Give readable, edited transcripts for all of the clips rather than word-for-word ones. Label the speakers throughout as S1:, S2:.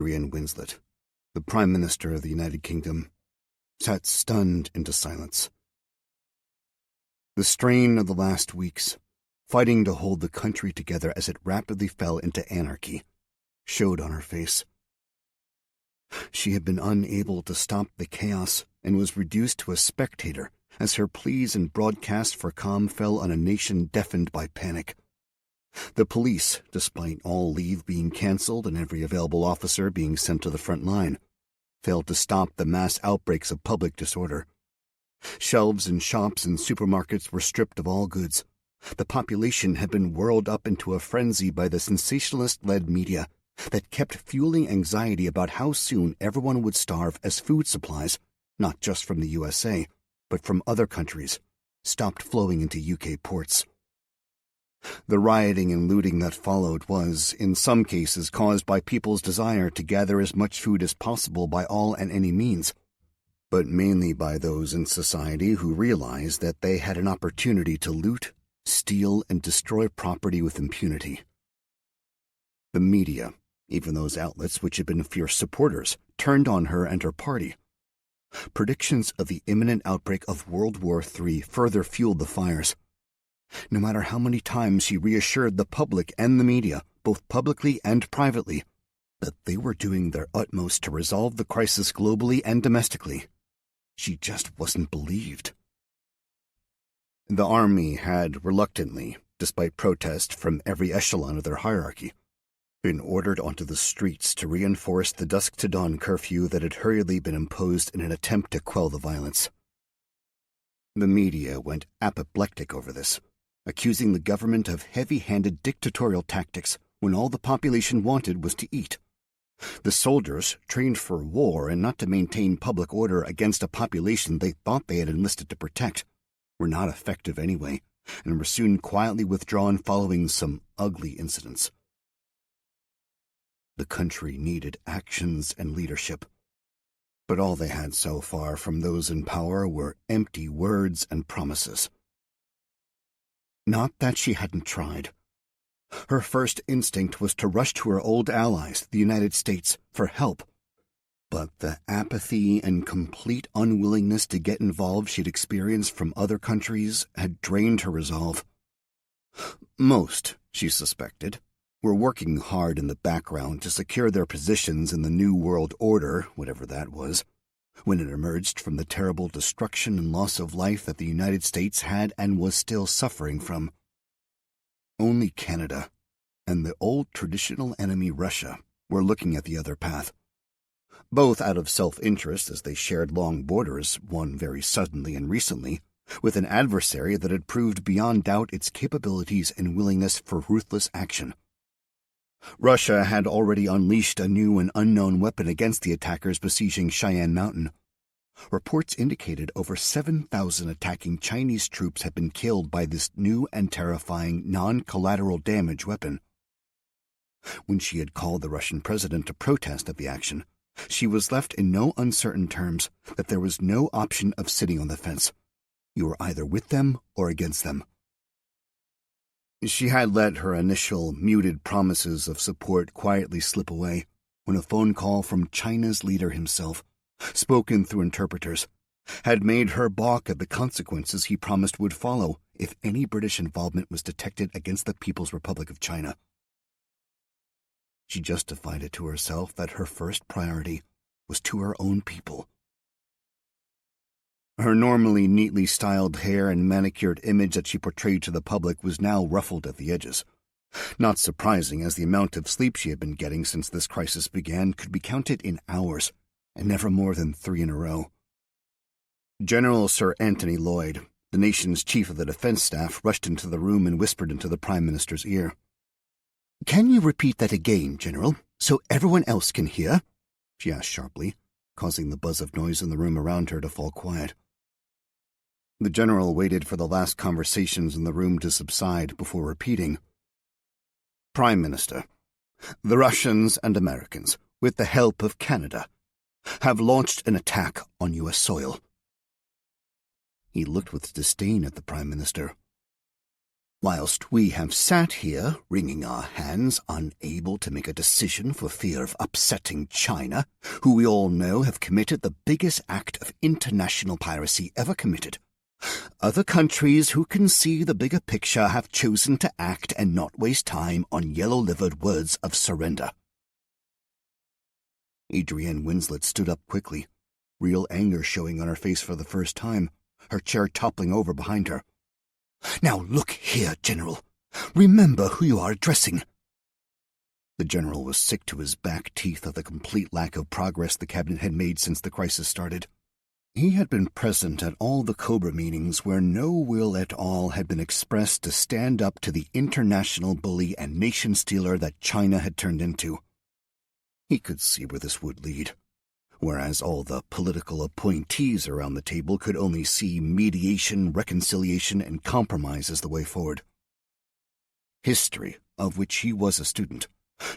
S1: Brienne Winslet, the Prime Minister of the United Kingdom, sat stunned into silence. The strain of the last weeks, fighting to hold the country together as it rapidly fell into anarchy, showed on her face. She had been unable to stop the chaos and was reduced to a spectator as her pleas and broadcasts for calm fell on a nation deafened by panic. The police, despite all leave being cancelled and every available officer being sent to the front line, failed to stop the mass outbreaks of public disorder. Shelves in shops and supermarkets were stripped of all goods. The population had been whirled up into a frenzy by the sensationalist-led media that kept fueling anxiety about how soon everyone would starve as food supplies, not just from the USA, but from other countries, stopped flowing into UK ports. The rioting and looting that followed was, in some cases, caused by people's desire to gather as much food as possible by all and any means, but mainly by those in society who realized that they had an opportunity to loot, steal, and destroy property with impunity. The media, even those outlets which had been fierce supporters, turned on her and her party. Predictions of the imminent outbreak of World War III further fueled the fires. No matter how many times she reassured the public and the media, both publicly and privately, that they were doing their utmost to resolve the crisis globally and domestically, she just wasn't believed. The army had reluctantly, despite protest from every echelon of their hierarchy, been ordered onto the streets to reinforce the dusk-to-dawn curfew that had hurriedly been imposed in an attempt to quell the violence. The media went apoplectic over this, accusing the government of heavy-handed dictatorial tactics when all the population wanted was to eat. The soldiers, trained for war and not to maintain public order against a population they thought they had enlisted to protect, were not effective anyway, and were soon quietly withdrawn following some ugly incidents. The country needed actions and leadership, but all they had so far from those in power were empty words and promises. Not that she hadn't tried. Her first instinct was to rush to her old allies, the United States, for help. But the apathy and complete unwillingness to get involved she'd experienced from other countries had drained her resolve. Most, she suspected, were working hard in the background to secure their positions in the New World Order, whatever that was, when it emerged from the terrible destruction and loss of life that the United States had and was still suffering from. Only Canada and the old traditional enemy Russia were looking at the other path, both out of self-interest as they shared long borders, one very suddenly and recently, with an adversary that had proved beyond doubt its capabilities and willingness for ruthless action. Russia had already unleashed a new and unknown weapon against the attackers besieging Cheyenne Mountain. Reports indicated over 7,000 attacking Chinese troops had been killed by this new and terrifying non-collateral damage weapon. When she had called the Russian president to protest at the action, she was left in no uncertain terms that there was no option of sitting on the fence. You were either with them or against them. She had let her initial muted promises of support quietly slip away when a phone call from China's leader himself, spoken through interpreters, had made her balk at the consequences he promised would follow if any British involvement was detected against the People's Republic of China. She justified it to herself that her first priority was to her own people. Her normally neatly styled hair and manicured image that she portrayed to the public was now ruffled at the edges. Not surprising, as the amount of sleep she had been getting since this crisis began could be counted in hours, and never more than 3 in a row. General Sir Anthony Lloyd, the nation's chief of the defense staff, rushed into the room and whispered into the Prime Minister's ear. "Can you repeat that again, General, so everyone else can hear?" she asked sharply, causing the buzz of noise in the room around her to fall quiet. The general waited for the last conversations in the room to subside before repeating. "Prime Minister, the Russians and Americans, with the help of Canada, have launched an attack on U.S. soil." He looked with disdain at the Prime Minister. Whilst we have sat here, wringing our hands, unable to make a decision for fear of upsetting China, who we all know have committed the biggest act of international piracy ever committed, other countries who can see the bigger picture have chosen to act and not waste time on yellow-livered words of surrender. Adrienne Winslet stood up quickly, real anger showing on her face for the first time, her chair toppling over behind her. "Now look here, General. Remember who you are addressing." The General was sick to his back teeth of the complete lack of progress the Cabinet had made since the crisis started. He had been present at all the Cobra meetings where no will at all had been expressed to stand up to the international bully and nation-stealer that China had turned into. He could see where this would lead, whereas all the political appointees around the table could only see mediation, reconciliation, and compromise as the way forward. History, of which he was a student,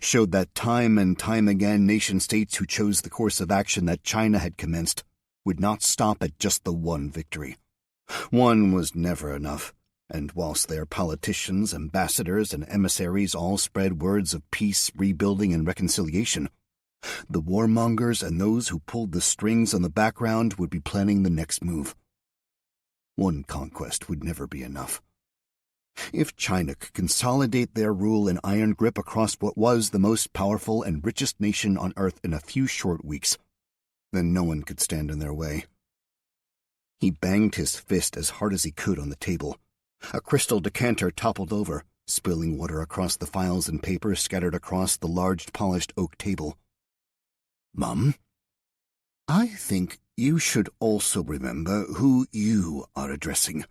S1: showed that time and time again nation-states who chose the course of action that China had commenced would not stop at just the one victory. One was never enough, and whilst their politicians, ambassadors, and emissaries all spread words of peace, rebuilding, and reconciliation, the warmongers and those who pulled the strings on the background would be planning the next move. One conquest would never be enough. If China could consolidate their rule and iron grip across what was the most powerful and richest nation on earth in a few short weeks, then no one could stand in their way. He banged his fist as hard as he could on the table. A crystal decanter toppled over, spilling water across the files and papers scattered across the large polished oak table. "Mum, I think you should also remember who you are addressing.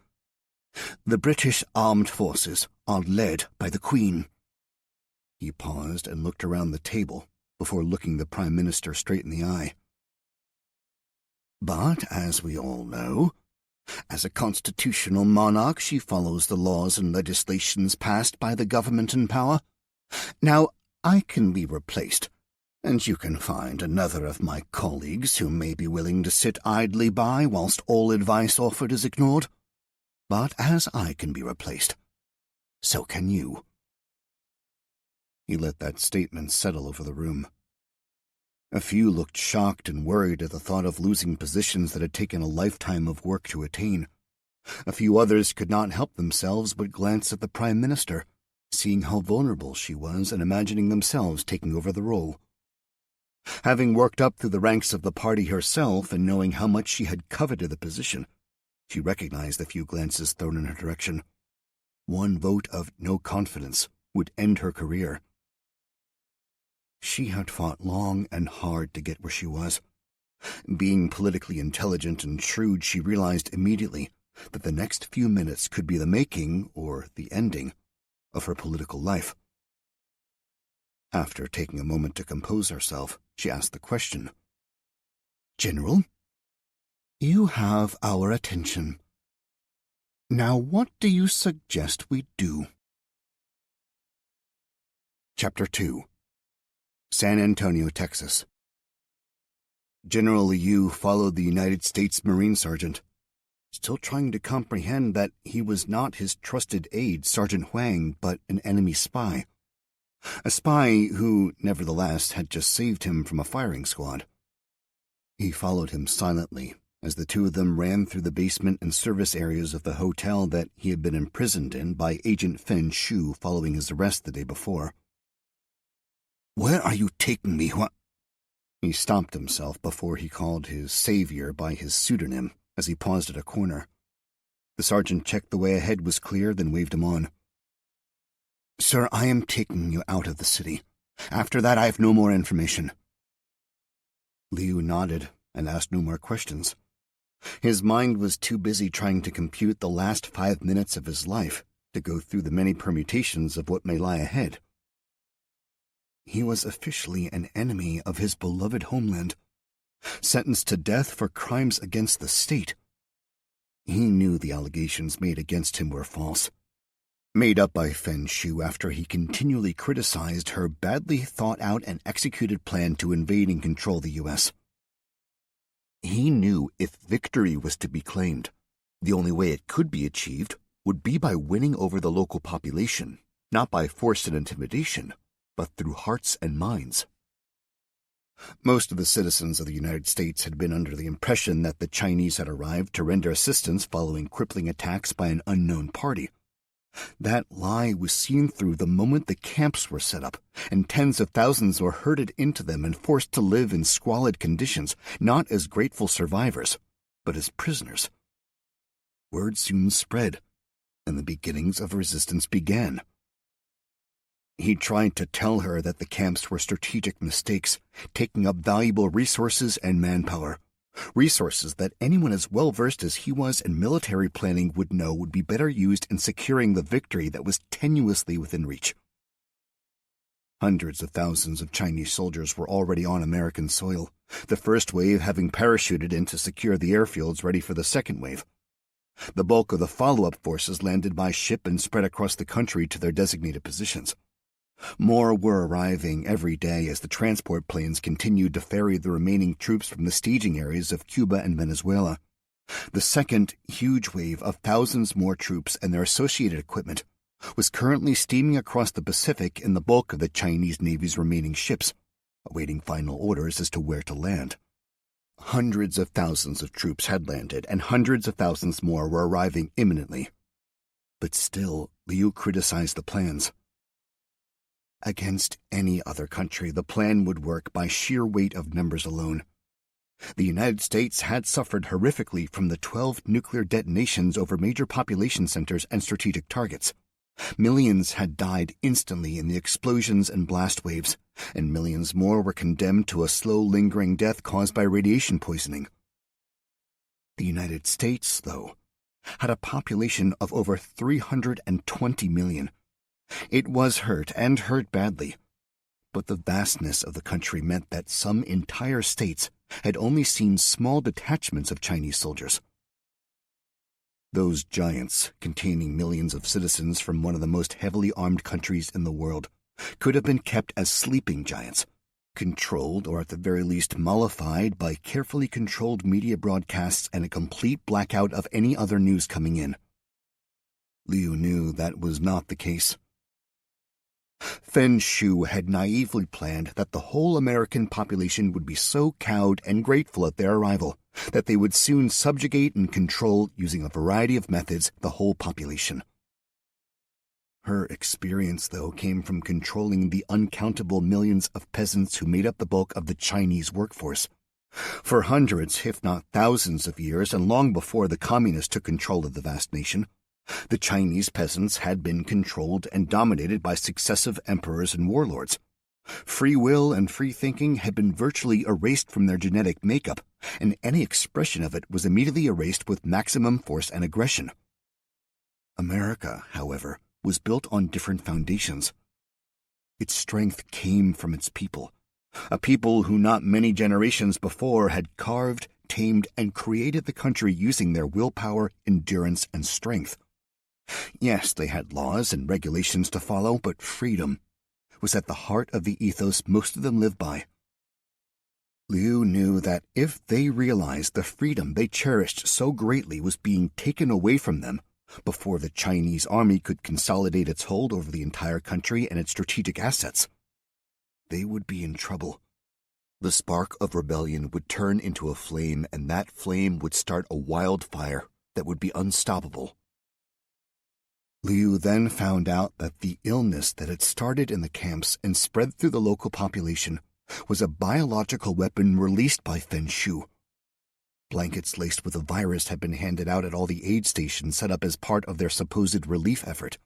S1: The British Armed Forces are led by the Queen." He paused and looked around the table before looking the Prime Minister straight in the eye. "But, as we all know, as a constitutional monarch, she follows the laws and legislations passed by the government in power. Now, I can be replaced, and you can find another of my colleagues who may be willing to sit idly by whilst all advice offered is ignored. But as I can be replaced, so can you." He let that statement settle over the room. A few looked shocked and worried at the thought of losing positions that had taken a lifetime of work to attain. A few others could not help themselves but glance at the Prime Minister, seeing how vulnerable she was and imagining themselves taking over the role. Having worked up through the ranks of the party herself and knowing how much she had coveted the position, she recognized the few glances thrown in her direction. One vote of no confidence would end her career. She had fought long and hard to get where she was. Being politically intelligent and shrewd, she realized immediately that the next few minutes could be the making, or the ending, of her political life. After taking a moment to compose herself, she asked the question. "General, you have our attention. Now what do you suggest we do?" Chapter 2. San Antonio, Texas. General Liu followed the United States Marine Sergeant, still trying to comprehend that he was not his trusted aide, Sergeant Huang, but an enemy spy. A spy who, nevertheless, had just saved him from a firing squad. He followed him silently as the two of them ran through the basement and service areas of the hotel that he had been imprisoned in by Agent Fen Shu following his arrest the day before. "Where are you taking me, He stopped himself before he called his savior by his pseudonym as he paused at a corner. The sergeant checked the way ahead was clear, then waved him on. "Sir, I am taking you out of the city. After that, I have no more information." Liu nodded and asked no more questions. His mind was too busy trying to compute the last 5 minutes of his life to go through the many permutations of what may lie ahead. He was officially an enemy of his beloved homeland, sentenced to death for crimes against the state. He knew the allegations made against him were false, made up by Fen Shu after he continually criticized her badly thought-out and executed plan to invade and control the U.S. He knew if victory was to be claimed, the only way it could be achieved would be by winning over the local population, not by force and intimidation, but through hearts and minds. Most of the citizens of the United States had been under the impression that the Chinese had arrived to render assistance following crippling attacks by an unknown party. That lie was seen through the moment the camps were set up, and tens of thousands were herded into them and forced to live in squalid conditions, not as grateful survivors, but as prisoners. Word soon spread, and the beginnings of resistance began. He tried to tell her that the camps were strategic mistakes, taking up valuable resources and manpower, resources that anyone as well-versed as he was in military planning would know would be better used in securing the victory that was tenuously within reach. Hundreds of thousands of Chinese soldiers were already on American soil, the first wave having parachuted in to secure the airfields ready for the second wave. The bulk of the follow-up forces landed by ship and spread across the country to their designated positions. More were arriving every day as the transport planes continued to ferry the remaining troops from the staging areas of Cuba and Venezuela. The second huge wave of thousands more troops and their associated equipment was currently steaming across the Pacific in the bulk of the Chinese Navy's remaining ships, awaiting final orders as to where to land. Hundreds of thousands of troops had landed, and hundreds of thousands more were arriving imminently. But still, Liu criticized the plans. Against any other country, the plan would work by sheer weight of numbers alone. The United States had suffered horrifically from the 12 nuclear detonations over major population centers and strategic targets. Millions had died instantly in the explosions and blast waves, and millions more were condemned to a slow, lingering death caused by radiation poisoning. The United States, though, had a population of over 320 million. It was hurt, and hurt badly, but the vastness of the country meant that some entire states had only seen small detachments of Chinese soldiers. Those giants, containing millions of citizens from one of the most heavily armed countries in the world, could have been kept as sleeping giants, controlled or at the very least mollified by carefully controlled media broadcasts and a complete blackout of any other news coming in. Liu knew that was not the case. Fen Shu had naively planned that the whole American population would be so cowed and grateful at their arrival that they would soon subjugate and control, using a variety of methods, the whole population. Her experience, though, came from controlling the uncountable millions of peasants who made up the bulk of the Chinese workforce. For hundreds, if not thousands of years, and long before the communists took control of the vast nation, the Chinese peasants had been controlled and dominated by successive emperors and warlords. Free will and free thinking had been virtually erased from their genetic makeup, and any expression of it was immediately erased with maximum force and aggression. America, however, was built on different foundations. Its strength came from its people, a people who not many generations before had carved, tamed, and created the country using their willpower, endurance, and strength. Yes, they had laws and regulations to follow, but freedom was at the heart of the ethos most of them lived by. Liu knew that if they realized the freedom they cherished so greatly was being taken away from them before the Chinese army could consolidate its hold over the entire country and its strategic assets, they would be in trouble. The spark of rebellion would turn into a flame, and that flame would start a wildfire that would be unstoppable. Liu then found out that the illness that had started in the camps and spread through the local population was a biological weapon released by Fen Shu. Blankets laced with a virus had been handed out at all the aid stations set up as part of their supposed relief effort.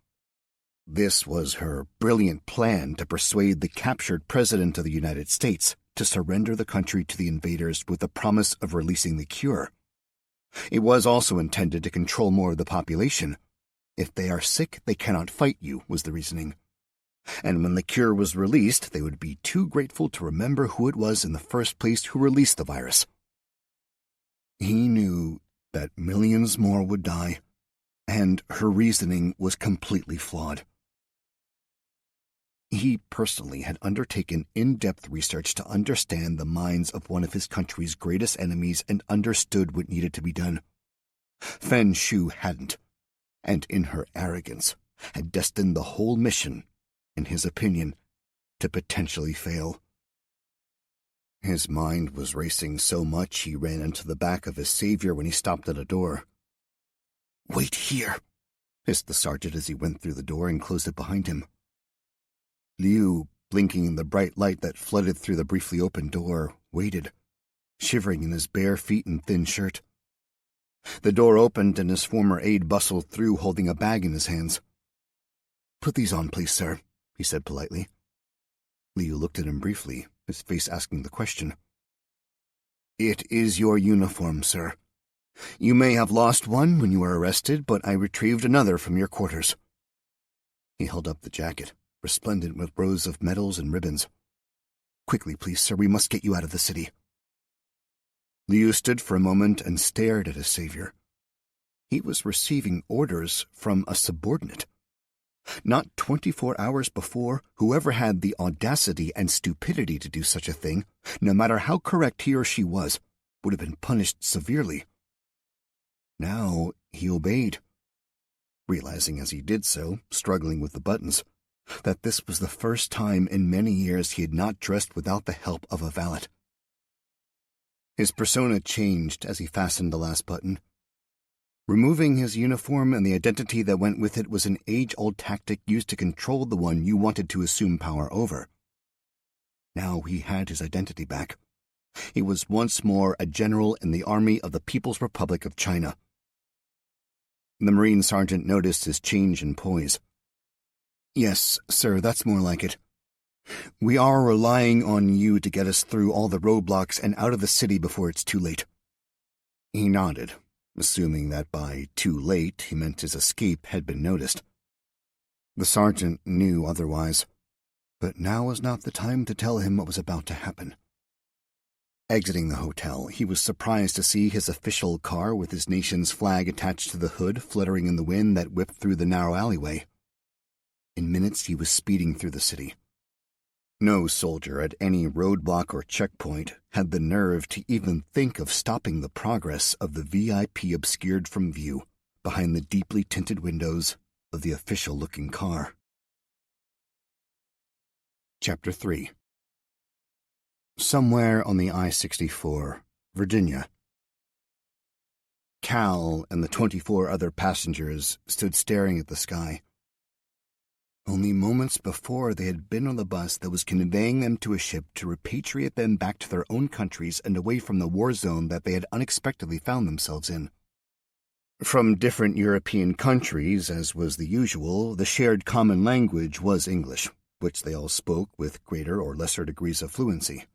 S1: This was her brilliant plan to persuade the captured President of the United States to surrender the country to the invaders with the promise of releasing the cure. It was also intended to control more of the population. If they are sick, they cannot fight you, was the reasoning. And when the cure was released, they would be too grateful to remember who it was in the first place who released the virus. He knew that millions more would die, and her reasoning was completely flawed. He personally had undertaken in-depth research to understand the minds of one of his country's greatest enemies and understood what needed to be done. Fen Shu hadn't. and in her arrogance, had destined the whole mission, in his opinion, to potentially fail. His mind was racing so much he ran into the back of his savior when he stopped at a door. "Wait here," hissed the sergeant as he went through the door and closed it behind him. Liu, blinking in the bright light that flooded through the briefly opened door, waited, shivering in his bare feet and thin shirt. The door opened and his former aide bustled through holding a bag in his hands. "Put these on, please, sir," he said politely. Liu looked at him briefly, his face asking the question. "It is your uniform, sir. You may have lost one when you were arrested, but I retrieved another from your quarters." He held up the jacket, resplendent with rows of medals and ribbons. "Quickly, please, sir, we must get you out of the city." Liu stood for a moment and stared at his savior. He was receiving orders from a subordinate. Not 24 hours before, whoever had the audacity and stupidity to do such a thing, no matter how correct he or she was, would have been punished severely. Now he obeyed, realizing as he did so, struggling with the buttons, that this was the first time in many years he had not dressed without the help of a valet. His persona changed as he fastened the last button. Removing his uniform and the identity that went with it was an age-old tactic used to control the one you wanted to assume power over. Now he had his identity back. He was once more a general in the Army of the People's Republic of China. The Marine sergeant noticed his change in poise. "Yes, sir, that's more like it. We are relying on you to get us through all the roadblocks and out of the city before it's too late." He nodded, assuming that by too late he meant his escape had been noticed. The sergeant knew otherwise, but now was not the time to tell him what was about to happen. Exiting the hotel, he was surprised to see his official car with his nation's flag attached to the hood fluttering in the wind that whipped through the narrow alleyway. In minutes he was speeding through the city. No soldier at any roadblock or checkpoint had the nerve to even think of stopping the progress of the VIP obscured from view behind the deeply tinted windows of the official-looking car. Chapter 3. Somewhere on the I-64, Virginia. Cal and the 24 other passengers stood staring at the sky. Only moments before they had been on the bus that was conveying them to a ship to repatriate them back to their own countries and away from the war zone that they had unexpectedly found themselves in. From different European countries, as was the usual, the shared common language was English, which they all spoke with greater or lesser degrees of fluency.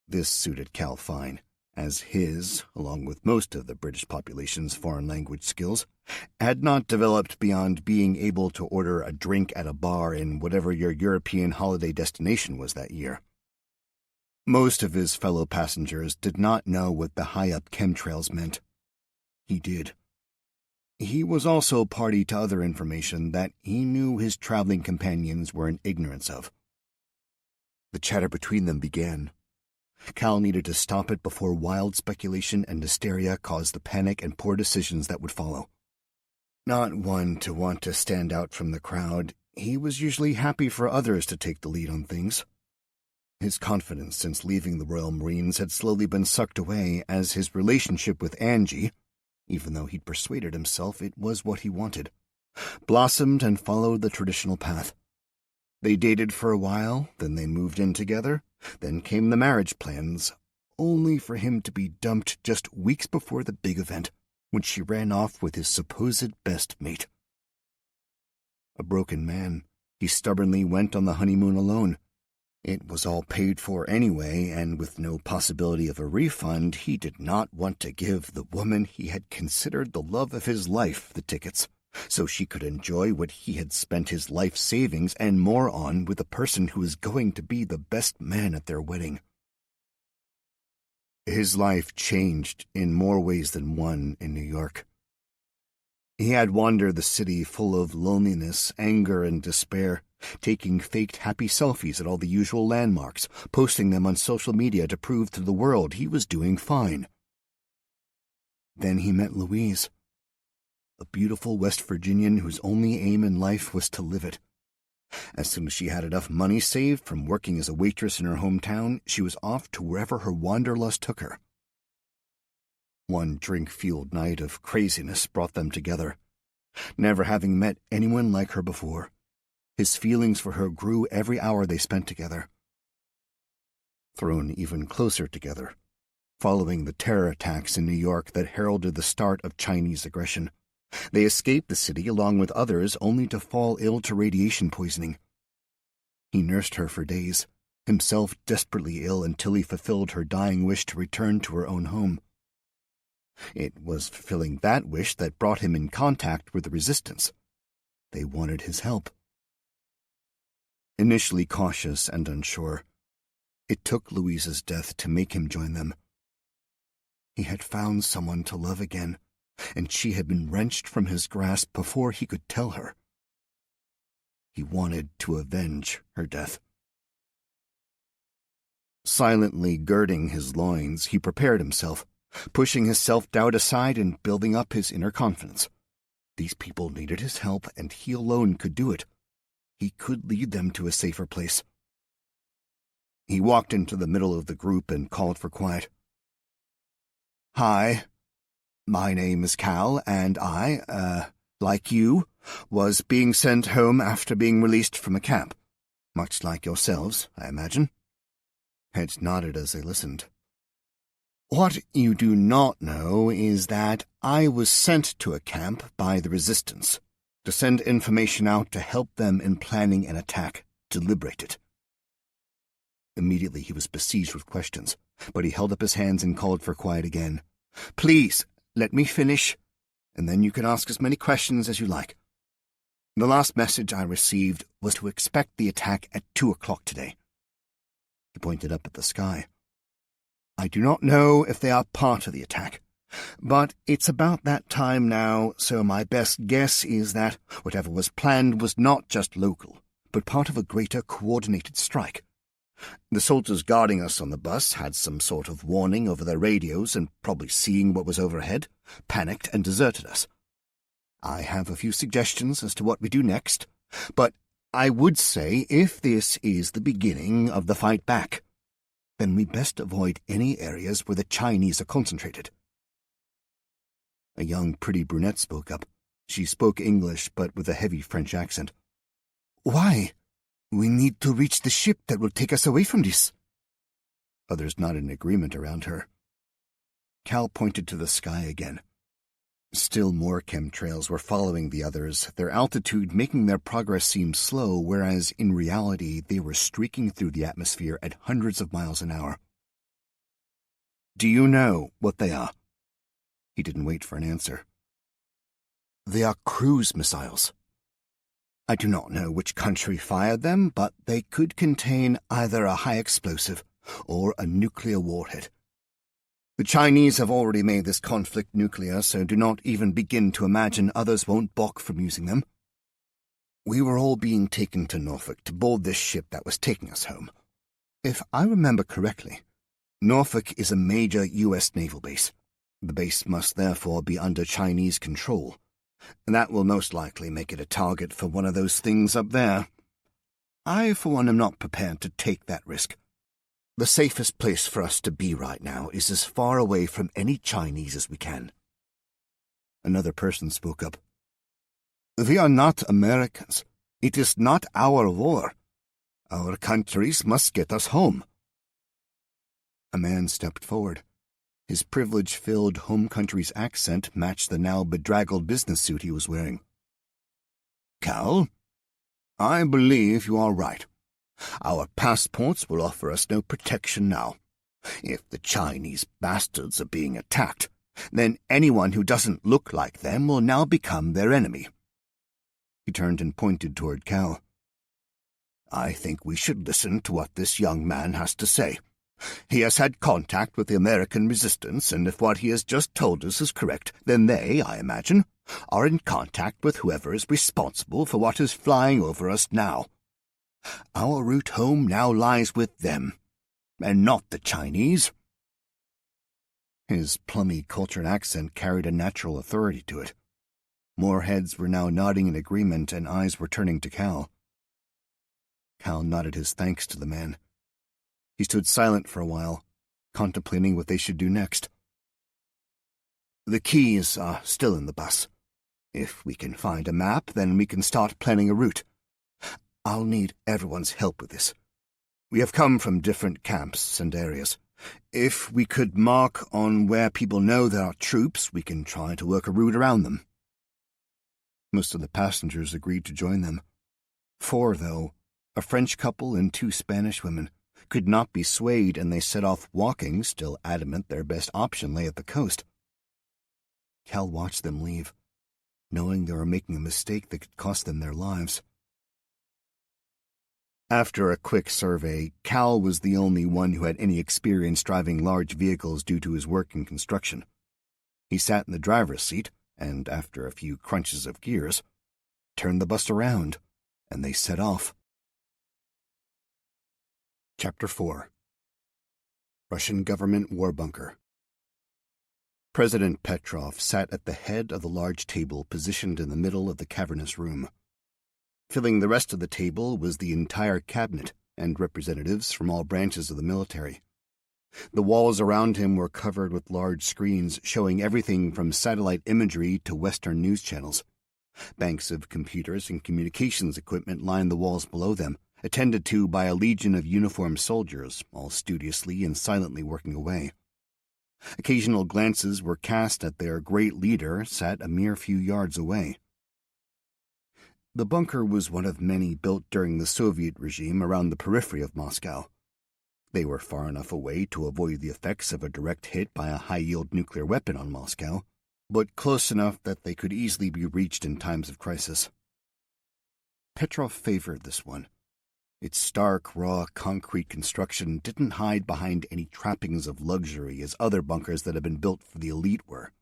S1: This suited Cal fine, as his, along with most of the British population's foreign language skills, had not developed beyond being able to order a drink at a bar in whatever your European holiday destination was that year. Most of his fellow passengers did not know what the high-up chemtrails meant. He did. He was also party to other information that he knew his traveling companions were in ignorance of. The chatter between them began. Cal needed to stop it before wild speculation and hysteria caused the panic and poor decisions that would follow. Not one to want to stand out from the crowd, he was usually happy for others to take the lead on things. His confidence since leaving the Royal Marines had slowly been sucked away as his relationship with Angie, even though he'd persuaded himself it was what he wanted, blossomed and followed the traditional path. They dated for a while, then they moved in together, then came the marriage plans, only for him to be dumped just weeks before the big event, when she ran off with his supposed best mate. A broken man, he stubbornly went on the honeymoon alone. It was all paid for anyway, and with no possibility of a refund, he did not want to give the woman he had considered the love of his life the tickets, so she could enjoy what he had spent his life savings and more on with the person who was going to be the best man at their wedding. His life changed in more ways than one in New York. He had wandered the city full of loneliness, anger, and despair, taking faked happy selfies at all the usual landmarks, posting them on social media to prove to the world he was doing fine. Then he met Louise. a beautiful West Virginian whose only aim in life was to live it. As soon as she had enough money saved from working as a waitress in her hometown, she was off to wherever her wanderlust took her. One drink-fueled night of craziness brought them together. Never having met anyone like her before, his feelings for her grew every hour they spent together. Thrown even closer together, following the terror attacks in New York that heralded the start of Chinese aggression, they escaped the city along with others only to fall ill to radiation poisoning. He nursed her for days, himself desperately ill until he fulfilled her dying wish to return to her own home. It was fulfilling that wish that brought him in contact with the resistance. They wanted his help. Initially cautious and unsure, it took Louise's death to make him join them. He had found someone to love again, and she had been wrenched from his grasp before he could tell her. He wanted to avenge her death. Silently girding his loins, he prepared himself, pushing his self-doubt aside and building up his inner confidence. These people needed his help, and he alone could do it. He could lead them to a safer place. He walked into the middle of the group and called for quiet. "Hi, my name is Cal, and I, like you, was being sent home after being released from a camp. Much like yourselves, I imagine." Heads nodded as they listened. "What you do not know is that I was sent to a camp by the resistance to send information out to help them in planning an attack to liberate it." Immediately he was besieged with questions, but he held up his hands and called for quiet again. "Please, let me finish, and then you can ask as many questions as you like. The last message I received was to expect the attack at 2 o'clock today." He pointed up at the sky. "I do not know if they are part of the attack, but it's about that time now, so my best guess is that whatever was planned was not just local, but part of a greater coordinated strike. The soldiers guarding us on the bus had some sort of warning over their radios and, probably seeing what was overhead, panicked and deserted us. I have a few suggestions as to what we do next, but I would say if this is the beginning of the fight back, then we best avoid any areas where the Chinese are concentrated." A young, pretty brunette spoke up. She spoke English, but with a heavy French accent. "Why? We need to reach the ship that will take us away from this." Others nodded in agreement around her. Cal pointed to the sky again. Still more chemtrails were following the others, their altitude making their progress seem slow, whereas in reality they were streaking through the atmosphere at hundreds of miles an hour. "Do you know what they are?" He didn't wait for an answer. "They are cruise missiles. I do not know which country fired them, but they could contain either a high explosive or a nuclear warhead. The Chinese have already made this conflict nuclear, so do not even begin to imagine others won't balk from using them. We were all being taken to Norfolk to board this ship that was taking us home. If I remember correctly, Norfolk is a major U.S. naval base. The base must therefore be under Chinese control. That will most likely make it a target for one of those things up there. I, for one, am not prepared to take that risk. The safest place for us to be right now is as far away from any Chinese as we can." Another person spoke up. "We are not Americans. It is not our war. Our countries must get us home." A man stepped forward. His privilege-filled home country's accent matched the now bedraggled business suit he was wearing. "Cal, I believe you are right. Our passports will offer us no protection now. If the Chinese bastards are being attacked, then anyone who doesn't look like them will now become their enemy." He turned and pointed toward Cal. "I think we should listen to what this young man has to say. He has had contact with the American resistance, and if what he has just told us is correct, then they, I imagine, are in contact with whoever is responsible for what is flying over us now. Our route home now lies with them, and not the Chinese." His plummy, cultured accent carried a natural authority to it. More heads were now nodding in agreement, and eyes were turning to Cal. Cal nodded his thanks to the man. He stood silent for a while, contemplating what they should do next. The keys are still in the bus. If we can find a map, then we can start planning a route. I'll need everyone's help with this. We have come from different camps and areas. If we could mark on where people know there are troops, we can try to work a route around them. Most of the passengers agreed to join them. 4, though, a French couple and 2 Spanish women, could not be swayed, and they set off walking, still adamant their best option lay at the coast. Cal watched them leave, knowing they were making a mistake that could cost them their lives. After a quick survey, Cal was the only one who had any experience driving large vehicles due to his work in construction. He sat in the driver's seat, and after a few crunches of gears, turned the bus around, and they set off. Chapter 4. Russian Government War Bunker. President Petrov sat at the head of the large table positioned in the middle of the cavernous room. Filling the rest of the table was the entire cabinet and representatives from all branches of the military. The walls around him were covered with large screens showing everything from satellite imagery to Western news channels. Banks of computers and communications equipment lined the walls below them, attended to by a legion of uniformed soldiers, all studiously and silently working away. Occasional glances were cast at their great leader, sat a mere few yards away. The bunker was one of many built during the Soviet regime around the periphery of Moscow. They were far enough away to avoid the effects of a direct hit by a high-yield nuclear weapon on Moscow, but close enough that they could easily be reached in times of crisis. Petrov favored this one. Its stark, raw, concrete construction didn't hide behind any trappings of luxury as other bunkers that had been built for the elite were.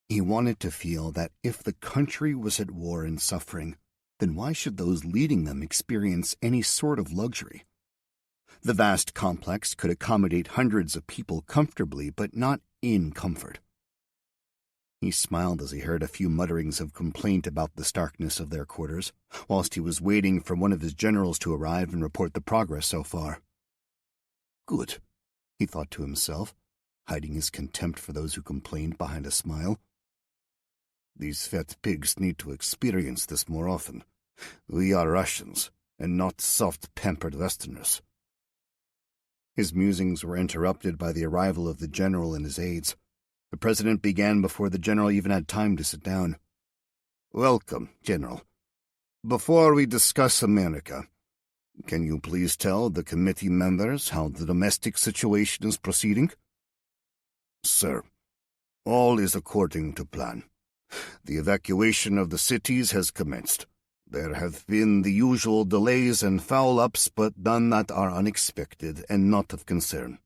S1: He wanted to feel that if the country was at war and suffering, then why should those leading them experience any sort of luxury? The vast complex could accommodate hundreds of people comfortably, but not in comfort. He smiled as he heard a few mutterings of complaint about the starkness of their quarters, whilst he was waiting for one of his generals to arrive and report the progress so far. Good, he thought to himself, hiding his contempt for those who complained behind a smile. These fat pigs need to experience this more often. We are Russians, and not soft-pampered Westerners. His musings were interrupted by the arrival of the general and his aides. The president began before the general even had time to sit down. Welcome, General. Before we discuss America, can you please tell the committee members how the domestic situation is proceeding? Sir, all is according to plan. The evacuation of the cities has commenced. There have been the usual delays and foul-ups, but none that are unexpected and not of concern.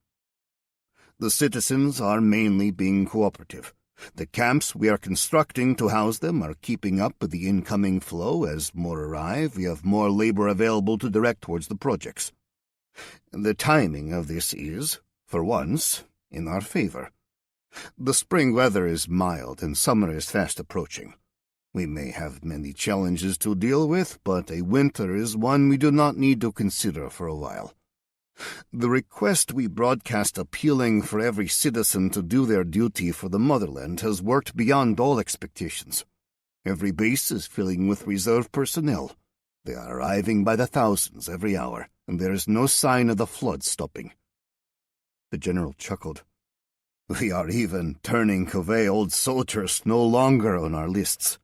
S1: The citizens are mainly being cooperative. The camps we are constructing to house them are keeping up with the incoming flow. As more arrive, we have more labor available to direct towards the projects. The timing of this is, for once, in our favor. The spring weather is mild and summer is fast approaching. We may have many challenges to deal with, but a winter is one we do not need to consider for a while. The request we broadcast appealing for every citizen to do their duty for the motherland has worked beyond all expectations. Every base is filling with reserve personnel. They are arriving by the thousands every hour, and there is no sign of the flood stopping. The general chuckled. We are even turning away old soldiers no longer on our lists.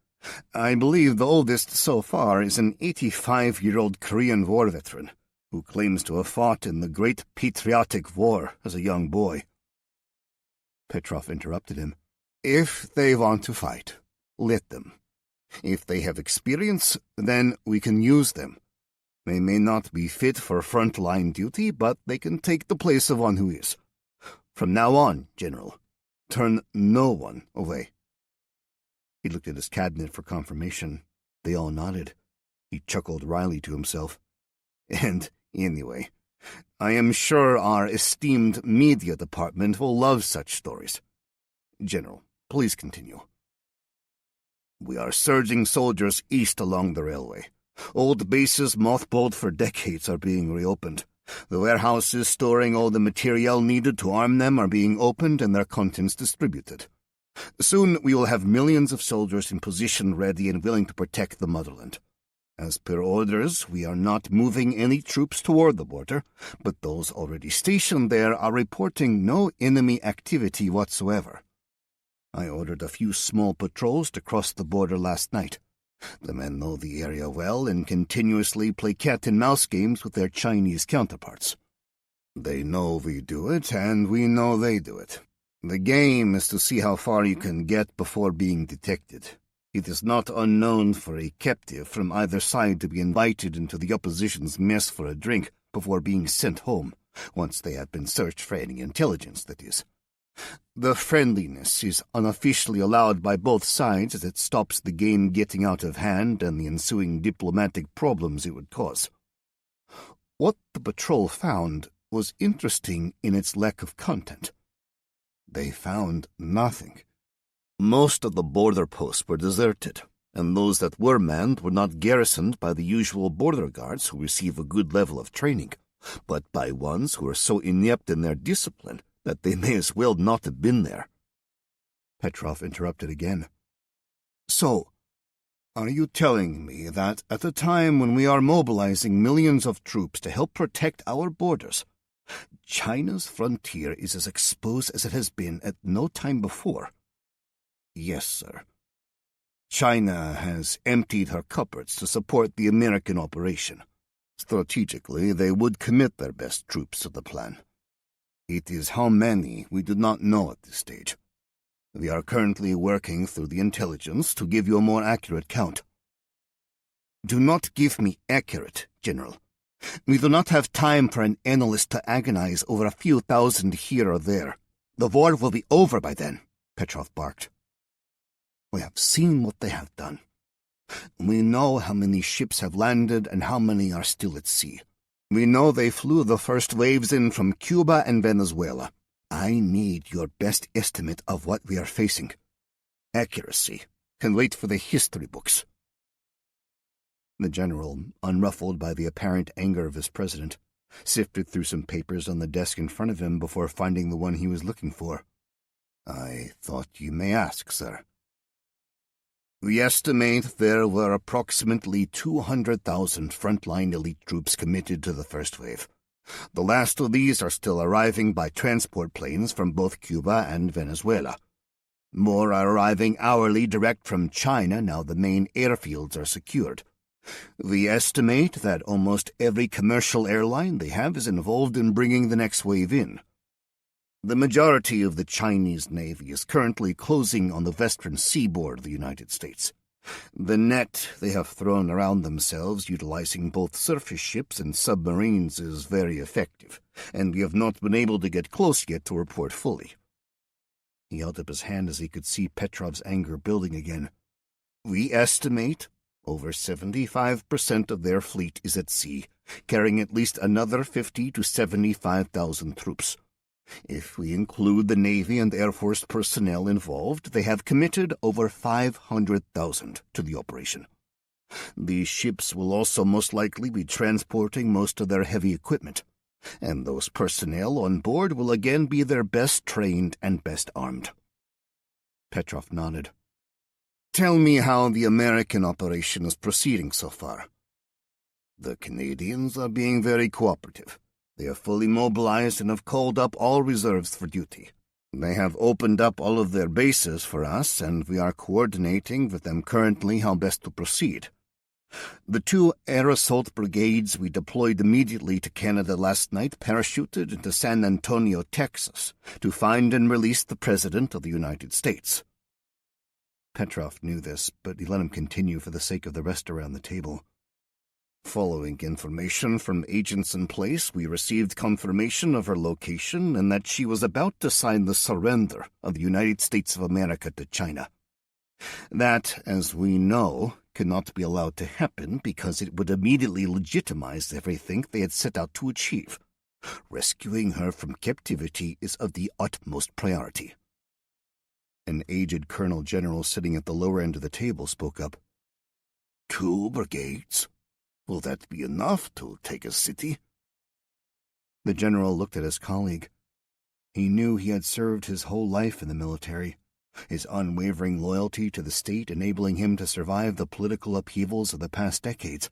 S1: I believe the oldest so far is an 85-year-old Korean War veteran who claims to have fought in the Great Patriotic War as a young boy. Petrov interrupted him. If they want to fight, let them. If they have experience, then we can use them. They may not be fit for front-line duty, but they can take the place of one who is. From now on, General, turn no one away. He looked at his cabinet for confirmation. They all nodded. He chuckled wryly to himself. And, anyway, I am sure our esteemed media department will love such stories. General, please continue. We are surging soldiers east along the railway. Old bases mothballed for decades are being reopened. The warehouses storing all the materiel needed to arm them are being opened and their contents distributed. Soon we will have millions of soldiers in position ready and willing to protect the motherland. As per orders, we are not moving any troops toward the border, but those already stationed there are reporting no enemy activity whatsoever. I ordered a few small patrols to cross the border last night. The men know the area well and continuously play cat-and-mouse games with their Chinese counterparts. They know we do it, and we know they do it. The game is to see how far you can get before being detected. It is not unknown for a captive from either side to be invited into the opposition's mess for a drink before being sent home, once they have been searched for any intelligence, that is. The friendliness is unofficially allowed by both sides as it stops the game getting out of hand and the ensuing diplomatic problems it would cause. What the patrol found was interesting in its lack of content. They found nothing. Most of the border posts were deserted, and those that were manned were not garrisoned by the usual border guards who receive a good level of training, but by ones who are so inept in their discipline that they may as well not have been there. Petrov interrupted again. So, are you telling me that at a time when we are mobilizing millions of troops to help protect our borders, China's frontier is as exposed as it has been at no time before? Yes, sir. China has emptied her cupboards to support the American operation. Strategically, they would commit their best troops to the plan. It is how many we do not know at this stage. We are currently working through the intelligence to give you a more accurate count. Do not give me accurate, General. We do not have time for an analyst to agonize over a few thousand here or there. The war will be over by then, Petrov barked. We have seen what they have done. We know how many ships have landed and how many are still at sea. We know they flew the first waves in from Cuba and Venezuela. I need your best estimate of what we are facing. Accuracy can wait for the history books. The general, unruffled by the apparent anger of his president, sifted through some papers on the desk in front of him before finding the one he was looking for. I thought you may ask, sir. We estimate there were approximately 200,000 frontline elite troops committed to the first wave. The last of these are still arriving by transport planes from both Cuba and Venezuela. More are arriving hourly direct from China now the main airfields are secured. We estimate that almost every commercial airline they have is involved in bringing the next wave in. The majority of the Chinese Navy is currently closing on the western seaboard of the United States. The net they have thrown around themselves utilizing both surface ships and submarines is very effective, and we have not been able to get close yet to report fully. He held up his hand as he could see Petrov's anger building again. We estimate over 75% of their fleet is at sea, carrying at least another 50 to 75,000 troops. If we include the Navy and Air Force personnel involved, they have committed over 500,000 to the operation. These ships will also most likely be transporting most of their heavy equipment, and those personnel on board will again be their best trained and best armed. Petrov nodded. Tell me how the American operation is proceeding so far. The Canadians are being very cooperative. They are fully mobilized and have called up all reserves for duty. They have opened up all of their bases for us, and we are coordinating with them currently how best to proceed. The 2 air assault brigades we deployed immediately to Canada last night parachuted into San Antonio, Texas, to find and release the President of the United States. Petrov knew this, but he let him continue for the sake of the rest around the table. Following information from agents in place, we received confirmation of her location and that she was about to sign the surrender of the United States of America to China. That, as we know, cannot be allowed to happen because it would immediately legitimize everything they had set out to achieve. Rescuing her from captivity is of the utmost priority. An aged colonel general sitting at the lower end of the table spoke up.
S2: 2 brigades? Will that be enough to take a city?
S1: The general looked at his colleague. He knew he had served his whole life in the military, his unwavering loyalty to the state enabling him to survive the political upheavals of the past decades.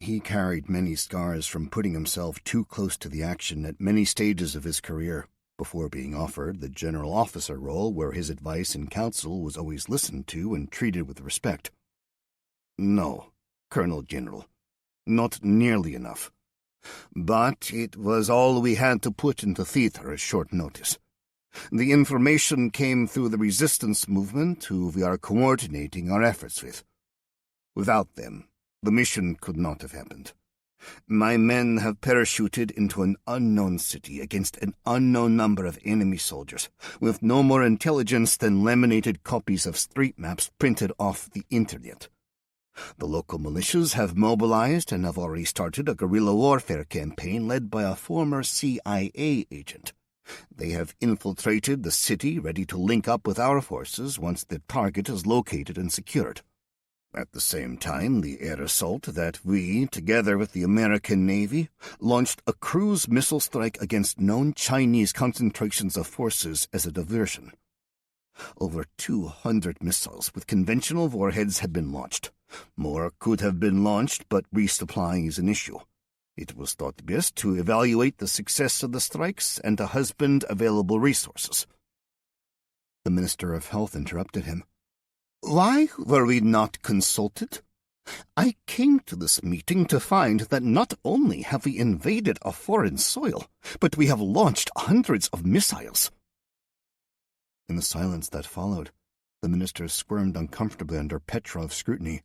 S1: He carried many scars from putting himself too close to the action at many stages of his career, before being offered the general officer role where his advice and counsel was always listened to and treated with respect.
S2: No, Colonel General, not nearly enough. But it was all we had to put into theater at short notice. The information came through the resistance movement, who we are coordinating our efforts with. Without them, the mission could not have happened. My men have parachuted into an unknown city against an unknown number of enemy soldiers, with no more intelligence than laminated copies of street maps printed off the internet. The local militias have mobilized and have already started a guerrilla warfare campaign led by a former CIA agent. They have infiltrated the city, ready to link up with our forces once the target is located and secured. At the same time, the air assault that we, together with the American Navy, launched a cruise missile strike against known Chinese concentrations of forces as a diversion. Over 200 missiles with conventional warheads have been launched. More could have been launched, but resupplying is an issue. It was thought best to evaluate the success of the strikes and to husband available resources.
S1: The Minister of Health interrupted him.
S2: Why were we not consulted? I came to this meeting to find that not only have we invaded a foreign soil, but we have launched hundreds of missiles.
S1: In the silence that followed, the minister squirmed uncomfortably under Petrov's scrutiny.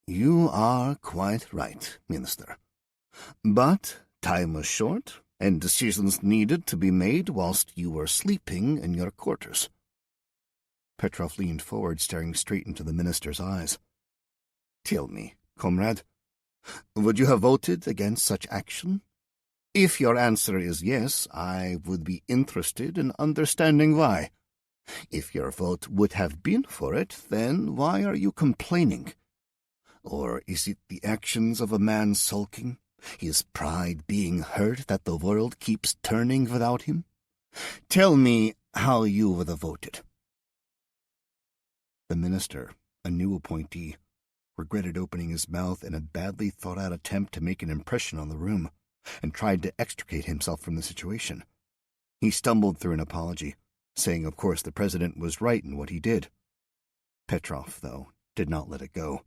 S2: You are quite right, Minister. But time was short, and decisions needed to be made whilst you were sleeping in your quarters.
S1: Petrov leaned forward, staring straight into the minister's eyes.
S2: Tell me, comrade, would you have voted against such action? If your answer is yes, I would be interested in understanding why. If your vote would have been for it, then why are you complaining? Or is it the actions of a man sulking, his pride being hurt that the world keeps turning without him? Tell me how you would have voted.
S1: The minister, a new appointee, regretted opening his mouth in a badly thought-out attempt to make an impression on the room, and tried to extricate himself from the situation. He stumbled through an apology, saying of course the president was right in what he did. Petrov, though, did not let it go.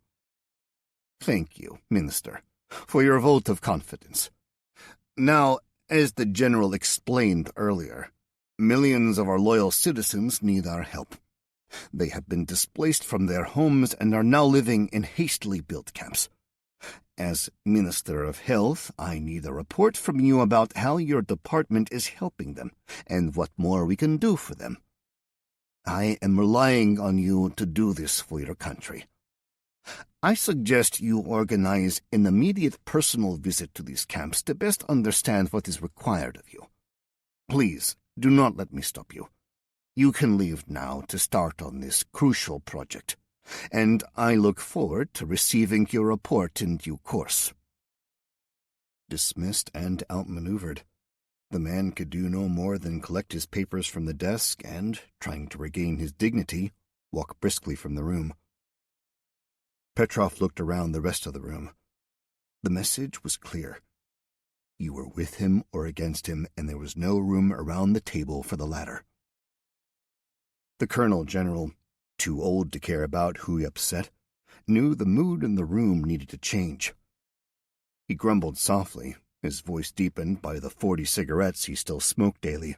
S2: Thank you, Minister, for your vote of confidence. Now, as the General explained earlier, millions of our loyal citizens need our help. They have been displaced from their homes and are now living in hastily built camps. As Minister of Health, I need a report from you about how your department is helping them and what more we can do for them. I am relying on you to do this for your country. I suggest you organize an immediate personal visit to these camps to best understand what is required of you. Please, do not let me stop you. You can leave now to start on this crucial project, and I look forward to receiving your report in due course.
S1: Dismissed and outmaneuvered, the man could do no more than collect his papers from the desk and, trying to regain his dignity, walk briskly from the room. Petrov looked around the rest of the room. The message was clear. You were with him or against him, and there was no room around the table for the latter. The colonel general, too old to care about who he upset, knew the mood in the room needed to change. He grumbled softly, his voice deepened by the 40 cigarettes he still smoked daily.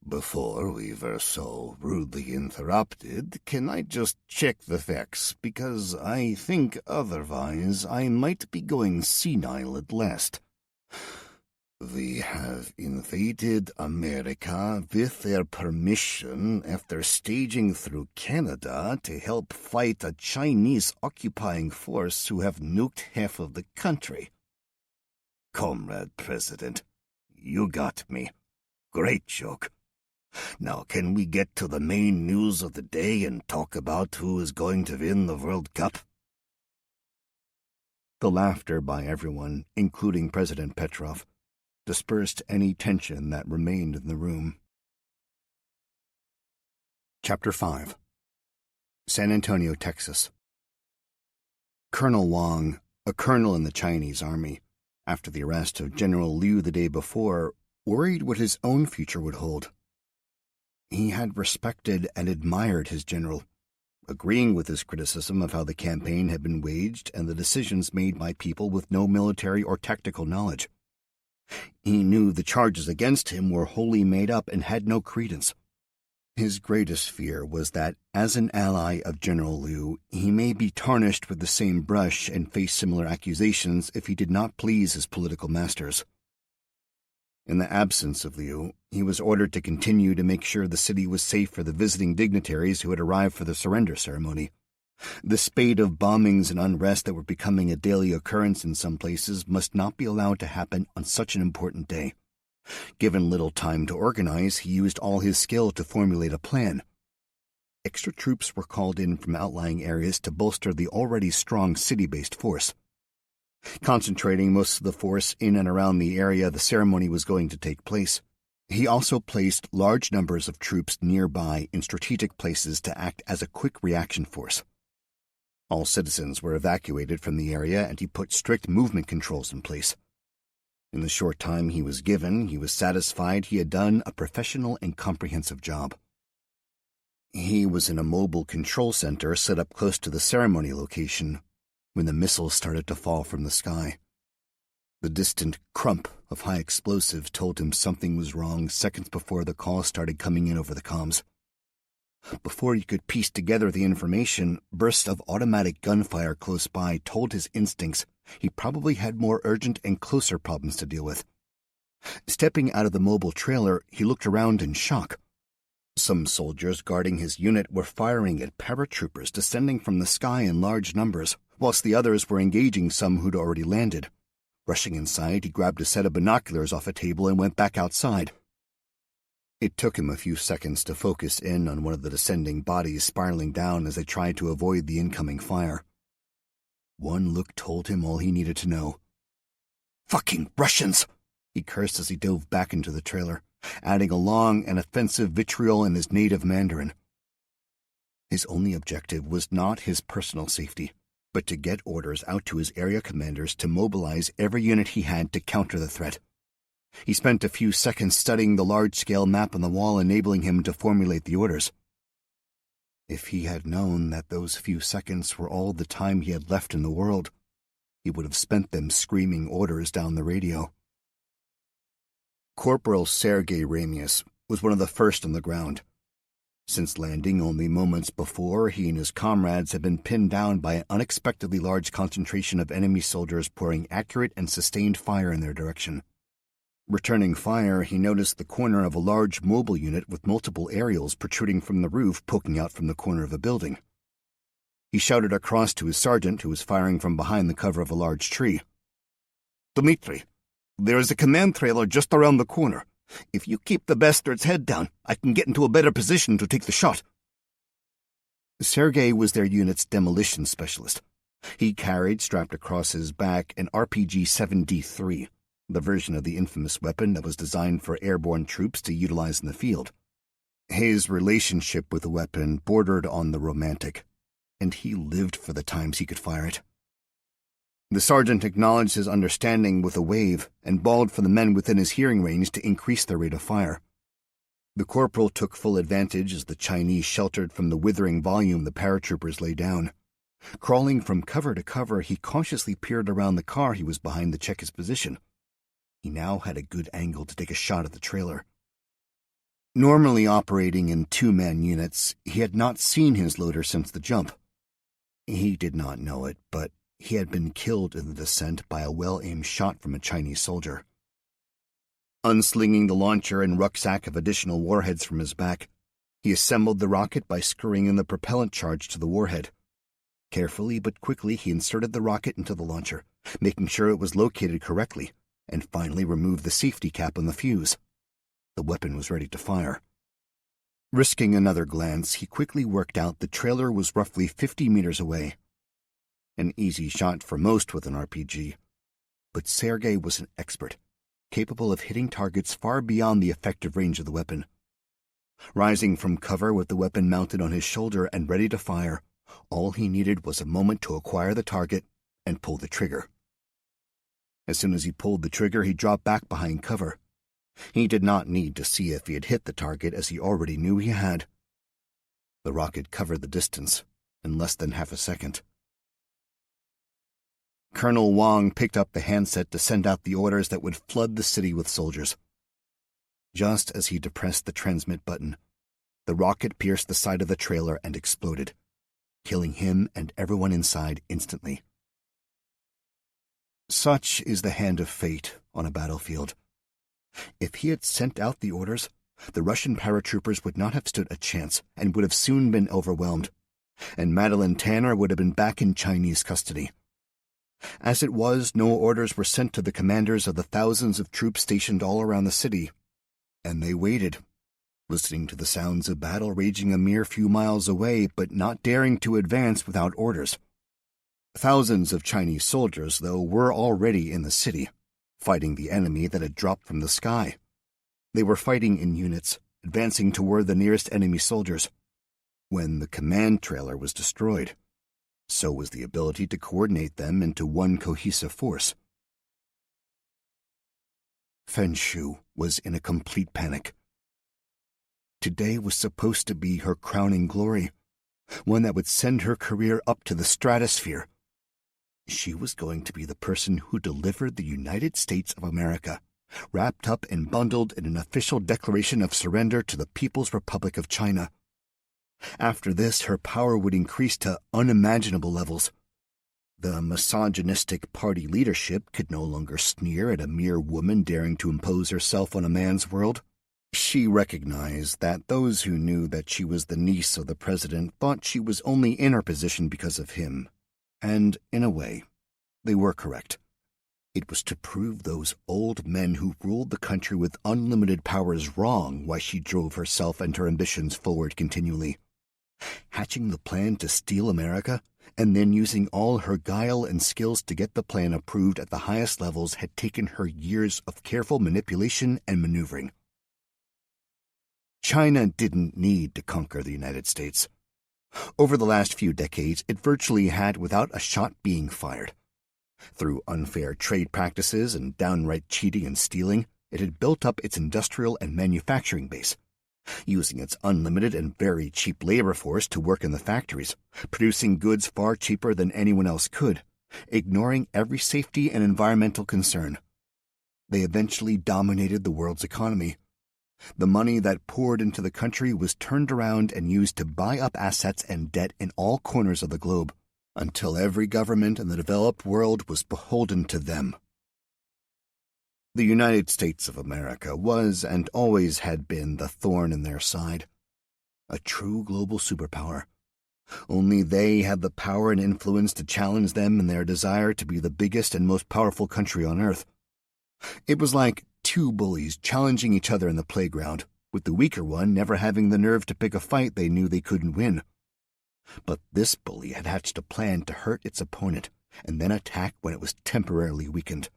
S2: Before we were so rudely interrupted, can I just check the facts, because I think otherwise I might be going senile at last. We have invaded America with their permission after staging through Canada to help fight a Chinese occupying force who have nuked half of the country. Comrade President, you got me. Great joke. Now, can we get to the main news of the day and talk about who is going to win the World Cup?
S1: The laughter by everyone, including President Petrov, dispersed any tension that remained in the room. Chapter 5. San Antonio, Texas. Colonel Wang, a colonel in the Chinese army, after the arrest of General Liu the day before, worried what his own future would hold. He had respected and admired his general, agreeing with his criticism of how the campaign had been waged and the decisions made by people with no military or tactical knowledge. He knew the charges against him were wholly made up and had no credence. His greatest fear was that, as an ally of General Liu, he may be tarnished with the same brush and face similar accusations if he did not please his political masters. In the absence of Liu, he was ordered to continue to make sure the city was safe for the visiting dignitaries who had arrived for the surrender ceremony. The spate of bombings and unrest that were becoming a daily occurrence in some places must not be allowed to happen on such an important day. Given little time to organize, he used all his skill to formulate a plan. Extra troops were called in from outlying areas to bolster the already strong city-based force. Concentrating most of the force in and around the area the ceremony was going to take place, he also placed large numbers of troops nearby in strategic places to act as a quick reaction force. All citizens were evacuated from the area, and he put strict movement controls in place. In the short time he was given, he was satisfied he had done a professional and comprehensive job. He was in a mobile control center set up close to the ceremony location when the missiles started to fall from the sky. The distant crump of high explosive told him something was wrong seconds before the calls started coming in over the comms. Before he could piece together the information, bursts of automatic gunfire close by told his instincts he probably had more urgent and closer problems to deal with. Stepping out of the mobile trailer, he looked around in shock. Some soldiers guarding his unit were firing at paratroopers descending from the sky in large numbers, whilst the others were engaging some who'd already landed. Rushing inside, he grabbed a set of binoculars off a table and went back outside. It took him a few seconds to focus in on one of the descending bodies spiraling down as they tried to avoid the incoming fire. One look told him all he needed to know. "Fucking Russians!" he cursed as he dove back into the trailer, adding a long and offensive vitriol in his native Mandarin. His only objective was not his personal safety, but to get orders out to his area commanders to mobilize every unit he had to counter the threat. He spent a few seconds studying the large-scale map on the wall, enabling him to formulate the orders. If he had known that those few seconds were all the time he had left in the world, he would have spent them screaming orders down the radio. Corporal Sergei Ramius was one of the first on the ground. Since landing only moments before, he and his comrades had been pinned down by an unexpectedly large concentration of enemy soldiers pouring accurate and sustained fire in their direction. Returning fire, he noticed the corner of a large mobile unit with multiple aerials protruding from the roof poking out from the corner of a building. He shouted across to his sergeant, who was firing from behind the cover of a large tree. "Dmitri, there is a command trailer just around the corner. If you keep the bastard's head down, I can get into a better position to take the shot." Sergei was their unit's demolition specialist. He carried, strapped across his back, an RPG-7D3, the version of the infamous weapon that was designed for airborne troops to utilize in the field. His relationship with the weapon bordered on the romantic, and he lived for the times he could fire it. The sergeant acknowledged his understanding with a wave and bawled for the men within his hearing range to increase their rate of fire. The corporal took full advantage as the Chinese sheltered from the withering volume the paratroopers lay down. Crawling from cover to cover, he cautiously peered around the car he was behind to check his position. He now had a good angle to take a shot at the trailer. Normally operating in two-man units, he had not seen his loader since the jump. He did not know it, but he had been killed in the descent by a well-aimed shot from a Chinese soldier. Unslinging the launcher and rucksack of additional warheads from his back, he assembled the rocket by screwing in the propellant charge to the warhead. Carefully but quickly, he inserted the rocket into the launcher, making sure it was located correctly, and finally removed the safety cap on the fuse. The weapon was ready to fire. Risking another glance, he quickly worked out the trailer was roughly 50 meters away. An easy shot for most with an RPG. But Sergei was an expert, capable of hitting targets far beyond the effective range of the weapon. Rising from cover with the weapon mounted on his shoulder and ready to fire, all he needed was a moment to acquire the target and pull the trigger. As soon as he pulled the trigger, he dropped back behind cover. He did not need to see if he had hit the target, as he already knew he had. The rocket covered the distance in less than half a second. Colonel Wong picked up the handset to send out the orders that would flood the city with soldiers. Just as he depressed the transmit button, the rocket pierced the side of the trailer and exploded, killing him and everyone inside instantly. Such is the hand of fate on a battlefield. If he had sent out the orders, the Russian paratroopers would not have stood a chance and would have soon been overwhelmed, and Madeline Tanner would have been back in Chinese custody. As it was, no orders were sent to the commanders of the thousands of troops stationed all around the city, and they waited, listening to the sounds of battle raging a mere few miles away, but not daring to advance without orders. Thousands of Chinese soldiers, though, were already in the city, fighting the enemy that had dropped from the sky. They were fighting in units, advancing toward the nearest enemy soldiers. When the command trailer was destroyed, so was the ability to coordinate them into one cohesive force. Fen Shu was in a complete panic. Today was supposed to be her crowning glory, one that would send her career up to the stratosphere. She was going to be the person who delivered the United States of America, wrapped up and bundled in an official declaration of surrender to the People's Republic of China. After this, her power would increase to unimaginable levels. The misogynistic party leadership could no longer sneer at a mere woman daring to impose herself on a man's world. She recognized that those who knew that she was the niece of the president thought she was only in her position because of him. And, in a way, they were correct. It was to prove those old men who ruled the country with unlimited powers wrong why she drove herself and her ambitions forward continually. Hatching the plan to steal America, and then using all her guile and skills to get the plan approved at the highest levels had taken her years of careful manipulation and maneuvering. China didn't need to conquer the United States. Over the last few decades, it virtually had without a shot being fired. Through unfair trade practices and downright cheating and stealing, it had built up its industrial and manufacturing base, using its unlimited and very cheap labor force to work in the factories, producing goods far cheaper than anyone else could, ignoring every safety and environmental concern. They eventually dominated the world's economy. The money that poured into the country was turned around and used to buy up assets and debt in all corners of the globe, until every government in the developed world was beholden to them. The United States of America was and always had been the thorn in their side, a true global superpower. Only they had the power and influence to challenge them in their desire to be the biggest and most powerful country on earth. It was like two bullies challenging each other in the playground, with the weaker one never having the nerve to pick a fight they knew they couldn't win. But this bully had hatched a plan to hurt its opponent and then attack when it was temporarily weakened.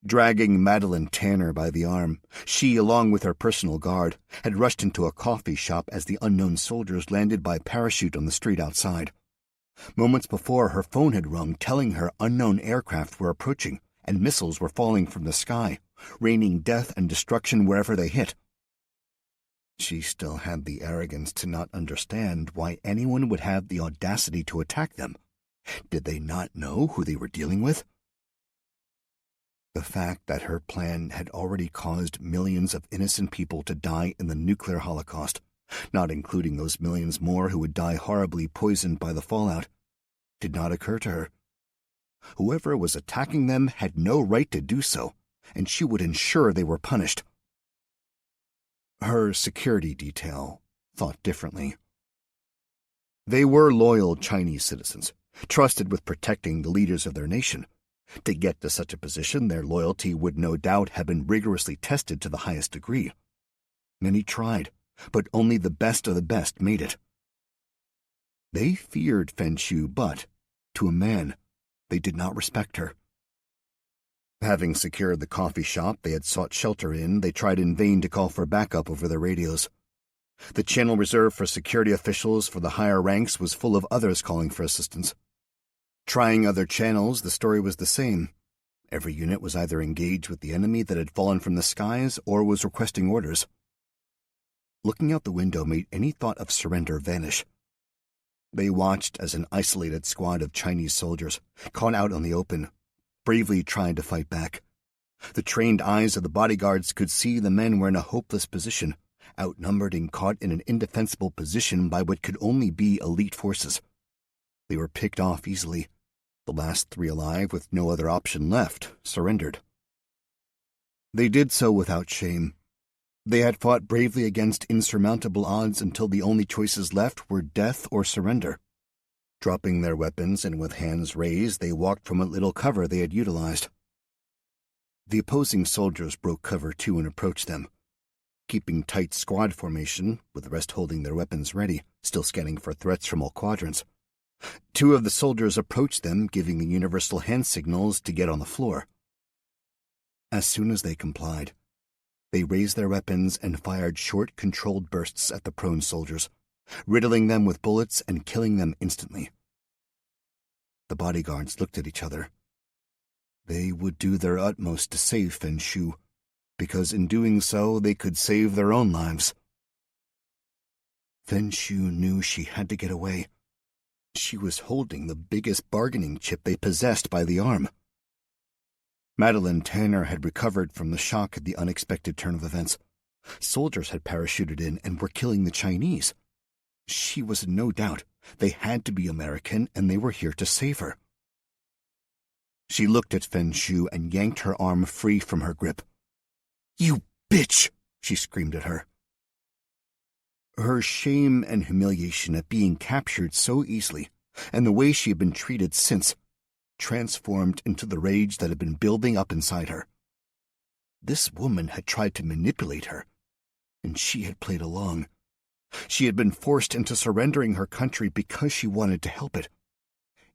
S1: Dragging Madeline Tanner by the arm, she, along with her personal guard, had rushed into a coffee shop as the unknown soldiers landed by parachute on the street outside. Moments before, her phone had rung telling her unknown aircraft were approaching and missiles were falling from the sky, raining death and destruction wherever they hit. She still had the arrogance to not understand why anyone would have the audacity to attack them. Did they not know who they were dealing with? The fact that her plan had already caused millions of innocent people to die in the nuclear holocaust, not including those millions more who would die horribly poisoned by the fallout, did not occur to her. Whoever was attacking them had no right to do so, and she would ensure they were punished. Her security detail thought differently. They were loyal Chinese citizens, trusted with protecting the leaders of their nation. To get to such a position, their loyalty would no doubt have been rigorously tested to the highest degree. Many tried, but only the best of the best made it. They feared Fen Shu, but, to a man, they did not respect her. Having secured the coffee shop they had sought shelter in, they tried in vain to call for backup over their radios. The channel reserved for security officials for the higher ranks was full of others calling for assistance. Trying other channels, the story was the same. Every unit was either engaged with the enemy that had fallen from the skies or was requesting orders. Looking out the window made any thought of surrender vanish. They watched as an isolated squad of Chinese soldiers, caught out on the open, bravely trying to fight back. The trained eyes of the bodyguards could see the men were in a hopeless position, outnumbered and caught in an indefensible position by what could only be elite forces. They were picked off easily. The last 3 alive, with no other option left, surrendered. They did so without shame. They had fought bravely against insurmountable odds until the only choices left were death or surrender. Dropping their weapons and with hands raised, they walked from a little cover they had utilized. The opposing soldiers broke cover too and approached them. Keeping tight squad formation, with the rest holding their weapons ready, still scanning for threats from all quadrants. 2 of the soldiers approached them, giving the universal hand signals to get on the floor. As soon as they complied, they raised their weapons and fired short, controlled bursts at the prone soldiers, riddling them with bullets and killing them instantly. The bodyguards looked at each other. They would do their utmost to save Fen Shu, because in doing so they could save their own lives. Fen Shu knew she had to get away. She was holding the biggest bargaining chip they possessed by the arm. Madeline Tanner had recovered from the shock at the unexpected turn of events. Soldiers had parachuted in and were killing the Chinese. She was in no doubt. They had to be American, and they were here to save her. She looked at Fen Shu and yanked her arm free from her grip. "You bitch!" she screamed at her. Her shame and humiliation at being captured so easily, and the way she had been treated since, transformed into the rage that had been building up inside her. This woman had tried to manipulate her, and she had played along. She had been forced into surrendering her country because she wanted to help it.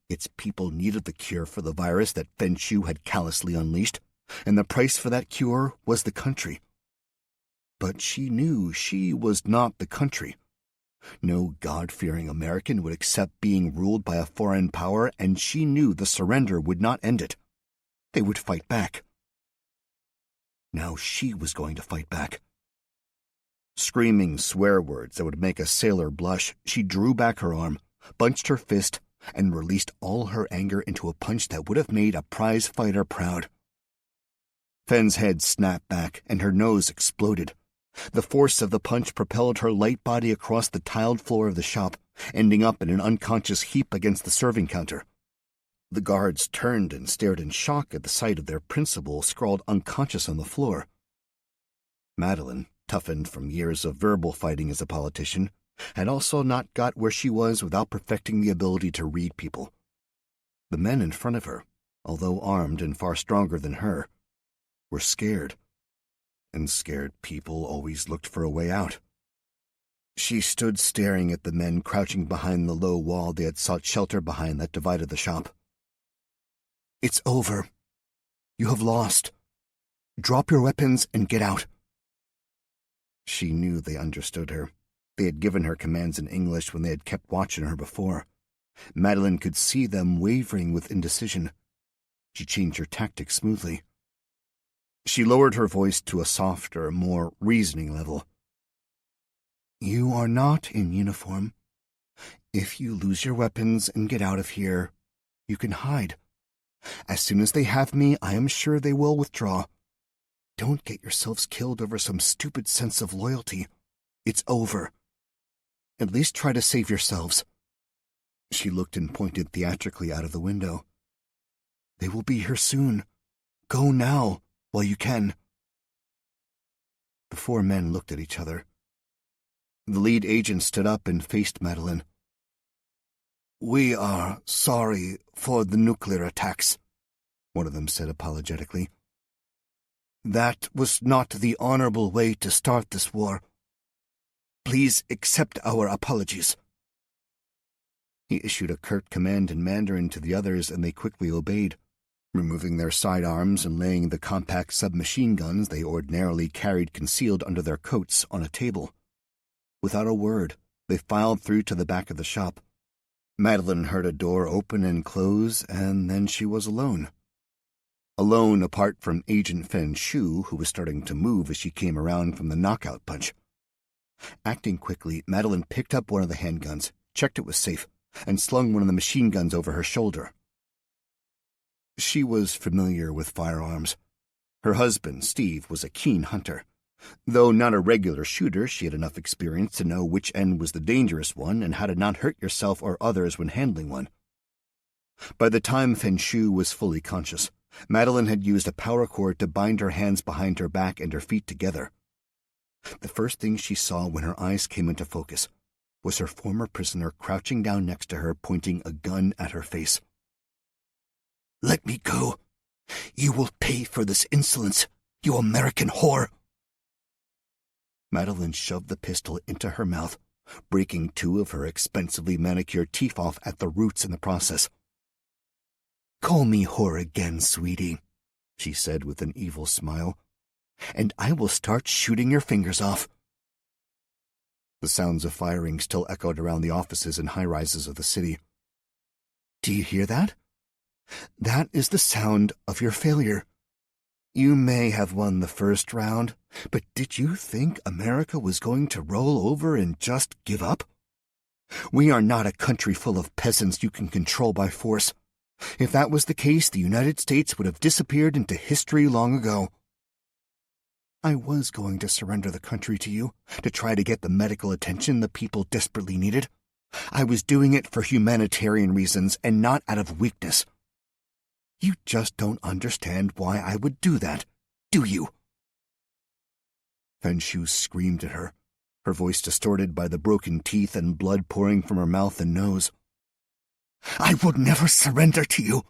S1: Its people needed the cure for the virus that Fen Shu had callously unleashed, and the price for that cure was the country. But she knew she was not the country. No God-fearing American would accept being ruled by a foreign power, and she knew the surrender would not end it. They would fight back. Now she was going to fight back. Screaming swear words that would make a sailor blush, she drew back her arm, bunched her fist, and released all her anger into a punch that would have made a prize fighter proud. Fen's head snapped back, and her nose exploded. The force of the punch propelled her light body across the tiled floor of the shop, ending up in an unconscious heap against the serving counter. The guards turned and stared in shock at the sight of their principal sprawled unconscious on the floor. Madeline, toughened from years of verbal fighting as a politician, had also not got where she was without perfecting the ability to read people. The men in front of her, although armed and far stronger than her, were scared. And scared people always looked for a way out. She stood staring at the men crouching behind the low wall they had sought shelter behind that divided the shop. "It's over. You have lost. Drop your weapons and get out." She knew they understood her. They had given her commands in English when they had kept watch on her before. Madeline could see them wavering with indecision. She changed her tactics smoothly. She lowered her voice to a softer, more reasoning level. "You are not in uniform. If you lose your weapons and get out of here, you can hide. As soon as they have me, I am sure they will withdraw. Don't get yourselves killed over some stupid sense of loyalty. It's over. At least try to save yourselves." She looked and pointed theatrically out of the window. "They will be here soon. Go now, while you can." The 4 men looked at each other. The lead agent stood up and faced Madeline. "We are sorry for the nuclear attacks," one of them said apologetically. "That was not the honorable way to start this war.
S2: Please accept our apologies." He issued a curt command in Mandarin to the others, and they quickly obeyed, removing their sidearms and laying the compact submachine guns they ordinarily carried concealed under their coats on a table. Without a word, they filed through to the back of the shop. Madeline heard a door open and close, and then she was alone. Alone apart from Agent Fen Shu, who was starting to move as she came around from the knockout punch. Acting quickly, Madeline picked up one of the handguns, checked it was safe, and slung one of the machine guns over her shoulder. She was familiar with firearms. Her husband, Steve, was a keen hunter. Though not a regular shooter, she had enough experience to know which end was the dangerous one and how to not hurt yourself or others when handling one. By the time Fen Shu was fully conscious, Madeline had used a power cord to bind her hands behind her back and her feet together. The first thing she saw when her eyes came into focus was her former prisoner crouching down next to her, pointing a gun at her face. "Let me go. You will pay for this insolence, you American whore." Madeline shoved the pistol into her mouth, breaking two of her expensively manicured teeth off at the roots in the process. "Call me whore again, sweetie," she said with an evil smile, "and I will start shooting your fingers off." The sounds of firing still echoed around the offices and high-rises of the city. "Do you hear that? That is the sound of your failure. You may have won the first round, but did you think America was going to roll over and just give up? We are not a country full of peasants you can control by force. If that was the case, the United States would have disappeared into history long ago. I was going to surrender the country to you, to try to get the medical attention the people desperately needed. I was doing it for humanitarian reasons and not out of weakness. You just don't understand why I would do that, do you?" Fen Shu screamed at her, her voice distorted by the broken teeth and blood pouring from her mouth and nose. "I will never surrender to you.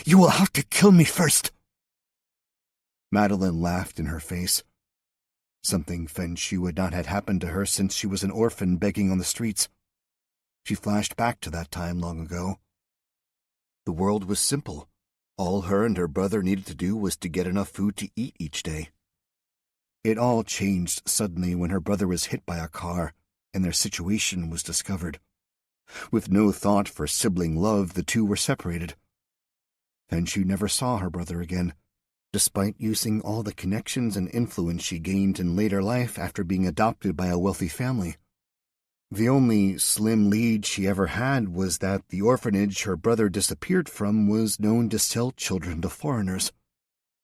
S2: You will have to kill me first." Madeline laughed in her face. Something Fen Shu had not had happen to her since she was an orphan begging on the streets. She flashed back to that time long ago. The world was simple. All her and her brother needed to do was to get enough food to eat each day. It all changed suddenly when her brother was hit by a car and their situation was discovered. With no thought for sibling love, the two were separated. Fen Shu never saw her brother again, despite using all the connections and influence she gained in later life after being adopted by a wealthy family. The only slim lead she ever had was that the orphanage her brother disappeared from was known to sell children to foreigners.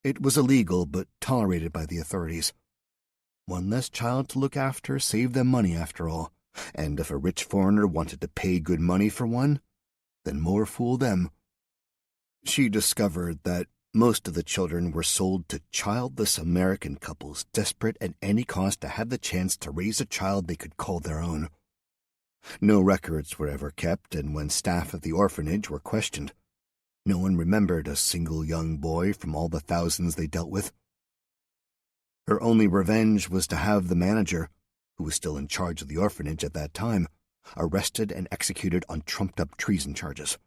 S2: It was illegal, but tolerated by the authorities. One less child to look after saved them money after all, and if a rich foreigner wanted to pay good money for one, then more fool them. She discovered that most of the children were sold to childless American couples desperate at any cost to have the chance to raise a child they could call their own. No records were ever kept, and when staff at the orphanage were questioned, no one remembered a single young boy from all the thousands they dealt with. Her only revenge was to have the manager, who was still in charge of the orphanage at that time, arrested and executed on trumped-up treason charges.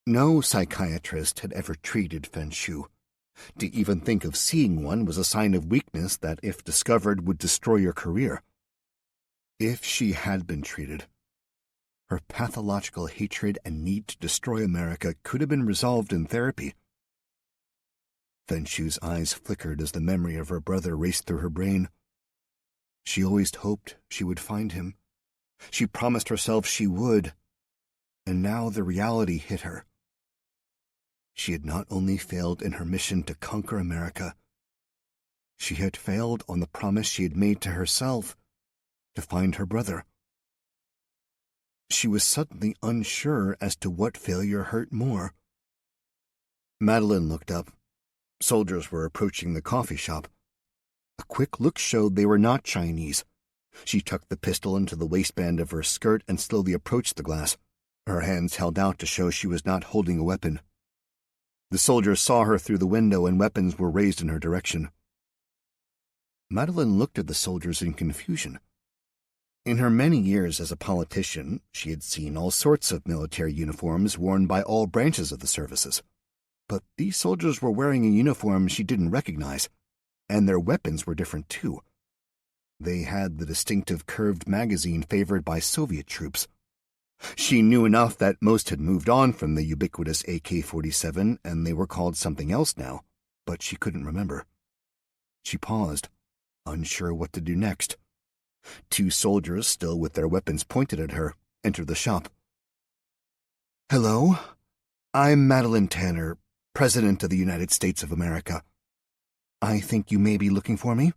S2: No psychiatrist had ever treated Fen Shu. To even think of seeing one was a sign of weakness that, if discovered, would destroy your career. If she had been treated, her pathological hatred and need to destroy America could have been resolved in therapy. Fen Shu's eyes flickered as the memory of her brother raced through her brain. She always hoped she would find him. She promised herself she would, and now the reality hit her. She had not only failed in her mission to conquer America, she had failed on the promise she had made to herself to find her brother. She was suddenly unsure as to what failure hurt more. Madeline looked up. Soldiers were approaching the coffee shop. A quick look showed they were not Chinese. She tucked the pistol into the waistband of her skirt and slowly approached the glass, her hands held out to show she was not holding a weapon. The soldiers saw her through the window and weapons were raised in her direction. Madeline looked at the soldiers in confusion,
S1: In her many years as a politician, she had seen all sorts of military uniforms worn by all branches of the services. But these soldiers were wearing a uniform she didn't recognize, and their weapons were different too. They had the distinctive curved magazine favored by Soviet troops. She knew enough that most had moved on from the ubiquitous AK-47 and they were called something else now, but she couldn't remember. She paused, unsure what to do next. 2 soldiers, still with their weapons pointed at her, entered the shop. "Hello, I'm Madeline Tanner, President of the United States of America. I think you may be looking for me."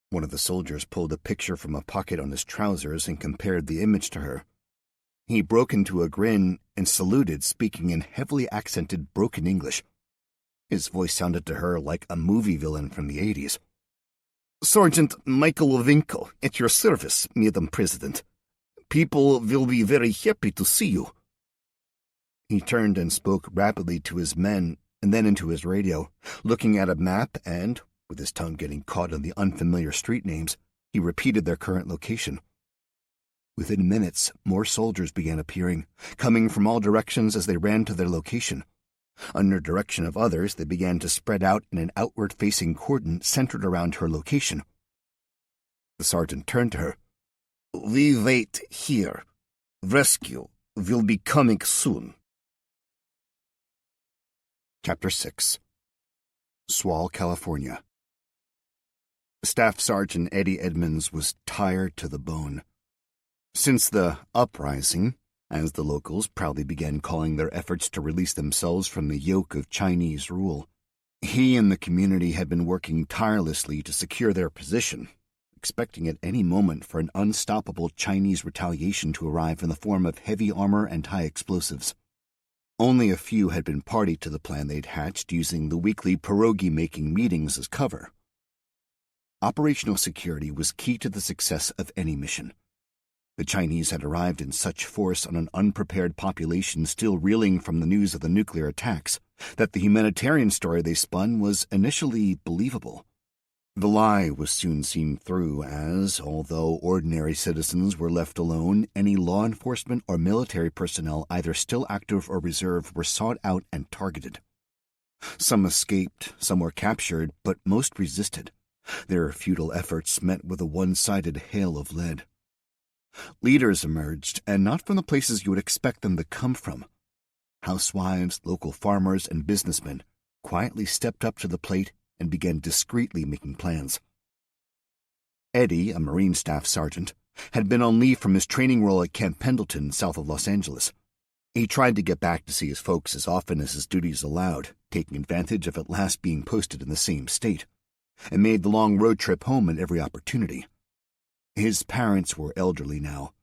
S1: One of the soldiers pulled a picture from a pocket on his trousers and compared the image to her. He broke into a grin and saluted, speaking in heavily accented broken English. His voice sounded to her like a movie villain from the 80s. "Sergeant Michael Winkle, at your service, Madam President. People will be very happy to see you." He turned and spoke rapidly to his men and then into his radio, looking at a map and, with his tongue getting caught on the unfamiliar street names, he repeated their current location. Within minutes, more soldiers began appearing, coming from all directions as they ran to their location. Under direction of others, they began to spread out in an outward-facing cordon centered around her location. The sergeant turned to her. "We wait here. Rescue will be coming soon." Chapter 6. Swall, California. Staff Sergeant Eddie Edmonds was tired to the bone. Since the Uprising, as the locals proudly began calling their efforts to release themselves from the yoke of Chinese rule, he and the community had been working tirelessly to secure their position, expecting at any moment for an unstoppable Chinese retaliation to arrive in the form of heavy armor and high explosives. Only a few had been party to the plan they'd hatched using the weekly pierogi-making meetings as cover. Operational security was key to the success of any mission. The Chinese had arrived in such force on an unprepared population still reeling from the news of the nuclear attacks that the humanitarian story they spun was initially believable. The lie was soon seen through as, although ordinary citizens were left alone, any law enforcement or military personnel, either still active or reserve, were sought out and targeted. Some escaped, some were captured, but most resisted, their futile efforts met with a one-sided hail of lead. Leaders emerged, and not from the places you would expect them to come from. Housewives, local farmers, and businessmen quietly stepped up to the plate and began discreetly making plans. Eddie, a Marine Staff Sergeant, had been on leave from his training role at Camp Pendleton, south of Los Angeles. He tried to get back to see his folks as often as his duties allowed, taking advantage of at last being posted in the same state, and made the long road trip home at every opportunity. His parents were elderly now.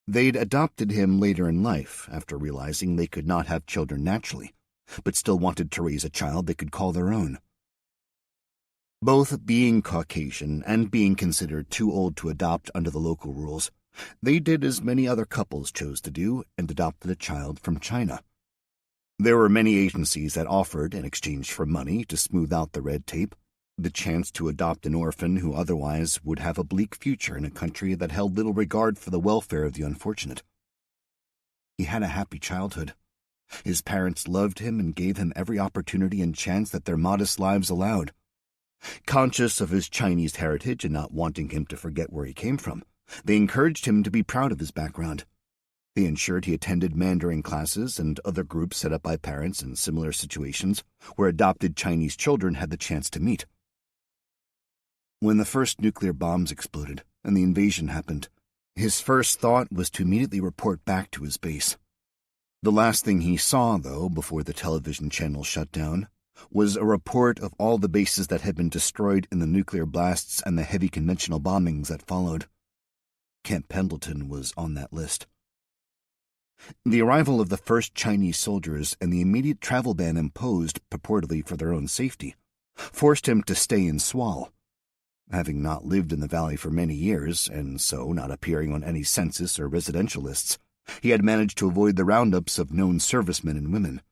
S1: They'd adopted him later in life after realizing they could not have children naturally, but still wanted to raise a child they could call their own. Both being Caucasian and being considered too old to adopt under the local rules, they did as many other couples chose to do and adopted a child from China. There were many agencies that offered, in exchange for money to smooth out the red tape, the chance to adopt an orphan who otherwise would have a bleak future in a country that held little regard for the welfare of the unfortunate. He had a happy childhood. His parents loved him and gave him every opportunity and chance that their modest lives allowed. Conscious of his Chinese heritage and not wanting him to forget where he came from, they encouraged him to be proud of his background. They ensured he attended Mandarin classes and other groups set up by parents in similar situations where adopted Chinese children had the chance to meet. When the first nuclear bombs exploded and the invasion happened, his first thought was to immediately report back to his base. The last thing he saw, though, before the television channel shut down, was a report of all the bases that had been destroyed in the nuclear blasts and the heavy conventional bombings that followed. Camp Pendleton was on that list. The arrival of the first Chinese soldiers and the immediate travel ban imposed, purportedly for their own safety, forced him to stay in Swall. Having not lived in the valley for many years, and so not appearing on any census or residential lists, he had managed to avoid the roundups of known servicemen and women.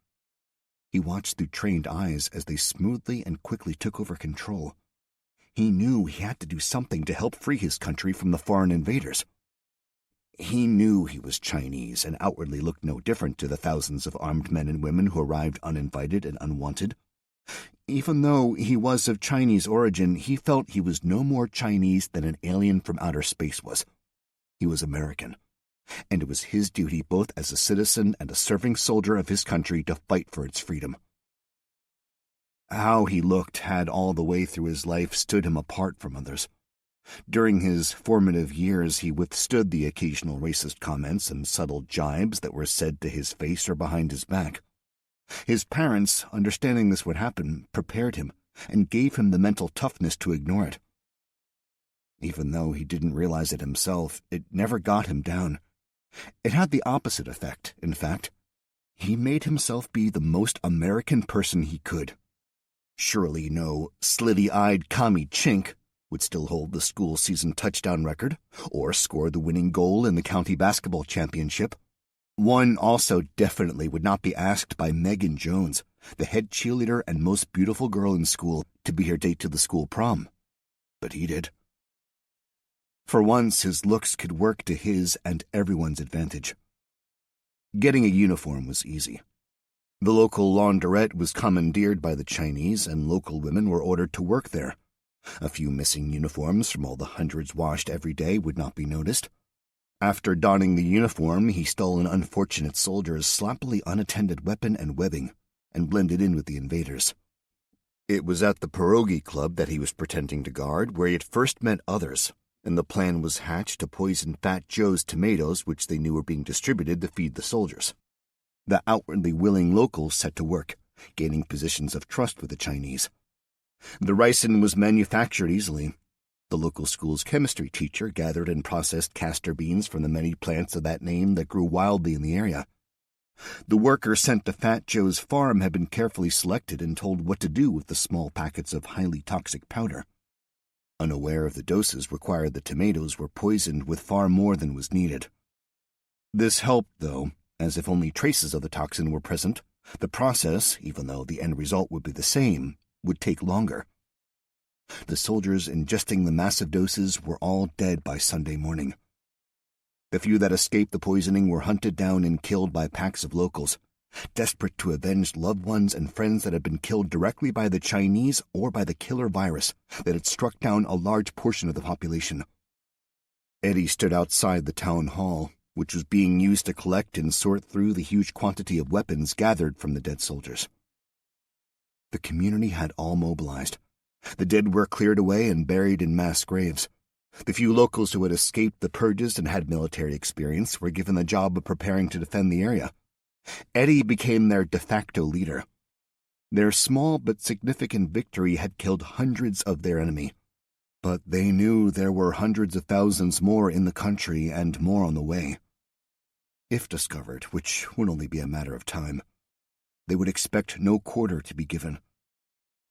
S1: He watched through trained eyes as they smoothly and quickly took over control. He knew he had to do something to help free his country from the foreign invaders. He knew he was Chinese and outwardly looked no different to the thousands of armed men and women who arrived uninvited and unwanted. Even though he was of Chinese origin, he felt he was no more Chinese than an alien from outer space was. He was American, and it was his duty both as a citizen and a serving soldier of his country to fight for its freedom. How he looked had all the way through his life stood him apart from others. During his formative years, he withstood the occasional racist comments and subtle jibes that were said to his face or behind his back. His parents, understanding this would happen, prepared him and gave him the mental toughness to ignore it. Even though he didn't realize it himself, it never got him down. It had the opposite effect, in fact. He made himself be the most American person he could. Surely no slitty-eyed commie chink would still hold the school season touchdown record or score the winning goal in the county basketball championship. One also definitely would not be asked by Megan Jones, the head cheerleader and most beautiful girl in school, to be her date to the school prom. But he did. For once, his looks could work to his and everyone's advantage. Getting a uniform was easy. The local laundrette was commandeered by the Chinese, and local women were ordered to work there. A few missing uniforms from all the hundreds washed every day would not be noticed. After donning the uniform, he stole an unfortunate soldier's sloppily unattended weapon and webbing, and blended in with the invaders. It was at the pierogi club that he was pretending to guard where he had first met others, and the plan was hatched to poison Fat Joe's tomatoes, which they knew were being distributed to feed the soldiers. The outwardly willing locals set to work, gaining positions of trust with the Chinese. The ricin was manufactured easily. The local school's chemistry teacher gathered and processed castor beans from the many plants of that name that grew wildly in the area. The workers sent to Fat Joe's farm had been carefully selected and told what to do with the small packets of highly toxic powder. Unaware of the doses required, the tomatoes were poisoned with far more than was needed. This helped, though, as if only traces of the toxin were present, the process, even though the end result would be the same, would take longer. The soldiers ingesting the massive doses were all dead by Sunday morning. The few that escaped the poisoning were hunted down and killed by packs of locals, desperate to avenge loved ones and friends that had been killed directly by the Chinese or by the killer virus that had struck down a large portion of the population. Eddie stood outside the town hall, which was being used to collect and sort through the huge quantity of weapons gathered from the dead soldiers. The community had all mobilized. The dead were cleared away and buried in mass graves. The few locals who had escaped the purges and had military experience were given the job of preparing to defend the area. Eddie became their de facto leader. Their small but significant victory had killed hundreds of their enemy, but they knew there were hundreds of thousands more in the country and more on the way. If discovered, which would only be a matter of time, they would expect no quarter to be given.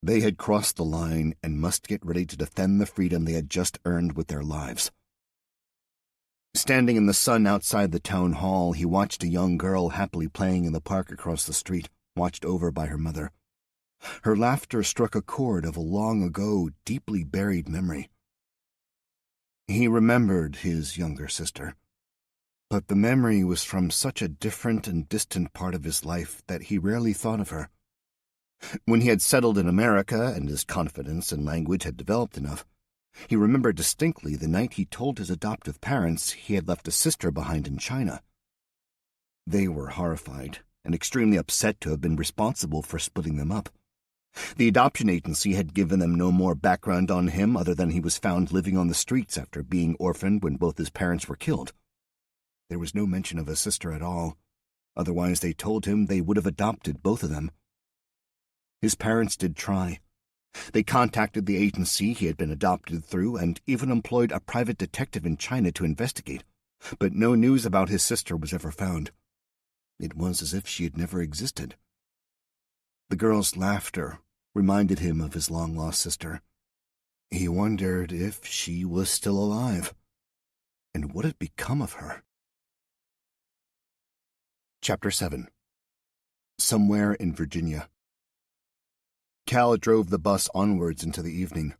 S1: They had crossed the line and must get ready to defend the freedom they had just earned with their lives. Standing in the sun outside the town hall, he watched a young girl happily playing in the park across the street, watched over by her mother. Her laughter struck a chord of a long-ago, deeply buried memory. He remembered his younger sister, but the memory was from such a different and distant part of his life that he rarely thought of her. When he had settled in America and his confidence and language had developed enough, he remembered distinctly the night he told his adoptive parents he had left a sister behind in China. They were horrified and extremely upset to have been responsible for splitting them up. The adoption agency had given them no more background on him other than he was found living on the streets after being orphaned when both his parents were killed. There was no mention of a sister at all. Otherwise, they told him they would have adopted both of them. His parents did try. They contacted the agency he had been adopted through and even employed a private detective in China to investigate, but no news about his sister was ever found. It was as if she had never existed. The girl's laughter reminded him of his long-lost sister. He wondered if she was still alive, and what had become of her. Chapter 7. Somewhere in Virginia. Cal drove the bus onwards into the evening.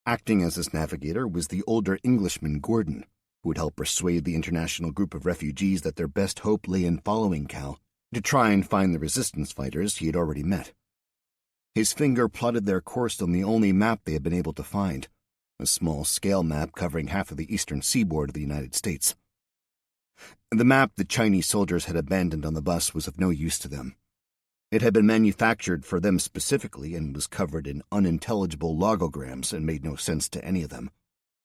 S1: Acting as his navigator was the older Englishman Gordon, who would help persuade the international group of refugees that their best hope lay in following Cal to try and find the resistance fighters he had already met. His finger plotted their course on the only map they had been able to find, a small scale map covering half of the eastern seaboard of the United States. The map the Chinese soldiers had abandoned on the bus was of no use to them. It had been manufactured for them specifically and was covered in unintelligible logograms and made no sense to any of them.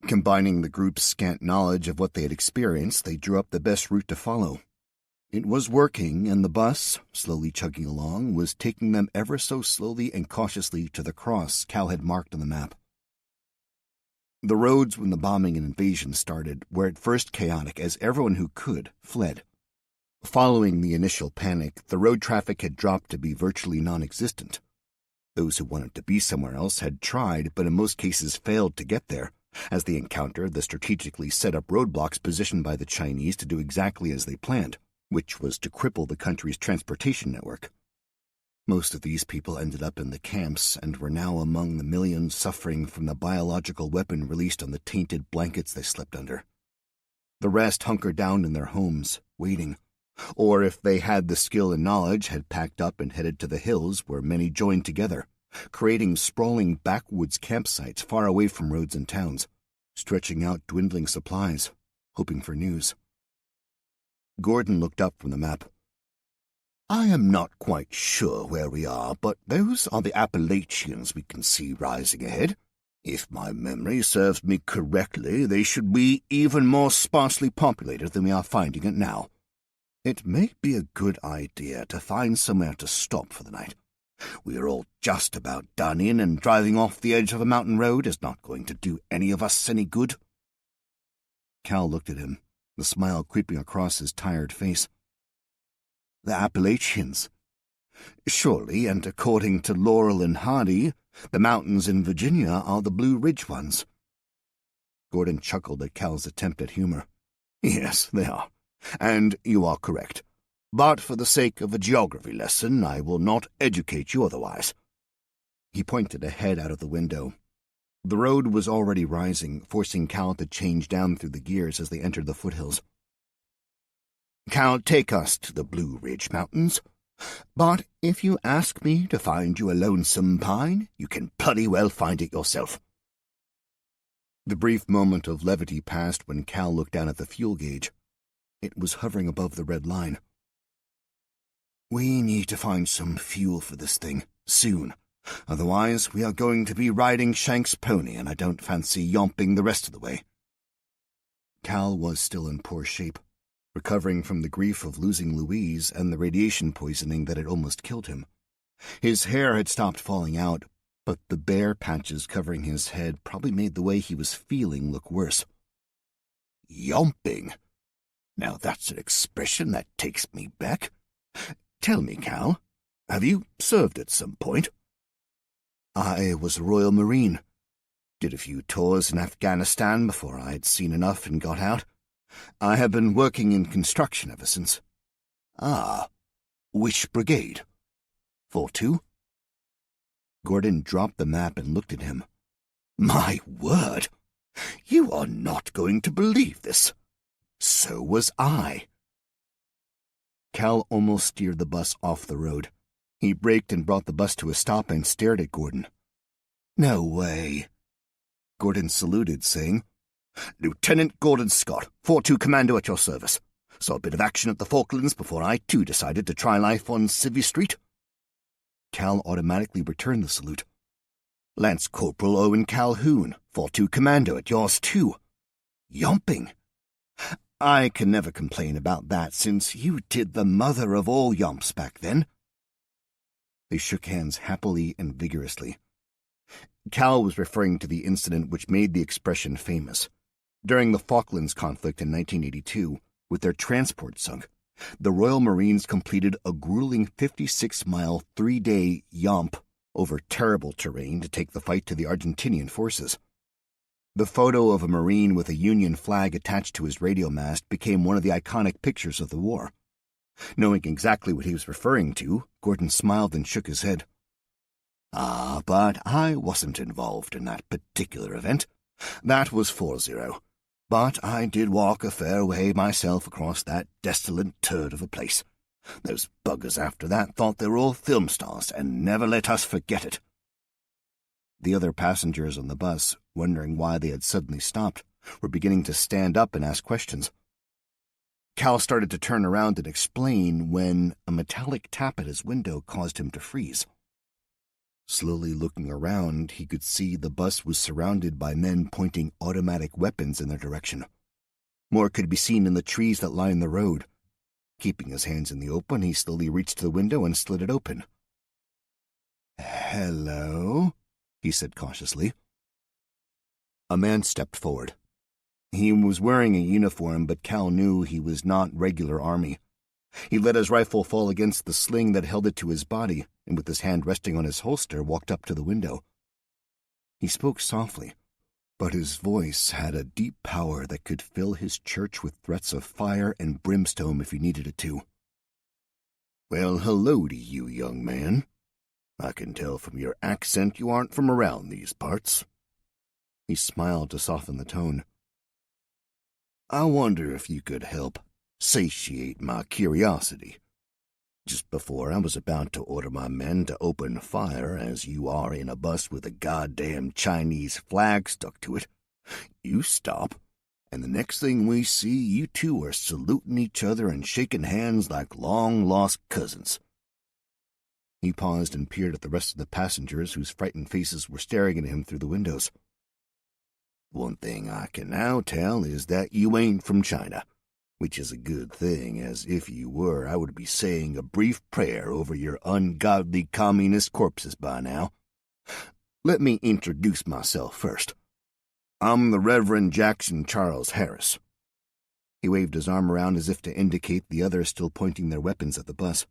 S1: Combining the group's scant knowledge of what they had experienced, they drew up the best route to follow. It was working, and the bus, slowly chugging along, was taking them ever so slowly and cautiously to the cross Cal had marked on the map. The roads when the bombing and invasion started were at first chaotic as everyone who could fled. Following the initial panic, the road traffic had dropped to be virtually non-existent. Those who wanted to be somewhere else had tried, but in most cases failed to get there, as they encountered the strategically set up roadblocks positioned by the Chinese to do exactly as they planned, which was to cripple the country's transportation network. Most of these people ended up in the camps and were now among the millions suffering from the biological weapon released on the tainted blankets they slept under. The rest hunkered down in their homes, waiting, or if they had the skill and knowledge, had packed up and headed to the hills where many joined together, creating sprawling backwoods campsites far away from roads and towns, stretching out dwindling supplies, hoping for news. Gordon looked up from the map. "I am not quite sure where we are, but those are the Appalachians we can see rising ahead. If my memory serves me correctly, they should be even more sparsely populated than we are finding it now. It may be a good idea to find somewhere to stop for the night. We are all just about done in, and driving off the edge of a mountain road is not going to do any of us any good." Cal looked at him, the smile creeping across his tired face. "The Appalachians? Surely, and according to Laurel and Hardy, the mountains in Virginia are the Blue Ridge ones." Gordon chuckled at Cal's attempt at humor. "Yes, they are. And you are correct. But for the sake of a geography lesson, I will not educate you otherwise." He pointed ahead out of the window. The road was already rising, forcing Cal to change down through the gears as they entered the foothills. "Cal, take us to the Blue Ridge Mountains. But if you ask me to find you a lonesome pine, you can bloody well find it yourself." The brief moment of levity passed when Cal looked down at the fuel gauge. It was hovering above the red line. "We need to find some fuel for this thing, soon. Otherwise, we are going to be riding Shank's pony, and I don't fancy yomping the rest of the way." Cal was still in poor shape, recovering from the grief of losing Louise and the radiation poisoning that had almost killed him. His hair had stopped falling out, but the bare patches covering his head probably made the way he was feeling look worse. "Yomping? Now that's an expression that takes me back. Tell me, Cal, have you served at some point?" "I was a Royal Marine. Did a few tours in Afghanistan before I had seen enough and got out. I have been working in construction ever since." "Ah, which brigade?" 4-2. Gordon dropped the map and looked at him. "My word! You are not going to believe this. So was I." Cal almost steered the bus off the road. He braked and brought the bus to a stop and stared at Gordon. "No way." Gordon saluted, saying, "Lieutenant Gordon Scott, 4-2 Commando at your service. Saw a bit of action at the Falklands before I, too, decided to try life on Civvy Street." Cal automatically returned the salute. "Lance Corporal Owen Calhoun, 4-2 Commando at yours, too. Yomping. I can never complain about that, since you did the mother of all yomps back then." They shook hands happily and vigorously. Cal was referring to the incident which made the expression famous. During the Falklands conflict in 1982, with their transport sunk, the Royal Marines completed a grueling 56-mile, 3-day yomp over terrible terrain to take the fight to the Argentinian forces. The photo of a Marine with a Union flag attached to his radio mast became one of the iconic pictures of the war. Knowing exactly what he was referring to, Gordon smiled and shook his head.
S2: But I wasn't involved in that particular event. That was 4-0. But I did walk a fair way myself across that desolate turd of a place. Those buggers after that thought they were all film stars and never let us forget it.
S1: The other passengers on the bus, wondering why they had suddenly stopped, were beginning to stand up and ask questions. Cal started to turn around and explain when a metallic tap at his window caused him to freeze. Slowly looking around, he could see the bus was surrounded by men pointing automatic weapons in their direction. More could be seen in the trees that lined the road. Keeping his hands in the open, he slowly reached to the window and slid it open. "Hello?" he said cautiously. A man stepped forward. He was wearing a uniform, but Cal knew he was not regular army. He let his rifle fall against the sling that held it to his body, and with his hand resting on his holster, walked up to the window. He spoke softly, but his voice had a deep power that could fill his church with threats of fire and brimstone if he needed it to.
S2: "Well, hello to you, young man. I can tell from your accent you aren't from around these parts."
S1: He smiled to soften the tone.
S2: "I wonder if you could help satiate my curiosity. Just before I was about to order my men to open fire, as you are in a bus with a goddamn Chinese flag stuck to it, you stop, and the next thing we see, you two are saluting each other and shaking hands like long-lost cousins."
S1: He paused and peered at the rest of the passengers whose frightened faces were staring at him through the windows.
S2: "One thing I can now tell is that you ain't from China, which is a good thing, as if you were, I would be saying a brief prayer over your ungodly communist corpses by now. Let me introduce myself first. I'm the Reverend Jackson Charles Harris."
S1: He waved his arm around as if to indicate the others still pointing their weapons at the bus.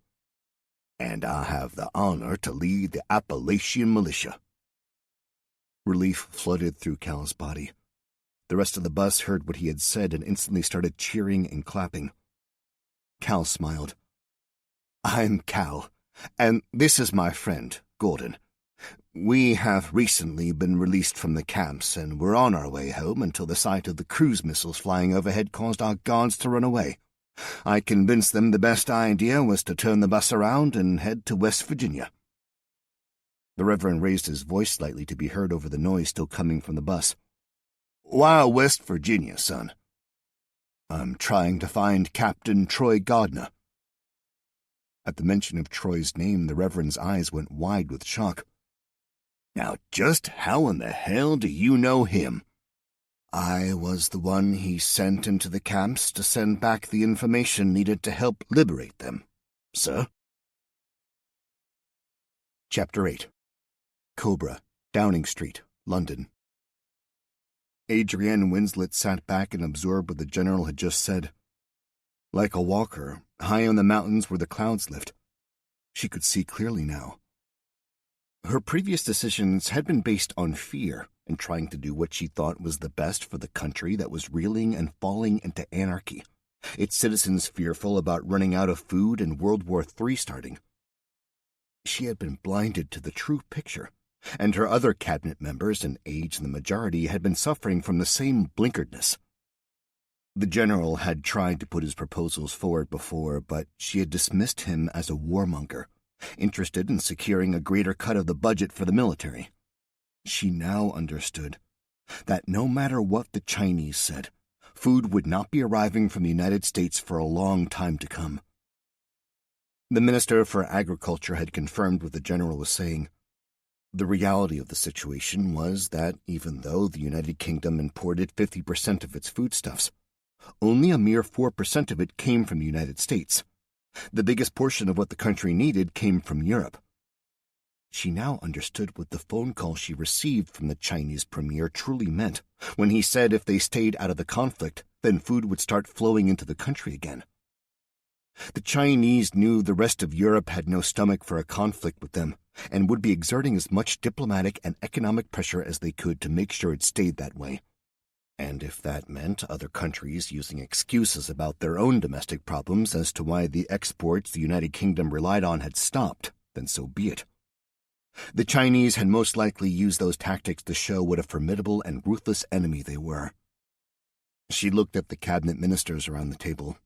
S2: "And I have the honor to lead the Appalachian Militia."
S1: Relief flooded through Cal's body. The rest of the bus heard what he had said and instantly started cheering and clapping. Cal smiled. "I'm Cal, and this is my friend, Gordon. We have recently been released from the camps, and we're on our way home until the sight of the cruise missiles flying overhead caused our guards to run away. I convinced them the best idea was to turn the bus around and head to West Virginia." The Reverend raised his voice slightly to be heard over the noise still coming from the bus.
S2: "Why West Virginia, son?"
S1: "I'm trying to find Captain Troy Gardner." At the mention of Troy's name, the Reverend's eyes went wide with shock.
S2: "Now just how in the hell do you know him?"
S1: "I was the one he sent into the camps to send back the information needed to help liberate them, sir." Chapter 8. Cobra, Downing Street, London. Adrienne Winslet sat back and absorbed what the general had just said. Like a walker, high on the mountains where the clouds lift, she could see clearly now. Her previous decisions had been based on fear and trying to do what she thought was the best for the country that was reeling and falling into anarchy, its citizens fearful about running out of food and World War III starting. She had been blinded to the true picture, and her other cabinet members, an age in the majority, had been suffering from the same blinkeredness. The general had tried to put his proposals forward before, but she had dismissed him as a warmonger, interested in securing a greater cut of the budget for the military. She now understood that no matter what the Chinese said, food would not be arriving from the United States for a long time to come. The Minister for Agriculture had confirmed what the general was saying. The reality of the situation was that even though the United Kingdom imported 50% of its foodstuffs, only a mere 4% of it came from the United States. The biggest portion of what the country needed came from Europe. She now understood what the phone call she received from the Chinese premier truly meant when he said if they stayed out of the conflict, then food would start flowing into the country again. The Chinese knew the rest of Europe had no stomach for a conflict with them and would be exerting as much diplomatic and economic pressure as they could to make sure it stayed that way. And if that meant other countries using excuses about their own domestic problems as to why the exports the United Kingdom relied on had stopped, then so be it.
S2: The Chinese had most likely used those tactics to show what a formidable and ruthless enemy they were. She looked at the cabinet ministers around the table.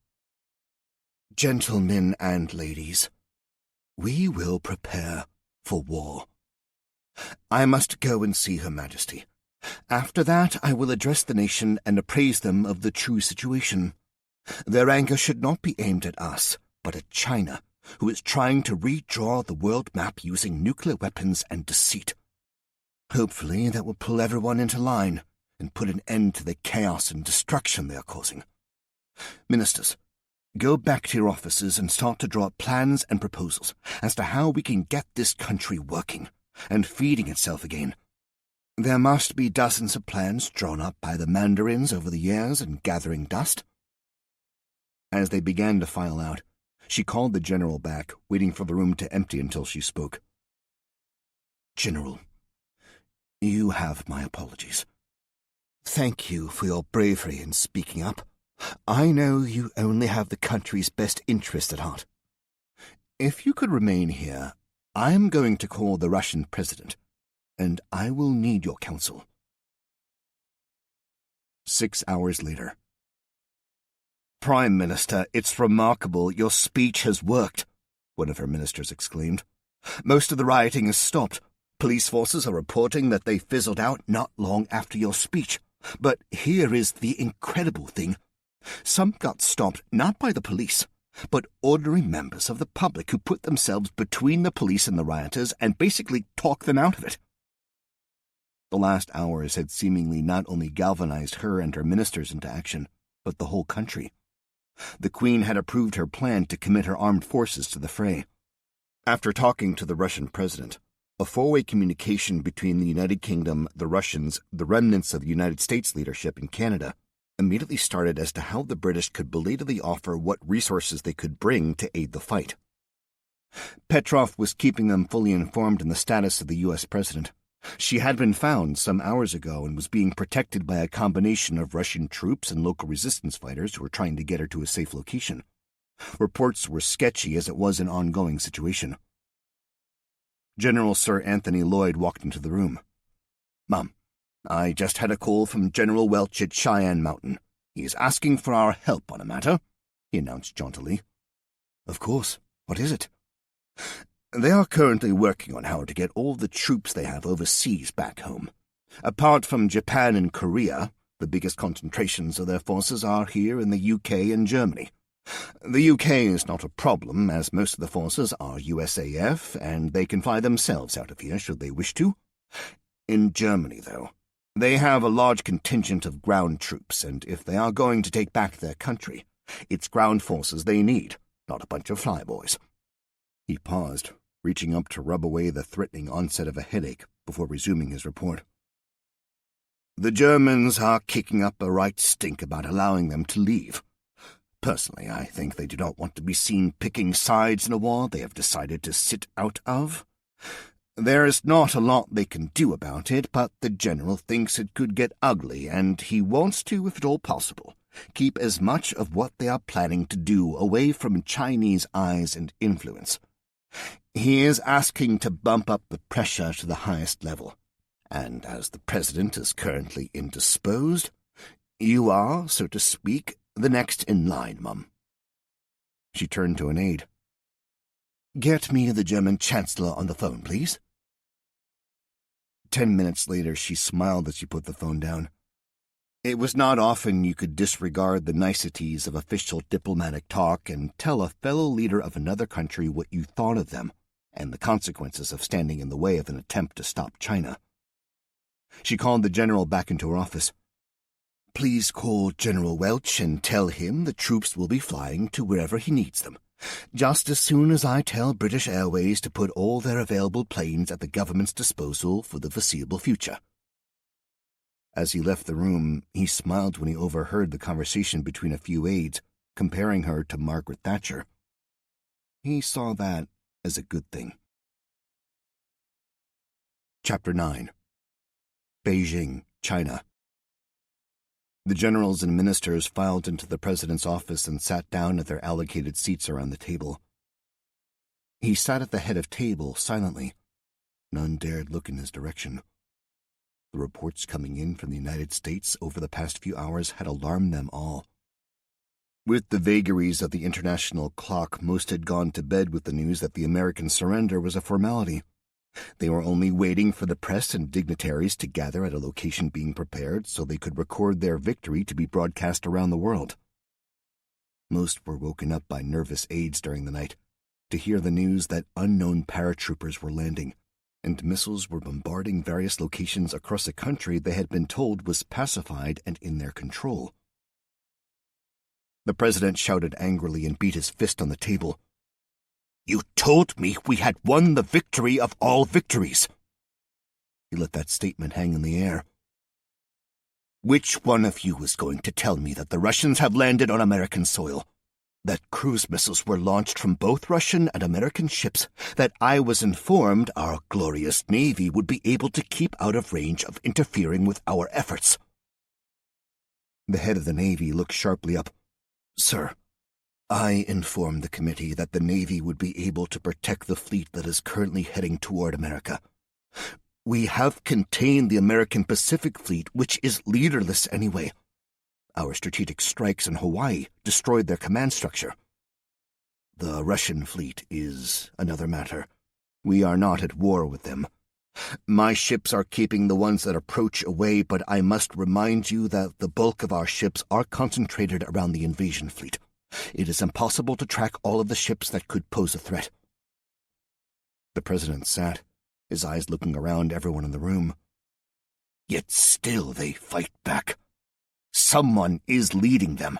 S2: Gentlemen and ladies, we will prepare for war. I must go and see Her Majesty. After that, I will address the nation and appraise them of the true situation. Their anger should not be aimed at us, but at China, who is trying to redraw the world map using nuclear weapons and deceit. Hopefully that will pull everyone into line and put an end to the chaos and destruction they are causing. Ministers, go back to your offices and start to draw up plans and proposals as to how we can get this country working and feeding itself again. There must be dozens of plans drawn up by the mandarins over the years and gathering dust. As they began to file out, she called the general back, waiting for the room to empty until she spoke. General, you have my apologies. Thank you for your bravery in speaking up. I know you only have the country's best interest at heart. If you could remain here, I am going to call the Russian president, and I will need your counsel. 6 hours later. Prime Minister, it's remarkable. Your speech has worked, one of her ministers exclaimed. Most of the rioting has stopped. Police forces are reporting that they fizzled out not long after your speech. But here is the incredible thing. Some got stopped not by the police, but ordinary members of the public who put themselves between the police and the rioters and basically talked them out of it. The last hours had seemingly not only galvanized her and her ministers into action, but the whole country. The Queen had approved her plan to commit her armed forces to the fray. After talking to the Russian president, a four-way communication between the United Kingdom, the Russians, the remnants of the United States leadership in Canada, immediately started as to how the British could belatedly offer what resources they could bring to aid the fight. Petrov was keeping them fully informed on the status of the U.S. president. She had been found some hours ago and was being protected by a combination of Russian troops and local resistance fighters who were trying to get her to a safe location. Reports were sketchy as it was an ongoing situation. General Sir Anthony Lloyd walked into the room. Mum, I just had a call from General Welch at Cheyenne Mountain. He is asking for our help on a matter, he announced jauntily. Of course. What is it? They are currently working on how to get all the troops they have overseas back home. Apart from Japan and Korea, the biggest concentrations of their forces are here in the UK and Germany. The UK is not a problem, as most of the forces are USAF, and they can fly themselves out of here should they wish to. In Germany, though, they have a large contingent of ground troops, and if they are going to take back their country, it's ground forces they need, not a bunch of flyboys. He paused, reaching up to rub away the threatening onset of a headache before resuming his report. The Germans are kicking up a right stink about allowing them to leave. Personally, I think they do not want to be seen picking sides in a war they have decided to sit out of. There is not a lot they can do about it, but the general thinks it could get ugly, and he wants to, if at all possible, keep as much of what they are planning to do away from Chinese eyes and influence. He is asking to bump up the pressure to the highest level, and as the president is currently indisposed, you are, so to speak, the next in line, Mum. She turned to an aide. Get me the German Chancellor on the phone, please. 10 minutes later, she smiled as she put the phone down. It was not often you could disregard the niceties of official diplomatic talk and tell a fellow leader of another country what you thought of them and the consequences of standing in the way of an attempt to stop China. She called the general back into her office. Please call General Welch and tell him the troops will be flying to wherever he needs them, just as soon as I tell British Airways to put all their available planes at the government's disposal for the foreseeable future. As he left the room, he smiled when he overheard the conversation between a few aides, comparing her to Margaret Thatcher. He saw that as a good thing. Chapter 9. Beijing, China. The generals and ministers filed into the president's office and sat down at their allocated seats around the table. He sat at the head of table silently, None dared look in his direction. The reports coming in from the United States over the past few hours had alarmed them all. With the vagaries of the international clock, most had gone to bed with the news that the American surrender was a formality. They were only waiting for the press and dignitaries to gather at a location being prepared so they could record their victory to be broadcast around the world. Most were woken up by nervous aides during the night to hear the news that unknown paratroopers were landing, and missiles were bombarding various locations across a country they had been told was pacified and in their control. The president shouted angrily and beat his fist on the table. "You told me we had won the victory of all victories." He let that statement hang in the air. "Which one of you is going to tell me that the Russians have landed on American soil, that cruise missiles were launched from both Russian and American ships, that I was informed our glorious Navy would be able to keep out of range of interfering with our efforts?" The head of the Navy looked sharply up. "Sir, I informed the committee that the Navy would be able to protect the fleet that is currently heading toward America. We have contained the American Pacific Fleet, which is leaderless anyway. Our strategic strikes in Hawaii destroyed their command structure. The Russian fleet is another matter. We are not at war with them. My ships are keeping the ones that approach away, but I must remind you that the bulk of our ships are concentrated around the invasion fleet. It is impossible to track all of the ships that could pose a threat." The president sat, his eyes looking around everyone in the room. "Yet still they fight back. Someone is leading them.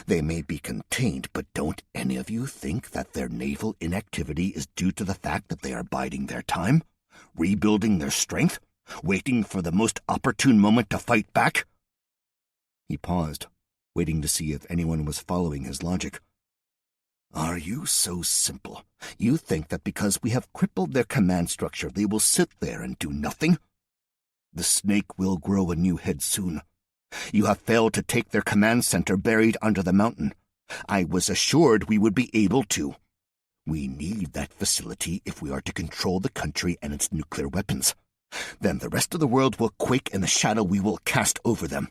S2: They may be contained, but don't any of you think that their naval inactivity is due to the fact that they are biding their time, rebuilding their strength, waiting for the most opportune moment to fight back?" He paused, waiting to see if anyone was following his logic. "Are you so simple? You think that because we have crippled their command structure, they will sit there and do nothing? The snake will grow a new head soon. You have failed to take their command center buried under the mountain. I was assured we would be able to. We need that facility if we are to control the country and its nuclear weapons. Then the rest of the world will quake in the shadow we will cast over them.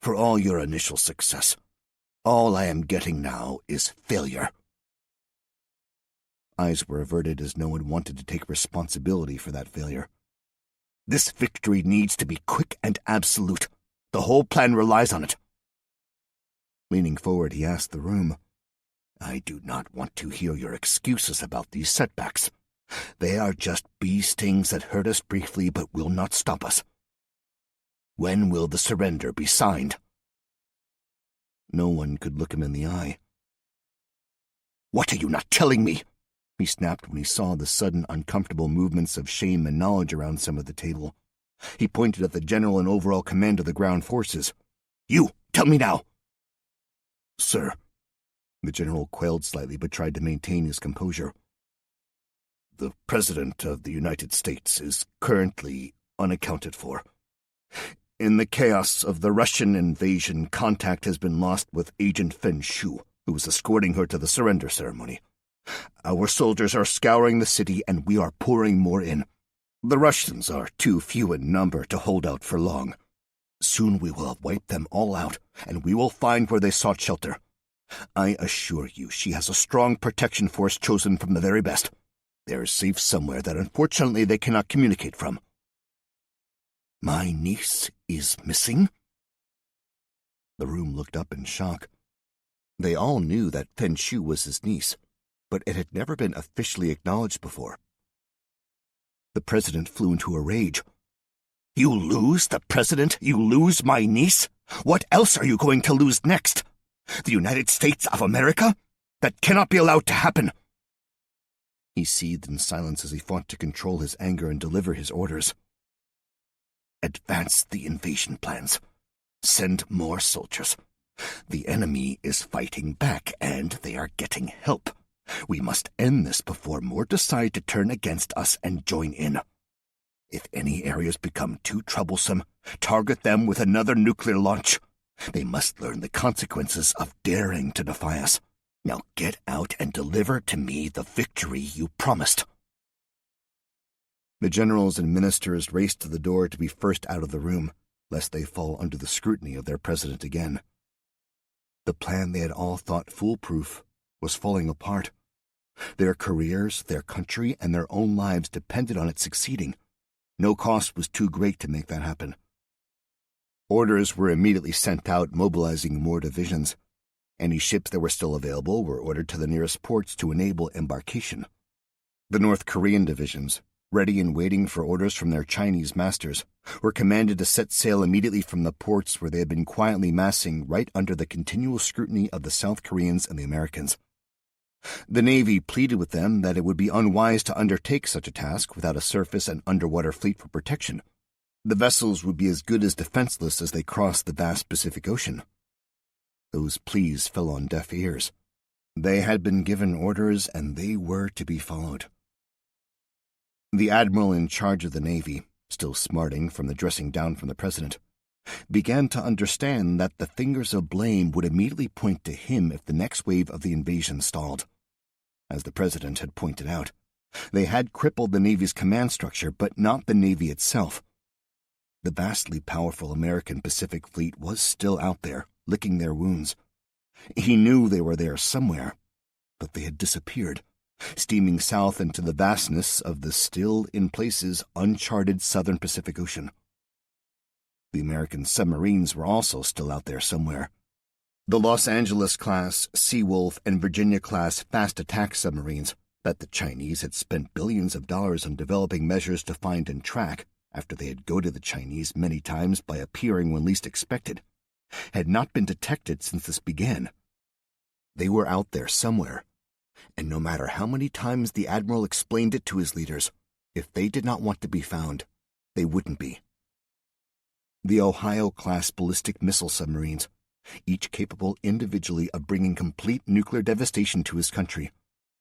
S2: For all your initial success, all I am getting now is failure." Eyes were averted as no one wanted to take responsibility for that failure. "This victory needs to be quick and absolute. The whole plan relies on it." Leaning forward, he asked the room, "I do not want to hear your excuses about these setbacks. They are just bee stings that hurt us briefly but will not stop us. When will the surrender be signed?" No one could look him in the eye. "What are you not telling me?" he snapped when he saw the sudden uncomfortable movements of shame and knowledge around some of the table. He pointed at the general and overall command of the ground forces. "You, tell me now." "Sir." The general quailed slightly but tried to maintain his composure. "The President of the United States is currently unaccounted for. In the chaos of the Russian invasion, contact has been lost with Agent Fen Shu, who was escorting her to the surrender ceremony. Our soldiers are scouring the city, and we are pouring more in. The Russians are too few in number to hold out for long. Soon we will have wiped them all out, and we will find where they sought shelter. I assure you she has a strong protection force chosen from the very best. They are safe somewhere that unfortunately they cannot communicate from." "My niece is missing?" The room looked up in shock. They all knew that Fen Shu was his niece, but it had never been officially acknowledged before. The president flew into a rage. "You lose the president? You lose my niece? What else are you going to lose next? The United States of America? That cannot be allowed to happen." He seethed in silence as he fought to control his anger and deliver his orders. "Advance the invasion plans. Send more soldiers. The enemy is fighting back, and they are getting help. We must end this before more decide to turn against us and join in. If any areas become too troublesome, target them with another nuclear launch. They must learn the consequences of daring to defy us. Now get out and deliver to me the victory you promised." The generals and ministers raced to the door to be first out of the room, lest they fall under the scrutiny of their president again. The plan they had all thought foolproof was falling apart. Their careers, their country, and their own lives depended on its succeeding. No cost was too great to make that happen. Orders were immediately sent out, mobilizing more divisions. Any ships that were still available were ordered to the nearest ports to enable embarkation. The North Korean divisions, ready and waiting for orders from their Chinese masters, were commanded to set sail immediately from the ports where they had been quietly massing right under the continual scrutiny of the South Koreans and the Americans. The Navy pleaded with them that it would be unwise to undertake such a task without a surface and underwater fleet for protection. The vessels would be as good as defenseless as they crossed the vast Pacific Ocean. Those pleas fell on deaf ears. They had been given orders, and they were to be followed. The admiral in charge of the Navy, still smarting from the dressing down from the president, began to understand that the fingers of blame would immediately point to him if the next wave of the invasion stalled. As the president had pointed out, they had crippled the Navy's command structure, but not the Navy itself. The vastly powerful American Pacific Fleet was still out there, licking their wounds. He knew they were there somewhere, but they had disappeared, steaming south into the vastness of the still, in places, uncharted southern Pacific Ocean. The American submarines were also still out there somewhere. The Los Angeles-class, Seawolf, and Virginia-class fast attack submarines that the Chinese had spent billions of dollars on developing measures to find and track after they had goaded the Chinese many times by appearing when least expected, had not been detected since this began. They were out there somewhere, and no matter how many times the admiral explained it to his leaders, if they did not want to be found, they wouldn't be. The Ohio-class ballistic missile submarines, each capable individually of bringing complete nuclear devastation to his country,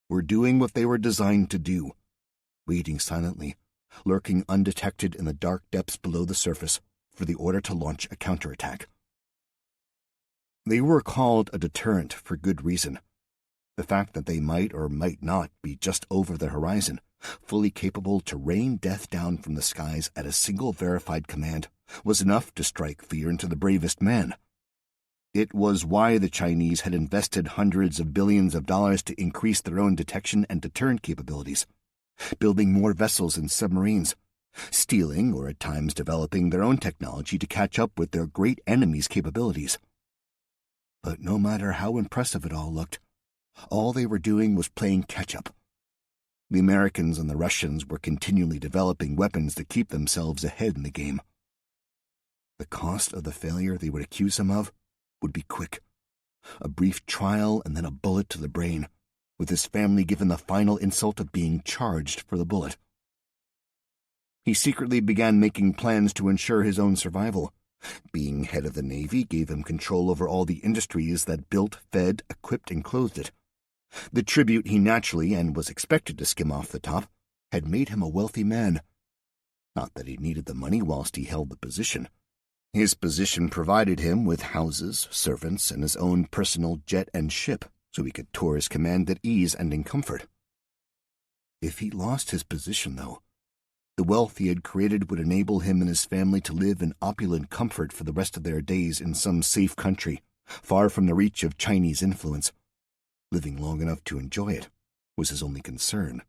S2: were doing what they were designed to do, waiting silently, lurking undetected in the dark depths below the surface for the order to launch a counterattack. They were called a deterrent for good reason. The fact that they might or might not be just over the horizon, fully capable to rain death down from the skies at a single verified command, was enough to strike fear into the bravest man. It was why the Chinese had invested hundreds of billions of dollars to increase their own detection and deterrent capabilities, building more vessels and submarines, stealing or at times developing their own technology to catch up with their great enemy's capabilities. But no matter how impressive it all looked, all they were doing was playing catch-up. The Americans and the Russians were continually developing weapons to keep themselves ahead in the game. The cost of the failure they would accuse him of would be quick. A brief trial and then a bullet to the brain, with his family given the final insult of being charged for the bullet. He secretly began making plans to ensure his own survival. Being head of the Navy gave him control over all the industries that built, fed, equipped, and clothed it. The tribute he naturally and was expected to skim off the top had made him a wealthy man. Not that he needed the money whilst he held the position. His position provided him with houses, servants, and his own personal jet and ship, so he could tour his command at ease and in comfort. If he lost his position, though, the wealth he had created would enable him and his family to live in opulent comfort for the rest of their days in some safe country, far from the reach of Chinese influence. Living long enough to enjoy it was his only concern.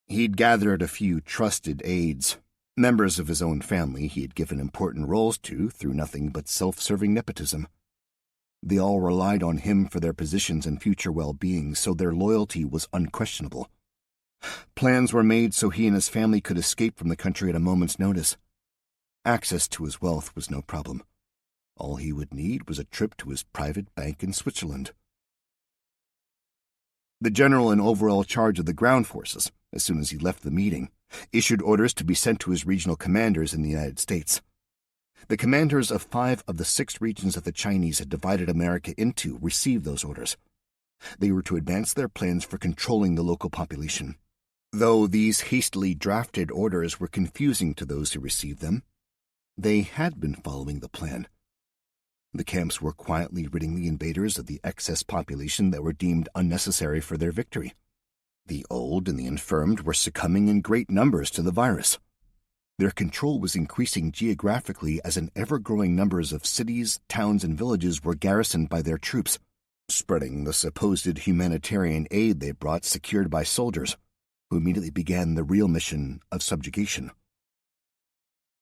S2: He'd gathered a few trusted aides, members of his own family he had given important roles to through nothing but self-serving nepotism. They all relied on him for their positions and future well-being, so their loyalty was unquestionable. Plans were made so he and his family could escape from the country at a moment's notice. Access to his wealth was no problem. All he would need was a trip to his private bank in Switzerland. The general in overall charge of the ground forces, as soon as he left the meeting, issued orders to be sent to his regional commanders in the United States. The commanders of 5 of the 6 regions that the Chinese had divided America into received those orders. They were to advance their plans for controlling the local population. Though these hastily drafted orders were confusing to those who received them, they had been following the plan. The camps were quietly ridding the invaders of the excess population that were deemed unnecessary for their victory. The old and the infirmed were succumbing in great numbers to the virus. Their control was increasing geographically as an ever-growing numbers of cities, towns, and villages were garrisoned by their troops, spreading the supposed humanitarian aid they brought secured by soldiers, who immediately began the real mission of subjugation.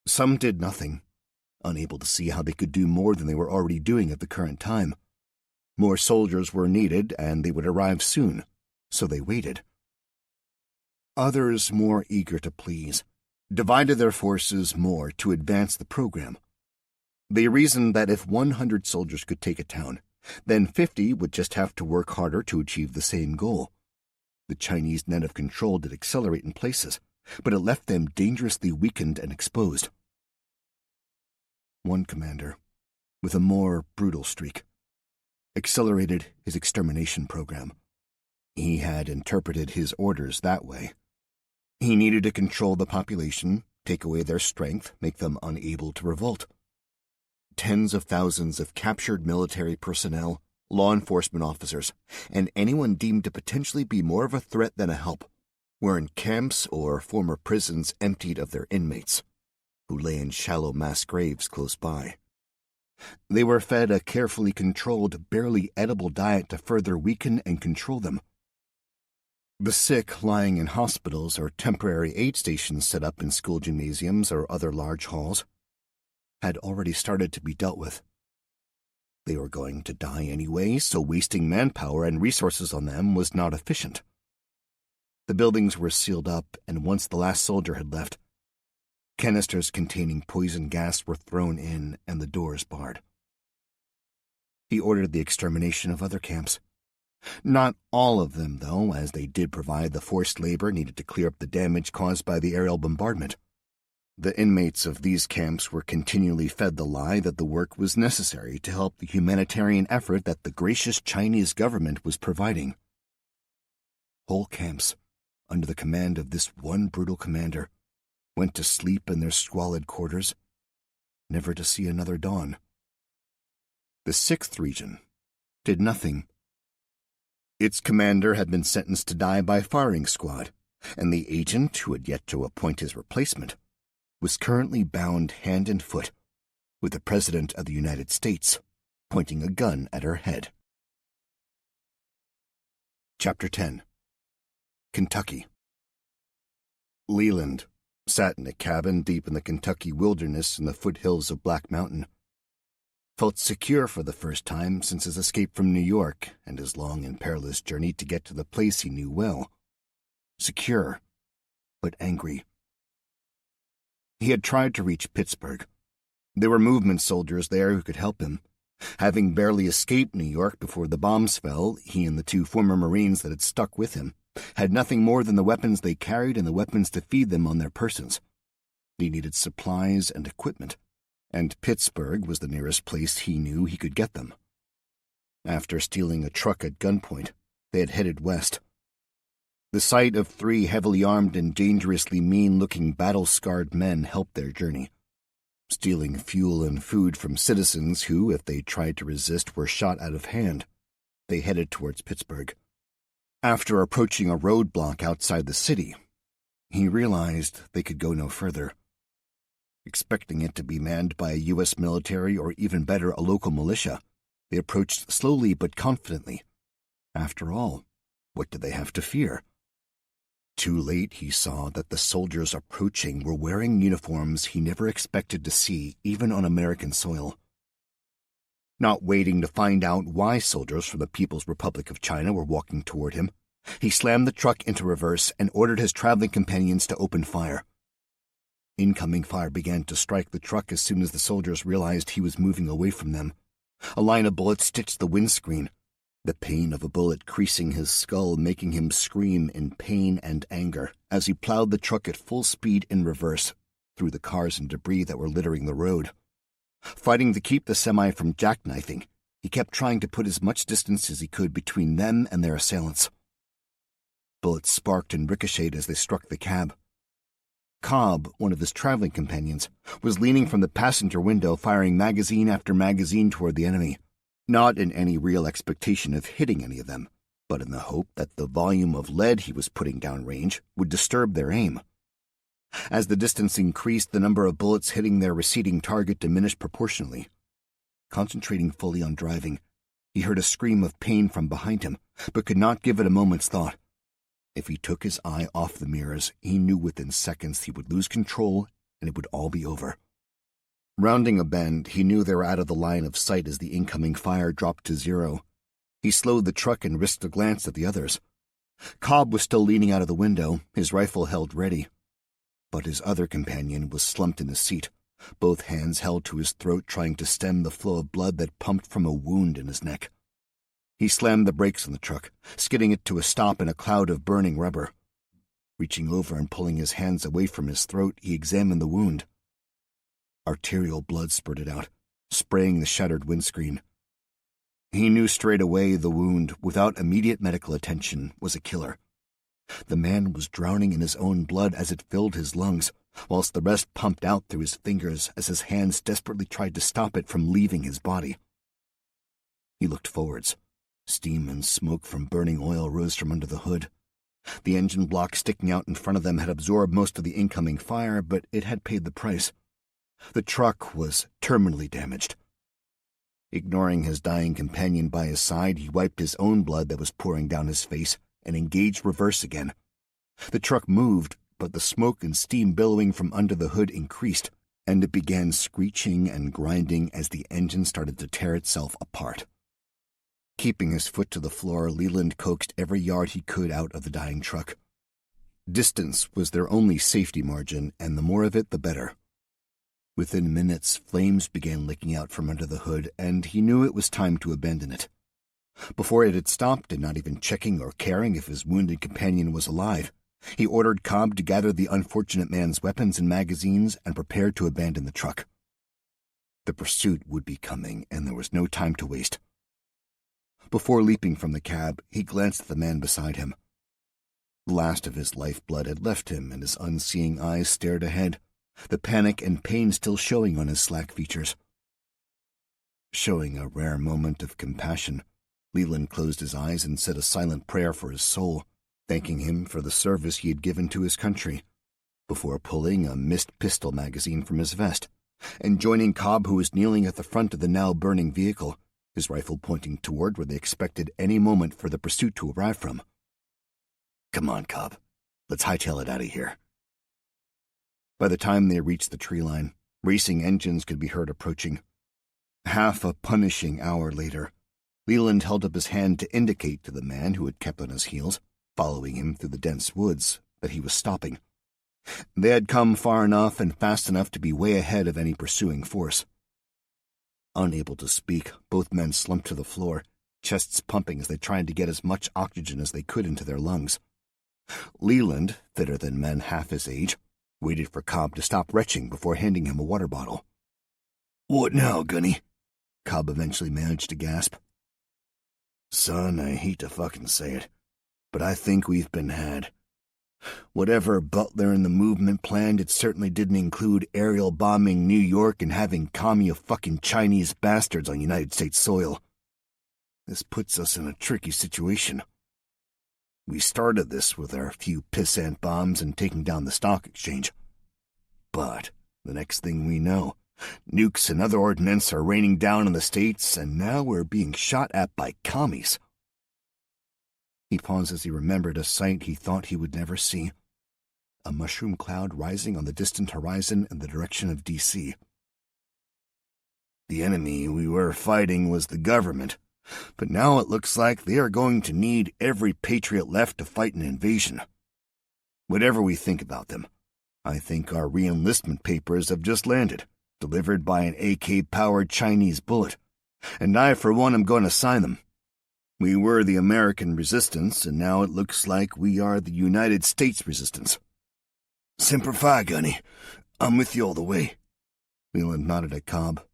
S2: Some did nothing, unable to see how they could do more than they were already doing at the current time. More soldiers were needed, and they would arrive soon, so they waited. Others, more eager to please, divided their forces more to advance the program. They reasoned that if 100 soldiers could take a town, then 50 would just have to work harder to achieve the same goal. The Chinese net of control did accelerate in places, but it left them dangerously weakened and exposed. One commander, with a more brutal streak, accelerated his extermination program. He had interpreted his orders that way. He needed to control the population, take away their strength, make them unable to revolt. Tens of thousands of captured military personnel, law enforcement officers, and anyone deemed to potentially be more of a threat than a help were in camps or former prisons emptied of their inmates, who lay in shallow mass graves close by. They were fed a carefully controlled, barely edible diet to further weaken and control them. The sick lying in hospitals or temporary aid stations set up in school gymnasiums or other large halls had already started to be dealt with. They were going to die anyway, so wasting manpower and resources on them was not efficient. The buildings were sealed up, and once the last soldier had left, canisters containing poison gas were thrown in and the doors barred. He ordered the extermination of other camps. Not all of them, though, as they did provide the forced labor needed to clear up the damage caused by the aerial bombardment. The inmates of these camps were continually fed the lie that the work was necessary to help the humanitarian effort that the gracious Chinese government was providing. Whole camps, under the command of this one brutal commander, went to sleep in their squalid quarters, never to see another dawn. The 6th region did nothing. Its commander had been sentenced to die by firing squad, and the agent, who had yet to appoint his replacement, was currently bound hand and foot, with the President of the United States pointing a gun at her head. Chapter 10. Kentucky. Leland sat in a cabin deep in the Kentucky wilderness in the foothills of Black Mountain. Felt secure for the first time since his escape from New York and his long and perilous journey to get to the place he knew well. Secure, but angry. He had tried to reach Pittsburgh. There were movement soldiers there who could help him. Having barely escaped New York before the bombs fell, he and the 2 former Marines that had stuck with him had nothing more than the weapons they carried and the weapons to feed them on their persons. They needed supplies and equipment, and Pittsburgh was the nearest place he knew he could get them. After stealing a truck at gunpoint, they had headed west. The sight of 3 heavily armed and dangerously mean-looking battle-scarred men helped their journey. Stealing fuel and food from citizens who, if they tried to resist, were shot out of hand, they headed towards Pittsburgh. After approaching a roadblock outside the city, he realized they could go no further. Expecting it to be manned by a U.S. military or even better, a local militia, they approached slowly but confidently. After all, what did they have to fear? Too late, he saw that the soldiers approaching were wearing uniforms he never expected to see, even on American soil. Not waiting to find out why soldiers from the People's Republic of China were walking toward him, he slammed the truck into reverse and ordered his traveling companions to open fire. Incoming fire began to strike the truck as soon as the soldiers realized he was moving away from them. A line of bullets stitched the windscreen, the pain of a bullet creasing his skull making him scream in pain and anger as he plowed the truck at full speed in reverse through the cars and debris that were littering the road. Fighting to keep the semi from jackknifing, he kept trying to put as much distance as he could between them and their assailants. Bullets sparked and ricocheted as they struck the cab. Cobb, one of his traveling companions, was leaning from the passenger window firing magazine after magazine toward the enemy, not in any real expectation of hitting any of them, but in the hope that the volume of lead he was putting downrange would disturb their aim. As the distance increased, the number of bullets hitting their receding target diminished proportionally. Concentrating fully on driving, he heard a scream of pain from behind him, but could not give it a moment's thought. If he took his eye off the mirrors, he knew within seconds he would lose control and it would all be over. Rounding a bend, he knew they were out of the line of sight as the incoming fire dropped to zero. He slowed the truck and risked a glance at the others. Cobb was still leaning out of the window, his rifle held ready. But his other companion was slumped in his seat, both hands held to his throat trying to stem the flow of blood that pumped from a wound in his neck. He slammed the brakes on the truck, skidding it to a stop in a cloud of burning rubber. Reaching over and pulling his hands away from his throat, he examined the wound. Arterial blood spurted out, spraying the shattered windscreen. He knew straight away the wound, without immediate medical attention, was a killer. The man was drowning in his own blood as it filled his lungs, whilst the rest pumped out through his fingers as his hands desperately tried to stop it from leaving his body. He looked forwards. Steam and smoke from burning oil rose from under the hood. The engine block sticking out in front of them had absorbed most of the incoming fire, but it had paid the price. The truck was terminally damaged. Ignoring his dying companion by his side, he wiped his own blood that was pouring down his face and engaged reverse again. The truck moved, but the smoke and steam billowing from under the hood increased, and it began screeching and grinding as the engine started to tear itself apart. Keeping his foot to the floor, Leland coaxed every yard he could out of the dying truck. Distance was their only safety margin, and the more of it, the better. Within minutes, flames began licking out from under the hood, and he knew it was time to abandon it. Before it had stopped, and not even checking or caring if his wounded companion was alive, he ordered Cobb to gather the unfortunate man's weapons and magazines and prepare to abandon the truck. The pursuit would be coming, and there was no time to waste. Before leaping from the cab, he glanced at the man beside him. The last of his lifeblood had left him, and his unseeing eyes stared ahead, the panic and pain still showing on his slack features. Showing a rare moment of compassion, Leland closed his eyes and said a silent prayer for his soul, thanking him for the service he had given to his country, before pulling a missed pistol magazine from his vest and joining Cobb, who was kneeling at the front of the now burning vehicle, his rifle pointing toward where they expected any moment for the pursuit to arrive from. "Come on, Cobb. Let's hightail it out of here." By the time they reached the tree line, racing engines could be heard approaching. Half a punishing hour later, Leland held up his hand to indicate to the man who had kept on his heels, following him through the dense woods, that he was stopping. They had come far enough and fast enough to be way ahead of any pursuing force. Unable to speak, both men slumped to the floor, chests pumping as they tried to get as much oxygen as they could into their lungs. Leland, fitter than men half his age, waited for Cobb to stop retching before handing him a water bottle. "What now, Gunny?" Cobb eventually managed to gasp. "Son, I hate to fucking say it, but I think we've been had. Whatever Butler and the movement planned, it certainly didn't include aerial bombing New York and having commie of fucking Chinese bastards on United States soil. This puts us in a tricky situation. We started this with our few pissant bombs and taking down the stock exchange. But the next thing we know, nukes and other ordnance are raining down on the States, and now we're being shot at by commies." He paused as he remembered a sight he thought he would never see. A mushroom cloud rising on the distant horizon in the direction of D.C. "The enemy we were fighting was the government, but now it looks like they are going to need every patriot left to fight an invasion. Whatever we think about them, I think our re-enlistment papers have just landed, delivered by an AK-powered Chinese bullet, and I, for one, am going to sign them. We were the American resistance, and now it looks like we are the United States resistance. Semper Fi, Gunny. I'm with you all the way." Leland nodded at Cobb.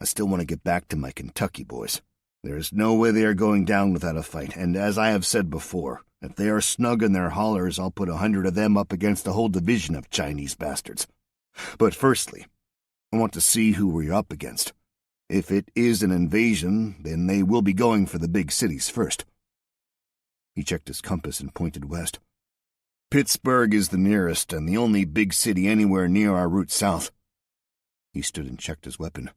S2: "I still want to get back to my Kentucky boys. There is no way they are going down without a fight, and as I have said before, if they are snug in their hollers, I'll put 100 of them up against a whole division of Chinese bastards. But firstly, I want to see who we're up against. If it is an invasion, then they will be going for the big cities first. He checked his compass and pointed west. Pittsburgh is the nearest and the only big city anywhere near our route south. He stood and checked his weapon.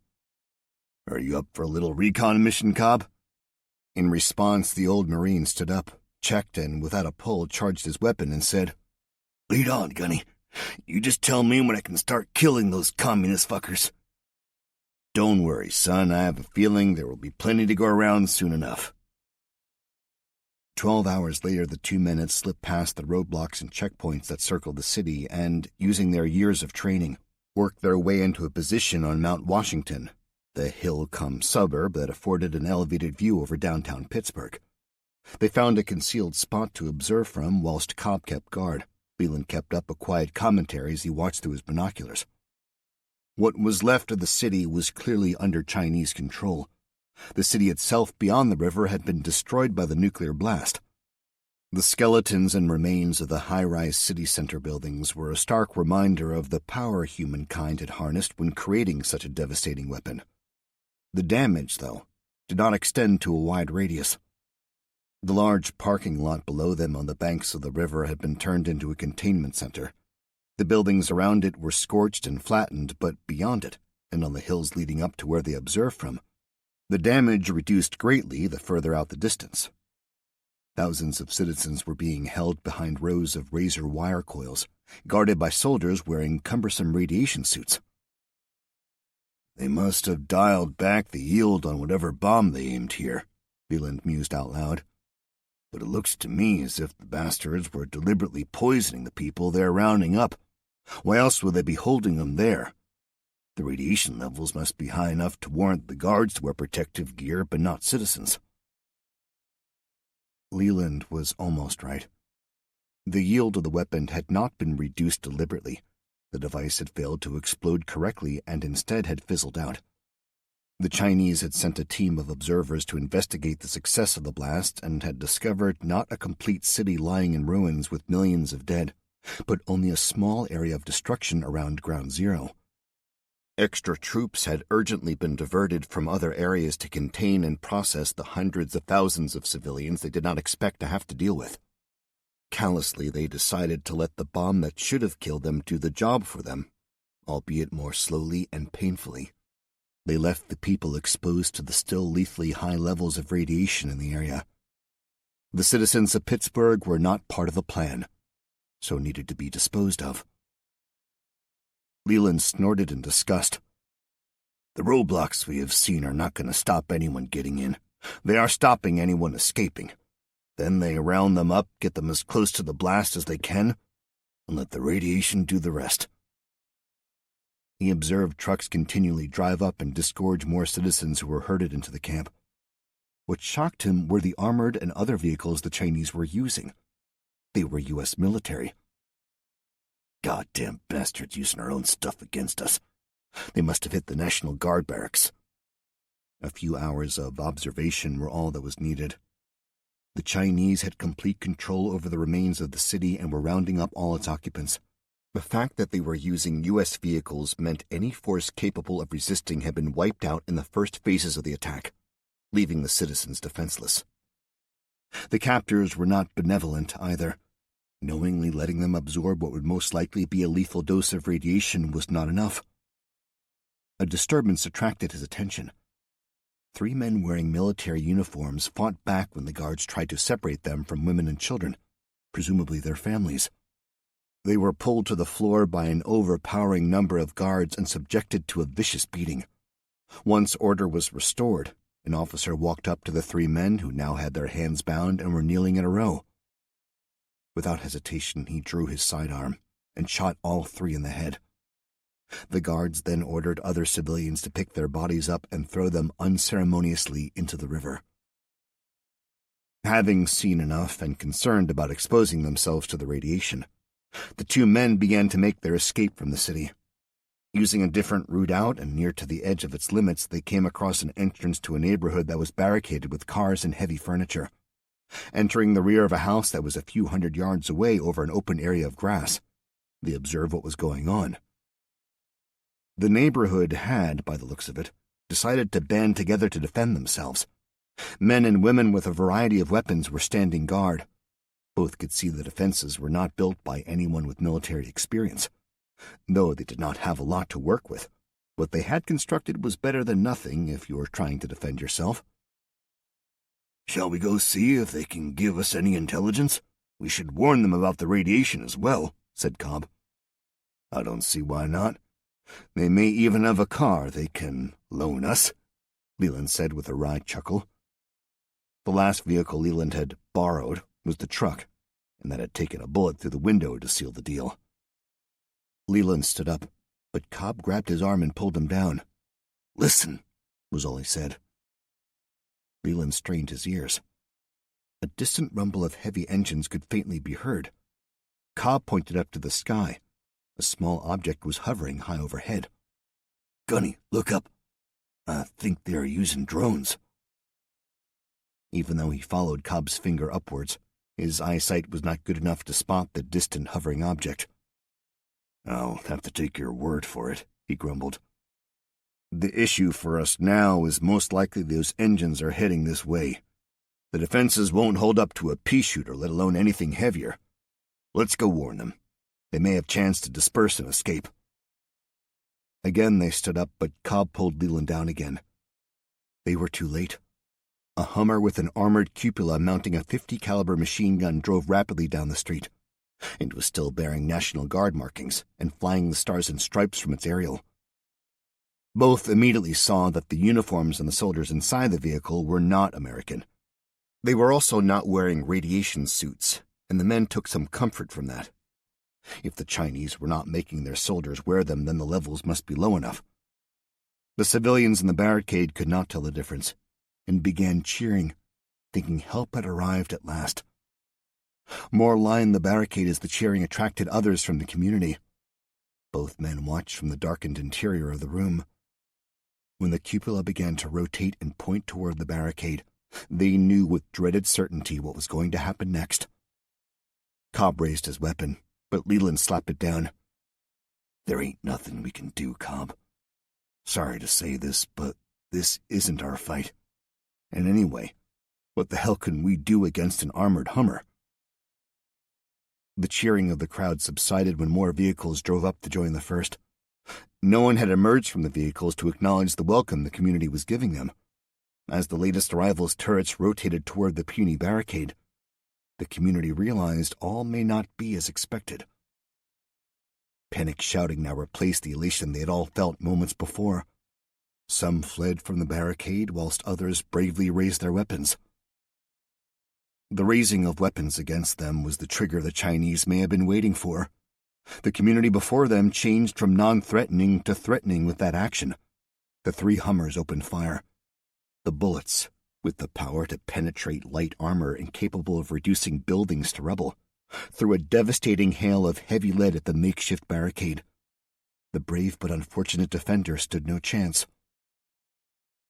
S2: Are you up for a little recon mission, Cobb? In response, the old Marine stood up, checked, and without a pull charged his weapon and said, Lead on, Gunny. You just tell me when I can start killing those communist fuckers. Don't worry, son. I have a feeling there will be plenty to go around soon enough.
S1: 12 hours later, the two men had slipped past the roadblocks and checkpoints that circled the city and, using their years of training, worked their way into a position on Mount Washington, the hill-cum-suburb that afforded an elevated view over downtown Pittsburgh. They found a concealed spot to observe from whilst Cobb kept guard. Leland kept up a quiet commentary as he watched through his binoculars. What was left of the city was clearly under Chinese control. The city itself beyond the river had been destroyed by the nuclear blast. The skeletons and remains of the high-rise city center buildings were a stark reminder of the power humankind had harnessed when creating such a devastating weapon. The damage, though, did not extend to a wide radius. The large parking lot below them on the banks of the river had been turned into a containment center. The buildings around it were scorched and flattened, but beyond it, and on the hills leading up to where they observed from, the damage reduced greatly the further out the distance. Thousands of citizens were being held behind rows of razor wire coils, guarded by soldiers wearing cumbersome radiation suits. They must have dialed back the yield on whatever bomb they aimed here, Leland mused out loud. But it looks to me as if the bastards were deliberately poisoning the people they're rounding up. Why else would they be holding them there? The radiation levels must be high enough to warrant the guards to wear protective gear, but not citizens. Leland was almost right. The yield of the weapon had not been reduced deliberately. The device had failed to explode correctly and instead had fizzled out. The Chinese had sent a team of observers to investigate the success of the blast and had discovered not a complete city lying in ruins with millions of dead, but only a small area of destruction around Ground Zero. Extra troops had urgently been diverted from other areas to contain and process the hundreds of thousands of civilians they did not expect to have to deal with. Callously, they decided to let the bomb that should have killed them do the job for them, albeit more slowly and painfully. They left the people exposed to the still lethally high levels of radiation in the area. The citizens of Pittsburgh were not part of the plan, so needed to be disposed of. Leland snorted in disgust. The roadblocks we have seen are not going to stop anyone getting in. They are stopping anyone escaping. Then they round them up, get them as close to the blast as they can, and let the radiation do the rest. He observed trucks continually drive up and disgorge more citizens who were herded into the camp. What shocked him were the armored and other vehicles the Chinese were using. They were U.S. military. Goddamn bastards using our own stuff against us. They must have hit the National Guard barracks. A few hours of observation were all that was needed. The Chinese had complete control over the remains of the city and were rounding up all its occupants. The fact that they were using U.S. vehicles meant any force capable of resisting had been wiped out in the first phases of the attack, leaving the citizens defenseless. The captors were not benevolent either. Knowingly letting them absorb what would most likely be a lethal dose of radiation was not enough. A disturbance attracted his attention. 3 men wearing military uniforms fought back when the guards tried to separate them from women and children, presumably their families. They were pulled to the floor by an overpowering number of guards and subjected to a vicious beating. Once order was restored, an officer walked up to the 3 men who now had their hands bound and were kneeling in a row. Without hesitation, he drew his sidearm and shot all 3 in the head. The guards then ordered other civilians to pick their bodies up and throw them unceremoniously into the river. Having seen enough and concerned about exposing themselves to the radiation, the 2 men began to make their escape from the city. Using a different route out and near to the edge of its limits, they came across an entrance to a neighborhood that was barricaded with cars and heavy furniture. Entering the rear of a house that was a few hundred yards away over an open area of grass, they observed what was going on. The neighborhood had, by the looks of it, decided to band together to defend themselves. Men and women with a variety of weapons were standing guard,
S2: Both could see the defenses were not built by anyone with military experience. Though they did not have a lot to work with, what they had constructed was better than nothing if you were trying to defend yourself.
S1: "Shall we go see if they can give us any intelligence? We should warn them about the radiation as well," said Cobb.
S2: "I don't see why not. They may even have a car they can loan us," Leland said with a wry chuckle. The last vehicle Leland had borrowed was the truck, and that had taken a bullet through the window to seal the deal. Leland stood up, but Cobb grabbed his arm and pulled him down.
S1: "Listen,"
S2: was all he said. Leland strained his ears. A distant rumble of heavy engines could faintly be heard. Cobb pointed up to the sky. A small object was hovering high overhead.
S1: "Gunny, look up. I think they are using drones."
S2: Even though he followed Cobb's finger upwards, his eyesight was not good enough to spot the distant hovering object.
S1: "I'll have to take your word for it," he grumbled.
S2: "The issue for us now is most likely those engines are heading this way. The defenses won't hold up to a pea shooter, let alone anything heavier. Let's go warn them. They may have chance to disperse and escape." Again they stood up, but Cobb pulled Leland down again. They were too late. A Hummer with an armored cupola mounting a .50 caliber machine gun drove rapidly down the street. It was still bearing National Guard markings and flying the stars and stripes from its aerial. Both immediately saw that the uniforms on the soldiers inside the vehicle were not American. They were also not wearing radiation suits, and the men took some comfort from that. If the Chinese were not making their soldiers wear them, then the levels must be low enough. The civilians in the barricade could not tell the difference, and began cheering, thinking help had arrived at last. More lined the barricade as the cheering attracted others from the community. Both men watched from the darkened interior of the room. When the cupola began to rotate and point toward the barricade, they knew with dreaded certainty what was going to happen next. Cobb raised his weapon, but Leland slapped it down.
S1: "There ain't nothing we can do, Cobb. Sorry to say this, but this isn't our fight.
S2: And anyway, what the hell can we do against an armored Hummer?" The cheering of the crowd subsided when more vehicles drove up to join the first. No one had emerged from the vehicles to acknowledge the welcome the community was giving them. As the latest arrivals' turrets rotated toward the puny barricade, the community realized all may not be as expected. Panic shouting now replaced the elation they had all felt moments before. Some fled from the barricade, whilst others bravely raised their weapons. The raising of weapons against them was the trigger the Chinese may have been waiting for. The community before them changed from non-threatening to threatening with that action. The 3 Hummers opened fire. The bullets, with the power to penetrate light armor and capable of reducing buildings to rubble, threw a devastating hail of heavy lead at the makeshift barricade. The brave but unfortunate defender stood no chance.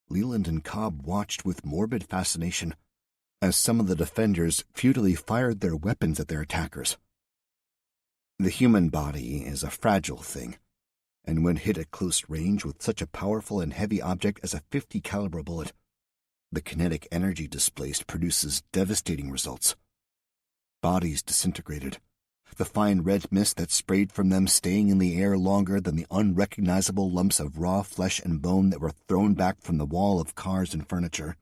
S2: Leland and Cobb watched with morbid fascination as some of the defenders futilely fired their weapons at their attackers. The human body is a fragile thing, and when hit at close range with such a powerful and heavy object as a .50 caliber bullet, the kinetic energy displaced produces devastating results. Bodies disintegrated, the fine red mist that sprayed from them staying in the air longer than the unrecognizable lumps of raw flesh and bone that were thrown back from the wall of cars and furniture.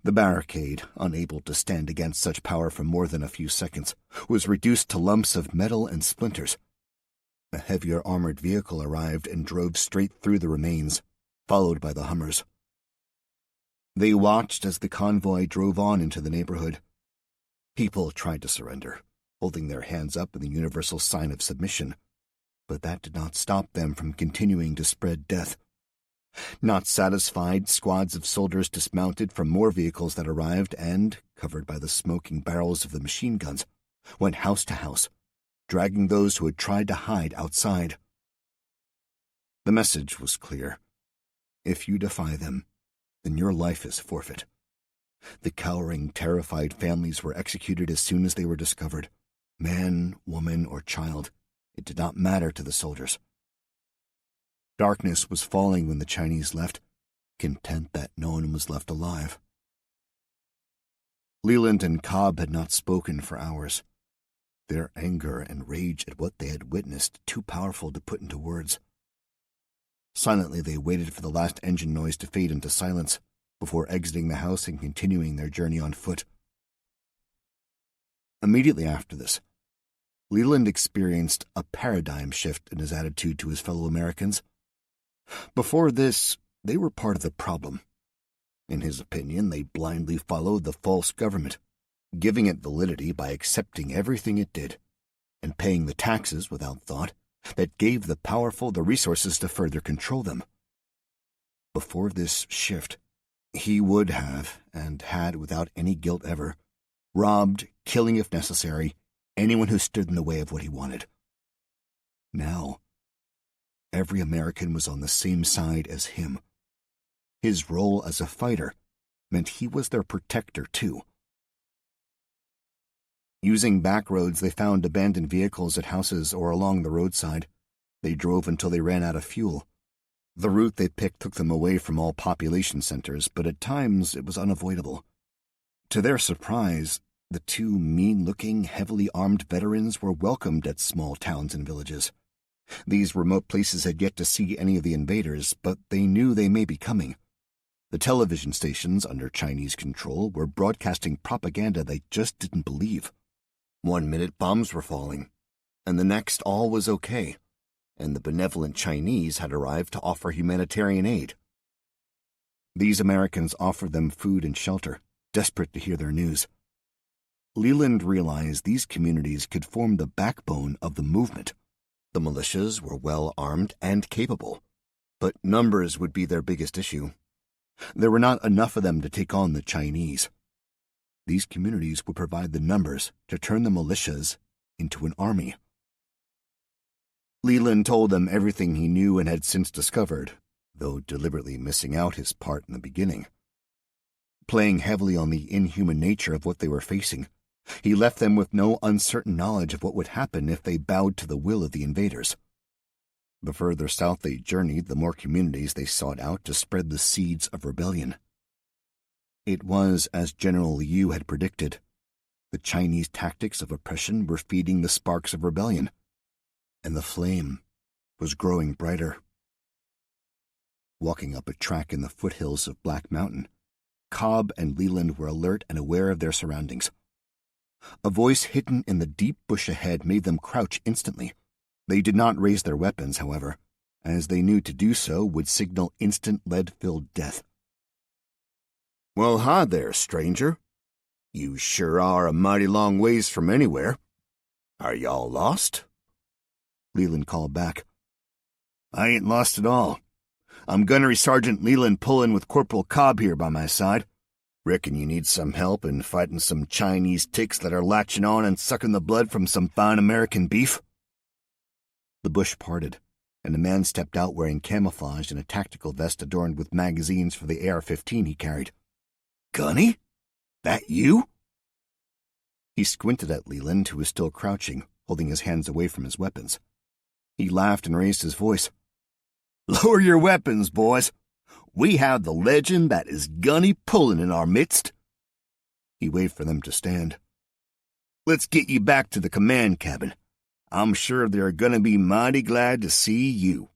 S2: The barricade, unable to stand against such power for more than a few seconds, was reduced to lumps of metal and splinters. A heavier armored vehicle arrived and drove straight through the remains, followed by the Hummers. They watched as the convoy drove on into the neighborhood. People tried to surrender, holding their hands up in the universal sign of submission, but that did not stop them from continuing to spread death. Not satisfied, squads of soldiers dismounted from more vehicles that arrived and, covered by the smoking barrels of the machine guns, went house to house, dragging those who had tried to hide outside. The message was clear. If you defy them, then your life is forfeit. The cowering, terrified families were executed as soon as they were discovered. Man, woman, or child, it did not matter to the soldiers. Darkness was falling when the Chinese left, content that no one was left alive.
S1: Leland and Cobb had not spoken for hours, their anger and rage at what they had witnessed too powerful to put into words. Silently they waited for the last engine noise to fade into silence before exiting the house and continuing their journey on foot. Immediately after this, Leland experienced a paradigm shift in his attitude to his fellow Americans. Before this, they were part of the problem. In his opinion, they blindly followed the false government, giving it validity by accepting everything it did, and paying the taxes without thought that gave the powerful the resources to further control them. Before this shift, he would have, and had without any guilt ever, robbed, killing if necessary, anyone who stood in the way of what he wanted. Now, every American was on the same side as him. His role as a fighter meant he was their protector, too. Using back roads, they found abandoned vehicles at houses or along the roadside. They drove until they ran out of fuel. The route they picked took them away from all population centers, but at times it was unavoidable. To their surprise, the two mean-looking, heavily armed veterans were welcomed at small towns and villages. These remote places had yet to see any of the invaders, but they knew they may be coming. The television stations under Chinese control were broadcasting propaganda they just didn't believe. 1 minute bombs were falling, and the next all was okay, and the benevolent Chinese had arrived to offer humanitarian aid. These Americans offered them food and shelter, desperate to hear their news. Leland realized these communities could form the backbone of the movement. The militias were well armed and capable, but numbers would be their biggest issue. There were not enough of them to take on the Chinese. These communities would provide the numbers to turn the militias into an army. Leland told them everything he knew and had since discovered, though deliberately missing out his part in the beginning. Playing heavily on the inhuman nature of what they were facing, he left them with no uncertain knowledge of what would happen if they bowed to the will of the invaders. The further south they journeyed, the more communities they sought out to spread the seeds of rebellion. It was as General Liu had predicted. The Chinese tactics of oppression were feeding the sparks of rebellion, and the flame was growing brighter. Walking up a track in the foothills of Black Mountain, Cobb and Leland were alert and aware of their surroundings. A voice hidden in the deep bush ahead made them crouch instantly. They did not raise their weapons, however, as they knew to do so would signal instant lead-filled death. "Well, hi there, stranger. You sure are a mighty long ways from anywhere. Are y'all lost?" Leland called back. "I ain't lost at all. I'm Gunnery Sergeant Leland pullin' with Corporal Cobb here by my side. Reckon you need some help in fighting some Chinese ticks that are latching on and sucking the blood from some fine American beef?" The bush parted, and a man stepped out wearing camouflage and a tactical vest adorned with magazines for the AR-15 he carried. "Gunny? That you?" He squinted at Leland, who was still crouching, holding his hands away from his weapons. He laughed and raised his voice. "Lower your weapons, boys. We have the legend that is Gunny Pullen in our midst." He waved for them to stand. "Let's get you back to the command cabin. I'm sure they're going to be mighty glad to see you."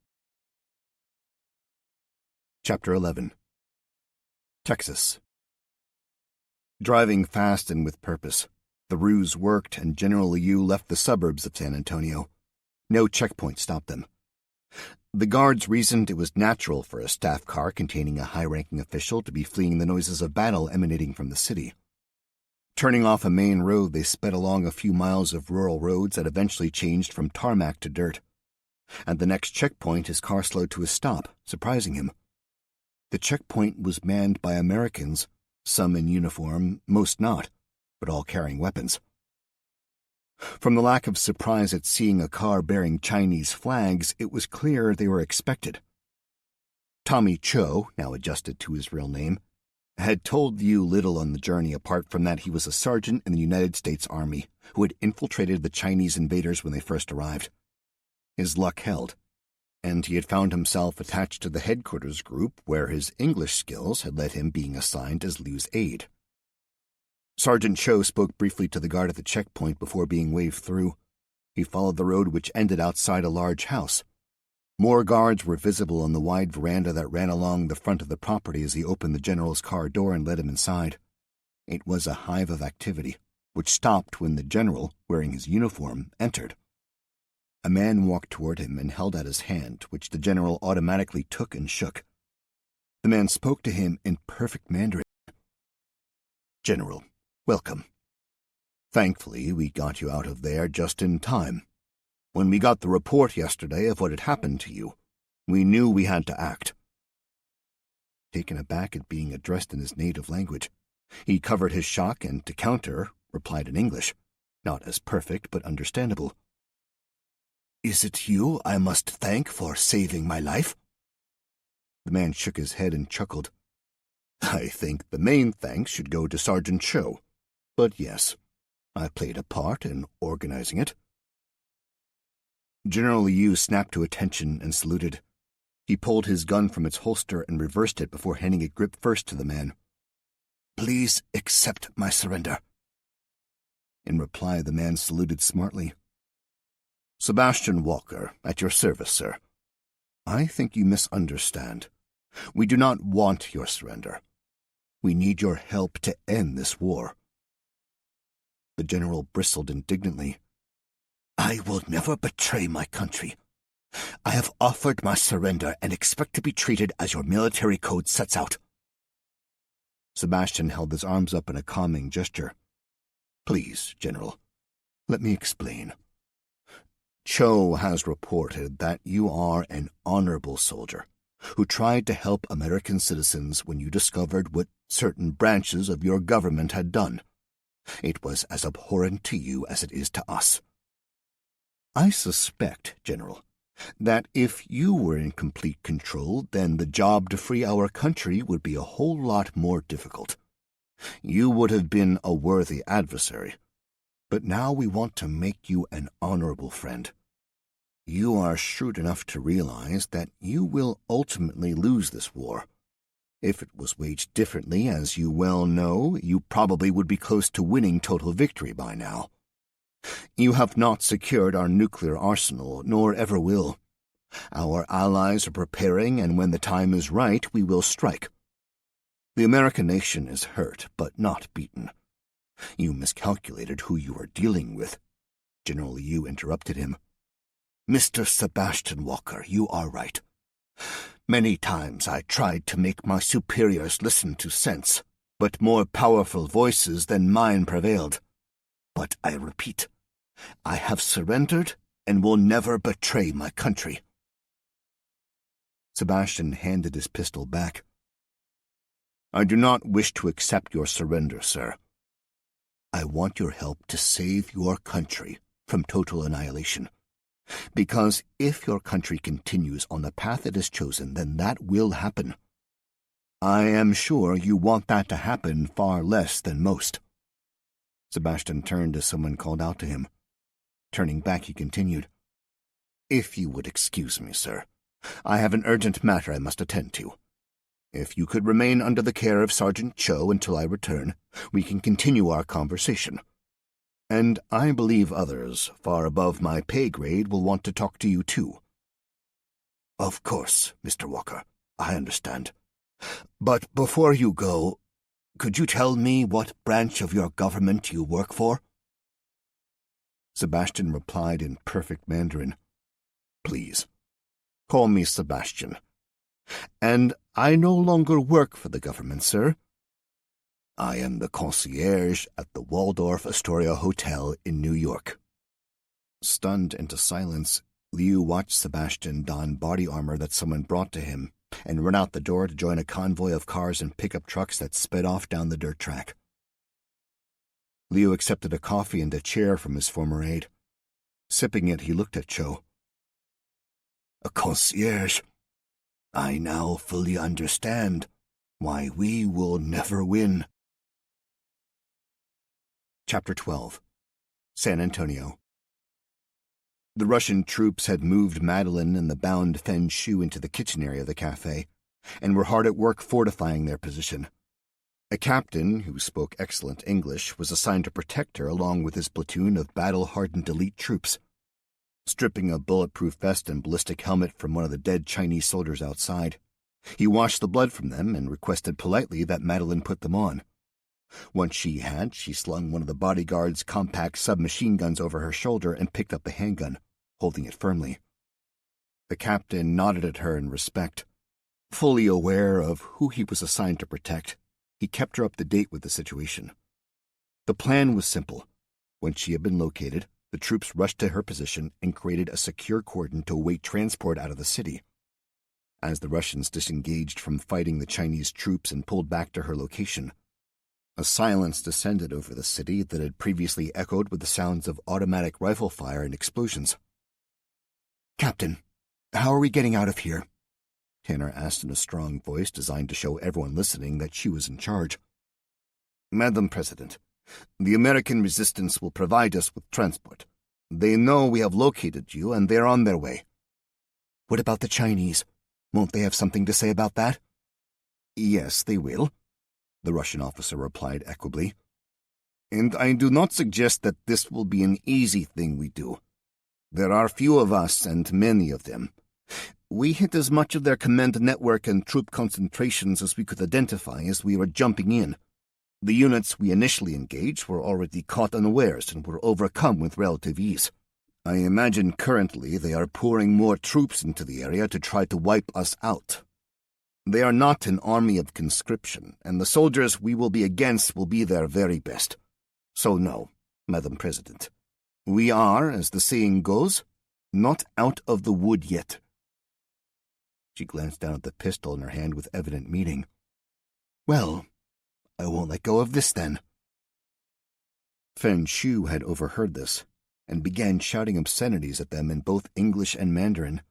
S1: Chapter 11. Texas. Driving fast and with purpose, the ruse worked and General Liu left the suburbs of San Antonio. No checkpoint stopped them. The guards reasoned it was natural for a staff car containing a high-ranking official to be fleeing the noises of battle emanating from the city. Turning off a main road, they sped along a few miles of rural roads that eventually changed from tarmac to dirt. At the next checkpoint, his car slowed to a stop, surprising him. The checkpoint was manned by Americans, some in uniform, most not, but all carrying weapons. From the lack of surprise at seeing a car bearing Chinese flags, it was clear they were expected. Tommy Cho, now adjusted to his real name, had told Liu little on the journey apart from that he was a sergeant in the United States Army who had infiltrated the Chinese invaders when they first arrived. His luck held, and he had found himself attached to the headquarters group where his English skills had led him being assigned as Liu's aide. Sergeant Cho spoke briefly to the guard at the checkpoint before being waved through. He followed the road which ended outside a large house. More guards were visible on the wide veranda that ran along the front of the property as he opened the general's car door and led him inside. It was a hive of activity, which stopped when the general, wearing his uniform, entered. A man walked toward him and held out his hand, which the general automatically took and shook. The man spoke to him in perfect Mandarin. "General, welcome. Thankfully, we got you out of there just in time. When we got the report yesterday of what had happened to you, we knew we had to act." Taken aback at being addressed in his native language, he covered his shock and, to counter, replied in English, not as perfect but understandable. "Is it you I must thank for saving my life?" The man shook his head and chuckled. "I think the main thanks should go to Sergeant Cho, but yes, I played a part in organizing it." General Liu snapped to attention and saluted. He pulled his gun from its holster and reversed it before handing it grip first to the man. "Please accept my surrender." In reply, the man saluted smartly. "Sebastian Walker, at your service, sir. I think you misunderstand. We do not want your surrender. We need your help to end this war." The general bristled indignantly. "I will never betray my country. I have offered my surrender and expect to be treated as your military code sets out." Sebastian held his arms up in a calming gesture. "Please, General, let me explain. Cho has reported that you are an honorable soldier who tried to help American citizens when you discovered what certain branches of your government had done. It was as abhorrent to you as it is to us. I suspect, General, that if you were in complete control, then the job to free our country would be a whole lot more difficult. You would have been a worthy adversary. But now we want to make you an honorable friend. You are shrewd enough to realize that you will ultimately lose this war. If it was waged differently, as you well know, you probably would be close to winning total victory by now. You have not secured our nuclear arsenal, nor ever will. Our allies are preparing, and when the time is right, we will strike. The American nation is hurt, but not beaten. You miscalculated who you are dealing with." General Liu interrupted him. "Mr. Sebastian Walker, you are right. Many times I tried to make my superiors listen to sense, but more powerful voices than mine prevailed. But I repeat, I have surrendered and will never betray my country." Sebastian handed his pistol back. "I do not wish to accept your surrender, sir. I want your help to save your country from total annihilation. Because if your country continues on the path it has chosen, then that will happen. I am sure you want that to happen far less than most." Sebastian turned as someone called out to him. Turning back, he continued, "If you would excuse me, sir, I have an urgent matter I must attend to. If you could remain under the care of Sergeant Cho until I return, we can continue our conversation. And I believe others, far above my pay grade, will want to talk to you too." "Of course, Mr. Walker, I understand. But before you go, could you tell me what branch of your government you work for?" Sebastian replied in perfect Mandarin. "Please, call me Sebastian. And I no longer work for the government, sir. I am the concierge at the Waldorf Astoria Hotel in New York." Stunned into silence, Liu watched Sebastian don body armor that someone brought to him and run out the door to join a convoy of cars and pickup trucks that sped off down the dirt track. Liu accepted a coffee and a chair from his former aide. Sipping it, he looked at Cho. "A concierge. I now fully understand why we will never win." Chapter 12. San Antonio. The Russian troops had moved Madeline and the bound Fen Shu into the kitchen area of the cafe, and were hard at work fortifying their position. A captain who spoke excellent English was assigned to protect her along with his platoon of battle-hardened elite troops. Stripping a bulletproof vest and ballistic helmet from one of the dead Chinese soldiers outside, he washed the blood from them and requested politely that Madeline put them on. Once she had, she slung one of the bodyguard's compact submachine guns over her shoulder and picked up the handgun, holding it firmly. The captain nodded at her in respect. Fully aware of who he was assigned to protect, he kept her up to date with the situation. The plan was simple. Once she had been located, the troops rushed to her position and created a secure cordon to await transport out of the city. As the Russians disengaged from fighting the Chinese troops and pulled back to her location, a silence descended over the city that had previously echoed with the sounds of automatic rifle fire and explosions. "Captain, how are we getting out of here?" Tanner asked in a strong voice designed to show everyone listening that she was in charge.
S2: Madam President, the American resistance will provide us with transport. They know we have located you, and they're on their way.
S1: What about the Chinese? Won't they have something to say about that?
S2: Yes, they will, the Russian officer replied equably. And I do not suggest that this will be an easy thing we do. There are few of us and many of them. We hit as much of their command network and troop concentrations as we could identify as we were jumping in. The units we initially engaged were already caught unawares and were overcome with relative ease. I imagine currently they are pouring more troops into the area to try to wipe us out. They are not an army of conscription, and the soldiers we will be against will be their very best. So no, Madam President, we are, as the saying goes, not out of the wood yet.
S1: She glanced down at the pistol in her hand with evident meaning. Well, I won't let go of this then. Fen Shu had overheard this and began shouting obscenities at them in both English and Mandarin,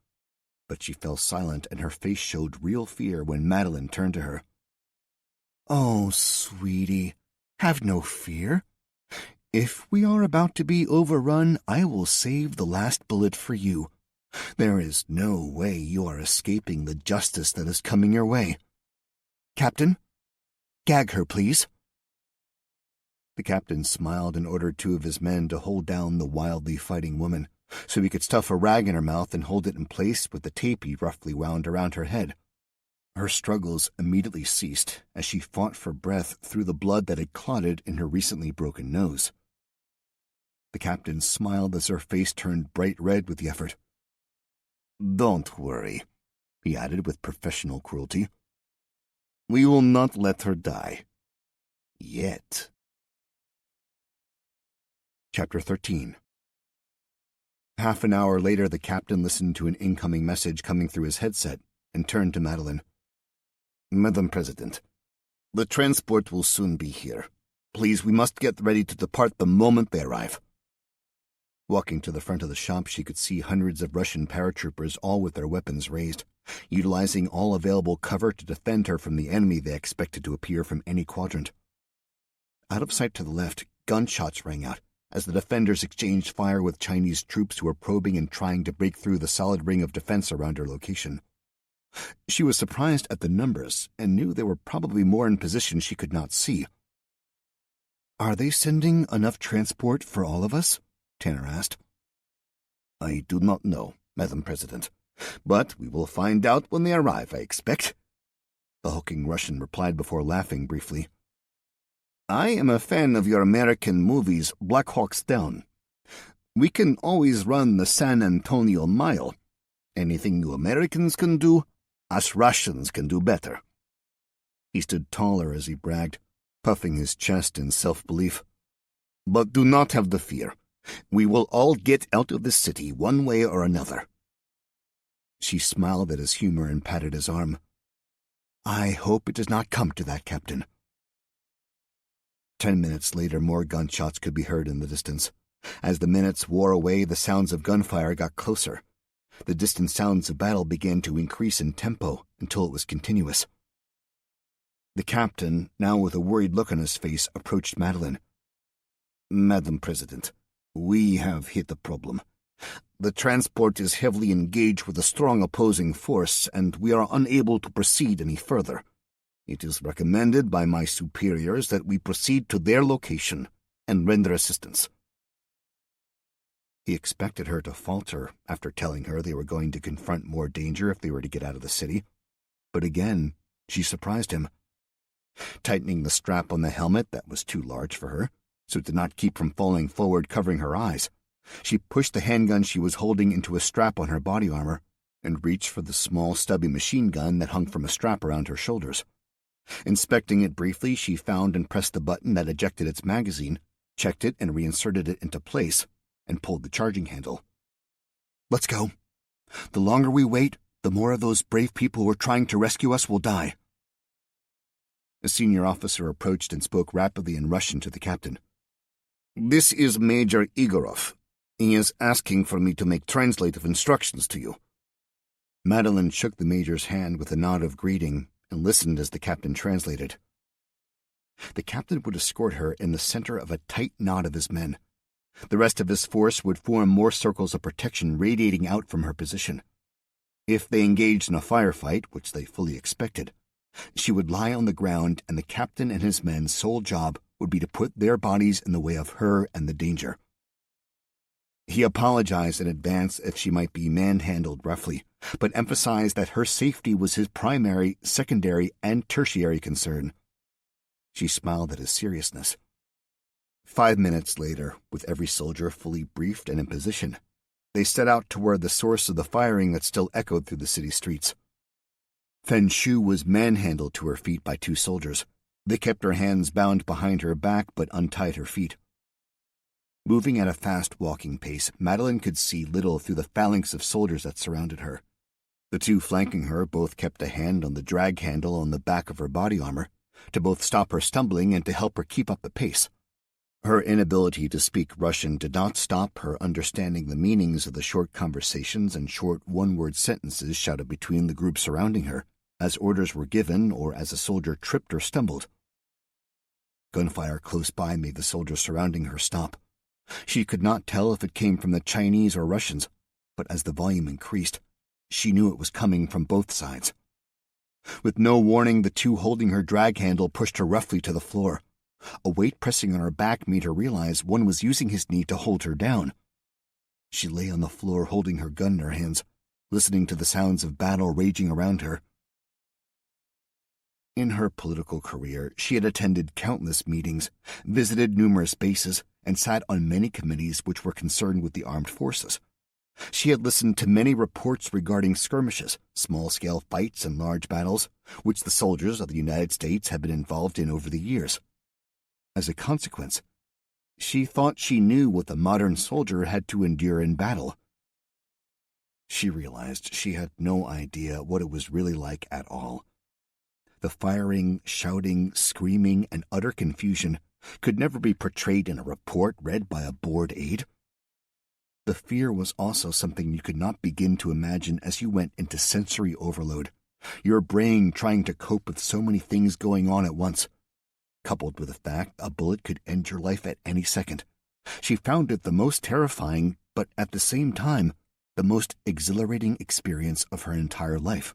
S1: but she fell silent and her face showed real fear when Madeline turned to her. "Oh, sweetie, have no fear. If we are about to be overrun, I will save the last bullet for you. There is no way you are escaping the justice that is coming your way. Captain, gag her, please." The captain smiled and ordered two of his men to hold down the wildly fighting woman, so he could stuff a rag in her mouth and hold it in place with the tape he roughly wound around her head. Her struggles immediately ceased as she fought for breath through the blood that had clotted in her recently broken nose. The captain smiled as her face turned bright red with the effort.
S2: "Don't worry," he added with professional cruelty. "We will not let her die. Yet."
S1: Chapter 13. Half an hour later, the captain listened to an incoming message coming through his headset and turned to Madeline.
S2: "Madam President, the transport will soon be here. Please, we must get ready to depart the moment they arrive."
S1: Walking to the front of the shop, she could see hundreds of Russian paratroopers, all with their weapons raised, utilizing all available cover to defend her from the enemy they expected to appear from any quadrant. Out of sight to the left, gunshots rang out as the defenders exchanged fire with Chinese troops who were probing and trying to break through the solid ring of defense around her location. She was surprised at the numbers and knew there were probably more in position she could not see. "Are they sending enough transport for all of us?" Tanner asked.
S2: "I do not know, Madam President, but we will find out when they arrive, I expect,"
S1: the hulking Russian replied before laughing briefly.
S2: "I am a fan of your American movies Black Hawk's Down. We can always run the San Antonio Mile. Anything you Americans can do, us Russians can do better."
S1: He stood taller as he bragged, puffing his chest in self-belief.
S2: "But do not have the fear. We will all get out of this city one way or another."
S1: She smiled at his humor and patted his arm. "I hope it does not come to that, Captain." 10 minutes later, more gunshots could be heard in the distance. As the minutes wore away, the sounds of gunfire got closer. The distant sounds of battle began to increase in tempo until it was continuous. The captain, now with a worried look on his face, approached Madeline.
S2: "Madam President, we have hit a problem. The transport is heavily engaged with a strong opposing force, and we are unable to proceed any further. It is recommended by my superiors that we proceed to their location and render assistance."
S1: He expected her to falter after telling her they were going to confront more danger if they were to get out of the city, but again, she surprised him. Tightening the strap on the helmet that was too large for her, so it did not keep from falling forward covering her eyes, she pushed the handgun she was holding into a strap on her body armor and reached for the small, stubby machine gun that hung from a strap around her shoulders. Inspecting it briefly, she found and pressed the button that ejected its magazine, checked it and reinserted it into place, and pulled the charging handle. "Let's go. The longer we wait, the more of those brave people who are trying to rescue us will die." A senior officer approached and spoke rapidly in Russian to the captain.
S2: "This is Major Igorov. He is asking for me to make translative instructions to you."
S1: Madeline shook the major's hand with a nod of greeting and listened as the captain translated. The captain would escort her in the center of a tight knot of his men. The rest of his force would form more circles of protection radiating out from her position. If they engaged in a firefight, which they fully expected, she would lie on the ground and the captain and his men's sole job would be to put their bodies in the way of her and the danger. He apologized in advance if she might be manhandled roughly, but emphasized that her safety was his primary, secondary, and tertiary concern. She smiled at his seriousness. 5 minutes later, with every soldier fully briefed and in position, they set out toward the source of the firing that still echoed through the city streets. Fen Shu was manhandled to her feet by 2 soldiers. They kept her hands bound behind her back but untied her feet. Moving at a fast walking pace, Madeline could see little through the phalanx of soldiers that surrounded her. The 2 flanking her both kept a hand on the drag handle on the back of her body armor, to both stop her stumbling and to help her keep up the pace. Her inability to speak Russian did not stop her understanding the meanings of the short conversations and short one-word sentences shouted between the group surrounding her, as orders were given or as a soldier tripped or stumbled. Gunfire close by made the soldiers surrounding her stop. She could not tell if it came from the Chinese or Russians, but as the volume increased, she knew it was coming from both sides. With no warning, the 2 holding her drag handle pushed her roughly to the floor. A weight pressing on her back made her realize one was using his knee to hold her down. She lay on the floor holding her gun in her hands, listening to the sounds of battle raging around her. In her political career, she had attended countless meetings, visited numerous bases, and sat on many committees which were concerned with the armed forces. She had listened to many reports regarding skirmishes, small-scale fights, and large battles, which the soldiers of the United States had been involved in over the years. As a consequence, she thought she knew what the modern soldier had to endure in battle. She realized she had no idea what it was really like at all. The firing, shouting, screaming, and utter confusion could never be portrayed in a report read by a bored aide. The fear was also something you could not begin to imagine as you went into sensory overload, your brain trying to cope with so many things going on at once. Coupled with the fact a bullet could end your life at any second, she found it the most terrifying, but at the same time, the most exhilarating experience of her entire life.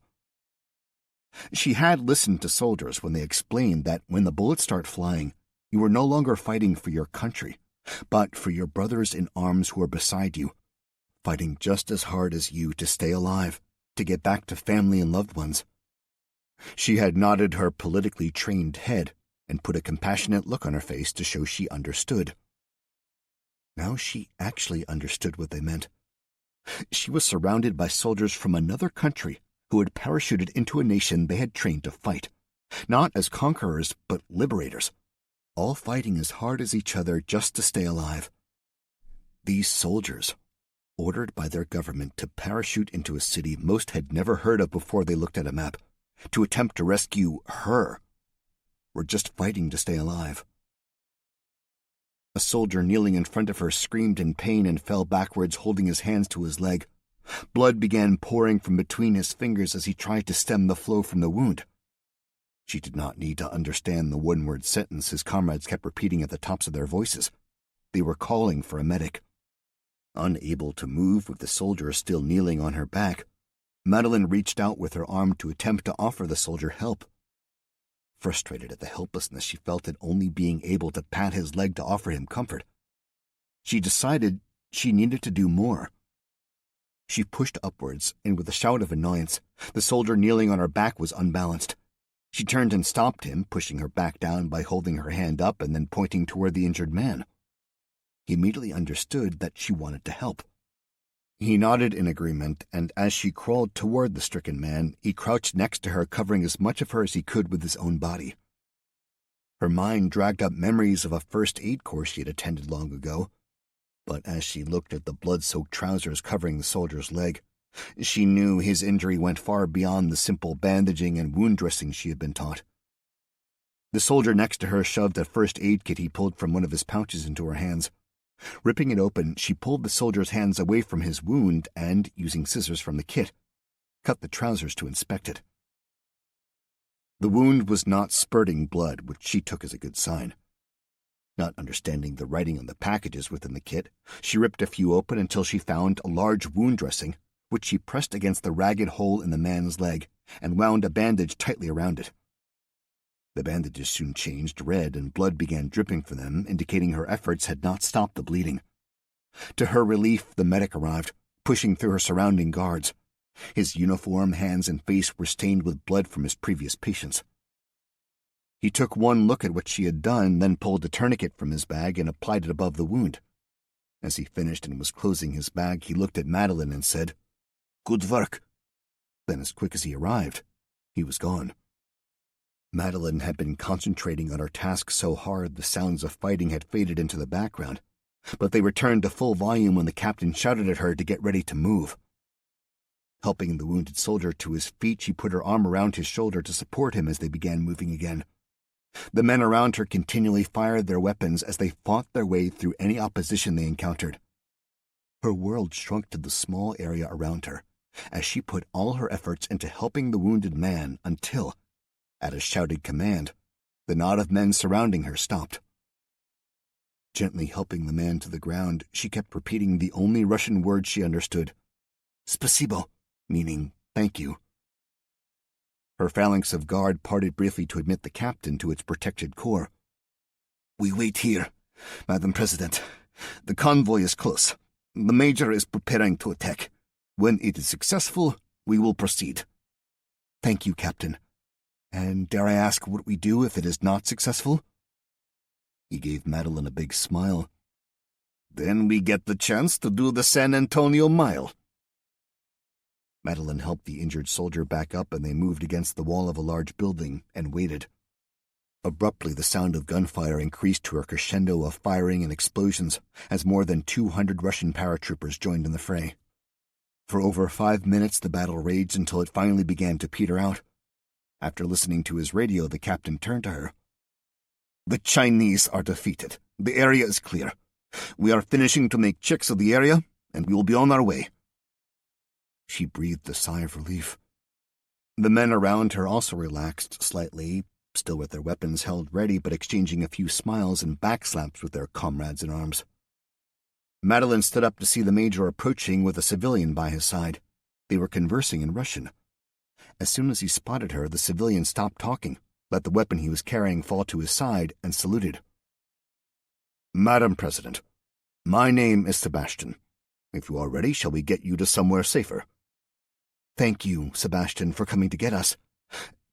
S1: She had listened to soldiers when they explained that when the bullets start flying, you are no longer fighting for your country, but for your brothers in arms who are beside you, fighting just as hard as you to stay alive, to get back to family and loved ones. She had nodded her politically trained head and put a compassionate look on her face to show she understood. Now she actually understood what they meant. She was surrounded by soldiers from another country who had parachuted into a nation they had trained to fight, not as conquerors but liberators, all fighting as hard as each other just to stay alive. These soldiers, ordered by their government to parachute into a city most had never heard of before they looked at a map, to attempt to rescue her, were just fighting to stay alive. A soldier kneeling in front of her screamed in pain and fell backwards, holding his hands to his leg. Blood began pouring from between his fingers as he tried to stem the flow from the wound. She did not need to understand the one-word sentence his comrades kept repeating at the tops of their voices. They were calling for a medic. Unable to move with the soldier still kneeling on her back, Madeline reached out with her arm to attempt to offer the soldier help. frustrated at the helplessness she felt at only being able to pat his leg to offer him comfort. She decided she needed to do more. She pushed upwards, and with a shout of annoyance, the soldier kneeling on her back was unbalanced. She turned and stopped him, pushing her back down by holding her hand up and then pointing toward the injured man. He immediately understood that she wanted to help. He nodded in agreement, and as she crawled toward the stricken man, he crouched next to her, covering as much of her as he could with his own body. Her mind dragged up memories of a first aid course she had attended long ago, but as she looked at the blood-soaked trousers covering the soldier's leg, she knew his injury went far beyond the simple bandaging and wound dressing she had been taught. The soldier next to her shoved a first aid kit he pulled from one of his pouches into her hands. Ripping it open, she pulled the soldier's hands away from his wound and, using scissors from the kit, cut the trousers to inspect it. The wound was not spurting blood, which she took as a good sign. Not understanding the writing on the packages within the kit, she ripped a few open until she found a large wound dressing, which she pressed against the ragged hole in the man's leg and wound a bandage tightly around it. The bandages soon changed red and blood began dripping from them, indicating her efforts had not stopped the bleeding. To her relief, the medic arrived, pushing through her surrounding guards. His uniform, hands, and face were stained with blood from his previous patients. He took one look at what she had done, then pulled a tourniquet from his bag and applied it above the wound. As he finished and was closing his bag, he looked at Madeline and said, "Good work." Then, as quick as he arrived, he was gone. Madeline had been concentrating on her task so hard the sounds of fighting had faded into the background, but they returned to full volume when the captain shouted at her to get ready to move. Helping the wounded soldier to his feet, she put her arm around his shoulder to support him as they began moving again. The men around her continually fired their weapons as they fought their way through any opposition they encountered. Her world shrunk to the small area around her as she put all her efforts into helping the wounded man until, at a shouted command, the knot of men surrounding her stopped. Gently helping the man to the ground, she kept repeating the only Russian word she understood, "Spasibo," meaning thank you. Her phalanx of guard parted briefly to admit the captain to its protected corps. "We wait here, Madam President. The convoy is close. The Major is preparing to attack. When it is successful, we will proceed." "Thank you, Captain. And dare I ask what we do if it is not successful?" He gave Madeline a big smile. "Then we get the chance to do the San Antonio Mile." Madeline helped the injured soldier back up, and they moved against the wall of a large building and waited. Abruptly, the sound of gunfire increased to a crescendo of firing and explosions as more than 200 Russian paratroopers joined in the fray. For over 5 minutes, the battle raged until it finally began to peter out. After listening to his radio, the captain turned to her. "The Chinese are defeated. The area is clear. We are finishing to make checks of the area, and we will be on our way." She breathed a sigh of relief. The men around her also relaxed slightly, still with their weapons held ready but exchanging a few smiles and backslaps with their comrades in arms. Madeline stood up to see the Major approaching with a civilian by his side. They were conversing in Russian. As soon as he spotted her, the civilian stopped talking, let the weapon he was carrying fall to his side, and saluted. "Madam President, my name is Sebastian. If you are ready, shall we get you to somewhere safer?" "Thank you, Sebastian, for coming to get us.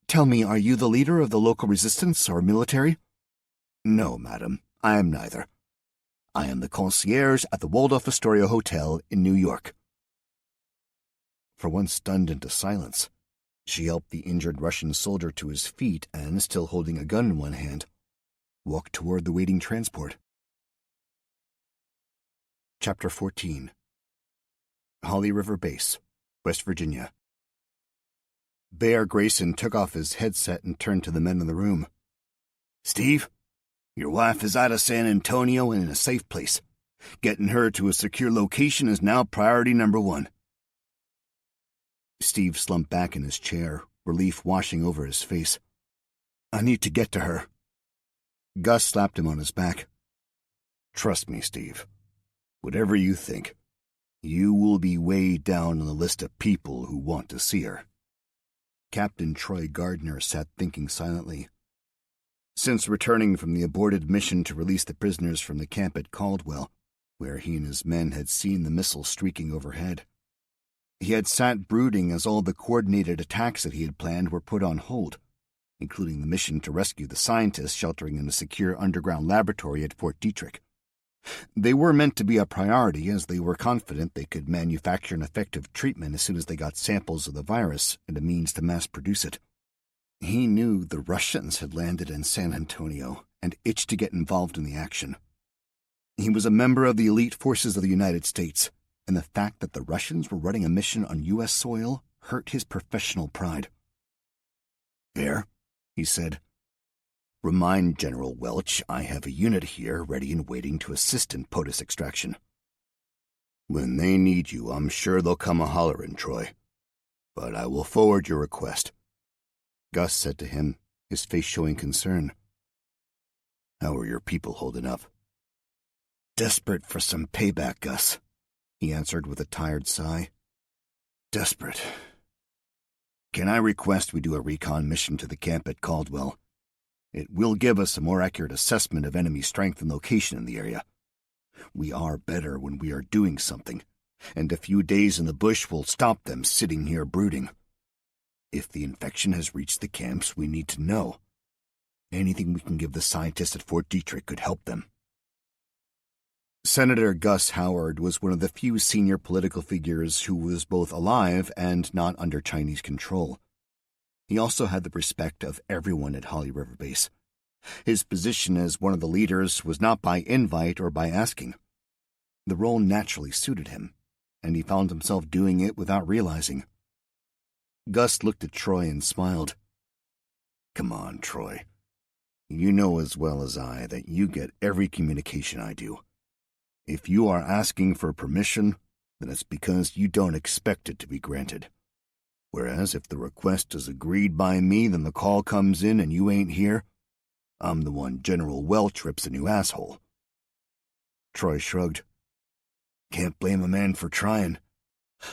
S1: Tell me, are you the leader of the local resistance or military?" "No, madam, I am neither. I am the concierge at the Waldorf Astoria Hotel in New York." For once stunned into silence, she helped the injured Russian soldier to his feet and, still holding a gun in one hand, walked toward the waiting transport. Chapter 14. Holly River Base, West Virginia. Bear Grayson took off his headset and turned to the men in the room. "Steve, your wife is out of San Antonio and in a safe place. Getting her to a secure location is now priority number 1. Steve slumped back in his chair, relief washing over his face. "I need to get to her." Gus slapped him on his back. "Trust me, Steve. Whatever you think, you will be way down on the list of people who want to see her." Captain Troy Gardner sat thinking silently. Since returning from the aborted mission to release the prisoners from the camp at Caldwell, where he and his men had seen the missiles streaking overhead, he had sat brooding as all the coordinated attacks that he had planned were put on hold, including the mission to rescue the scientists sheltering in a secure underground laboratory at Fort Detrick. They were meant to be a priority, as they were confident they could manufacture an effective treatment as soon as they got samples of the virus and a means to mass produce it. He knew the Russians had landed in San Antonio and itched to get involved in the action. He was a member of the elite forces of the United States, and the fact that the Russians were running a mission on U.S. soil hurt his professional pride. "Bear," he said, "remind General Welch I have a unit here ready and waiting to assist in POTUS extraction. When they need you, I'm sure they'll come a-hollerin', Troy. But I will forward your request." Gus said to him, his face showing concern. "How are your people holding up?" "Desperate for some payback, Gus," he answered with a tired sigh. "Desperate. Can I request we do a recon mission to the camp at Caldwell? It will give us a more accurate assessment of enemy strength and location in the area. We are better when we are doing something, and a few days in the bush will stop them sitting here brooding. If the infection has reached the camps, we need to know. Anything we can give the scientists at Fort Detrick could help them." Senator Gus Howard was one of the few senior political figures who was both alive and not under Chinese control. He also had the respect of everyone at Holly River Base. His position as one of the leaders was not by invite or by asking. The role naturally suited him, and he found himself doing it without realizing. Gus looked at Troy and smiled. "Come on, Troy. You know as well as I that you get every communication I do. If you are asking for permission, then it's because you don't expect it to be granted. Whereas if the request is agreed by me, then the call comes in and you ain't here, I'm the one General Welch rips a new asshole." Troy shrugged. "Can't blame a man for trying.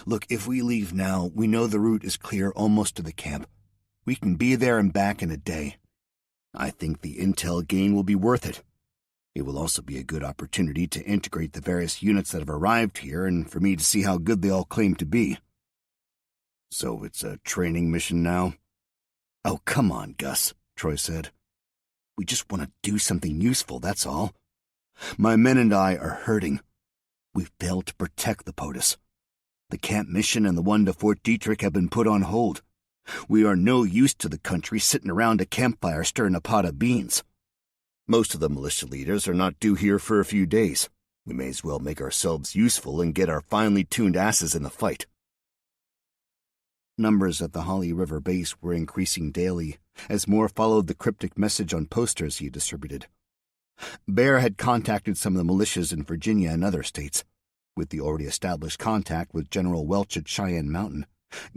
S1: Look, if we leave now, we know the route is clear almost to the camp. We can be there and back in a day. I think the intel gain will be worth it. It will also be a good opportunity to integrate the various units that have arrived here and for me to see how good they all claim to be." "So it's a training mission now?" "Oh, come on, Gus," Troy said. "We just want to do something useful, that's all. My men and I are hurting. We've failed to protect the POTUS. The camp mission and the one to Fort Detrick have been put on hold. We are no use to the country sitting around a campfire stirring a pot of beans. Most of the militia leaders are not due here for a few days. We may as well make ourselves useful and get our finely tuned asses in the fight." Numbers at the Holly River base were increasing daily as more followed the cryptic message on posters he had distributed. Bear had contacted some of the militias in Virginia and other states. With the already established contact with General Welch at Cheyenne Mountain,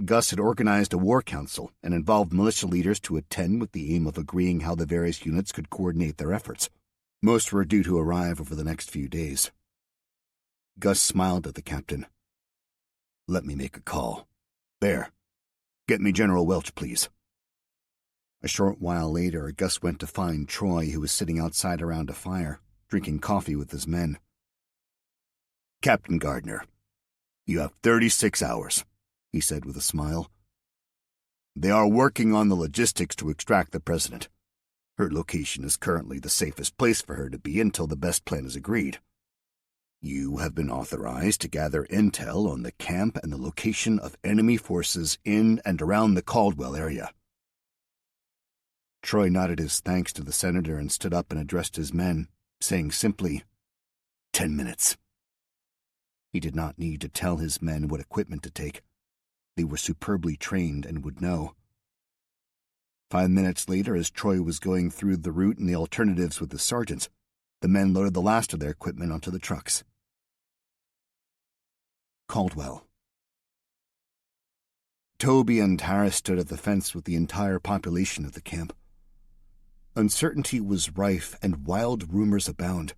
S1: Gus had organized a war council and involved militia leaders to attend with the aim of agreeing how the various units could coordinate their efforts. Most were due to arrive over the next few days. Gus smiled at the captain. "Let me make a call. Bear, get me General Welch, please." A short while later, Gus went to find Troy, who was sitting outside around a fire, drinking coffee with his men. "Captain Gardner, you have 36 hours, he said with a smile. "They are working on the logistics to extract the president. Her location is currently the safest place for her to be until the best plan is agreed. You have been authorized to gather intel on the camp and the location of enemy forces in and around the Caldwell area." Troy nodded his thanks to the senator and stood up and addressed his men, saying simply, 10 minutes. He did not need to tell his men what equipment to take. They were superbly trained and would know. 5 minutes later, as Troy was going through the route and the alternatives with the sergeants, the men loaded the last of their equipment onto the trucks. Caldwell. Toby and Harris stood at the fence with the entire population of the camp. Uncertainty was rife and wild rumors abound.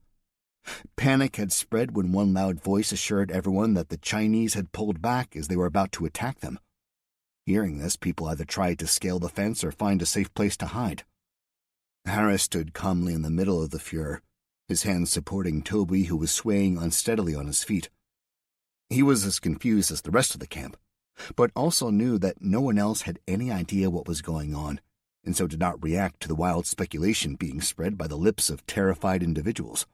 S1: Panic had spread when one loud voice assured everyone that the Chinese had pulled back as they were about to attack them. Hearing this, people either tried to scale the fence or find a safe place to hide.
S2: Harris stood calmly in the middle of the furor, his hands supporting Toby, who was swaying unsteadily on his feet. He was as confused as the rest of the camp, but also knew that no one else had any idea what was going on, and so did not react to the wild speculation being spread by the lips of terrified individuals.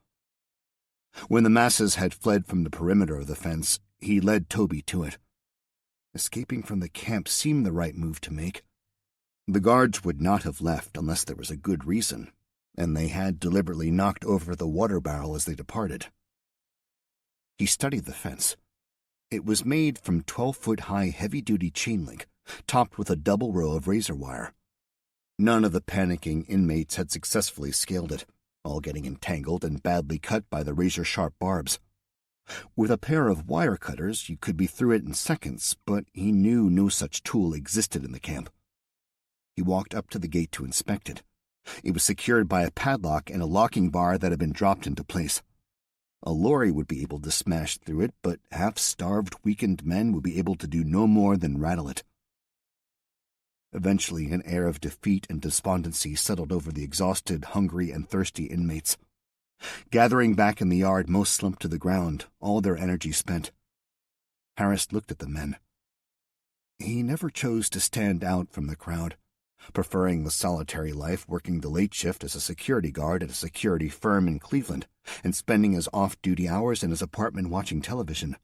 S2: When the masses had fled from the perimeter of the fence, he led Toby to it. Escaping from the camp seemed the right move to make. The guards would not have left unless there was a good reason, and they had deliberately knocked over the water barrel as they departed. He studied the fence. It was made from 12-foot-high heavy-duty chain link, topped with a double row of razor wire. None of the panicking inmates had successfully scaled it, all getting entangled and badly cut by the razor-sharp barbs. With a pair of wire cutters, you could be through it in seconds, but he knew no such tool existed in the camp. He walked up to the gate to inspect it. It was secured by a padlock and a locking bar that had been dropped into place. A lorry would be able to smash through it, but half-starved, weakened men would be able to do no more than rattle it. Eventually, an air of defeat and despondency settled over the exhausted, hungry, and thirsty inmates. Gathering back in the yard, most slumped to the ground, all their energy spent. Harris looked at the men. He never chose to stand out from the crowd, preferring the solitary life working the late shift as a security guard at a security firm in Cleveland and spending his off-duty hours in his apartment watching television.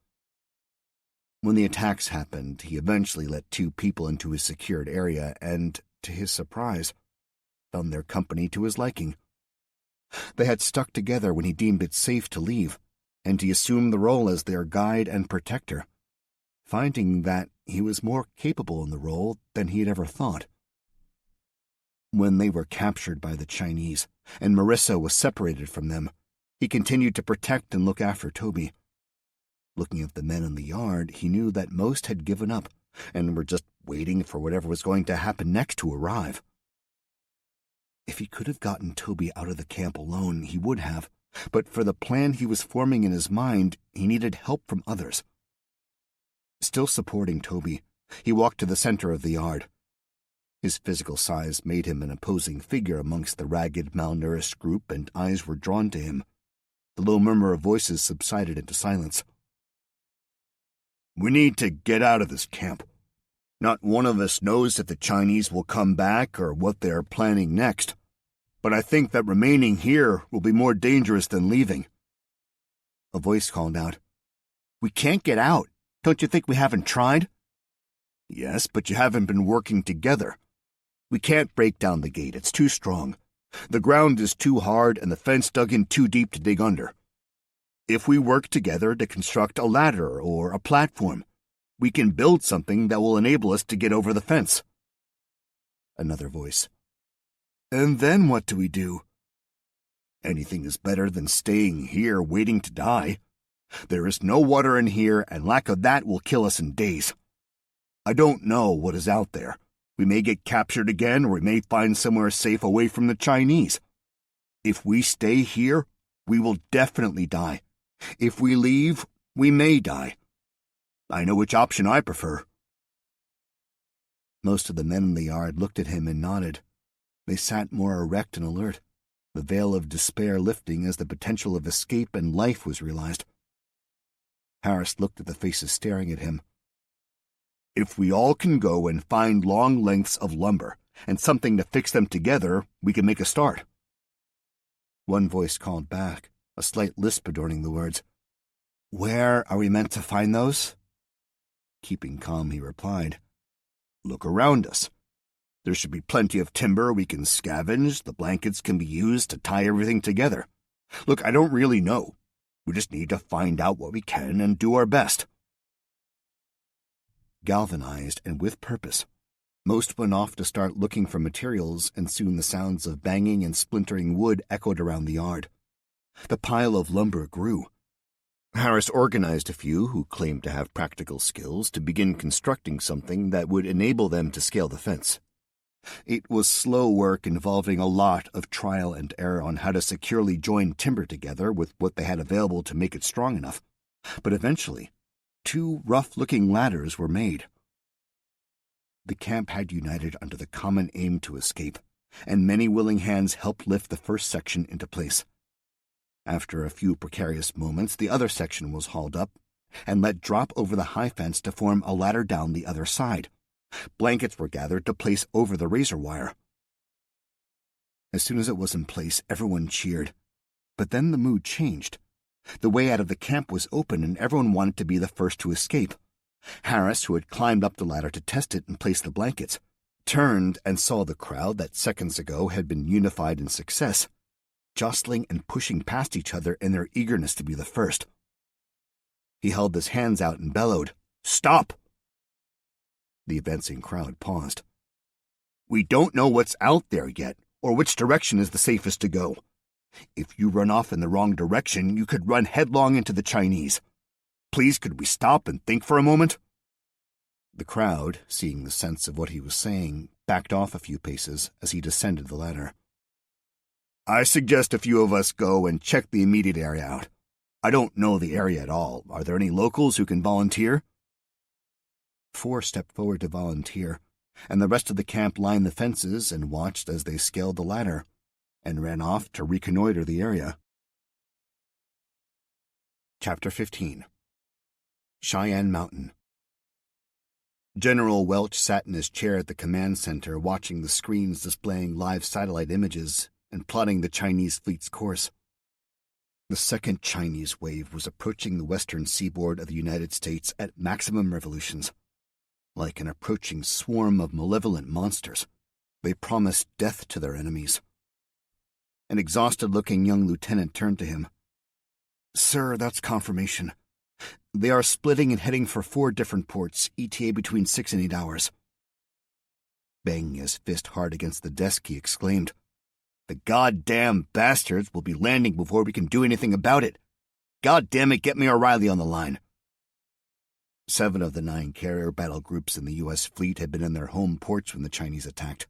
S2: When the attacks happened, he eventually let 2 people into his secured area and, to his surprise, found their company to his liking. They had stuck together when he deemed it safe to leave, and he assumed the role as their guide and protector, finding that he was more capable in the role than he had ever thought. When they were captured by the Chinese, and Marissa was separated from them, he continued to protect and look after Toby. Looking at the men in the yard, he knew that most had given up and were just waiting for whatever was going to happen next to arrive. If he could have gotten Toby out of the camp alone, he would have, but for the plan he was forming in his mind, he needed help from others. Still supporting Toby, he walked to the center of the yard. His physical size made him an imposing figure amongst the ragged, malnourished group, and eyes were drawn to him. The low murmur of voices subsided into silence. "We need to get out of this camp. Not one of us knows if the Chinese will come back or what they are planning next, but I think that remaining here will be more dangerous than leaving." A voice called out, "We can't get out. Don't you think we haven't tried?" "Yes, but you haven't been working together. We can't break down the gate. It's too strong. The ground is too hard and the fence dug in too deep to dig under. If we work together to construct a ladder or a platform, we can build something that will enable us to get over the fence." Another voice. "And then what do we do?" "Anything is better than staying here waiting to die. There is no water in here, and lack of that will kill us in days. I don't know what is out there. We may get captured again, or we may find somewhere safe away from the Chinese. If we stay here, we will definitely die. If we leave, we may die. I know which option I prefer." Most of the men in the yard looked at him and nodded. They sat more erect and alert, the veil of despair lifting as the potential of escape and life was realized. Harris looked at the faces staring at him. "If we all can go and find long lengths of lumber and something to fix them together, we can make a start." One voice called back, a slight lisp adorning the words. "Where are we meant to find those?" Keeping calm, he replied, "Look around us. There should be plenty of timber we can scavenge. The blankets can be used to tie everything together. Look, I don't really know. We just need to find out what we can and do our best." Galvanized and with purpose, most went off to start looking for materials, and soon the sounds of banging and splintering wood echoed around the yard. The pile of lumber grew. Harris organized a few who claimed to have practical skills to begin constructing something that would enable them to scale the fence. It was slow work involving a lot of trial and error on how to securely join timber together with what they had available to make it strong enough, but eventually 2 rough-looking ladders were made. The camp had united under the common aim to escape, and many willing hands helped lift the first section into place. After a few precarious moments, the other section was hauled up and let drop over the high fence to form a ladder down the other side. Blankets were gathered to place over the razor wire. As soon as it was in place, everyone cheered. But then the mood changed. The way out of the camp was open, and everyone wanted to be the first to escape. Harris, who had climbed up the ladder to test it and place the blankets, turned and saw the crowd that seconds ago had been unified in success, jostling and pushing past each other in their eagerness to be the first. He held his hands out and bellowed, "Stop!" The advancing crowd paused. "We don't know what's out there yet, or which direction is the safest to go. If you run off in the wrong direction, you could run headlong into the Chinese. Please, could we stop and think for a moment?" The crowd, seeing the sense of what he was saying, backed off a few paces as he descended the ladder. "I suggest a few of us go and check the immediate area out. I don't know the area at all. Are there any locals who can volunteer?" 4 stepped forward to volunteer, and the rest of the camp lined the fences and watched as they scaled the ladder and ran off to reconnoiter the area. Chapter 15. Cheyenne Mountain. General Welch sat in his chair at the command center watching the screens displaying live satellite images and plotting the Chinese fleet's course. The second Chinese wave was approaching the western seaboard of the United States at maximum revolutions. Like an approaching swarm of malevolent monsters, they promised death to their enemies. An exhausted-looking young lieutenant turned to him. "Sir, that's confirmation. They are splitting and heading for 4 different ports, ETA between 6 and 8 hours. Banging his fist hard against the desk, he exclaimed, "The goddamn bastards will be landing before we can do anything about it. God damn it, get me O'Reilly on the line." 7 of the 9 carrier battle groups in the U.S. fleet had been in their home ports when the Chinese attacked.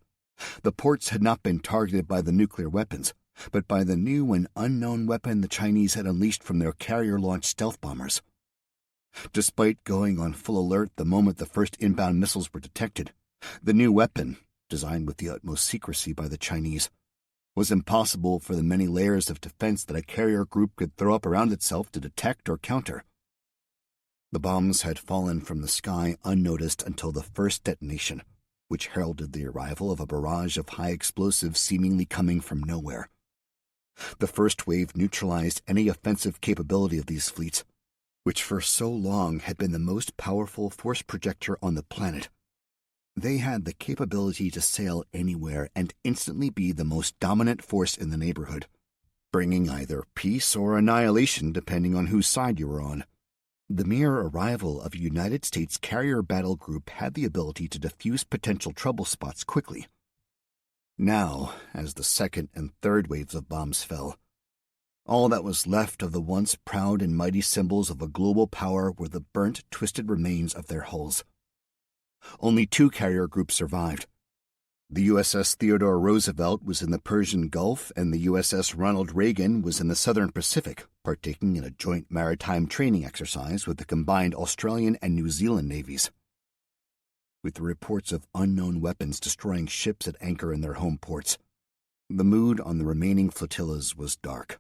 S2: The ports had not been targeted by the nuclear weapons, but by the new and unknown weapon the Chinese had unleashed from their carrier-launched stealth bombers. Despite going on full alert the moment the first inbound missiles were detected, the new weapon, designed with the utmost secrecy by the Chinese, was impossible for the many layers of defense that a carrier group could throw up around itself to detect or counter. The bombs had fallen from the sky unnoticed until the first detonation, which heralded the arrival of a barrage of high explosives seemingly coming from nowhere. The first wave neutralized any offensive capability of these fleets, which for so long had been the most powerful force projector on the planet. They had the capability to sail anywhere and instantly be the most dominant force in the neighborhood, bringing either peace or annihilation depending on whose side you were on. The mere arrival of a United States carrier battle group had the ability to diffuse potential trouble spots quickly. Now, as the second and third waves of bombs fell, all that was left of the once proud and mighty symbols of a global power were the burnt, twisted remains of their hulls. Only 2 carrier groups survived. The USS Theodore Roosevelt was in the Persian Gulf, and the USS Ronald Reagan was in the Southern Pacific, partaking in a joint maritime training exercise with the combined Australian and New Zealand navies. With the reports of unknown weapons destroying ships at anchor in their home ports, the mood on the remaining flotillas was dark.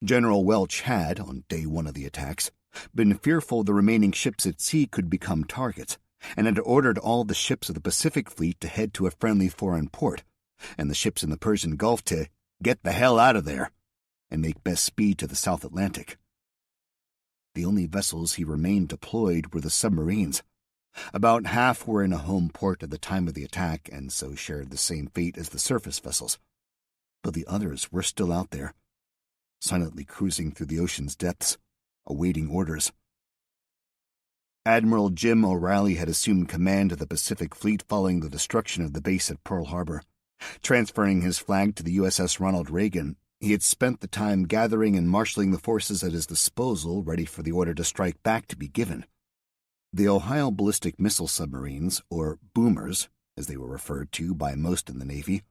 S2: General Welch had, on day 1 of the attacks, been fearful the remaining ships at sea could become targets, and had ordered all the ships of the Pacific Fleet to head to a friendly foreign port, and the ships in the Persian Gulf to get the hell out of there and make best speed to the South Atlantic. The only vessels he remained deployed were the submarines. About half were in a home port at the time of the attack and so shared the same fate as the surface vessels. But the others were still out there, silently cruising through the ocean's depths, awaiting orders. Admiral Jim O'Reilly had assumed command of the Pacific Fleet following the destruction of the base at Pearl Harbor. Transferring his flag to the USS Ronald Reagan, he had spent the time gathering and marshaling the forces at his disposal, ready for the order to strike back to be given. The Ohio ballistic missile submarines, or boomers, as they were referred to by most in the Navy,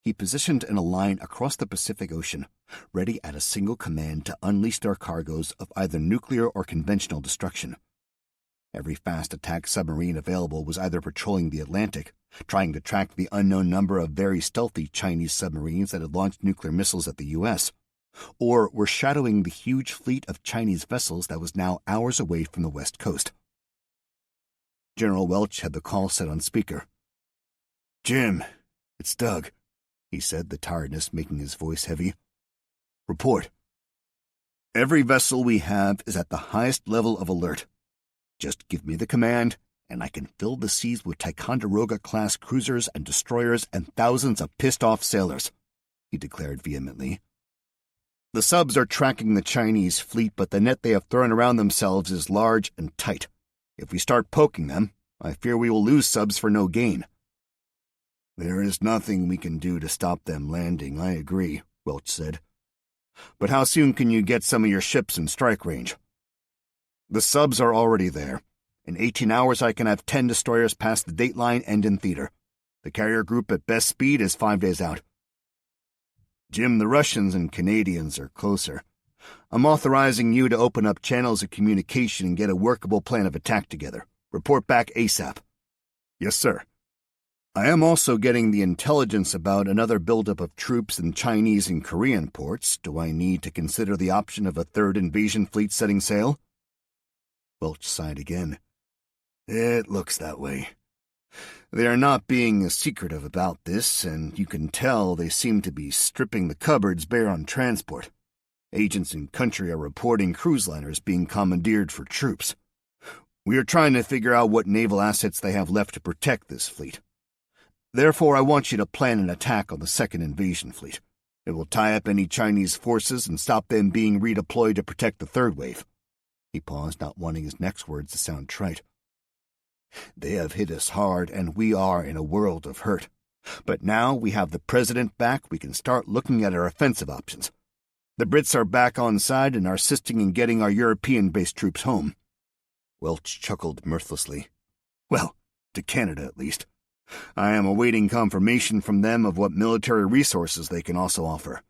S2: he positioned in a line across the Pacific Ocean, ready at a single command to unleash their cargoes of either nuclear or conventional destruction.
S1: Every fast attack submarine available was either patrolling the Atlantic, trying to track the unknown number of very stealthy Chinese submarines that had launched nuclear missiles at the U.S., or were shadowing the huge fleet of Chinese vessels that was now hours away from the West Coast. General Welch had the call set on speaker.
S2: "Jim, it's Doug,"
S1: he said, the tiredness making his voice heavy. "Report.
S2: Every vessel we have is at the highest level of alert. Just give me the command, and I can fill the seas with Ticonderoga-class cruisers and destroyers and thousands of pissed-off sailors," he declared vehemently. "The subs are tracking the Chinese fleet, but the net they have thrown around themselves is large and tight. If we start poking them, I fear we will lose subs for no gain."
S1: "There is nothing we can do to stop them landing, I agree," Welch said.
S2: "But how soon can you get some of your ships in strike range?"
S1: "The subs are already there. In 18 hours I can have 10 destroyers past the dateline and in theater. The carrier group at best speed is 5 days out."
S2: "Jim, the Russians and Canadians are closer. I'm authorizing you to open up channels of communication and get a workable plan of attack together. Report back ASAP."
S1: "Yes, sir."
S2: "I am also getting the intelligence about another buildup of troops in Chinese and Korean ports. Do I need to consider the option of a third invasion fleet setting sail?"
S1: Welch sighed again.
S2: "It looks that way. They are not being as secretive about this, and you can tell they seem to be stripping the cupboards bare on transport. Agents in country are reporting cruise liners being commandeered for troops. We are trying to figure out what naval assets they have left to protect this fleet. Therefore, I want you to plan an attack on the second invasion fleet. It will tie up any Chinese forces and stop them being redeployed to protect the third wave."
S1: He paused, not wanting his next words to sound trite.
S2: "They have hit us hard, and we are in a world of hurt. But now we have the president back, we can start looking at our offensive options. The Brits are back on side and are assisting in getting our European-based troops home."
S1: Welch chuckled mirthlessly.
S2: "Well, to Canada at least. I am awaiting confirmation from them of what military resources they can also offer.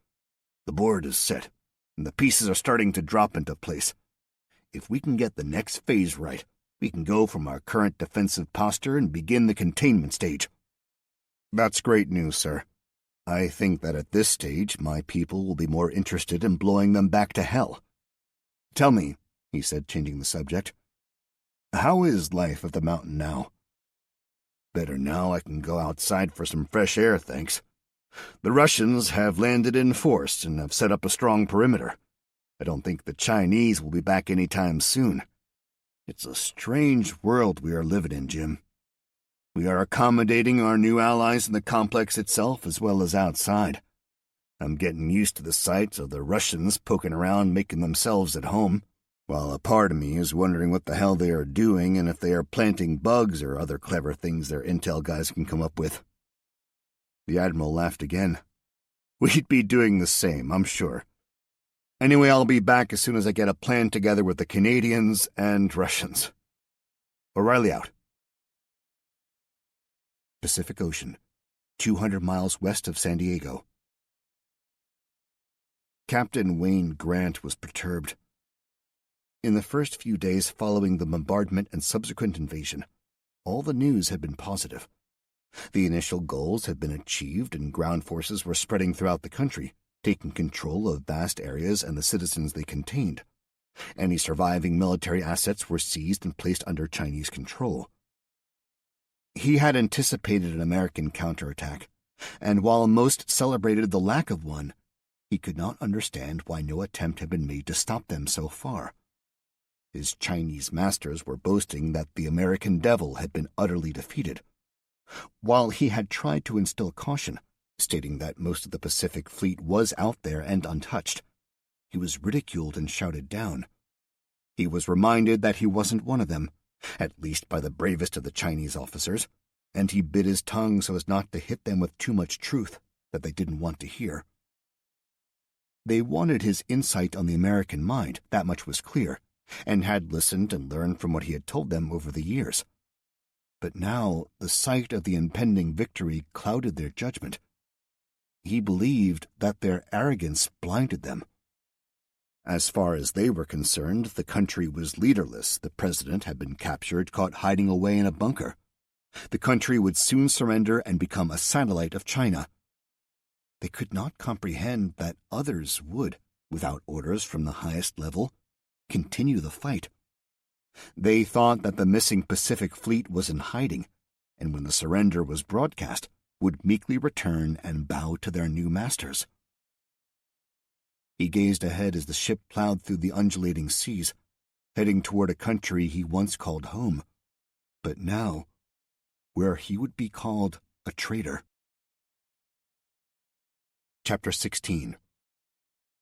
S2: The board is set, and the pieces are starting to drop into place. If we can get the next phase right, we can go from our current defensive posture and begin the containment stage."
S1: "That's great news, sir. I think that at this stage my people will be more interested in blowing them back to hell. Tell me," he said, changing the subject, "how is life at the mountain now?"
S2: "Better now. I can go outside for some fresh air, thanks. The Russians have landed in force and have set up a strong perimeter. I don't think the Chinese will be back any time soon. It's a strange world we are living in, Jim. We are accommodating our new allies in the complex itself as well as outside. I'm getting used to the sight of the Russians poking around making themselves at home, while a part of me is wondering what the hell they are doing and if they are planting bugs or other clever things their intel guys can come up with."
S1: The Admiral laughed again.
S2: "We'd be doing the same, I'm sure. Anyway, I'll be back as soon as I get a plan together with the Canadians and Russians. O'Reilly out."
S1: Pacific Ocean, 200 miles west of San Diego. Captain Wayne Grant was perturbed. In the first few days following the bombardment and subsequent invasion, all the news had been positive. The initial goals had been achieved and ground forces were spreading throughout the country, taking control of vast areas and the citizens they contained. Any surviving military assets were seized and placed under Chinese control. He had anticipated an American counterattack, and while most celebrated the lack of one, he could not understand why no attempt had been made to stop them so far. His Chinese masters were boasting that the American devil had been utterly defeated. While he had tried to instill caution, stating that most of the Pacific Fleet was out there and untouched, he was ridiculed and shouted down. He was reminded that he wasn't one of them, at least by the bravest of the Chinese officers, and he bit his tongue so as not to hit them with too much truth that they didn't want to hear. They wanted his insight on the American mind, that much was clear, and had listened and learned from what he had told them over the years. But now the sight of the impending victory clouded their judgment. He believed that their arrogance blinded them. As far as they were concerned, the country was leaderless. The president had been captured, caught hiding away in a bunker. The country would soon surrender and become a satellite of China. They could not comprehend that others would, without orders from the highest level, continue the fight. They thought that the missing Pacific Fleet was in hiding, and when the surrender was broadcast, would meekly return and bow to their new masters. He gazed ahead as the ship plowed through the undulating seas, heading toward a country he once called home, but now where he would be called a traitor. Chapter 16.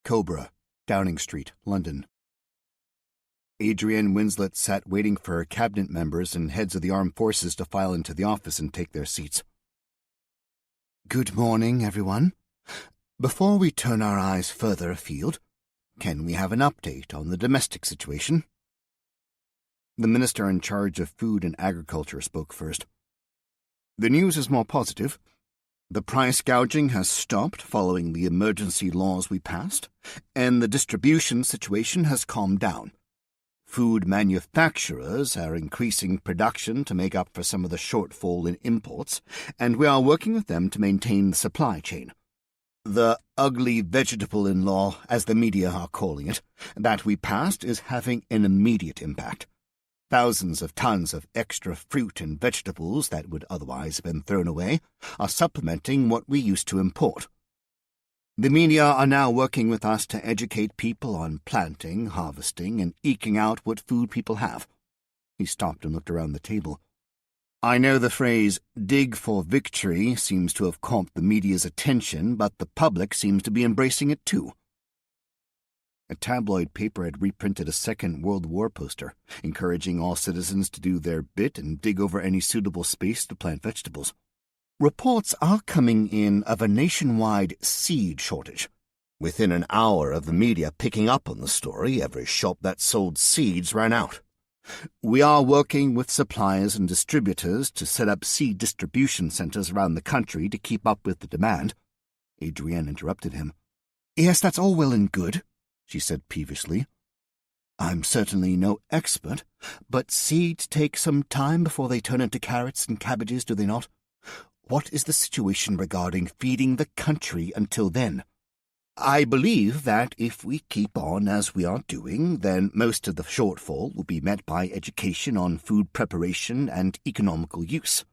S1: Cobra, Downing Street, London. Adrienne Winslet sat waiting for her cabinet members and heads of the armed forces to file into the office and take their seats. Good morning, everyone. Before we turn our eyes further afield, can we have an update on the domestic situation? The minister in charge of food and agriculture spoke first. The news is more positive. The price gouging has stopped following the emergency laws we passed, and the distribution situation has calmed down. Food manufacturers are increasing production to make up for some of the shortfall in imports, and we are working with them to maintain the supply chain. The ugly vegetable in law, as the media are calling it, that we passed is having an immediate impact. Thousands of tons of extra fruit and vegetables that would otherwise have been thrown away are supplementing what we used to import. The media are now working with us to educate people on planting, harvesting, and eking out what food people have. He stopped and looked around the table. I know the phrase, dig for victory, seems to have caught the media's attention, but the public seems to be embracing it too. A tabloid paper had reprinted a Second World War poster, encouraging all citizens to do their bit and dig over any suitable space to plant vegetables. Reports are coming in of a nationwide seed shortage. Within an hour of the media picking up on the story, every shop that sold seeds ran out. We are working with suppliers and distributors to set up seed distribution centers around the country to keep up with the demand. Adrienne interrupted him. Yes, that's all well and good, she said peevishly. I'm certainly no expert, but seeds take some time before they turn into carrots and cabbages, do they not? What is the situation regarding feeding the country until then? I believe that if we keep on as we are doing, then most of the shortfall will be met by education on food preparation and economical use.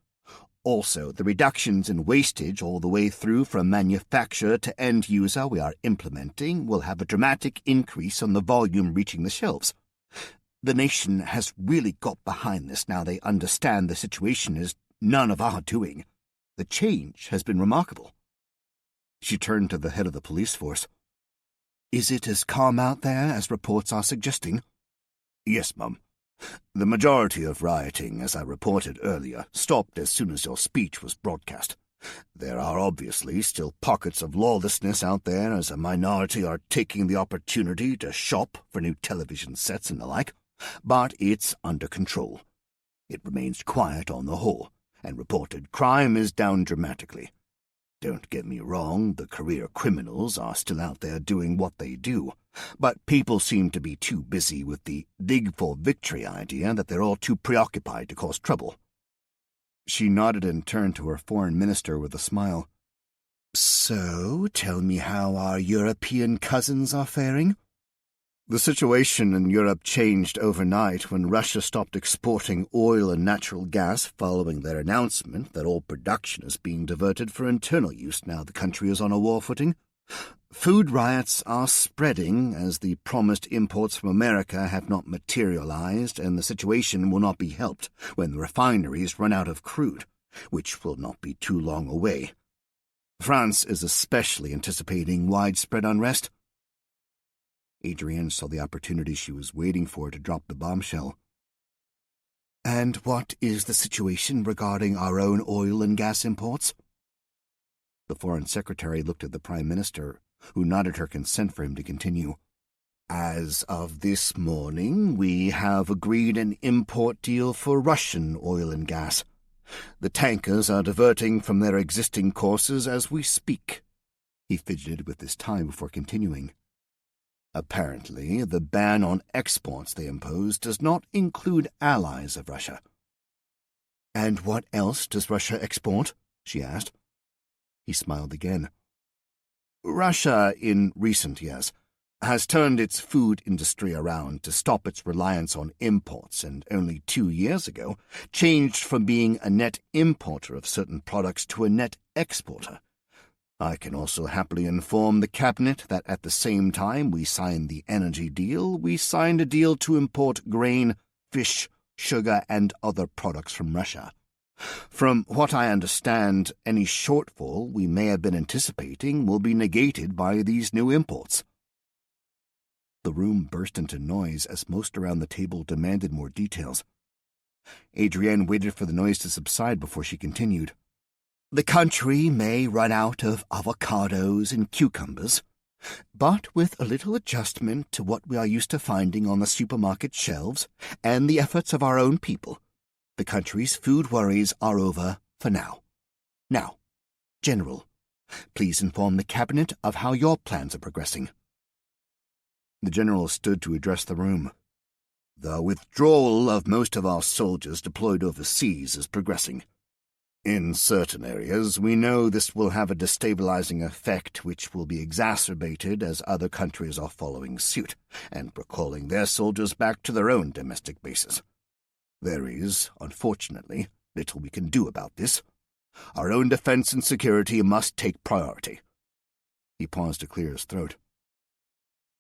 S1: Also, the reductions in wastage all the way through from manufacturer to end user we are implementing will have a dramatic increase on the volume reaching the shelves. The nation has really got behind this now they understand the situation is none of our doing. The change has been remarkable. She turned to the head of the police force. Is it as calm out there as reports are suggesting? Yes, Mum. The majority of rioting, as I reported earlier, stopped as soon as your speech was broadcast. There are obviously still pockets of lawlessness out there as a minority are taking the opportunity to shop for new television sets and the like, but it's under control. It remains quiet on the whole, and reported crime is down dramatically. Don't get me wrong, the career criminals are still out there doing what they do, but people seem to be too busy with the dig for victory idea that they're all too preoccupied to cause trouble. She nodded and turned to her foreign minister with a smile. So, tell me how our European cousins are faring? The situation in Europe changed overnight when Russia stopped exporting oil and natural gas following their announcement that all production is being diverted for internal use now the country is on a war footing. Food riots are spreading as the promised imports from America have not materialized, and the situation will not be helped when the refineries run out of crude, which will not be too long away. France is especially anticipating widespread unrest. Adrienne saw the opportunity she was waiting for to drop the bombshell. And what is the situation regarding our own oil and gas imports? The Foreign Secretary looked at the Prime Minister, who nodded her consent for him to continue. As of this morning, we have agreed an import deal for Russian oil and gas. The tankers are diverting from their existing courses as we speak. He fidgeted with his tie before continuing.
S2: Apparently, the ban on exports they impose does not include allies of Russia.
S1: And what else does Russia export? She asked.
S2: He smiled again. Russia, in recent years, has turned its food industry around to stop its reliance on imports, and only 2 years ago changed from being a net importer of certain products to a net exporter. I can also happily inform the Cabinet that at the same time we signed the energy deal, we signed a deal to import grain, fish, sugar, and other products from Russia. From what I understand, any shortfall we may have been anticipating will be negated by these new imports.
S1: The room burst into noise as most around the table demanded more details. Adrienne waited for the noise to subside before she continued. The country may run out of avocados and cucumbers, but with a little adjustment to what we are used to finding on the supermarket shelves and the efforts of our own people, the country's food worries are over for now. Now, General, please inform the Cabinet of how your plans are progressing.
S2: The General stood to address the room. The withdrawal of most of our soldiers deployed overseas is progressing. In certain areas, we know this will have a destabilizing effect which will be exacerbated as other countries are following suit and recalling their soldiers back to their own domestic bases. There is, unfortunately, little we can do about this. Our own defense and security must take priority.
S1: He paused to clear his throat.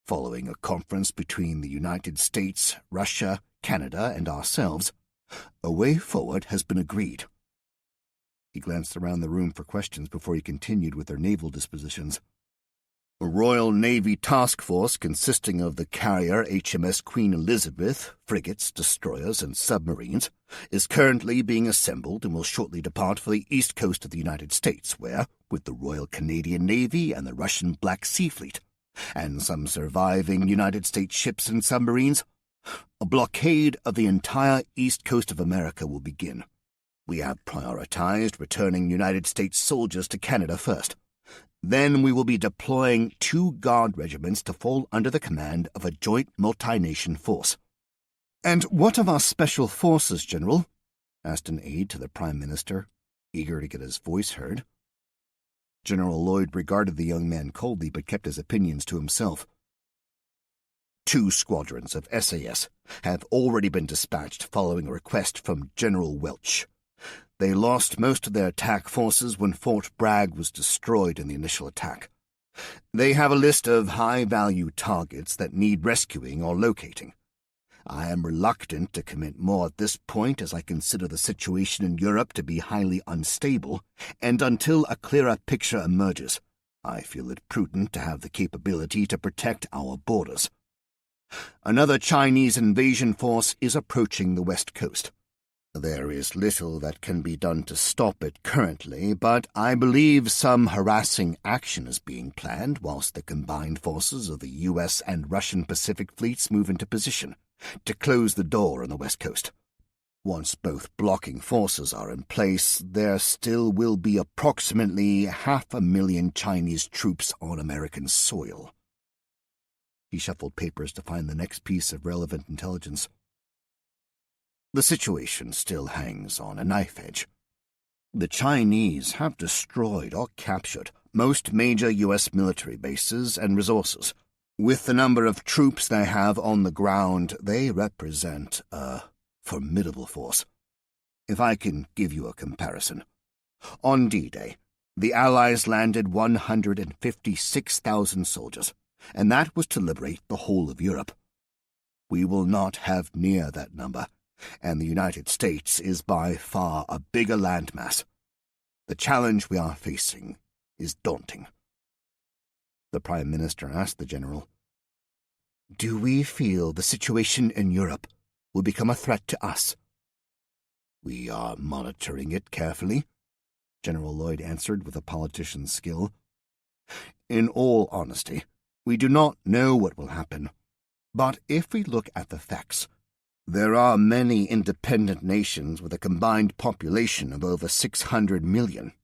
S2: Following a conference between the United States, Russia, Canada, and ourselves, a way forward has been agreed.
S1: He glanced around the room for questions before he continued with their naval dispositions.
S2: A Royal Navy task force consisting of the carrier HMS Queen Elizabeth, frigates, destroyers, and submarines is currently being assembled and will shortly depart for the east coast of the United States, where, with the Royal Canadian Navy and the Russian Black Sea Fleet, and some surviving United States ships and submarines, a blockade of the entire east coast of America will begin. We have prioritized returning United States soldiers to Canada first. Then we will be deploying 2 Guard regiments to fall under the command of a joint multi-nation force.
S1: And what of our special forces, General? Asked an aide to the Prime Minister, eager to get his voice heard. General Lloyd regarded the young man coldly but kept his opinions to himself.
S2: 2 squadrons of SAS have already been dispatched following a request from General Welch. They lost most of their attack forces when Fort Bragg was destroyed in the initial attack. They have a list of high-value targets that need rescuing or locating. I am reluctant to commit more at this point as I consider the situation in Europe to be highly unstable, and until a clearer picture emerges, I feel it prudent to have the capability to protect our borders. Another Chinese invasion force is approaching the west coast. There is little that can be done to stop it currently, but I believe some harassing action is being planned whilst the combined forces of the U.S. and Russian Pacific fleets move into position to close the door on the west coast. Once both blocking forces are in place, there still will be approximately 500,000 Chinese troops on American soil.
S1: He shuffled papers to find the next piece of relevant intelligence.
S2: The situation still hangs on a knife edge. The Chinese have destroyed or captured most major U.S. military bases and resources. With the number of troops they have on the ground, they represent a formidable force. If I can give you a comparison, on D-Day, the Allies landed 156,000 soldiers, and that was to liberate the whole of Europe. We will not have near that number, and the United States is by far a bigger landmass. The challenge we are facing is daunting.
S1: The Prime Minister asked the General, "Do we feel the situation in Europe will become a threat to us?"
S2: "We are monitoring it carefully,"
S1: General Lloyd answered with a politician's skill.
S2: "In all honesty, we do not know what will happen. But if we look at the facts, there are many independent nations with a combined population of over 600 million,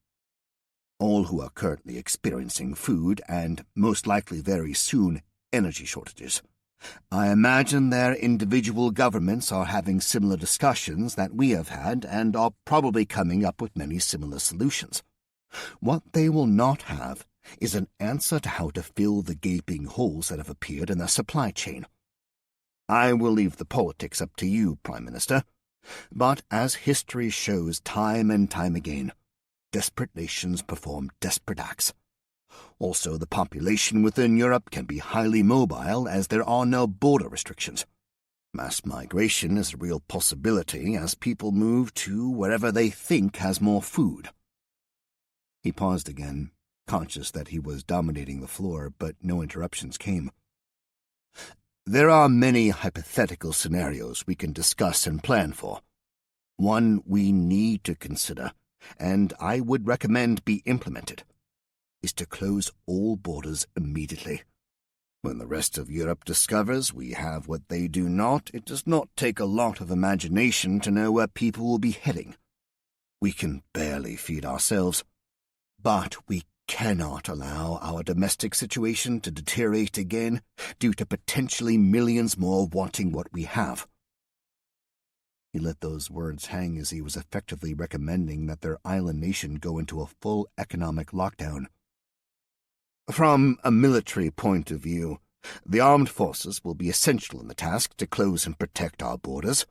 S2: all who are currently experiencing food and, most likely very soon, energy shortages. I imagine their individual governments are having similar discussions that we have had and are probably coming up with many similar solutions. What they will not have is an answer to how to fill the gaping holes that have appeared in their supply chain. I will leave the politics up to you, Prime Minister, but as history shows time and time again, desperate nations perform desperate acts. Also, the population within Europe can be highly mobile as there are no border restrictions. Mass migration is a real possibility as people move to wherever they think has more food. He paused again, conscious that he was dominating the floor, but no interruptions came. There are many hypothetical scenarios we can discuss and plan for. One we need to consider, and I would recommend be implemented, is to close all borders immediately. When the rest of Europe discovers we have what they do not, it does not take a lot of imagination to know where people will be heading. We can barely feed ourselves, but we cannot allow our domestic situation to deteriorate again due to potentially millions more wanting what we have. He let those words hang as he was effectively recommending that their island nation go into a full economic lockdown. From a military point of view, the armed forces will be essential in the task to close and protect our borders.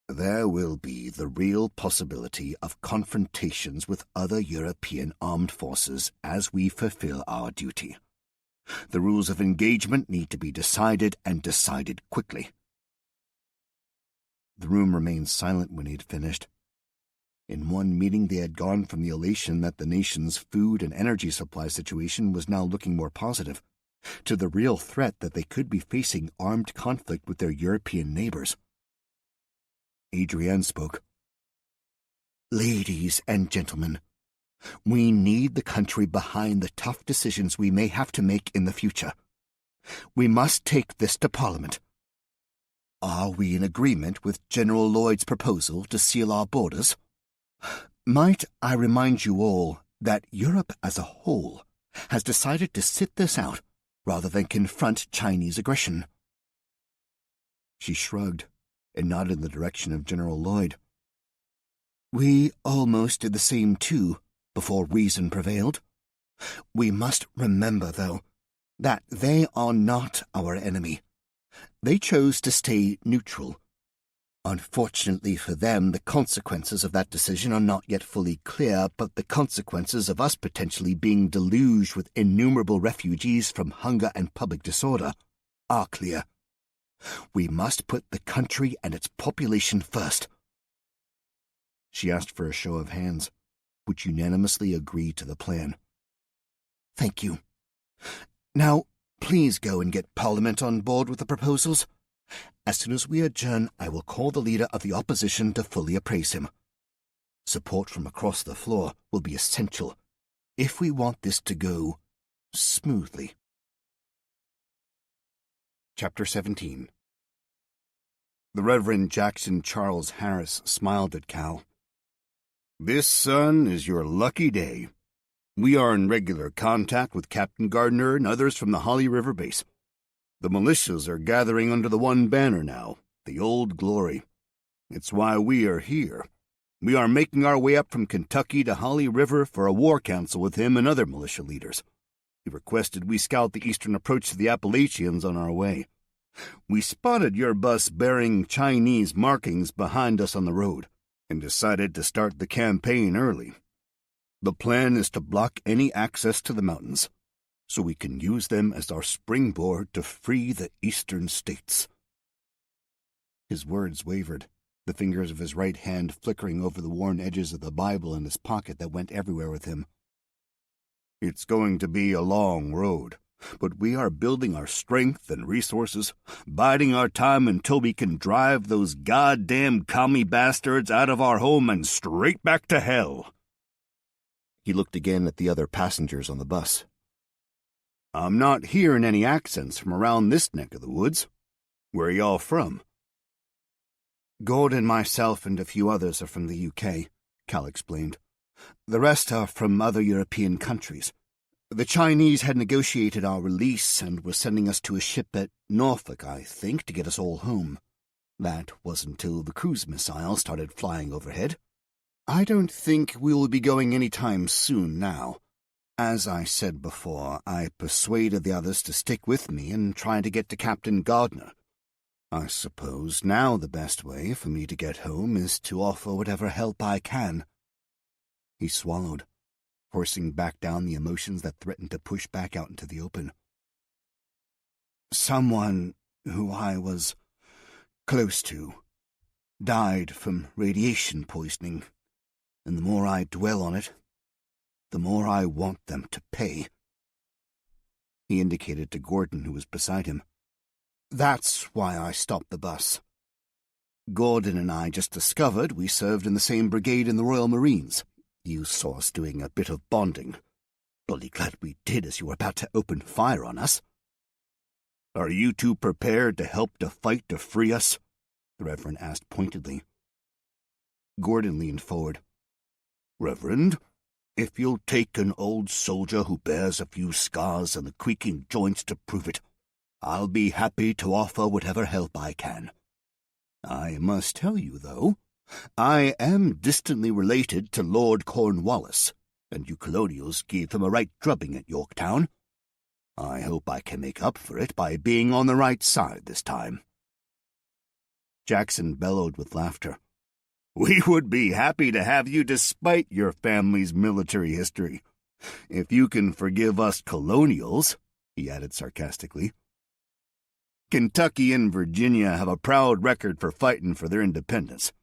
S2: There will be the real possibility of confrontations with other European armed forces as we fulfill our duty. The rules of engagement need to be decided and decided quickly. The room remained silent when he had finished. In one meeting they had gone from the elation that the nation's food and energy supply situation was now looking more positive, to the real threat that they could be facing armed conflict with their European neighbors. Adrienne spoke. Ladies and gentlemen, we need the country behind the tough decisions we may have to make in the future. We must take this to Parliament. Are we in agreement with General Lloyd's proposal to seal our borders? Might I remind you all that Europe as a whole has decided to sit this out rather than confront Chinese aggression? She shrugged and nodded in the direction of General Lloyd. We almost did the same too, before reason prevailed. We must remember, though, that they are not our enemy. They chose to stay neutral. Unfortunately for them, the consequences of that decision are not yet fully clear, but the consequences of us potentially being deluged with innumerable refugees from hunger and public disorder are clear. We must put the country and its population first. She asked for a show of hands, which unanimously agreed to the plan. Thank you. Now, please go and get Parliament on board with the proposals. As soon as we adjourn, I will call the leader of the opposition to fully appraise him. Support from across the floor will be essential if we want this to go smoothly. Chapter 17. The Reverend Jackson Charles Harris smiled at Cal. This, son, is your lucky day. We are in regular contact with Captain Gardner and others from the Holly River base. The militias are gathering under the one banner now, the Old Glory. It's why we are here. We are making our way up from Kentucky to Holly River for a war council with him and other militia leaders. He requested we scout the eastern approach to the Appalachians on our way. We spotted your bus bearing Chinese markings behind us on the road and decided to start the campaign early. The plan is to block any access to the mountains, so we can use them as our springboard to free the eastern states. His words wavered, the fingers of his right hand flickering over the worn edges of the Bible in his pocket that went everywhere with him. It's going to be a long road, but we are building our strength and resources, biding our time until we can drive those goddamn commie bastards out of our home and straight back to hell. He looked again at the other passengers on the bus. I'm not hearing any accents from around this neck of the woods. Where are y'all from? Gordon, myself, and a few others are from the UK, Cal explained. The rest are from other European countries.
S1: The Chinese had negotiated our release and were sending us to a ship at Norfolk, I think, to get us all home. That wasn't until the cruise missiles started flying overhead. I don't think we will be going any time soon now. As I said before, I persuaded the others to stick with me and try to get to Captain Gardner. I suppose now the best way for me to get home is to offer whatever help I can." He swallowed, forcing back down the emotions that threatened to push back out into the open. "Someone who I was close to died from radiation poisoning, and the more I dwell on it, the more I want them to pay." He indicated to Gordon, who was beside him. "That's why I stopped the bus. Gordon and I just discovered we served in the same brigade in the Royal Marines. You saw us doing a bit of bonding. Bloody glad we did, as you were about to open fire on us." "Are you two prepared to help to fight to free us?" the Reverend asked pointedly. Gordon leaned forward. "Reverend, if you'll take an old soldier who bears a few scars and the creaking joints to prove it, I'll be happy to offer whatever help I can. I must tell you, though, I am distantly related to Lord Cornwallis, and you colonials gave him a right drubbing at Yorktown. I hope I can make up for it by being on the right side this time." Jackson bellowed with laughter. "We would be happy to have you despite your family's military history. If you can forgive us colonials," he added sarcastically. "Kentucky and Virginia have a proud record for fighting for their independence.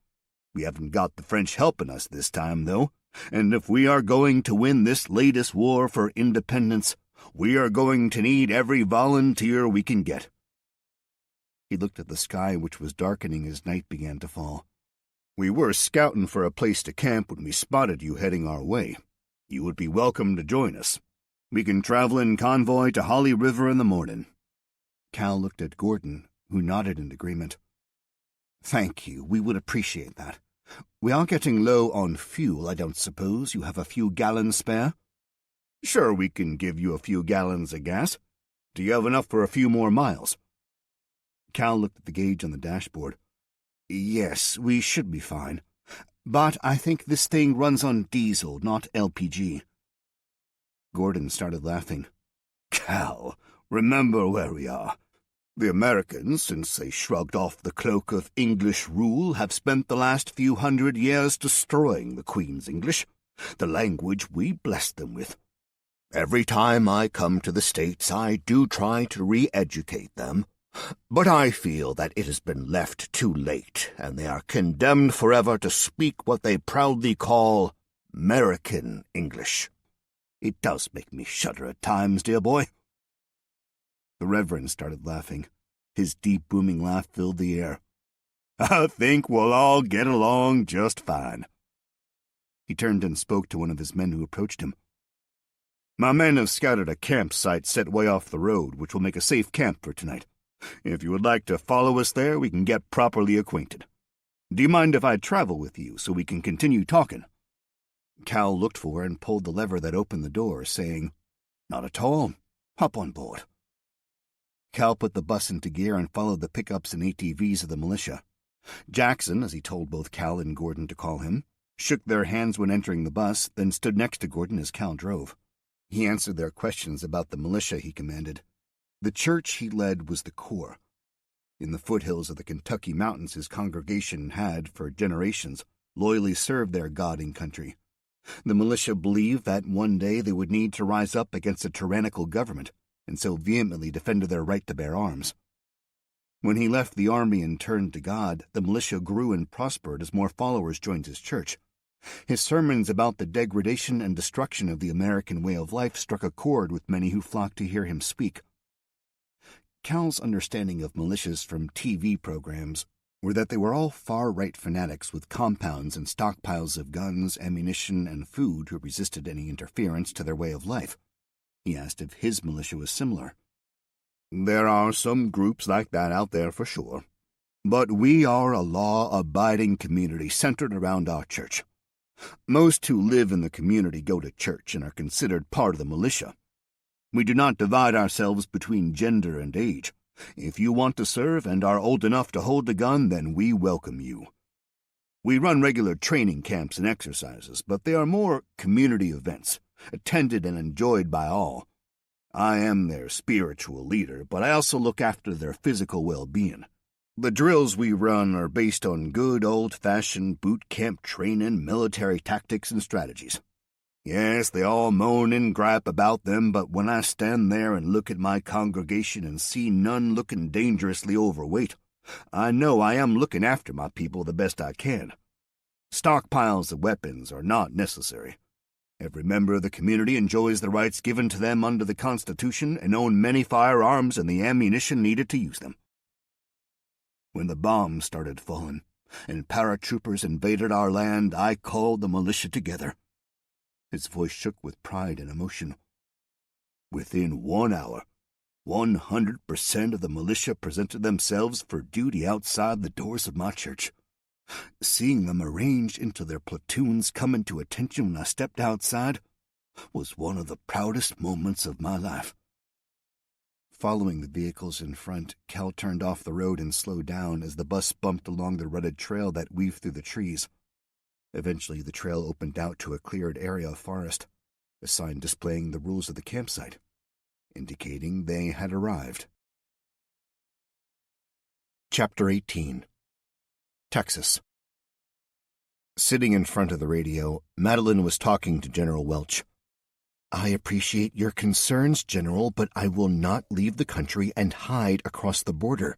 S1: We haven't got the French helping us this time, though, and if we are going to win this latest war for independence, we are going to need every volunteer we can get." He looked at the sky, which was darkening as night began to fall. "We were scouting for a place to camp when we spotted you heading our way. You would be welcome to join us. We can travel in convoy to Holly River in the morning." Cal looked at Gordon, who nodded in agreement. "Thank you, we would appreciate that. We are getting low on fuel. I don't suppose you have a few gallons spare?" "Sure, we can give you a few gallons of gas. Do you have enough for a few more miles?" Cal looked at the gauge on the dashboard. "Yes, we should be fine. But I think this thing runs on diesel, not LPG." Gordon started laughing. "Cal, remember where we are. The Americans, since they shrugged off the cloak of English rule, have spent the last few hundred years destroying the Queen's English, the language we blessed them with. Every time I come to the States, I do try to re-educate them, but I feel that it has been left too late, and they are condemned forever to speak what they proudly call American English. It does make me shudder at times, dear boy." The Reverend started laughing. His deep, booming laugh filled the air. "I think we'll all get along just fine." He turned and spoke to one of his men who approached him. "My men have scouted a campsite set way off the road, which will make a safe camp for tonight. If you would like to follow us there, we can get properly acquainted. Do you mind if I travel with you so we can continue talking?" Cal looked for and pulled the lever that opened the door, saying, "Not at all. Hop on board." Cal put the bus into gear and followed the pickups and ATVs of the militia. Jackson, as he told both Cal and Gordon to call him, shook their hands when entering the bus, then stood next to Gordon as Cal drove. He answered their questions about the militia he commanded. The church he led was the Corps. In the foothills of the Kentucky mountains, his congregation had, for generations, loyally served their God and country. The militia believed that one day they would need to rise up against a tyrannical government, and so vehemently defended their right to bear arms. When he left the army and turned to God, the militia grew and prospered as more followers joined his church. His sermons about the degradation and destruction of the American way of life struck a chord with many who flocked to hear him speak. Cal's understanding of militias from TV programs were that they were all far-right fanatics with compounds and stockpiles of guns, ammunition, and food who resisted any interference to their way of life. He asked if his militia was similar. "There are some groups like that out there for sure, but we are a law-abiding community centered around our church. Most who live in the community go to church and are considered part of the militia,
S2: We do not divide ourselves between gender and age. If you want to serve and are old enough to hold a gun, then we welcome you. We run regular training camps and exercises, but they are more community events, attended and enjoyed by all. I am their spiritual leader, but I also look after their physical well-being. The drills we run are based on good old-fashioned boot camp training, military tactics, and strategies. Yes, they all moan and gripe about them, but when I stand there and look at my congregation and see none looking dangerously overweight, I know I am looking after my people the best I can. Stockpiles of weapons are not necessary. Every member of the community enjoys the rights given to them under the Constitution and own many firearms and the ammunition needed to use them. When the bombs started falling and paratroopers invaded our land, I called the militia together. His voice shook with pride and emotion. Within 1 hour, 100% of the militia presented themselves for duty outside the doors of my church. Seeing them arranged into their platoons come into attention when I stepped outside was one of the proudest moments of my life. Following the vehicles in front, Cal turned off the road and slowed down as the bus bumped along the rutted trail that weaved through the trees. Eventually, the trail opened out to a cleared area of forest, a sign displaying the rules of the campsite, indicating they had arrived. Chapter 18. Texas. Sitting in front of the radio, Madeline was talking to General Welch. "I appreciate your concerns, General, but I will not leave the country and hide across the border.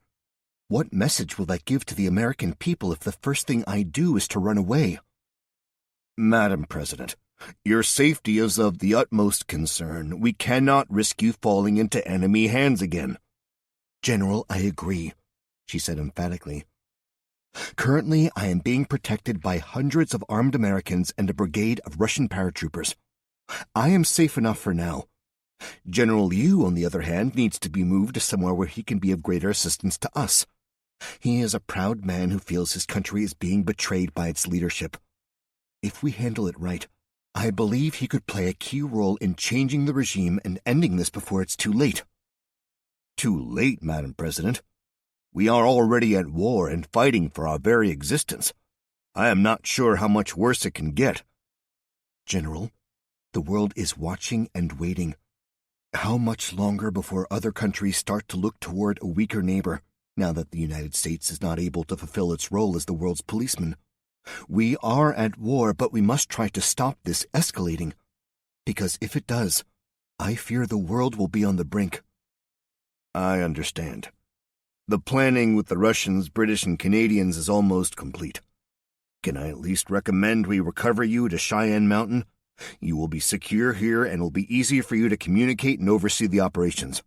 S2: What message will that give to the American people if the first thing I do is to run away?" "Madam President, your safety is of the utmost concern. We cannot risk you falling into enemy hands again." "General, I agree," she said emphatically. "Currently, I am being protected by hundreds of armed Americans and a brigade of Russian paratroopers. I am safe enough for now. General Liu, on the other hand, needs to be moved to somewhere where he can be of greater assistance to us. He is a proud man who feels his country is being betrayed by its leadership. If we handle it right, I believe he could play a key role in changing the regime and ending this before it's too late." "Too late, Madam President? We are already at war and fighting for our very existence. I am not sure how much worse it can get." "General, the world is watching and waiting. How much longer before other countries start to look toward a weaker neighbor, now that the United States is not able to fulfill its role as the world's policeman? We are at war, but we must try to stop this escalating. Because if it does, I fear the world will be on the brink." "I understand. The planning with the Russians, British, and Canadians is almost complete. Can I at least recommend we recover you to Cheyenne Mountain? You will be secure here and will be easy for you to communicate and oversee the operations."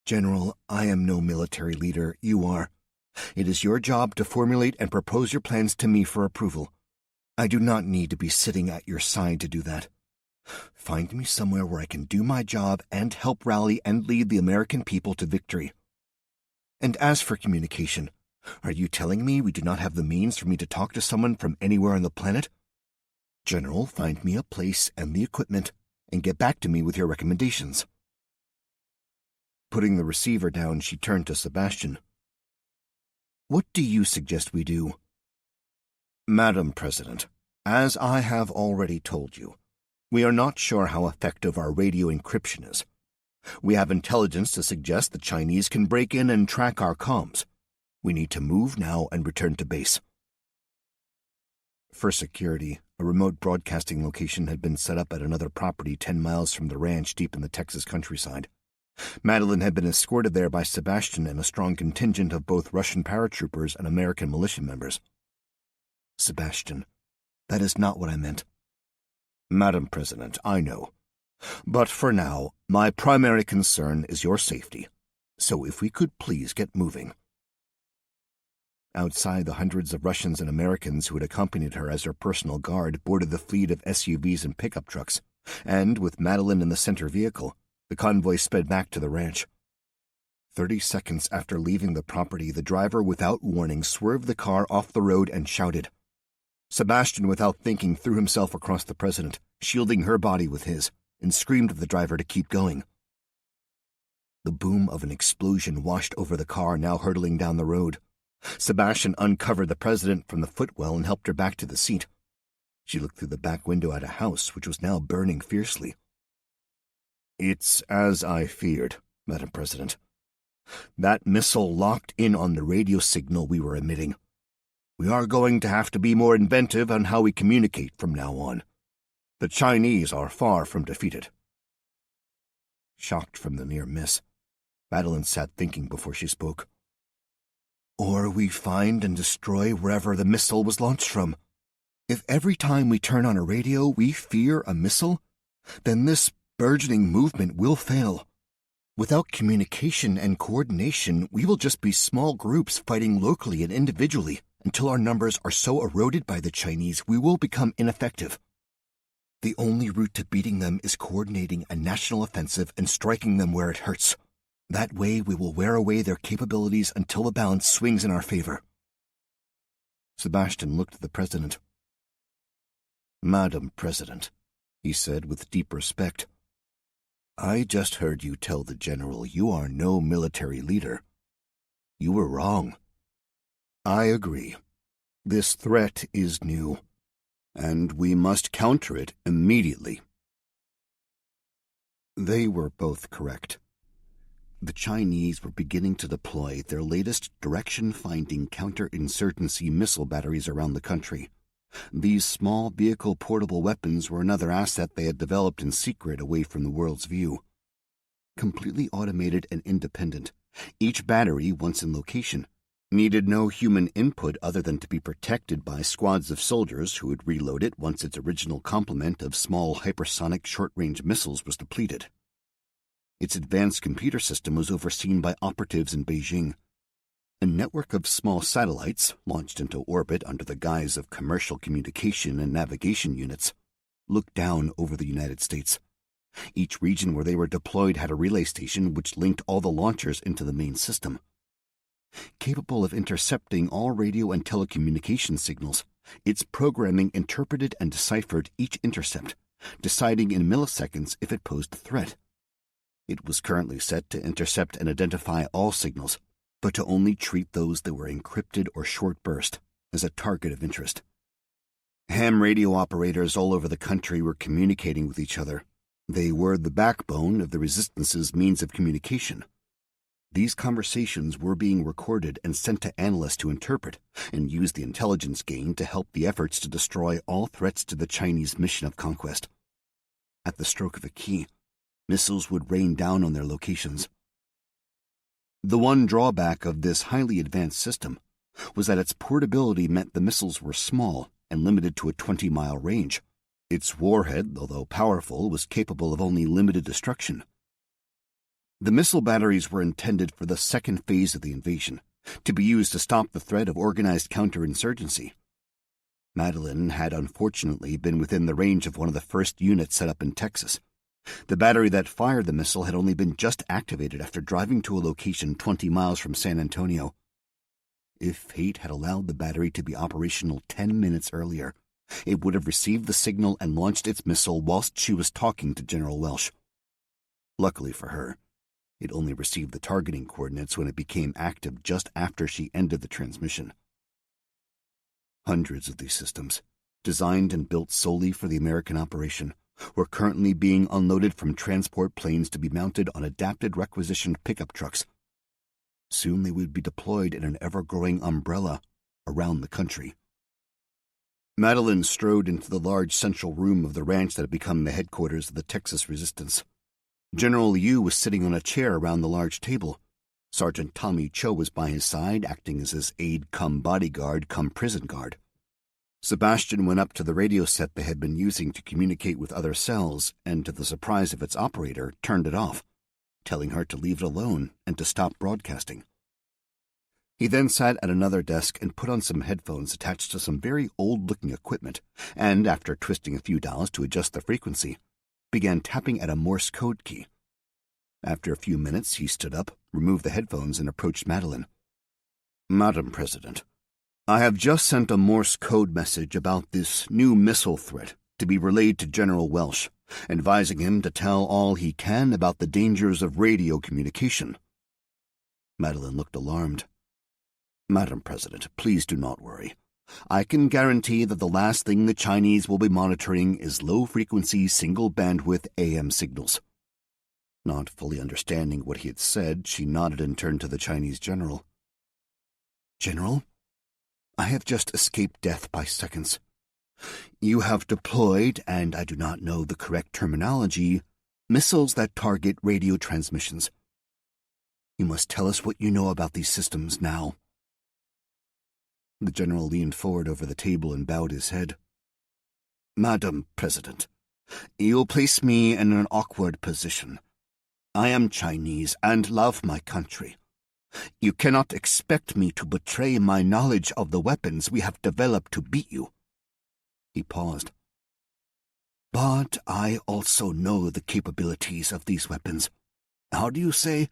S2: "General, I am no military leader. You are. It is your job to formulate and propose your plans to me for approval. I do not need to be sitting at your side to do that. Find me somewhere where I can do my job and help rally and lead the American people to victory. And as for communication, are you telling me we do not have the means for me to talk to someone from anywhere on the planet? General, find me a place and the equipment, and get back to me with your recommendations." Putting the receiver down, she turned to Sebastian. "What do you suggest we do?" "Madam President, as I have already told you, we are not sure how effective our radio encryption is. We have intelligence to suggest the Chinese can break in and track our comms. We need to move now and return to base." For security, a remote broadcasting location had been set up at another property 10 miles from the ranch deep in the Texas countryside. Madeline had been escorted there by Sebastian and a strong contingent of both Russian paratroopers and American militia members. "Sebastian, that is not what I meant." "Madam President, I know. But for now, my primary concern is your safety. So if we could please get moving." Outside, the hundreds of Russians and Americans who had accompanied her as her personal guard boarded the fleet of SUVs and pickup trucks, and, with Madeline in the center vehicle, the convoy sped back to the ranch. 30 seconds after leaving the property, the driver, without warning, swerved the car off the road and shouted. Sebastian, without thinking, threw himself across the president, shielding her body with his. and screamed at the driver to keep going. The boom of an explosion washed over the car now hurtling down the road. Sebastian uncovered the president from the footwell and helped her back to the seat. She looked through the back window at a house which was now burning fiercely. "It's as I feared, Madam President. That missile locked in on the radio signal we were emitting. We are going to have to be more inventive on how we communicate from now on. The Chinese are far from defeated." Shocked from the near miss, Madeline sat thinking before she spoke. "Or we find and destroy wherever the missile was launched from. If every time we turn on a radio we fear a missile, then this burgeoning movement will fail. Without communication and coordination, we will just be small groups fighting locally and individually until our numbers are so eroded by the Chinese we will become ineffective. The only route to beating them is coordinating a national offensive and striking them where it hurts. That way we will wear away their capabilities until the balance swings in our favor." Sebastian looked at the president. "Madam President," he said with deep respect, "I just heard you tell the general you are no military leader. You were wrong. I agree. This threat is new, and we must counter it immediately." They were both correct. The Chinese were beginning to deploy their latest direction-finding counterinsurgency missile batteries around the country. These small vehicle portable weapons were another asset they had developed in secret away from the world's view. Completely automated and independent, each battery, once in location, needed no human input other than to be protected by squads of soldiers who would reload it once its original complement of small hypersonic short-range missiles was depleted. Its advanced computer system was overseen by operatives in Beijing. A network of small satellites, launched into orbit under the guise of commercial communication and navigation units, looked down over the United States. Each region where they were deployed had a relay station which linked all the launchers into the main system. Capable of intercepting all radio and telecommunication signals, its programming interpreted and deciphered each intercept, deciding in milliseconds if it posed a threat. It was currently set to intercept and identify all signals, but to only treat those that were encrypted or short-burst as a target of interest. Ham radio operators all over the country were communicating with each other. They were the backbone of the Resistance's means of communication. These conversations were being recorded and sent to analysts to interpret and use the intelligence gained to help the efforts to destroy all threats to the Chinese mission of conquest. At the stroke of a key, missiles would rain down on their locations. The one drawback of this highly advanced system was that its portability meant the missiles were small and limited to a 20-mile range. Its warhead, although powerful, was capable of only limited destruction. The missile batteries were intended for the second phase of the invasion, to be used to stop the threat of organized counterinsurgency. Madeline had unfortunately been within the range of one of the first units set up in Texas. The battery that fired the missile had only been just activated after driving to a location 20 miles from San Antonio. If fate had allowed the battery to be operational 10 minutes earlier, it would have received the signal and launched its missile whilst she was talking to General Welsh. Luckily for her, it only received the targeting coordinates when it became active just after she ended the transmission. Hundreds of these systems, designed and built solely for the American operation, were currently being unloaded from transport planes to be mounted on adapted requisitioned pickup trucks. Soon they would be deployed in an ever-growing umbrella around the country. Madeline strode into the large central room of the ranch that had become the headquarters of the Texas Resistance. General Yu was sitting on a chair around the large table. Sergeant Tommy Cho was by his side, acting as his aide-cum-bodyguard-cum-prison guard. Sebastian went up to the radio set they had been using to communicate with other cells and, to the surprise of its operator, turned it off, telling her to leave it alone and to stop broadcasting. He then sat at another desk and put on some headphones attached to some very old-looking equipment and, after twisting a few dials to adjust the frequency, began tapping at a Morse code key. After a few minutes, he stood up, removed the headphones, and approached Madeline. "Madam President, I have just sent a Morse code message about this new missile threat to be relayed to General Welsh advising him to tell all he can about the dangers of radio communication. Madeline looked alarmed. "Madam President, please do not worry. I can guarantee that the last thing the Chinese will be monitoring is low-frequency, single-bandwidth AM signals." Not fully understanding what he had said, she nodded and turned to the Chinese general. "General, I have just escaped death by seconds. You have deployed, and I do not know the correct terminology, missiles that target radio transmissions. You must tell us what you know about these systems now." The general leaned forward over the table and bowed his head. "Madam President, you place me in an awkward position. I am Chinese and love my country. You cannot expect me to betray my knowledge of the weapons we have developed to beat you." He paused. "But I also know the capabilities of these weapons. How do you say?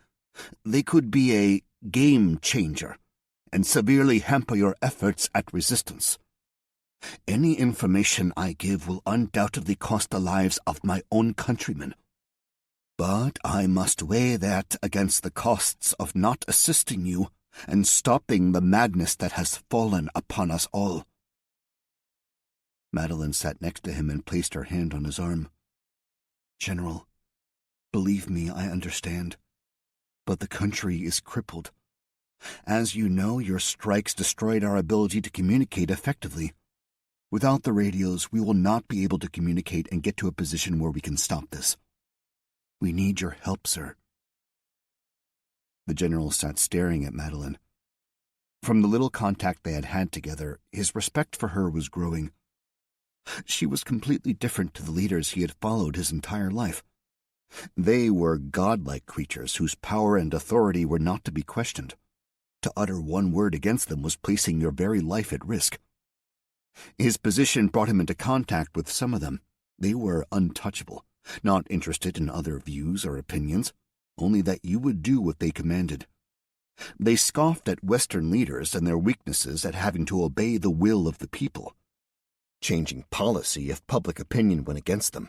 S2: They could be a game changer and severely hamper your efforts at resistance. Any information I give will undoubtedly cost the lives of my own countrymen. But I must weigh that against the costs of not assisting you and stopping the madness that has fallen upon us all." Madeline sat next to him and placed her hand on his arm. "General, believe me, I understand. But the country is crippled. As you know, your strikes destroyed our ability to communicate effectively. Without the radios, we will not be able to communicate and get to a position where we can stop this. We need your help, sir." The general sat staring at Madeline. From the little contact they had had together, his respect for her was growing. She was completely different to the leaders he had followed his entire life. They were godlike creatures whose power and authority were not to be questioned. To utter one word against them was placing your very life at risk. His position brought him into contact with some of them. They were untouchable, not interested in other views or opinions, only that you would do what they commanded. They scoffed at Western leaders and their weaknesses at having to obey the will of the people, changing policy if public opinion went against them.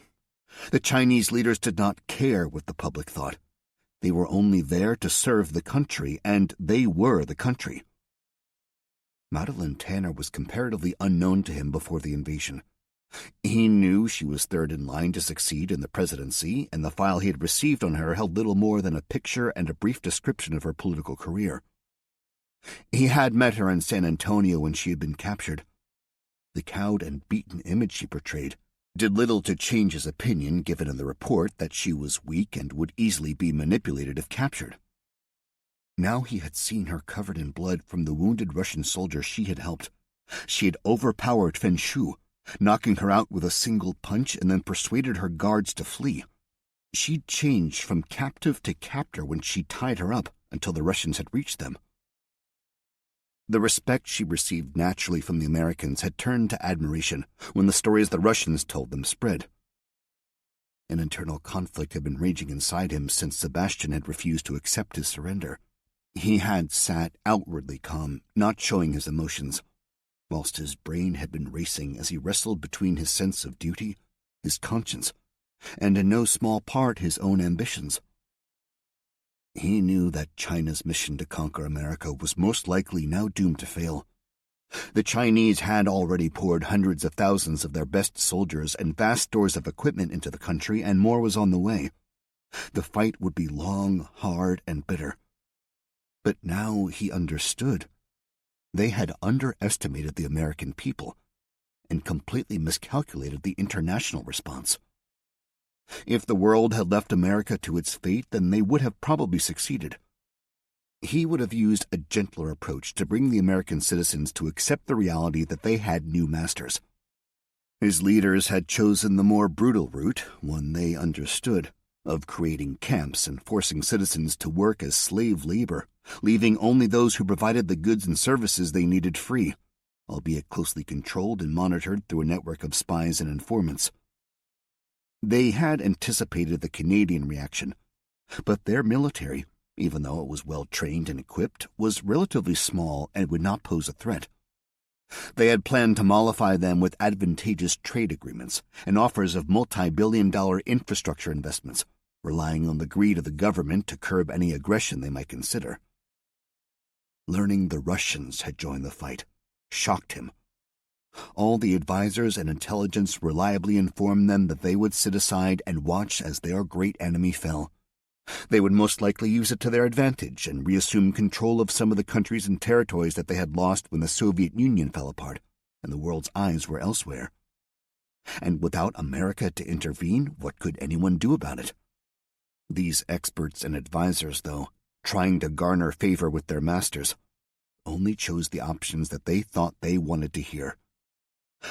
S2: The Chinese leaders did not care what the public thought. They were only there to serve the country, and they were the country. Madeline Tanner was comparatively unknown to him before the invasion. He knew she was third in line to succeed in the presidency, and the file he had received on her held little more than a picture and a brief description of her political career. He had met her in San Antonio when she had been captured. The cowed and beaten image she portrayed did little to change his opinion, given in the report that she was weak and would easily be manipulated if captured. Now he had seen her covered in blood from the wounded Russian soldier she had helped. She had overpowered Fen Shu, knocking her out with a single punch, and then persuaded her guards to flee. She'd changed from captive to captor when she tied her up until the Russians had reached them. The respect she received naturally from the Americans had turned to admiration when the stories the Russians told them spread. An internal conflict had been raging inside him since Sebastian had refused to accept his surrender. He had sat outwardly calm, not showing his emotions, whilst his brain had been racing as he wrestled between his sense of duty, his conscience, and in no small part his own ambitions. He knew that China's mission to conquer America was most likely now doomed to fail. The Chinese had already poured hundreds of thousands of their best soldiers and vast stores of equipment into the country, and more was on the way. The fight would be long, hard, and bitter. But now he understood. They had underestimated the American people and completely miscalculated the international response. If the world had left America to its fate, then they would have probably succeeded. He would have used a gentler approach to bring the American citizens to accept the reality that they had new masters. His leaders had chosen the more brutal route, one they understood, of creating camps and forcing citizens to work as slave labor, leaving only those who provided the goods and services they needed free, albeit closely controlled and monitored through a network of spies and informants. They had anticipated the Canadian reaction, but their military, even though it was well trained and equipped, was relatively small and would not pose a threat. They had planned to mollify them with advantageous trade agreements and offers of multi-billion-dollar infrastructure investments, relying on the greed of the government to curb any aggression they might consider. Learning the Russians had joined the fight shocked him. All the advisors and intelligence reliably informed them that they would sit aside and watch as their great enemy fell. They would most likely use it to their advantage and reassume control of some of the countries and territories that they had lost when the Soviet Union fell apart and the world's eyes were elsewhere. And without America to intervene, what could anyone do about it? These experts and advisors, though, trying to garner favor with their masters, only chose the options that they thought they wanted to hear.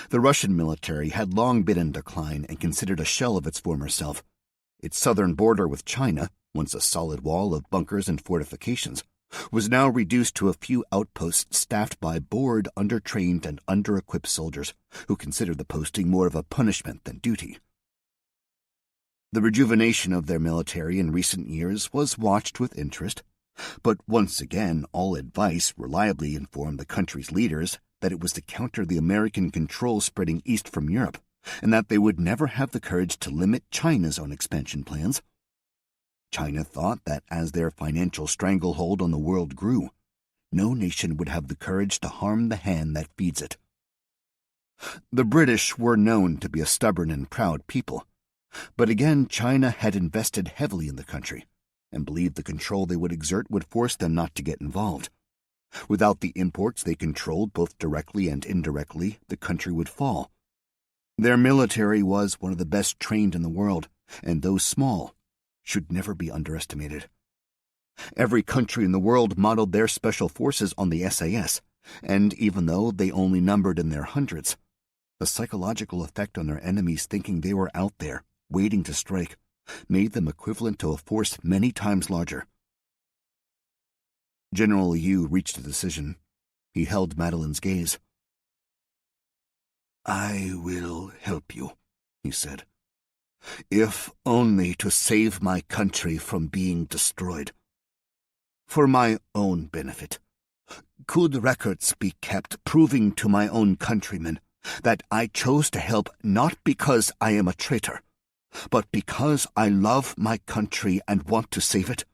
S2: The Russian military had long been in decline and considered a shell of its former self. Its southern border with China, once a solid wall of bunkers and fortifications, was now reduced to a few outposts staffed by bored, undertrained, and under-equipped soldiers who considered the posting more of a punishment than duty. The rejuvenation of their military in recent years was watched with interest, but once again all advice reliably informed the country's leaders that it was to counter the American control spreading east from Europe, and that they would never have the courage to limit China's own expansion plans. China thought that as their financial stranglehold on the world grew, no nation would have the courage to harm the hand that feeds it. The British were known to be a stubborn and proud people, but again China had invested heavily in the country, and believed the control they would exert would force them not to get involved. Without the imports they controlled both directly and indirectly, the country would fall. Their military was one of the best trained in the world, and though small, should never be underestimated. Every country in the world modeled their special forces on the SAS, and even though they only numbered in their hundreds, the psychological effect on their enemies thinking they were out there, waiting to strike, made them equivalent to a force many times larger. General Liu reached a decision. He held Madeline's gaze. "I will help you," he said, "if only to save my country from being destroyed. For my own benefit, could records be kept proving to my own countrymen that I chose to help not because I am a traitor, but because I love my country and want to save it?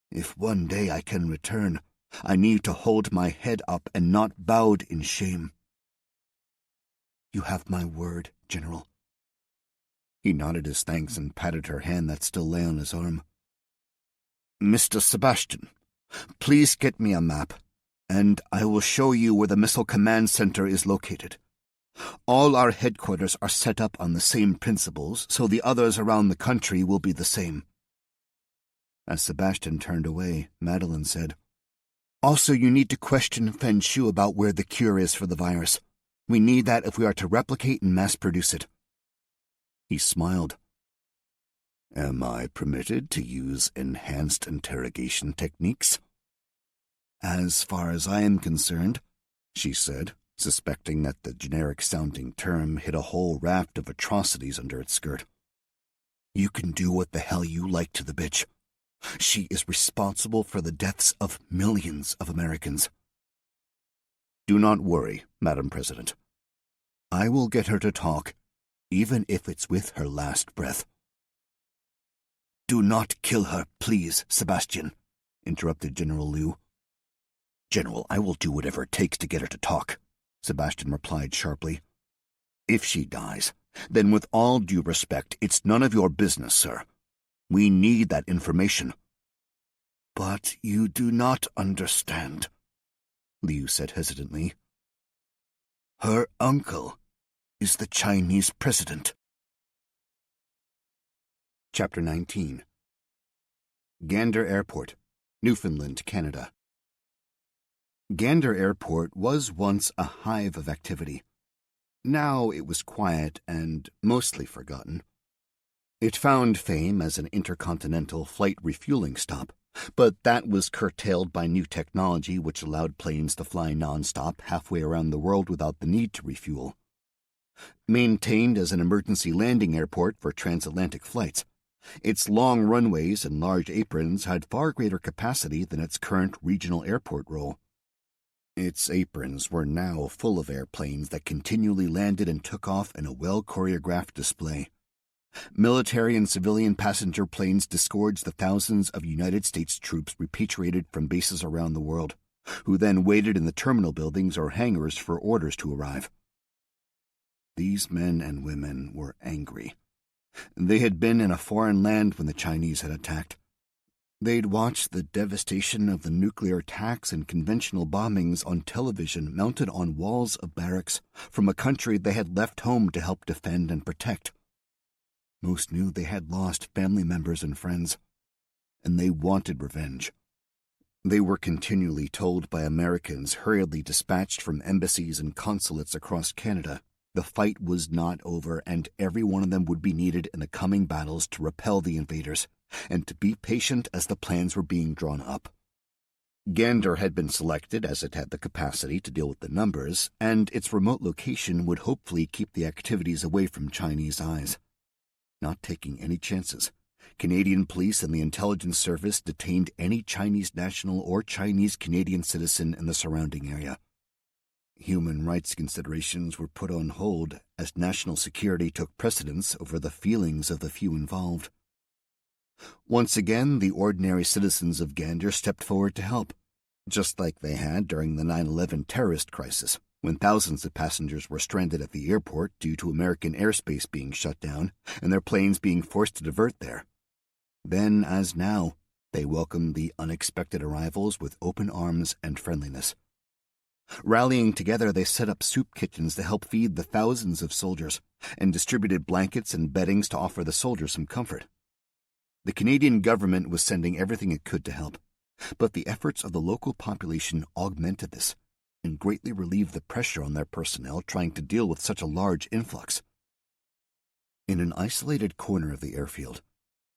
S2: If one day I can return, I need to hold my head up and not bowed in shame." "You have my word, General." He nodded his thanks and patted her hand that still lay on his arm. "Mr. Sebastian, please get me a map, and I will show you where the Missile Command Center is located. All our headquarters are set up on the same principles, so the others around the country will be the same." As Sebastian turned away, Madeline said, "Also, you need to question Fen Shu about where the cure is for the virus. We need that if we are to replicate and mass-produce it." He smiled. "Am I permitted to use enhanced interrogation techniques?" "As far as I am concerned," she said, suspecting that the generic-sounding term hid a whole raft of atrocities under its skirt. "You can do what the hell you like to the bitch. She is responsible for the deaths of millions of Americans." "Do not worry, Madam President. I will get her to talk, even if it's with her last breath." "Do not kill her, please, Sebastian," interrupted General Liu. "General, I will do whatever it takes to get her to talk," Sebastian replied sharply. "If she dies, then with all due respect, it's none of your business, sir. We need that information." "But you do not understand," Liu said hesitantly. "Her uncle is the Chinese president." Chapter 19. Gander Airport, Newfoundland, Canada. Gander Airport was once a hive of activity. Now it was quiet and mostly forgotten. It found fame as an intercontinental flight refueling stop, but that was curtailed by new technology which allowed planes to fly nonstop halfway around the world without the need to refuel. Maintained as an emergency landing airport for transatlantic flights, its long runways and large aprons had far greater capacity than its current regional airport role.
S1: Its aprons were now full of airplanes that continually landed and took off in a well-choreographed display. Military and civilian passenger planes disgorged the thousands of United States troops repatriated from bases around the world, who then waited in the terminal buildings or hangars for orders to arrive. These men and women were angry. They had been in a foreign land when the Chinese had attacked. They'd watched the devastation of the nuclear attacks and conventional bombings on television mounted on walls of barracks from a country they had left home to help defend and protect. Most knew they had lost family members and friends, and they wanted revenge. They were continually told by Americans hurriedly dispatched from embassies and consulates across Canada the fight was not over and every one of them would be needed in the coming battles to repel the invaders, and to be patient as the plans were being drawn up. Gander had been selected as it had the capacity to deal with the numbers, and its remote location would hopefully keep the activities away from Chinese eyes. Not taking any chances, Canadian police and the intelligence service detained any Chinese national or Chinese Canadian citizen in the surrounding area. Human rights considerations were put on hold as national security took precedence over the feelings of the few involved. Once again, the ordinary citizens of Gander stepped forward to help, just like they had during the 9/11 terrorist crisis, when thousands of passengers were stranded at the airport due to American airspace being shut down and their planes being forced to divert there. Then, as now, they welcomed the unexpected arrivals with open arms and friendliness. Rallying together, they set up soup kitchens to help feed the thousands of soldiers and distributed blankets and beddings to offer the soldiers some comfort. The Canadian government was sending everything it could to help, but the efforts of the local population augmented this and greatly relieved the pressure on their personnel trying to deal with such a large influx. In an isolated corner of the airfield,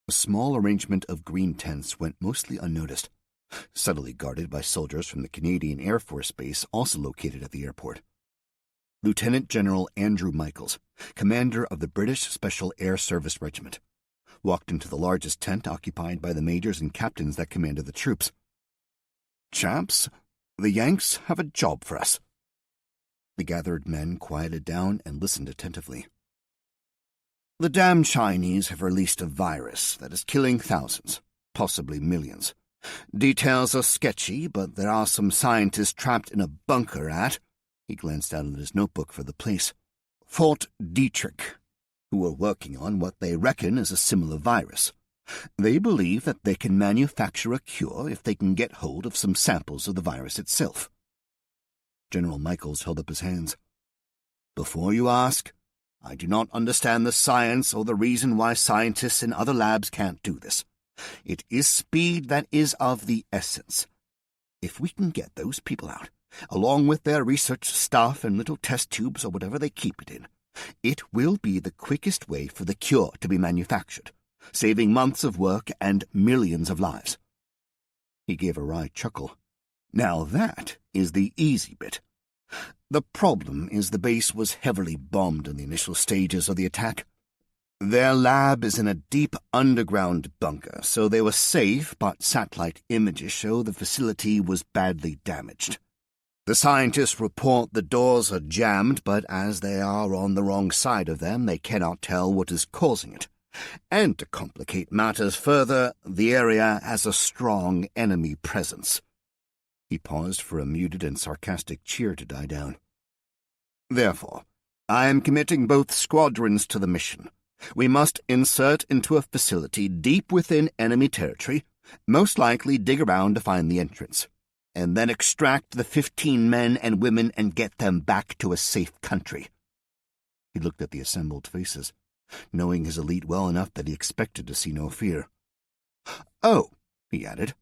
S1: a small arrangement of green tents went mostly unnoticed, subtly guarded by soldiers from the Canadian Air Force Base also located at the airport. Lieutenant General Andrew Michaels, commander of the British Special Air Service Regiment, walked into the largest tent occupied by the majors and captains that commanded the troops. "Chaps, the Yanks have a job for us." The gathered men quieted down and listened attentively. "The damn Chinese have released a virus that is killing thousands, possibly millions. Details are sketchy, but there are some scientists trapped in a bunker at," he glanced out at his notebook for the place, "Fort Detrick, who are working on what they reckon is a similar virus. They believe that they can manufacture a cure if they can get hold of some samples of the virus itself." General Michaels held up his hands. "Before you ask, I do not understand the science or the reason why scientists in other labs can't do this. It is speed that is of the essence. If we can get those people out, along with their research stuff and little test tubes or whatever they keep it in, it will be the quickest way for the cure to be manufactured, saving months of work and millions of lives." He gave a wry chuckle. "Now that is the easy bit. The problem is the base was heavily bombed in the initial stages of the attack. Their lab is in a deep underground bunker, so they were safe, but satellite images show the facility was badly damaged. The scientists report the doors are jammed, but as they are on the wrong side of them, they cannot tell what is causing it. And to complicate matters further, the area has a strong enemy presence." He paused for a muted and sarcastic cheer to die down. "Therefore, I am committing both squadrons to the mission. We must insert into a facility deep within enemy territory, most likely dig around to find the entrance, and then extract the 15 men and women and get them back to a safe country." He looked at the assembled faces, knowing his elite well enough that he expected to see no fear. "Oh," he added,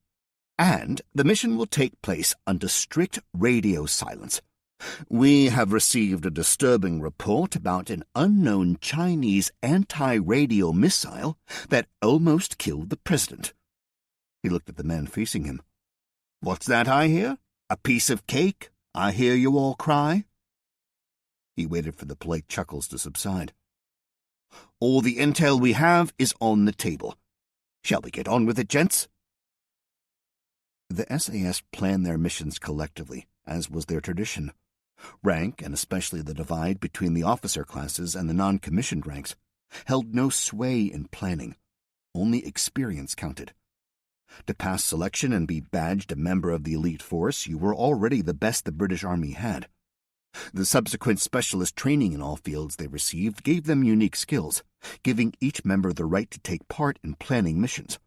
S1: "and the mission will take place under strict radio silence. We have received a disturbing report about an unknown Chinese anti-radio missile that almost killed the president." He looked at the man facing him. "What's that I hear? A piece of cake? I hear you all cry." He waited for the polite chuckles to subside. "All the intel we have is on the table. Shall we get on with it, gents?" The SAS planned their missions collectively,
S2: as was their tradition. Rank, and especially the divide between the officer classes and the non-commissioned ranks, held no sway in planning. Only experience counted. To pass selection and be badged a member of the elite force, you were already the best the British Army had. The subsequent specialist training in all fields they received gave them unique skills, giving each member the right to take part in planning missions.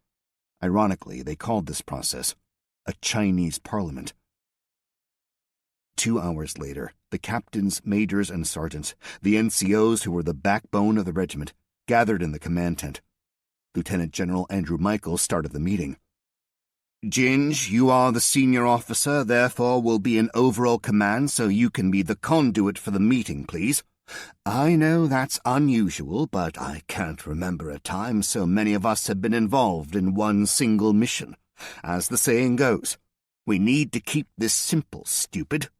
S2: Ironically, they called this process a Chinese parliament. 2 hours later, the captains, majors, and sergeants, the NCOs who were the backbone of the regiment, gathered in the command tent. Lieutenant General Andrew Michael started the meeting. "Ginge, you are the senior officer, therefore will be in overall command so you can be the conduit for the meeting, please. I know that's unusual, but I can't remember a time so many of us have been involved in one single mission. As the saying goes, we need to keep this simple, stupid."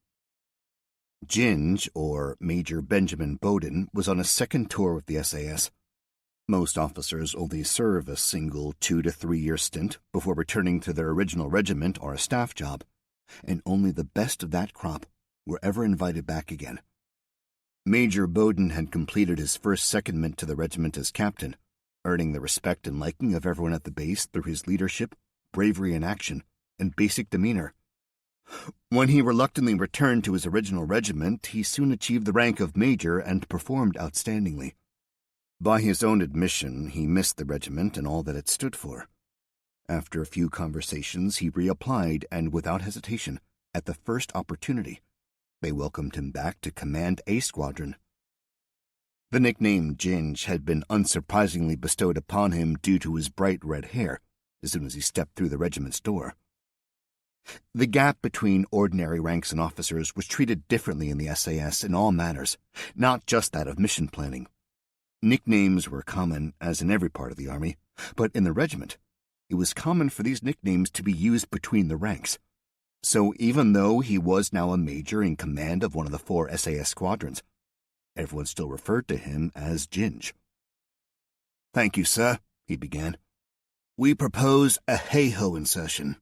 S2: Ginge, or Major Benjamin Bowden, was on a second tour with the SAS. Most officers only serve a single 2 to 3 year stint before returning to their original regiment or a staff job, and only the best of that crop were ever invited back again. Major Bowden had completed his first secondment to the regiment as captain, earning the respect and liking of everyone at the base through his leadership, bravery in action, and basic demeanor. When he reluctantly returned to his original regiment, he soon achieved the rank of major and performed outstandingly. By his own admission, he missed the regiment and all that it stood for. After a few conversations, he reapplied, and without hesitation, at the first opportunity, they welcomed him back to command a squadron. The nickname Ginge had been unsurprisingly bestowed upon him due to his bright red hair as soon as he stepped through the regiment's door. The gap between ordinary ranks and officers was treated differently in the SAS in all matters, not just that of mission planning. Nicknames were common, as in every part of the Army, but in the regiment, it was common for these nicknames to be used between the ranks. So even though he was now a major in command of one of the 4 SAS squadrons, everyone still referred to him as Ginge. "Thank you, sir," he began. "We propose a hey-ho insertion."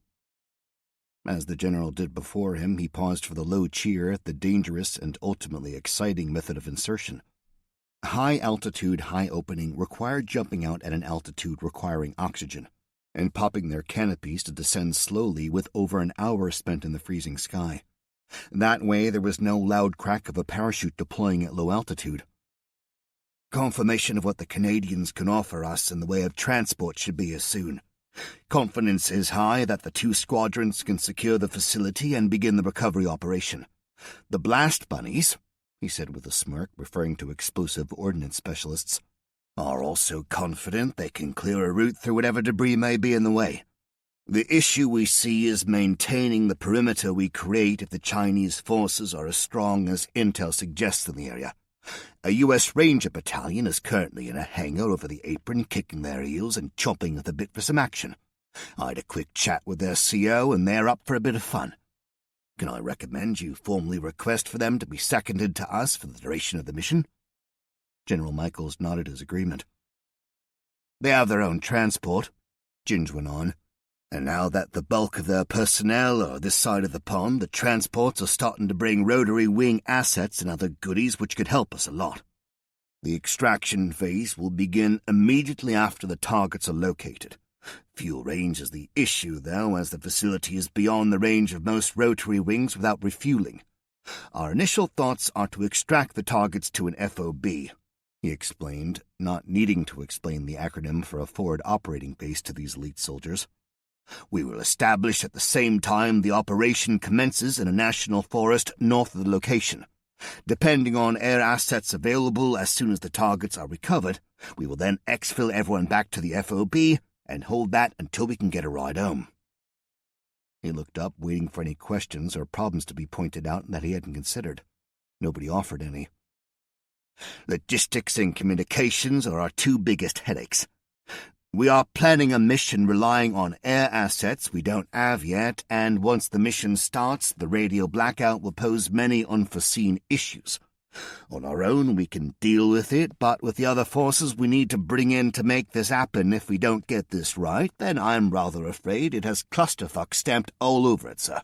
S2: As the general did before him, he paused for the low cheer at the dangerous and ultimately exciting method of insertion. High-altitude, high-opening required jumping out at an altitude requiring oxygen, and popping their canopies to descend slowly with over an hour spent in the freezing sky. That way there was no loud crack of a parachute deploying at low altitude. "Confirmation of what the Canadians can offer us in the way of transport should be as soon. Confidence is high that the 2 squadrons can secure the facility and begin the recovery operation. The blast bunnies," he said with a smirk, referring to explosive ordnance specialists, "are also confident they can clear a route through whatever debris may be in the way. The issue we see is maintaining the perimeter we create if the Chinese forces are as strong as intel suggests in the area. A U.S. Ranger battalion is currently in a hangar over the apron, kicking their heels and chomping at the bit for some action. I had a quick chat with their CO, and they're up for a bit of fun. Can I recommend you formally request for them to be seconded to us for the duration of the mission?" General Michaels nodded his agreement. "They have their own transport," Ginge went on, "and now that the bulk of their personnel are this side of the pond, the transports are starting to bring rotary wing assets and other goodies which could help us a lot. The extraction phase will begin immediately after the targets are located. Fuel range is the issue, though, as the facility is beyond the range of most rotary wings without refueling. Our initial thoughts are to extract the targets to an FOB," he explained, not needing to explain the acronym for a forward operating base to these elite soldiers. "We will establish at the same time the operation commences in a national forest north of the location. Depending on air assets available as soon as the targets are recovered, we will then exfil everyone back to the FOB and hold that until we can get a ride home." He looked up, waiting for any questions or problems to be pointed out that he hadn't considered. Nobody offered any. "Logistics and communications are our 2 biggest headaches. We are planning a mission relying on air assets we don't have yet, and once the mission starts, the radio blackout will pose many unforeseen issues. On our own, we can deal with it, but with the other forces we need to bring in to make this happen, if we don't get this right, then I'm rather afraid it has clusterfuck stamped all over it, sir."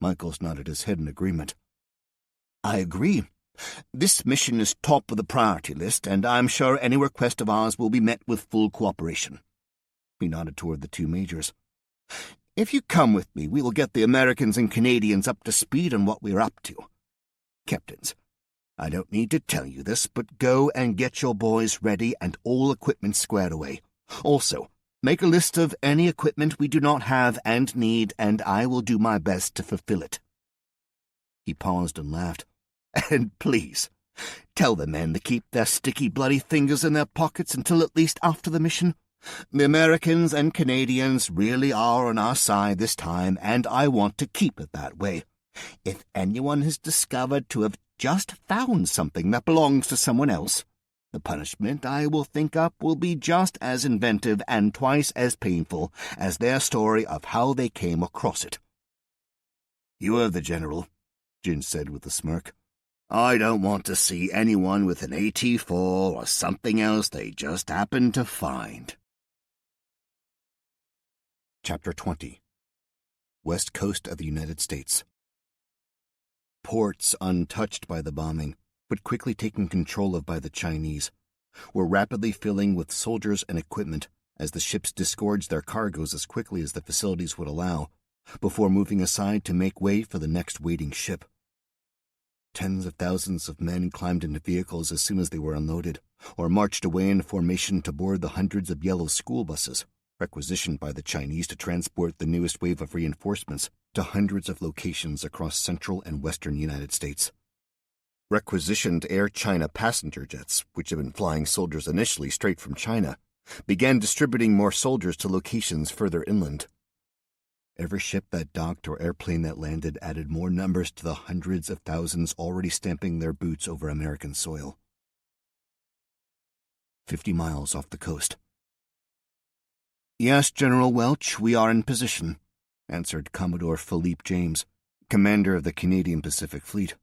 S2: Michaels nodded his head in agreement. I agree. This mission is top of the priority list, and I'm sure any request of ours will be met with full cooperation. He nodded toward the two majors. If you come with me, we will get the Americans and Canadians up to speed on what we're up to. Captains, I don't need to tell you this, but go and get your boys ready and all equipment squared away. Also, make a list of any equipment we do not have and need, and I will do my best to fulfill it. He paused and laughed. And please, tell the men to keep their sticky, bloody fingers in their pockets until at least after the mission. The Americans and Canadians really are on our side this time, and I want to keep it that way. If anyone is discovered to have just found something that belongs to someone else, the punishment I will think up will be just as inventive and twice as painful as their story of how they came across it. You are the General, Jin said with a smirk. I don't want to see anyone with an AT-4 or something else they just happened to find.
S1: Chapter 20. West Coast of the United States. Ports untouched by the bombing, but quickly taken control of by the Chinese, were rapidly filling with soldiers and equipment as the ships disgorged their cargoes as quickly as the facilities would allow, before moving aside to make way for the next waiting ship. Tens of thousands of men climbed into vehicles as soon as they were unloaded, or marched away in formation to board the hundreds of yellow school buses, requisitioned by the Chinese to transport the newest wave of reinforcements to hundreds of locations across central and western United States. Requisitioned Air China passenger jets, which had been flying soldiers initially straight from China, began distributing more soldiers to locations further inland. Every ship that docked or airplane that landed added more numbers to the hundreds of thousands already stamping their boots over American soil. 50 miles off the coast. Yes, General Welch, we are in position, answered Commodore Philippe James, commander of the Canadian Pacific Fleet.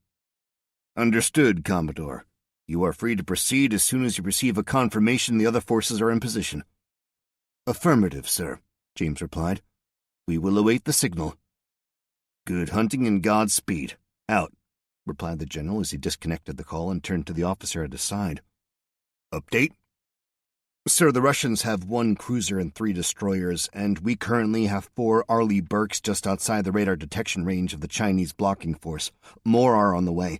S1: Understood, Commodore. You are free to proceed as soon as you receive a confirmation the other forces are in position. Affirmative, sir, James replied. We will await the signal. Good hunting and Godspeed. Out, replied the general as he disconnected the call and turned to the officer at his side. Update? Sir, the Russians have 1 cruiser and 3 destroyers, and we currently have 4 Arleigh Burkes just outside the radar detection range of the Chinese blocking force. More are on the way.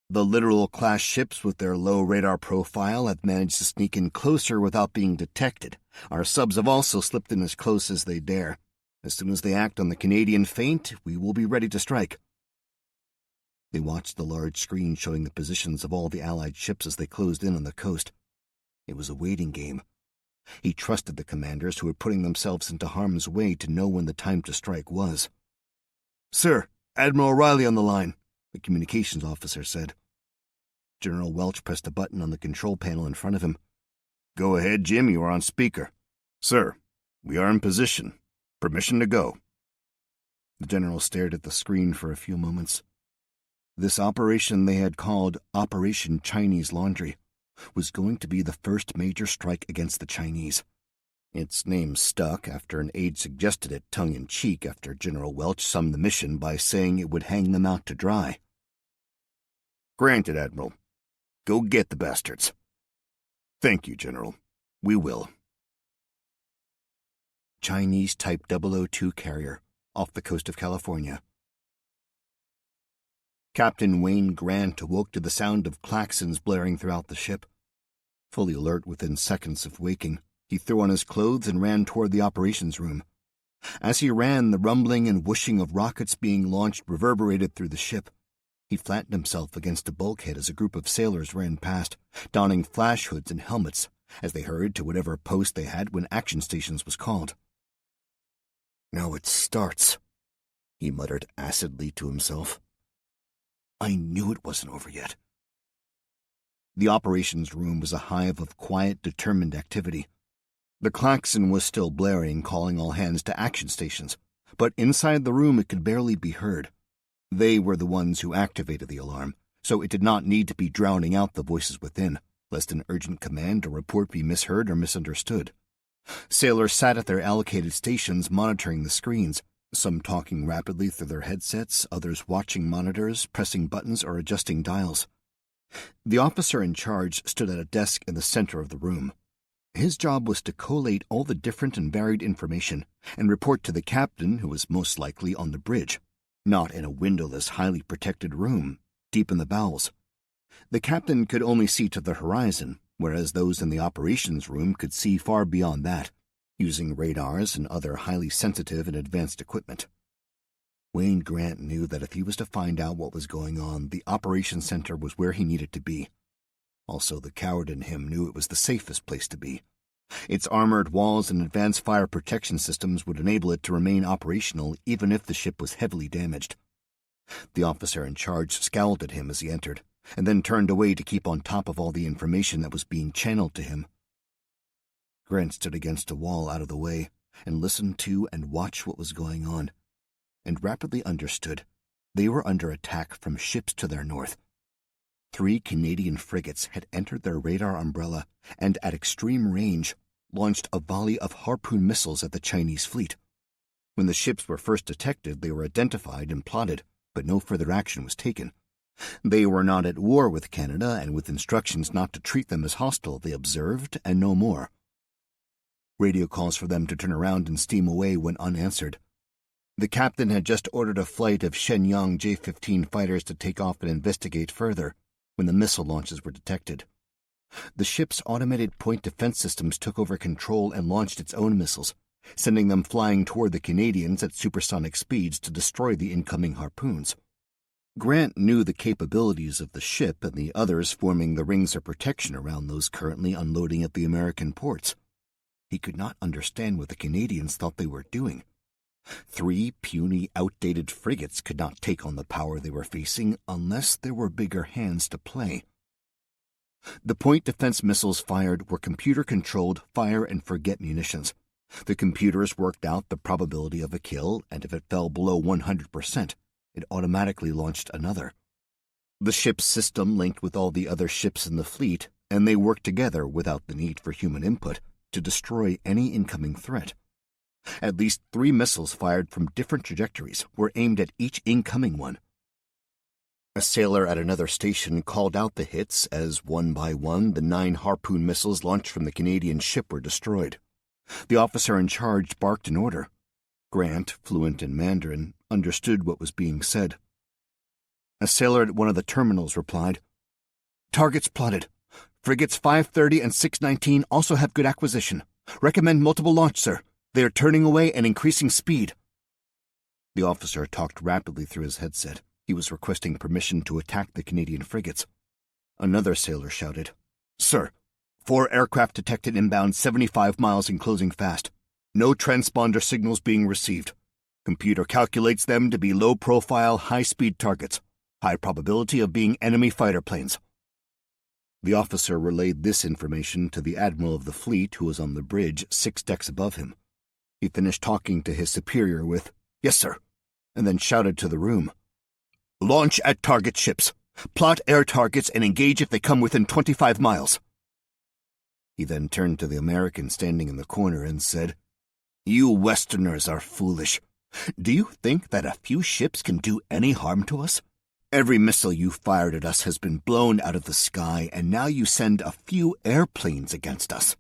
S1: The Littoral-class ships with their low radar profile have managed to sneak in closer without being detected. Our subs have also slipped in as close as they dare. As soon as they act on the Canadian feint, we will be ready to strike. They watched the large screen showing the positions of all the Allied ships as they closed in on the coast. It was a waiting game. He trusted the commanders who were putting themselves into harm's way to know when the time to strike was. Sir, Admiral O'Reilly on the line, the communications officer said. General Welch pressed a button on the control panel in front of him. Go ahead, Jim, you are on speaker. Sir, we are in position. Permission to go. The general stared at the screen for a few moments. This operation they had called Operation Chinese Laundry was going to be the first major strike against the Chinese. Its name stuck after an aide suggested it tongue-in-cheek after General Welch summed the mission by saying it would hang them out to dry. Granted, Admiral. Go get the bastards. Thank you, General. We will. Chinese Type 002 carrier, off the coast of California. Captain Wayne Grant awoke to the sound of klaxons blaring throughout the ship. Fully alert within seconds of waking, he threw on his clothes and ran toward the operations room. As he ran, the rumbling and whooshing of rockets being launched reverberated through the ship. He flattened himself against a bulkhead as a group of sailors ran past, donning flash hoods and helmets, as they hurried to whatever post they had when action stations was called. Now it starts, he muttered acidly to himself. I knew it wasn't over yet. The operations room was a hive of quiet, determined activity. The klaxon was still blaring, calling all hands to action stations, but inside the room it could barely be heard. They were the ones who activated the alarm, so it did not need to be drowning out the voices within, lest an urgent command or report be misheard or misunderstood. Sailors sat at their allocated stations monitoring the screens, some talking rapidly through their headsets, others watching monitors, pressing buttons, or adjusting dials. The officer in charge stood at a desk in the center of the room. His job was to collate all the different and varied information and report to the captain, who was most likely on the bridge, not in a windowless, highly protected room, deep in the bowels. The captain could only see to the horizon, whereas those in the operations room could see far beyond that, using radars and other highly sensitive and advanced equipment. Wayne Grant knew that if he was to find out what was going on, the operations center was where he needed to be. Also, the coward in him knew it was the safest place to be. Its armored walls and advanced fire protection systems would enable it to remain operational even if the ship was heavily damaged. The officer in charge scowled at him as he entered, and then turned away to keep on top of all the information that was being channeled to him. Grant stood against a wall out of the way and listened to and watched what was going on, and rapidly understood they were under attack from ships to their north. 3 Canadian frigates had entered their radar umbrella and, at extreme range, launched a volley of harpoon missiles at the Chinese fleet. When the ships were first detected, they were identified and plotted, but no further action was taken. They were not at war with Canada, and with instructions not to treat them as hostile, they observed and no more. Radio calls for them to turn around and steam away went unanswered. The captain had just ordered a flight of Shenyang J-15 fighters to take off and investigate further when the missile launches were detected. The ship's automated point defense systems took over control and launched its own missiles, sending them flying toward the Canadians at supersonic speeds to destroy the incoming harpoons. Grant knew the capabilities of the ship and the others forming the rings of protection around those currently unloading at the American ports. He could not understand what the Canadians thought they were doing. 3 puny, outdated frigates could not take on the power they were facing unless there were bigger hands to play. The point defense missiles fired were computer-controlled fire-and-forget munitions. The computers worked out the probability of a kill, and if it fell below 100%, it automatically launched another. The ship's system linked with all the other ships in the fleet, and they worked together without the need for human input to destroy any incoming threat. At least 3 missiles fired from different trajectories were aimed at each incoming one. A sailor at another station called out the hits as, one by one, the 9 harpoon missiles launched from the Canadian ship were destroyed. The officer in charge barked an order. Grant, fluent in Mandarin, understood what was being said. A sailor at one of the terminals replied, "Targets plotted. Frigates 530 and 619 also have good acquisition. Recommend multiple launch, sir. They are turning away and increasing speed." The officer talked rapidly through his headset. He was requesting permission to attack the Canadian frigates. Another sailor shouted, "Sir, 4 aircraft detected inbound 75 miles and closing fast. No transponder signals being received. Computer calculates them to be low-profile, high-speed targets. High probability of being enemy fighter planes." The officer relayed this information to the admiral of the fleet, who was on the bridge 6 decks above him. He finished talking to his superior with, "Yes, sir," and then shouted to the room, "Launch at target ships. Plot air targets and engage if they come within 25 miles. He then turned to the American standing in the corner and said, "You Westerners are foolish. Do you think that a few ships can do any harm to us? Every missile you fired at us has been blown out of the sky, and now you send a few airplanes against us."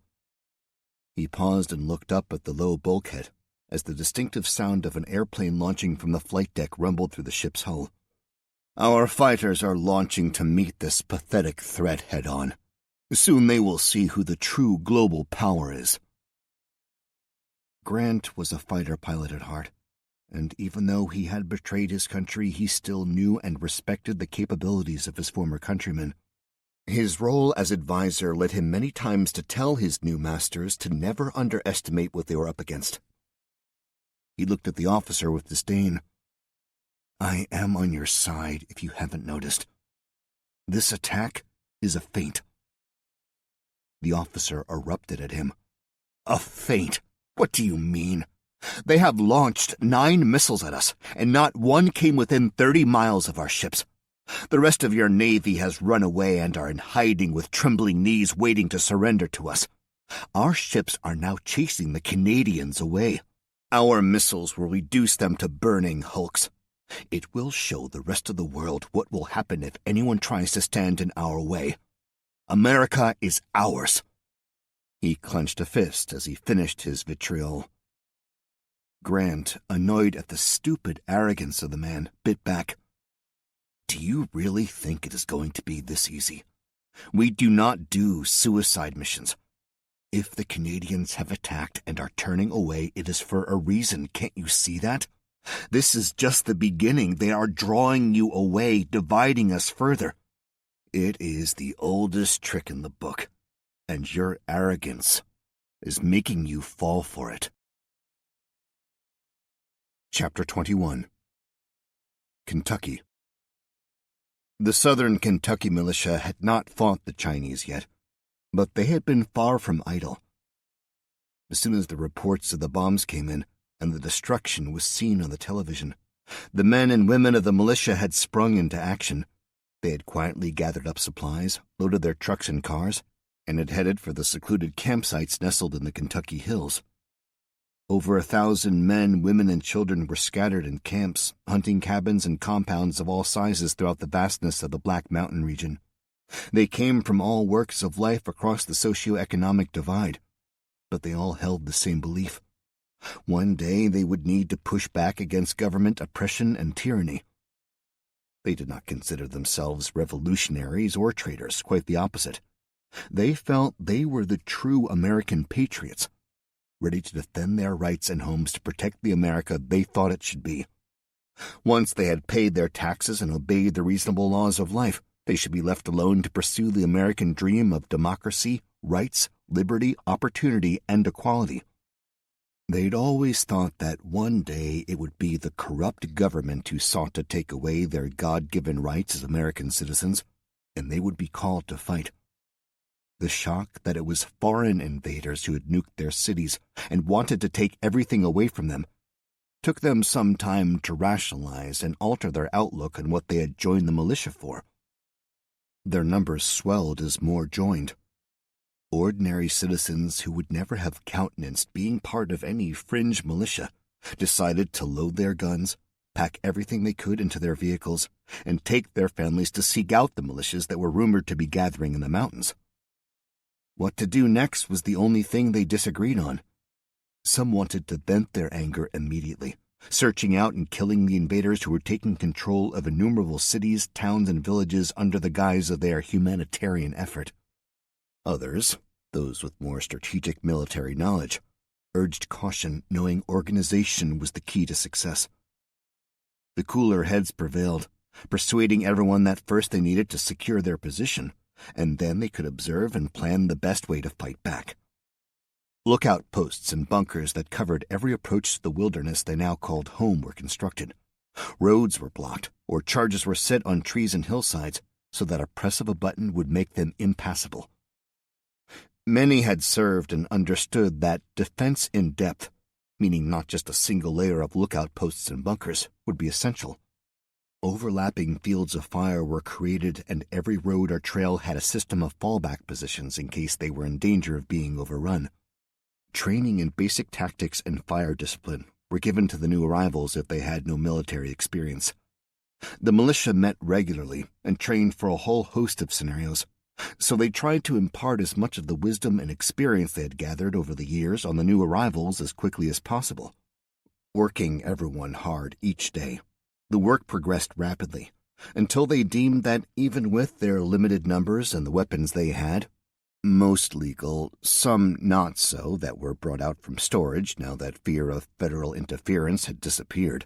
S1: He paused and looked up at the low bulkhead as the distinctive sound of an airplane launching from the flight deck rumbled through the ship's hull. "Our fighters are launching to meet this pathetic threat head-on. Soon they will see who the true global power is." Grant was a fighter pilot at heart, and even though he had betrayed his country, he still knew and respected the capabilities of his former countrymen. His role as advisor led him many times to tell his new masters to never underestimate what they were up against. He looked at the officer with disdain. "I am on your side, if you haven't noticed. This attack is a feint." The officer erupted at him. "A feint? What do you mean? They have launched 9 missiles at us, and not one came within 30 miles of our ships. The rest of your navy has run away and are in hiding with trembling knees waiting to surrender to us. Our ships are now chasing the Canadians away.
S2: Our missiles will reduce them to burning hulks. It will show the rest of the world what will happen if anyone tries to stand in our way. America is ours." He clenched a fist as he finished his vitriol. Grant, annoyed at the stupid arrogance of the man, bit back. "Do you really think it is going to be this easy? We do not do suicide missions. If the Canadians have attacked and are turning away, it is for a reason. Can't you see that? This is just the beginning. They are drawing you away, dividing us further. It is the oldest trick in the book, and your arrogance is making you fall for it." Chapter 21. Kentucky. The Southern Kentucky militia had not fought the Chinese yet, but they had been far from idle. As soon as the reports of the bombs came in and the destruction was seen on the television, the men and women of the militia had sprung into action. They had quietly gathered up supplies, loaded their trucks and cars, and had headed for the secluded campsites nestled in the Kentucky hills. Over 1,000 men, women, and children were scattered in camps, hunting cabins, and compounds of all sizes throughout the vastness of the Black Mountain region. They came from all walks of life across the socio-economic divide, but they all held the same belief. One day they would need to push back against government oppression and tyranny. They did not consider themselves revolutionaries or traitors, quite the opposite. They felt they were the true American patriots, ready to defend their rights and homes to protect the America they thought it should be. Once they had paid their taxes and obeyed the reasonable laws of life, they should be left alone to pursue the American dream of democracy, rights, liberty, opportunity, and equality. They'd always thought that one day it would be the corrupt government who sought to take away their God-given rights as American citizens, and they would be called to fight. The shock that it was foreign invaders who had nuked their cities and wanted to take everything away from them took them some time to rationalize and alter their outlook on what they had joined the militia for. Their numbers swelled as more joined. Ordinary citizens who would never have countenanced being part of any fringe militia decided to load their guns, pack everything they could into their vehicles, and take their families to seek out the militias that were rumored to be gathering in the mountains. What to do next was the only thing they disagreed on. Some wanted to vent their anger immediately, searching out and killing the invaders who were taking control of innumerable cities, towns, and villages under the guise of their humanitarian effort. Others, those with more strategic military knowledge, urged caution, knowing organization was the key to success. The cooler heads prevailed, persuading everyone that first they needed to secure their position, and then they could observe and plan the best way to fight back. Lookout posts and bunkers that covered every approach to the wilderness they now called home were constructed. Roads were blocked, or charges were set on trees and hillsides so that a press of a button would make them impassable. Many had served and understood that defense in depth, meaning not just a single layer of lookout posts and bunkers, would be essential. Overlapping fields of fire were created, and every road or trail had a system of fallback positions in case they were in danger of being overrun. Training in basic tactics and fire discipline were given to the new arrivals if they had no military experience. The militia met regularly and trained for a whole host of scenarios, so they tried to impart as much of the wisdom and experience they had gathered over the years on the new arrivals as quickly as possible. Working everyone hard each day, the work progressed rapidly, until they deemed that even with their limited numbers and the weapons they had, most legal, some not so, that were brought out from storage now that fear of federal interference had disappeared,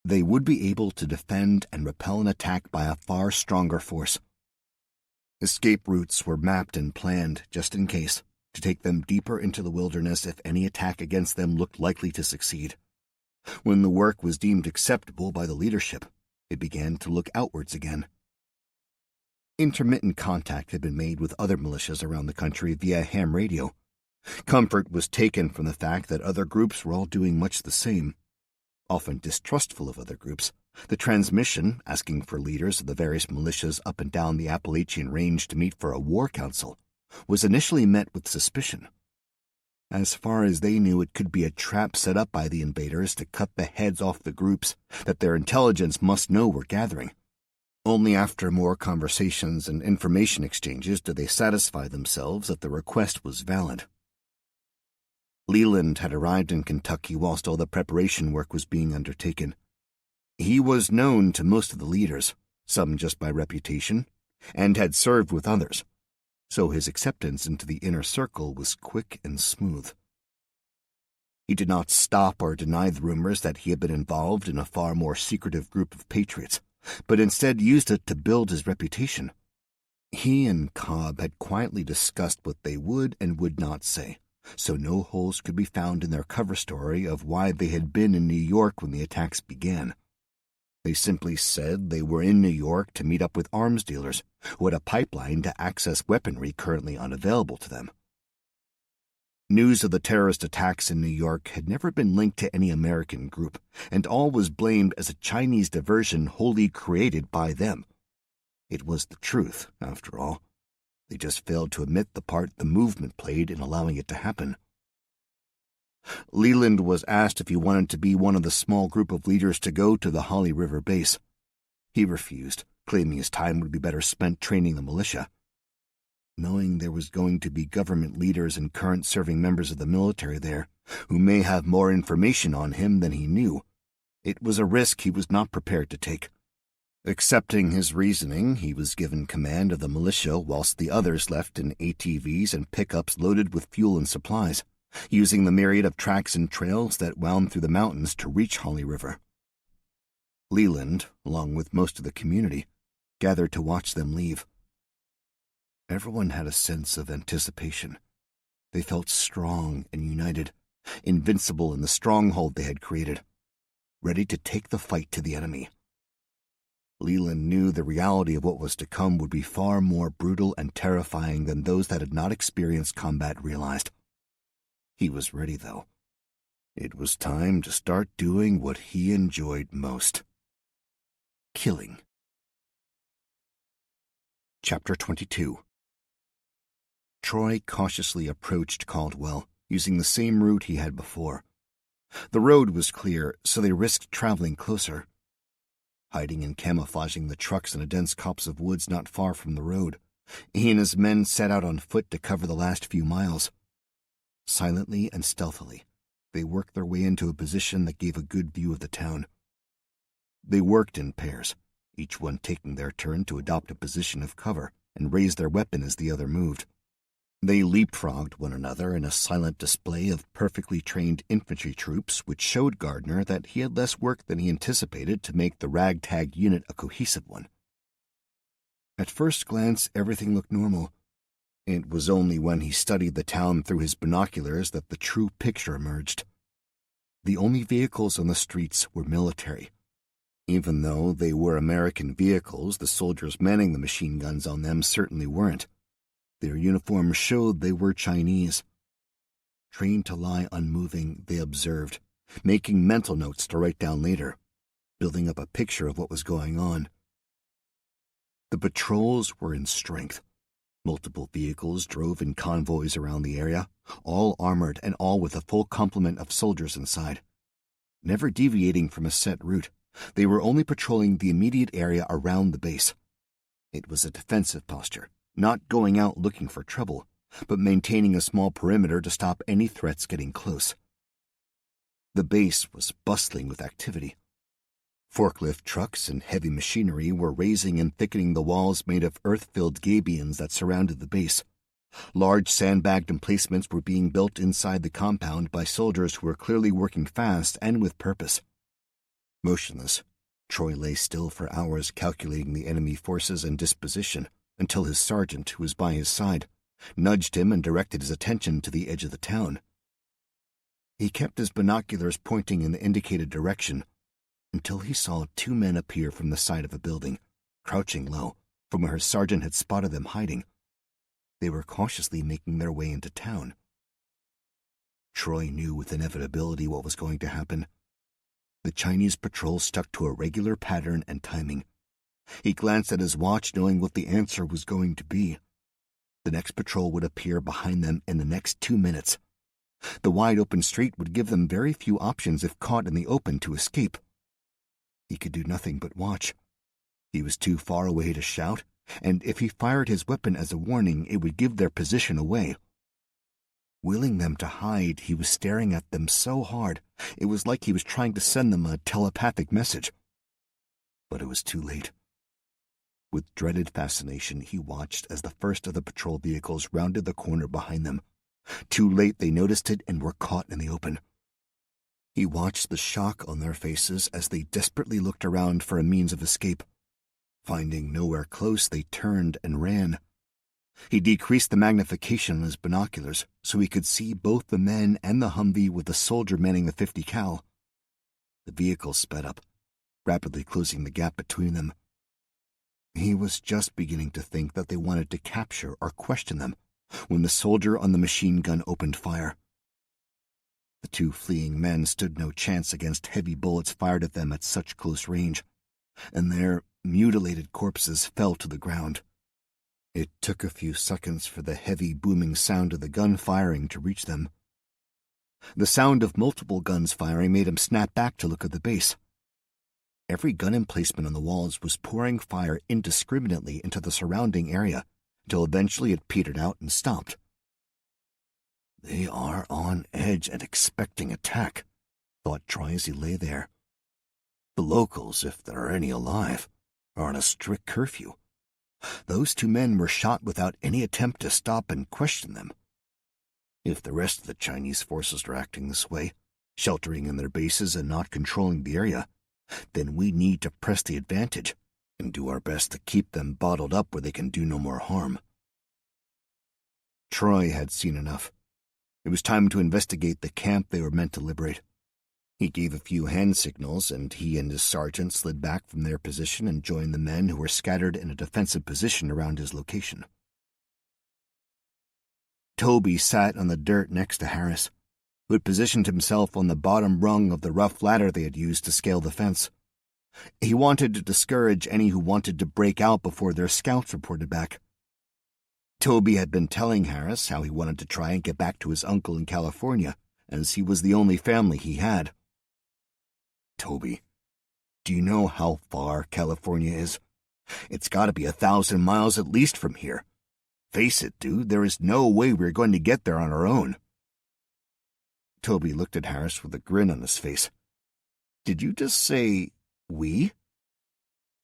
S2: they would be able to defend and repel an attack by a far stronger force. Escape routes were mapped and planned, just in case, to take them deeper into the wilderness if any attack against them looked likely to succeed. When the work was deemed acceptable by the leadership, it began to look outwards again. Intermittent contact had been made with other militias around the country via ham radio. Comfort was taken from the fact that other groups were all doing much the same. Often distrustful of other groups, the transmission, asking for leaders of the various militias up and down the Appalachian Range to meet for a war council, was initially met with suspicion. As far as they knew, it could be a trap set up by the invaders to cut the heads off the groups that their intelligence must know were gathering. Only after more conversations and information exchanges did they satisfy themselves that the request was valid. Leland had arrived in Kentucky whilst all the preparation work was being undertaken. He was known to most of the leaders, some just by reputation, and had served with others, so his acceptance into the inner circle was quick and smooth. He did not stop or deny the rumors that he had been involved in a far more secretive group of patriots, but instead used it to build his reputation. He and Cobb had quietly discussed what they would and would not say, so no holes could be found in their cover story of why they had been in New York when the attacks began. They simply said they were in New York to meet up with arms dealers who had a pipeline to access weaponry currently unavailable to them. News of the terrorist attacks in New York had never been linked to any American group, and all was blamed as a Chinese diversion wholly created by them. It was the truth, after all. They just failed to admit the part the movement played in allowing it to happen. Leland was asked if he wanted to be one of the small group of leaders to go to the Holly River base. He refused, claiming his time would be better spent training the militia. Knowing there was going to be government leaders and current serving members of the military there, who may have more information on him than he knew, it was a risk he was not prepared to take. Accepting his reasoning, he was given command of the militia whilst the others left in ATVs and pickups loaded with fuel and supplies, using the myriad of tracks and trails that wound through the mountains to reach Holly River. Leland, along with most of the community, gathered to watch them leave. Everyone had a sense of anticipation. They felt strong and united, invincible in the stronghold they had created, ready to take the fight to the enemy. Leland knew the reality of what was to come would be far more brutal and terrifying than those that had not experienced combat realized. He was ready, though. It was time to start doing what he enjoyed most: killing. Chapter 22. Troy cautiously approached Caldwell, using the same route he had before. The road was clear, so they risked traveling closer. Hiding and camouflaging the trucks in a dense copse of woods not far from the road, he and his men set out on foot to cover the last few miles. Silently and stealthily, they worked their way into a position that gave a good view of the town. They worked in pairs, each one taking their turn to adopt a position of cover and raise their weapon as the other moved. They leapfrogged one another in a silent display of perfectly trained infantry troops, which showed Gardner that he had less work than he anticipated to make the ragtag unit a cohesive one. At first glance, everything looked normal. It was only when he studied the town through his binoculars that the true picture emerged. The only vehicles on the streets were military. Even though they were American vehicles, the soldiers manning the machine guns on them certainly weren't. Their uniforms showed they were Chinese. Trained to lie unmoving, they observed, making mental notes to write down later, building up a picture of what was going on. The patrols were in strength. Multiple vehicles drove in convoys around the area, all armored and all with a full complement of soldiers inside. Never deviating from a set route, they were only patrolling the immediate area around the base. It was a defensive posture, not going out looking for trouble, but maintaining a small perimeter to stop any threats getting close. The base was bustling with activity. Forklift trucks and heavy machinery were raising and thickening the walls made of earth-filled gabions that surrounded the base. Large sandbagged emplacements were being built inside the compound by soldiers who were clearly working fast and with purpose. Motionless, Troy lay still for hours calculating the enemy forces and disposition, until his sergeant, who was by his side, nudged him and directed his attention to the edge of the town. He kept his binoculars pointing in the indicated direction until he saw two men appear from the side of a building, crouching low, from where his sergeant had spotted them hiding. They were cautiously making their way into town. Troy knew with inevitability what was going to happen. The Chinese patrol stuck to a regular pattern and timing. He glanced at his watch, knowing what the answer was going to be. The next patrol would appear behind them in the next 2 minutes.
S1: The wide-open street would give them very few options if caught in the open to escape. He could do nothing but watch. He was too far away to shout, and if he fired his weapon as a warning, it would give their position away. Willing them to hide, he was staring at them so hard, it was like he was trying to send them a telepathic message. But it was too late. With dreaded fascination, he watched as the first of the patrol vehicles rounded the corner behind them. Too late they noticed it and were caught in the open. He watched the shock on their faces as they desperately looked around for a means of escape. Finding nowhere close, they turned and ran. He decreased the magnification on his binoculars so he could see both the men and the Humvee with the soldier manning the .50 cal. The vehicle sped up, rapidly closing the gap between them. He was just beginning to think that they wanted to capture or question them when the soldier on the machine gun opened fire. The two fleeing men stood no chance against heavy bullets fired at them at such close range, and their mutilated corpses fell to the ground. It took a few seconds for the heavy, booming sound of the gun firing to reach them. The sound of multiple guns firing made him snap back to look at the base. Every gun emplacement on the walls was pouring fire indiscriminately into the surrounding area, until eventually it petered out and stopped. They are on edge and expecting attack, thought Troy as he lay there. The locals, if there are any alive, are on a strict curfew. Those two men were shot without any attempt to stop and question them. If the rest of the Chinese forces are acting this way, sheltering in their bases and not controlling the area, then we need to press the advantage and do our best to keep them bottled up where they can do no more harm. Troy had seen enough. It was time to investigate the camp they were meant to liberate. He gave a few hand signals, and he and his sergeant slid back from their position and joined the men who were scattered in a defensive position around his location. Toby sat on the dirt next to Harris, who had positioned himself on the bottom rung of the rough ladder they had used to scale the fence. He wanted to discourage any who wanted to break out before their scouts reported back. Toby had been telling Harris how he wanted to try and get back to his uncle in California, as he was the only family he had. Toby, do you know how far California is? It's got to be 1,000 miles at least from here. Face it, dude, there is no way we're going to get there on our own. Toby looked at Harris with a grin on his face. Did you just say, we?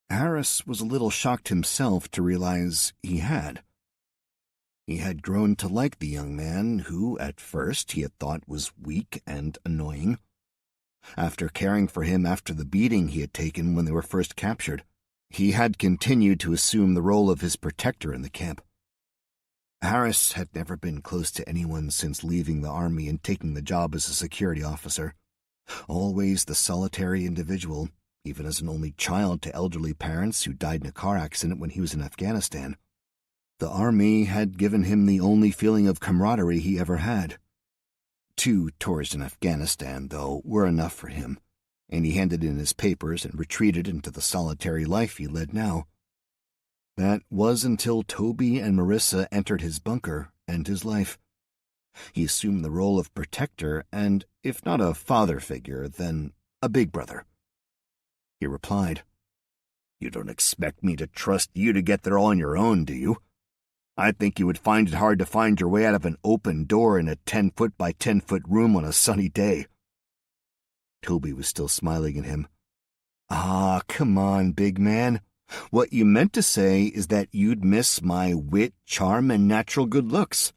S1: Harris was a little shocked himself to realize he had. He had grown to like the young man who, at first, he had thought was weak and annoying. After caring for him after the beating he had taken when they were first captured, he had continued to assume the role of his protector in the camp. Harris had never been close to anyone since leaving the army and taking the job as a security officer. Always the solitary individual, even as an only child to elderly parents who died in a car accident when he was in Afghanistan. The army had given him the only feeling of camaraderie he ever had. 2 tours in Afghanistan, though, were enough for him, and he handed in his papers and retreated into the solitary life he led now. That was until Toby and Marissa entered his bunker and his life. He assumed the role of protector and, if not a father figure, then a big brother. He replied, "You don't expect me to trust you to get there all on your own, do you? I think you would find it hard to find your way out of an open door in a 10-foot by 10-foot room on a sunny day." Toby was still smiling at him. "Ah, come on, big man. What you meant to say is that you'd miss my wit, charm, and natural good looks."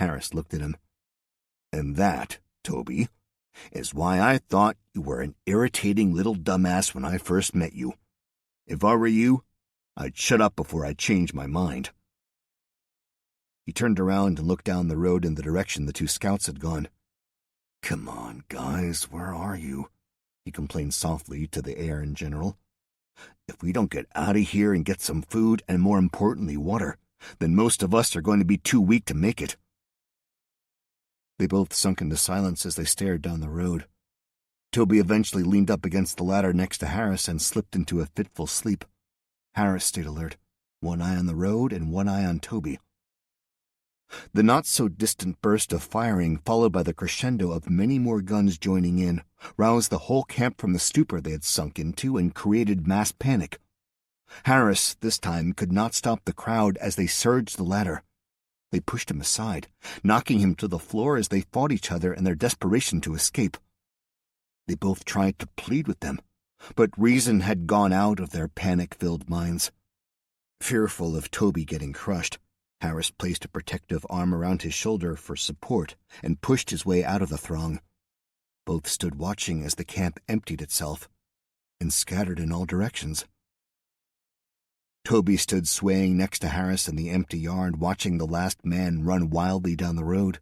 S1: Harris looked at him. "And that, Toby, is why I thought you were an irritating little dumbass when I first met you. If I were you, I'd shut up before I changed my mind." He turned around and looked down the road in the direction the 2 scouts had gone. "Come on, guys, where are you?" he complained softly to the air in general. "If we don't get out of here and get some food, and more importantly water, then most of us are going to be too weak to make it." They both sunk into silence as they stared down the road. Toby eventually leaned up against the ladder next to Harris and slipped into a fitful sleep. Harris stayed alert, one eye on the road and one eye on Toby.
S2: The not-so-distant burst of firing, followed by the crescendo of many more guns joining in, roused the whole camp from the stupor they had sunk into and created mass panic. Harris, this time, could not stop the crowd as they surged the ladder. They pushed him aside, knocking him to the floor as they fought each other in their desperation to escape. They both tried to plead with them, but reason had gone out of their panic-filled minds. Fearful of Toby getting crushed, Harris placed a protective arm around his shoulder for support and pushed his way out of the throng. Both stood watching as the camp emptied itself and scattered in all directions. Toby stood swaying next to Harris in the empty yard, watching the last man run wildly down the road.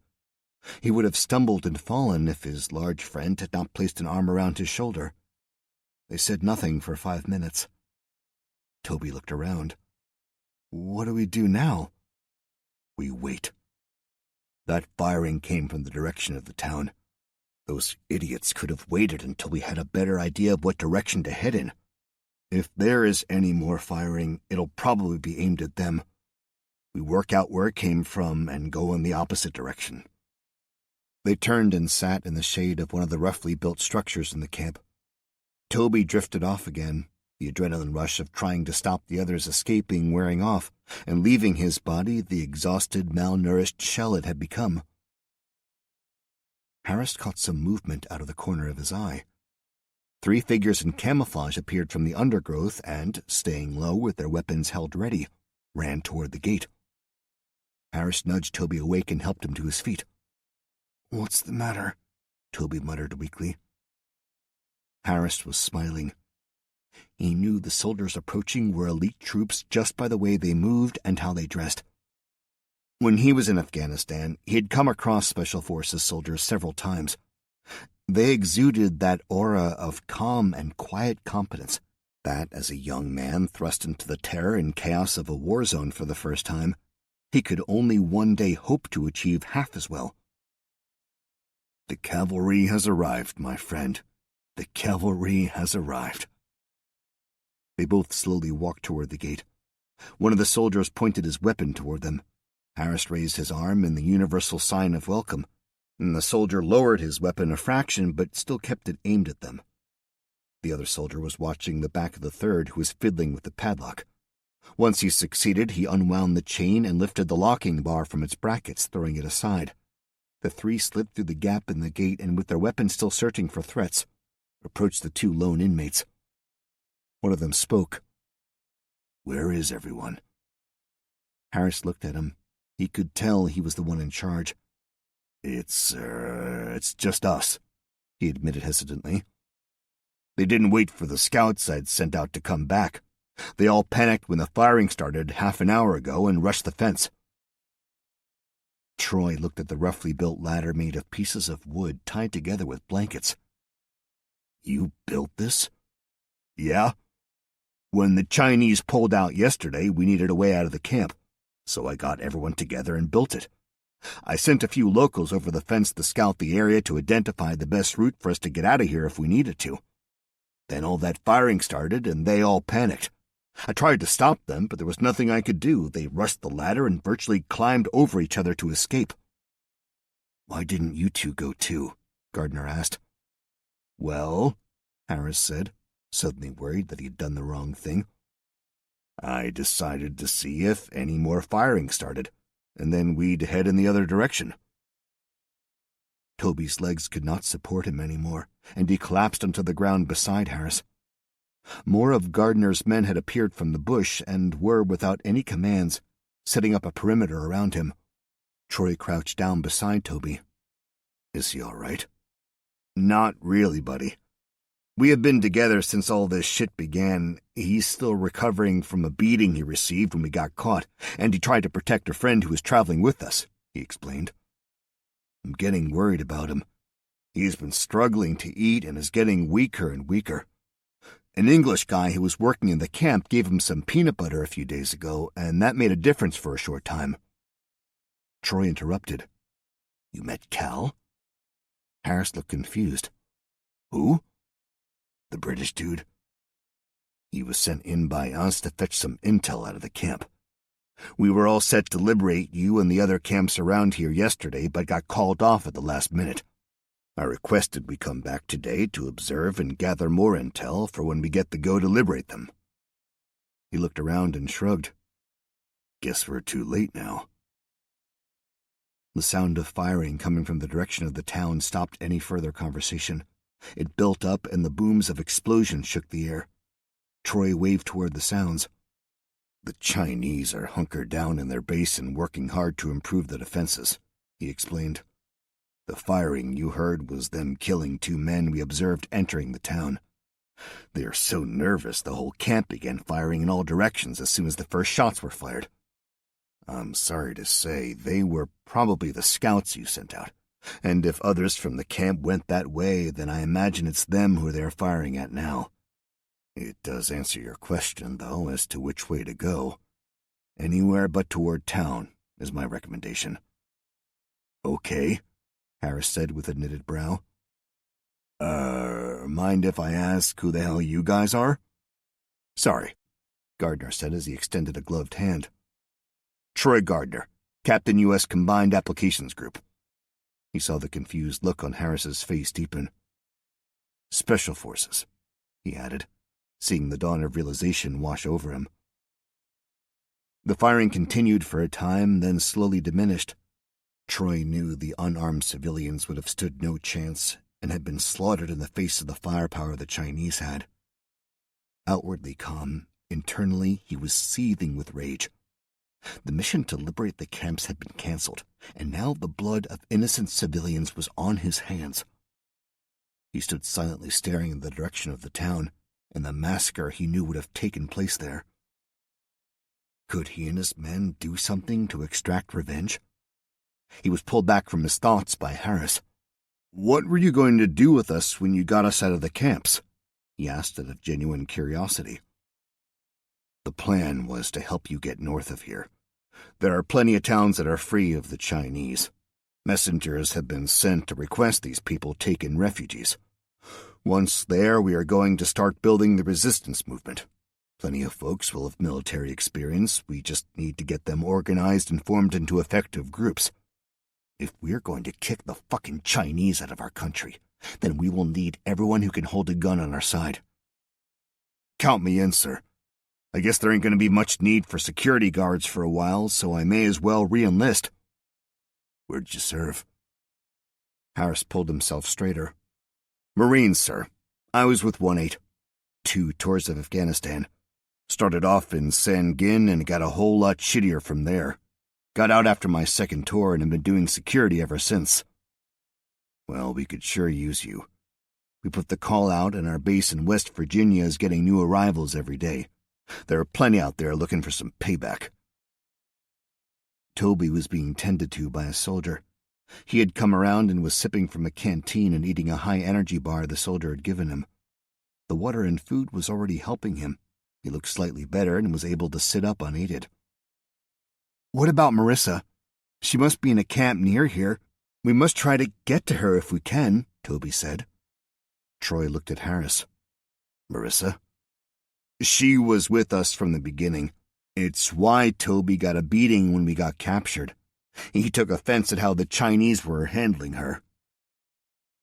S2: He would have stumbled and fallen if his large friend had not placed an arm around his shoulder. They said nothing for 5 minutes. Toby looked around. "What do we do now?" "We wait." That firing came from the direction of the town. Those idiots could have waited until we had a better idea of what direction to head in. If there is any more firing, it'll probably be aimed at them. We work out where it came from and go in the opposite direction. They turned and sat in the shade of one of the roughly built structures in the camp. Toby drifted off again, the adrenaline rush of trying to stop the others escaping wearing off, and leaving his body the exhausted, malnourished shell it had become. Harris caught some movement out of the corner of his eye. 3 figures in camouflage appeared from the undergrowth and, staying low with their weapons held ready, ran toward the gate. Harris nudged Toby awake and helped him to his feet. "What's the matter?" Toby muttered weakly. Harris was smiling. He knew the soldiers approaching were elite troops just by the way they moved and how they dressed. When he was in Afghanistan, he had come across Special Forces soldiers several times. They exuded that aura of calm and quiet competence that, as a young man thrust into the terror and chaos of a war zone for the first time, he could only one day hope to achieve half as well. "The cavalry has arrived, my friend. The cavalry has arrived." They both slowly walked toward the gate. One of the soldiers pointed his weapon toward them. Harris raised his arm in the universal sign of welcome, and the soldier lowered his weapon a fraction but still kept it aimed at them. The other soldier was watching the back of the third, who was fiddling with the padlock. Once he succeeded, he unwound the chain and lifted the locking bar from its brackets, throwing it aside. The 3 slid through the gap in the gate and, with their weapons still searching for threats, approached the 2 lone inmates. One of them spoke. "Where is everyone?" Harris looked at him. He could tell he was the one in charge. It's just us," he admitted hesitantly. "They didn't wait for the scouts I'd sent out to come back. They all panicked when the firing started half an hour ago and rushed the fence." Troy looked at the roughly built ladder made of pieces of wood tied together with blankets. "You built this?" "Yeah. When the Chinese pulled out yesterday, we needed a way out of the camp, so I got everyone together and built it. I sent a few locals over the fence to scout the area to identify the best route for us to get out of here if we needed to. Then all that firing started, and they all panicked. I tried to stop them, but there was nothing I could do. They rushed the ladder and virtually climbed over each other to escape." "Why didn't you 2 go too?" Gardner asked. "Well," Harris said, suddenly worried that he had done the wrong thing, "I decided to see if any more firing started, and then we'd head in the other direction." Toby's legs could not support him anymore, and he collapsed onto the ground beside Harris. More of Gardner's men had appeared from the bush and were, without any commands, setting up a perimeter around him. Troy crouched down beside Toby. "Is he all right?" "Not really, buddy. We have been together since all this shit began. He's still recovering from a beating he received when we got caught, and he tried to protect a friend who was traveling with us," he explained. "I'm getting worried about him. He's been struggling to eat and is getting weaker and weaker. An English guy who was working in the camp gave him some peanut butter a few days ago, and that made a difference for a short time." Troy interrupted. "You met Cal?" Harris looked confused. "Who?" "The British dude. He was sent in by us to fetch some intel out of the camp. We were all set to liberate you and the other camps around here yesterday, but got called off at the last minute. I requested we come back today to observe and gather more intel for when we get the go to liberate them." He looked around and shrugged. "Guess we're too late now." The sound of firing coming from the direction of the town stopped any further conversation. It built up, and the booms of explosions shook the air. Troy waved toward the sounds. "The Chinese are hunkered down in their base and working hard to improve the defenses," he explained. "The firing you heard was them killing 2 men we observed entering the town. They are so nervous the whole camp began firing in all directions as soon as the first shots were fired. I'm sorry to say they were probably the scouts you sent out, and if others from the camp went that way, then I imagine it's them who they're firing at now. It does answer your question, though, as to which way to go. Anywhere but toward town is my recommendation." "Okay," Harris said with a knitted brow. Mind if I ask who the hell you guys are?" "Sorry," Gardner said as he extended a gloved hand. "Troy Gardner, Captain U.S. Combined Applications Group." He saw the confused look on Harris's face deepen. "Special Forces," he added, seeing the dawn of realization wash over him. The firing continued for a time, then slowly diminished. Troy knew the unarmed civilians would have stood no chance and had been slaughtered in the face of the firepower the Chinese had. Outwardly calm, internally he was seething with rage. The mission to liberate the camps had been cancelled, and now the blood of innocent civilians was on his hands. He stood silently staring in the direction of the town, and the massacre he knew would have taken place there. Could he and his men do something to extract revenge? He was pulled back from his thoughts by Harris. "What were you going to do with us when you got us out of the camps?" he asked out of genuine curiosity. "The plan was to help you get north of here. There are plenty of towns that are free of the Chinese. Messengers have been sent to request these people take in refugees. Once there, we are going to start building the resistance movement. Plenty of folks will have military experience. We just need to get them organized and formed into effective groups. If we're going to kick the fucking Chinese out of our country, then we will need everyone who can hold a gun on our side." "Count me in, sir. I guess there ain't going to be much need for security guards for a while, so I may as well re-enlist." "Where'd you serve?" Harris pulled himself straighter. "Marines, sir. I was with 1-8. 2 tours of Afghanistan. Started off in Sangin and got a whole lot shittier from there. Got out after my 2nd tour and have been doing security ever since." "Well, we could sure use you. We put the call out, and our base in West Virginia is getting new arrivals every day. There are plenty out there looking for some payback." Toby was being tended to by a soldier. He had come around and was sipping from a canteen and eating a high-energy bar the soldier had given him. The water and food was already helping him. He looked slightly better and was able to sit up unaided. "What about Marissa? She must be in a camp near here. We must try to get to her if we can," Toby said. Troy looked at Harris. "Marissa? She was with us from the beginning. It's why Toby got a beating when we got captured. He took offense at how the Chinese were handling her."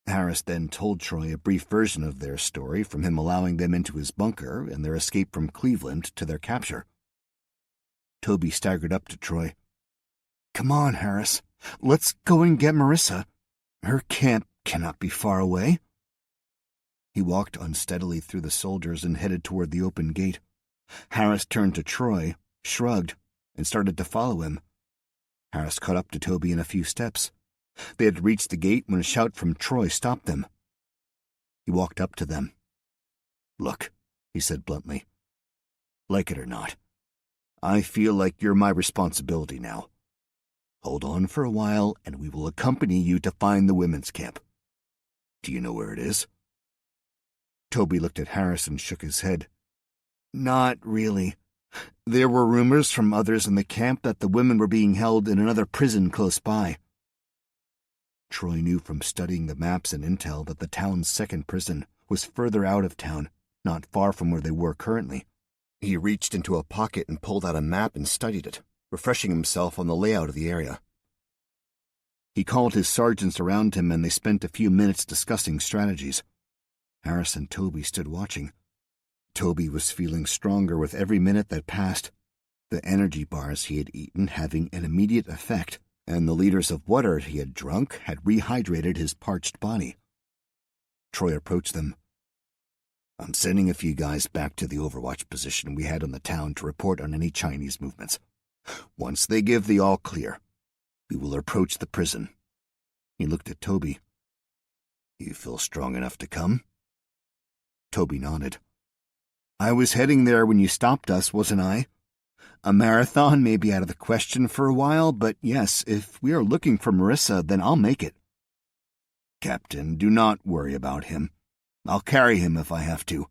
S2: Harris then told Troy a brief version of their story, from him allowing them into his bunker and their escape from Cleveland to their capture. Toby staggered up to Troy. "Come on, Harris. Let's go and get Marissa. Her camp cannot be far away." He walked unsteadily through the soldiers and headed toward the open gate. Harris turned to Troy, shrugged, and started to follow him. Harris caught up to Toby in a few steps. They had reached the gate when a shout from Troy stopped them. He walked up to them. "Look," he said bluntly. "Like it or not, I feel like you're my responsibility now. Hold on for a while, and we will accompany you to find the women's camp. Do you know where it is?" Toby looked at Harris and shook his head. "Not really. There were rumors from others in the camp that the women were being held in another prison close by." Troy knew from studying the maps and intel that the town's 2nd prison was further out of town, not far from where they were currently. He reached into a pocket and pulled out a map and studied it,
S1: refreshing himself on the layout of the area. He called his sergeants around him, and they spent a few minutes discussing strategies. Harris and Toby stood watching. Toby was feeling stronger with every minute that passed, the energy bars he had eaten having an immediate effect, and the liters of water he had drunk had rehydrated his parched body. Troy approached them. "I'm sending a few guys back to the overwatch position we had on the town to report on any Chinese movements. Once they give the all-clear, we will approach the prison." He looked at Toby. "You feel strong enough to come?" Toby nodded. "I was heading there when you stopped us, wasn't I? A marathon may be out of the question for a while, but yes, if we are looking for Marissa, then I'll make it." "Captain, do not worry about him. I'll carry him if I have to.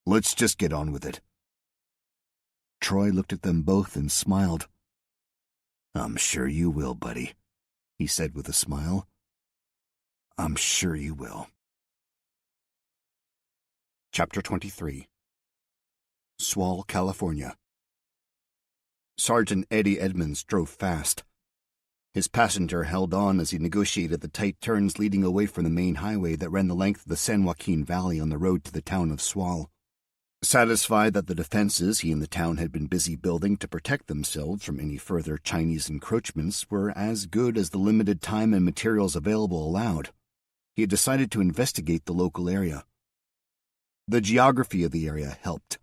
S1: Let's just get on with it." Troy looked at them both and smiled. "I'm sure you will, buddy," he said with a smile. "I'm sure you will." Chapter 23. Swall, California. Sergeant Eddie Edmonds drove fast. His passenger held on as he negotiated the tight turns leading away from the main highway that ran the length of the San Joaquin Valley on the road to the town of Swall. Satisfied that the defenses he and the town had been busy building to protect themselves from any further Chinese encroachments were as good as the limited time and materials available allowed, he had decided to investigate the local area. The geography of the area helped.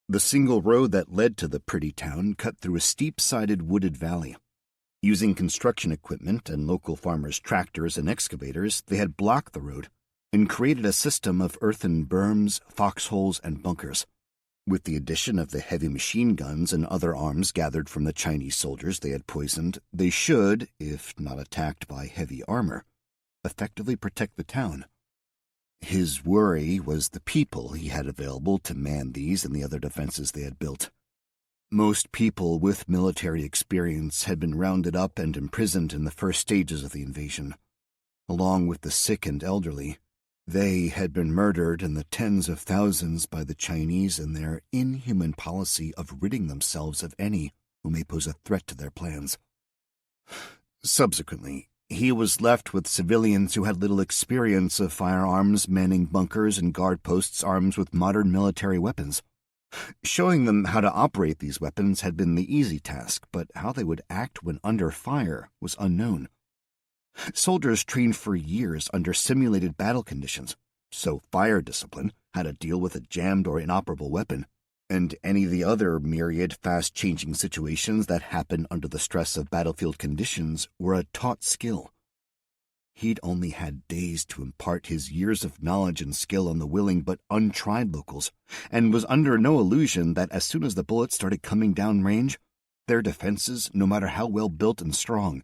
S1: The single road that led to the pretty town cut through a steep-sided wooded valley. Using construction equipment and local farmers' tractors and excavators, they had blocked the road and created a system of earthen berms, foxholes, and bunkers. With the addition of the heavy machine guns and other arms gathered from the Chinese soldiers they had poisoned, they should, if not attacked by heavy armor, effectively protect the town. His worry was the people he had available to man these and the other defenses they had built. Most people with military experience had been rounded up and imprisoned in the first stages of the invasion. Along with the sick and elderly, they had been murdered in the tens of thousands by the Chinese in their inhuman policy of ridding themselves of any who may pose a threat to their plans. Subsequently, he was left with civilians who had little experience of firearms, manning bunkers and guard posts armed with modern military weapons. Showing them how to operate these weapons had been the easy task, but how they would act when under fire was unknown. Soldiers trained for years under simulated battle conditions, so fire discipline, how to deal with a jammed or inoperable weapon, and any of the other myriad fast-changing situations that happen under the stress of battlefield conditions were a taught skill. He'd only had days to impart his years of knowledge and skill on the willing but untried locals, and was under no illusion that as soon as the bullets started coming down range, their defenses, no matter how well built and strong,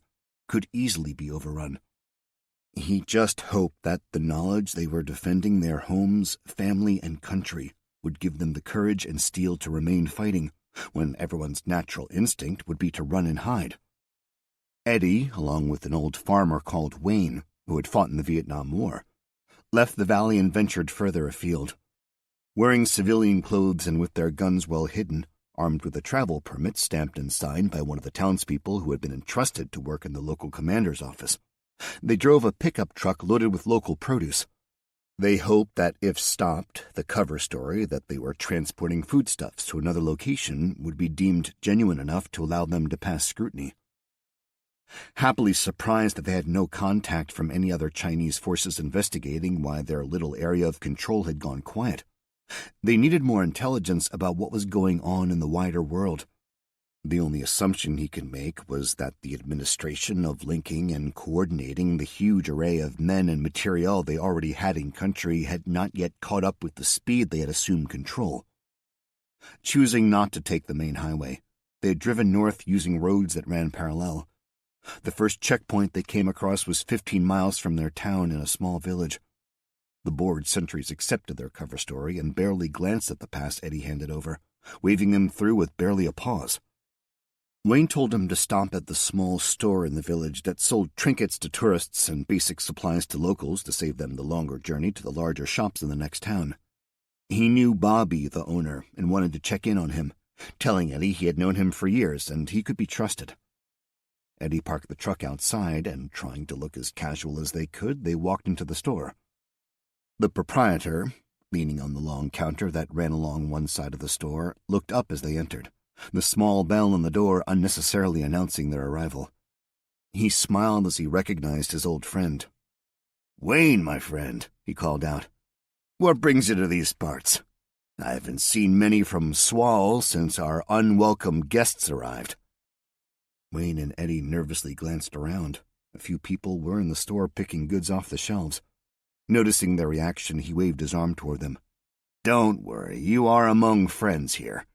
S1: could easily be overrun. He just hoped that the knowledge they were defending their homes, family, and country would give them the courage and steel to remain fighting, when everyone's natural instinct would be to run and hide. Eddie, along with an old farmer called Wayne, who had fought in the Vietnam War, left the valley and ventured further afield. Wearing civilian clothes and with their guns well hidden, armed with a travel permit stamped and signed by one of the townspeople who had been entrusted to work in the local commander's office, they drove a pickup truck loaded with local produce. They hoped that if stopped, the cover story that they were transporting foodstuffs to another location would be deemed genuine enough to allow them to pass scrutiny. Happily surprised that they had no contact from any other Chinese forces investigating why their little area of control had gone quiet, they needed more intelligence about what was going on in the wider world. The only assumption he could make was that the administration of linking and coordinating the huge array of men and materiel they already had in country had not yet caught up with the speed they had assumed control. Choosing not to take the main highway, they had driven north using roads that ran parallel. The first checkpoint they came across was 15 miles from their town in a small village. The bored sentries accepted their cover story and barely glanced at the pass Eddie handed over, waving them through with barely a pause. Wayne told him to stop at the small store in the village that sold trinkets to tourists and basic supplies to locals to save them the longer journey to the larger shops in the next town. He knew Bobby, the owner, and wanted to check in on him,
S2: telling Eddie he had known him for years and he could be trusted. Eddie parked the truck outside, and trying to look as casual as they could, they walked into the store. The proprietor, leaning on the long counter that ran along one side of the store, looked up as they entered, the small bell on the door unnecessarily announcing their arrival. He smiled as he recognized his old friend. "Wayne, my friend," he called out. "What brings you to these parts? I haven't seen many from Swall since our unwelcome guests arrived."
S1: Wayne and Eddie nervously glanced around. A few people were in the store picking goods off the shelves. Noticing their reaction, he waved his arm toward them.
S2: "Don't worry, you are among friends here."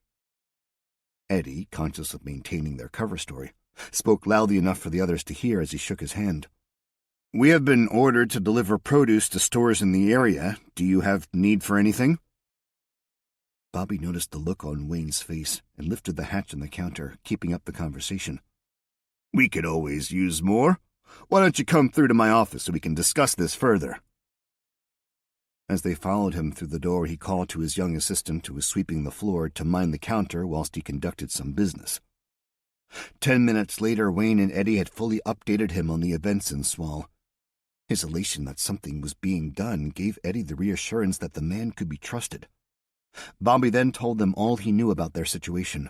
S1: Eddie, conscious of maintaining their cover story, spoke loudly enough for the others to hear as he shook his hand.
S2: "We have been ordered to deliver produce to stores in the area. Do you have need for anything?"
S1: Bobby noticed the look on Wayne's face and lifted the hatch on the counter, keeping up the conversation.
S2: "We could always use more. Why don't you come through to my office so we can discuss this further?"
S1: As they followed him through the door, he called to his young assistant who was sweeping the floor to mind the counter whilst he conducted some business. 10 minutes later, Wayne and Eddie had fully updated him on the events in Swall. His elation that something was being done gave Eddie the reassurance that the man could be trusted. Bobby then told them all he knew about their situation.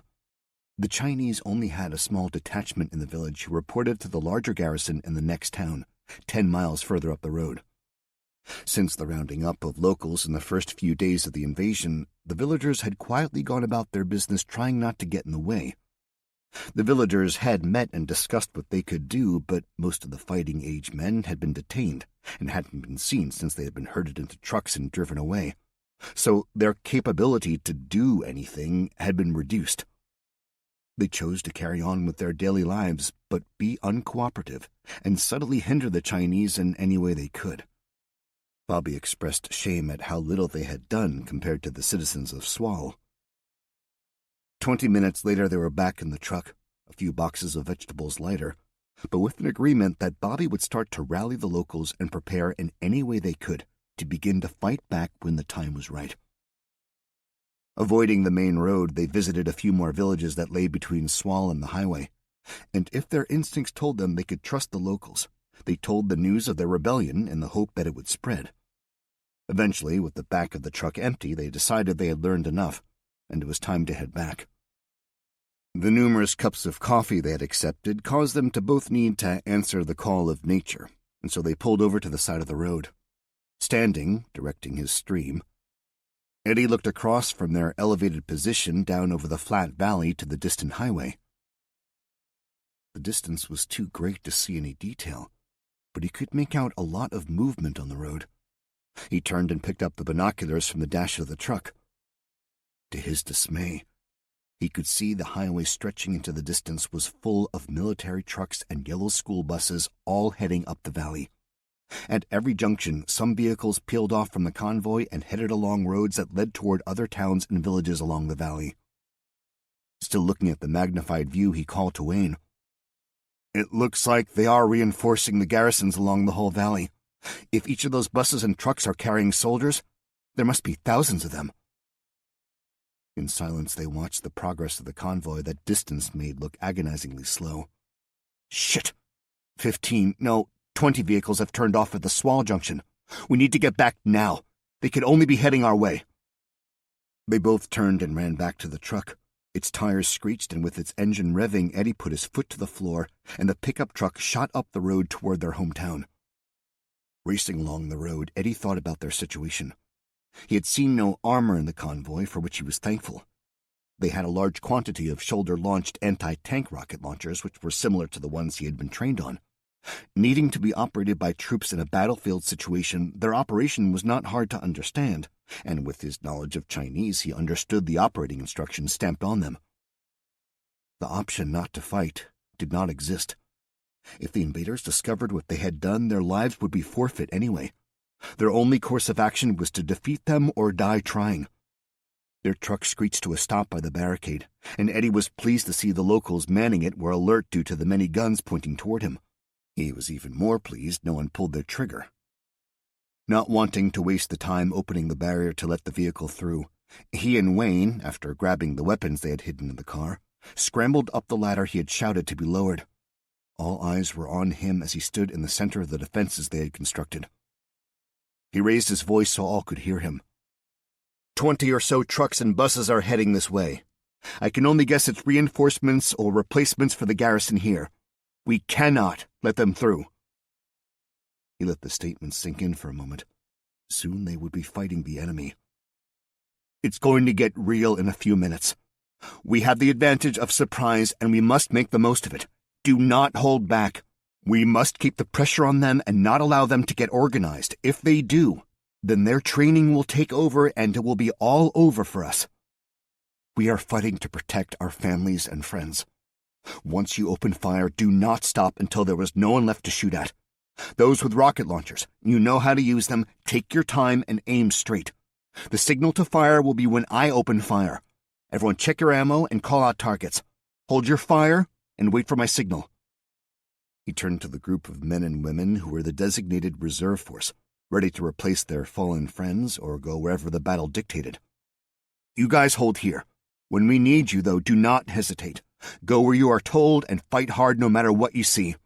S1: The Chinese only had a small detachment in the village who reported to the larger garrison in the next town, 10 miles further up the road. Since the rounding up of locals in the first few days of the invasion, the villagers had quietly gone about their business trying not to get in the way. The villagers had met and discussed what they could do, but most of the fighting-age men had been detained and hadn't been seen since they had been herded into trucks and driven away. So their capability to do anything had been reduced. They chose to carry on with their daily lives, but be uncooperative and subtly hinder the Chinese in any way they could. Bobby expressed shame at how little they had done compared to the citizens of Swall. 20 minutes later, they were back in the truck, a few boxes of vegetables lighter, but with an agreement that Bobby would start to rally the locals and prepare in any way they could to begin to fight back when the time was right. Avoiding the main road, they visited a few more villages that lay between Swall and the highway, and if their instincts told them they could trust the locals, they told the news of their rebellion in the hope that it would spread. Eventually, with the back of the truck empty, they decided they had learned enough, and it was time to head back. The numerous cups of coffee they had accepted caused them to both need to answer the call of nature, and so they pulled over to the side of the road. Standing, directing his stream, Eddie looked across from their elevated position down over the flat valley to the distant highway. The distance was too great to see any detail, but he could make out a lot of movement on the road. He turned and picked up the binoculars from the dash of the truck. To his dismay, he could see the highway stretching into the distance was full of military trucks and yellow school buses all heading up the valley. At every junction, some vehicles peeled off from the convoy and headed along roads that led toward other towns and villages along the valley. Still looking at the magnified view, he called to Wayne. "It looks like they are reinforcing the garrisons along the whole valley. If each of those buses and trucks are carrying soldiers, there must be thousands of them." In silence, they watched the progress of the convoy that distance made look agonizingly slow. "Shit! 20 vehicles have turned off at the Swall Junction. We need to get back now. They could only be heading our way." They both turned and ran back to the truck. Its tires screeched, and with its engine revving, Eddie put his foot to the floor, and the pickup truck shot up the road toward their hometown. Racing along the road, Eddie thought about their situation. He had seen no armor in the convoy, for which he was thankful. They had a large quantity of shoulder-launched anti-tank rocket launchers, which were similar to the ones he had been trained on. Needing to be operated by troops in a battlefield situation, their operation was not hard to understand, and with his knowledge of Chinese, he understood the operating instructions stamped on them. The option not to fight did not exist. If the invaders discovered what they had done, their lives would be forfeit anyway. Their only course of action was to defeat them or die trying. Their truck screeched to a stop by the barricade, and Eddie was pleased to see the locals manning it were alert due to the many guns pointing toward him. He was even more pleased no one pulled their trigger. Not wanting to waste the time opening the barrier to let the vehicle through,
S2: He and Wayne, after grabbing the weapons they had hidden in the car, scrambled up the ladder he had shouted to be lowered. All eyes were on him as he stood in the center of the defenses they had constructed. He raised his voice so all could hear him. 20 or so trucks and buses are heading this way. I can only guess it's reinforcements or replacements for the garrison here. We cannot let them through. He let the statement sink in for a moment. Soon they would be fighting the enemy. It's going to get real in a few minutes. We have the advantage of surprise, and we must make the most of it. Do not hold back. We must keep the pressure on them and not allow them to get organized. If they do, then their training will take over and it will be all over for us. We are fighting to protect our families and friends. Once you open fire, do not stop until there is no one left to shoot at. Those with rocket launchers, you know how to use them. Take your time and aim straight. The signal to fire will be when I open fire. Everyone check your ammo and call out targets. Hold your fire and wait for my signal. He turned to the group of men and women who were the designated reserve force, ready to replace their fallen friends or go wherever the battle dictated. You guys hold here. When we need you, though, do not hesitate. Go where you are told and fight hard no matter what you see.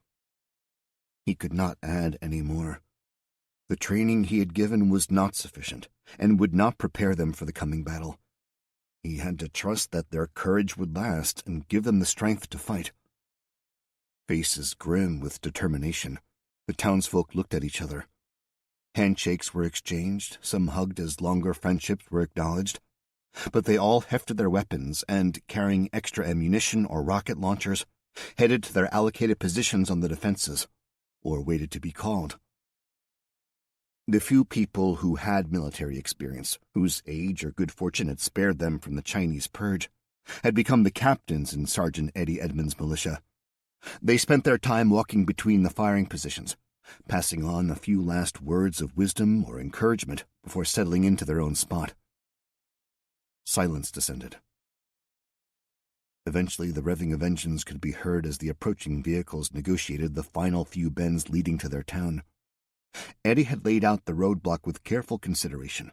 S2: He could not add any more. The training he had given was not sufficient and would not prepare them for the coming battle. He had to trust that their courage would last and give them the strength to fight. Faces grim with determination, the townsfolk looked at each other. Handshakes were exchanged, some hugged as longer friendships were acknowledged, but they all hefted their weapons and, carrying extra ammunition or rocket launchers, headed to their allocated positions on the defenses, or waited to be called. The few people who had military experience, whose age or good fortune had spared them from the Chinese purge, had become the captains in Sergeant Eddie Edmonds' militia. They spent their time walking between the firing positions, passing on a few last words of wisdom or encouragement before settling into their own spot. Silence descended. Eventually, the revving of engines could be heard as the approaching vehicles negotiated the final few bends leading to their town. Eddie had laid out the roadblock with careful consideration.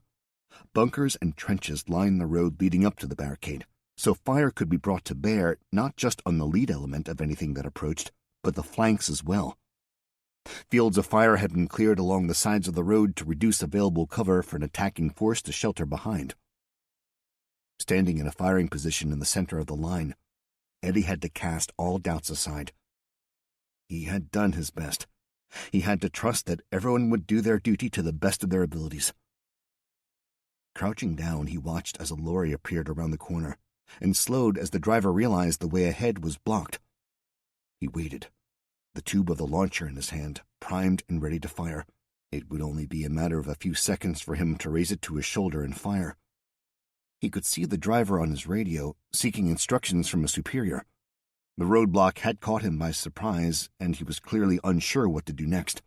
S2: Bunkers and trenches lined the road leading up to the barricade, so fire could be brought to bear not just on the lead element of anything that approached, but the flanks as well. Fields of fire had been cleared along the sides of the road to reduce available cover for an attacking force to shelter behind. Standing in a firing position in the center of the line, Eddie had to cast all doubts aside. He had done his best. He had to trust that everyone would do their duty to the best of their abilities. Crouching down, he watched as a lorry appeared around the corner, and slowed as the driver realized the way ahead was blocked. He waited, the tube of the launcher in his hand, primed and ready to fire. It would only be a matter of a few seconds for him to raise it to his shoulder and fire. He could see the driver on his radio, seeking instructions from a superior. The roadblock had caught him by surprise, and he was clearly unsure what to do next.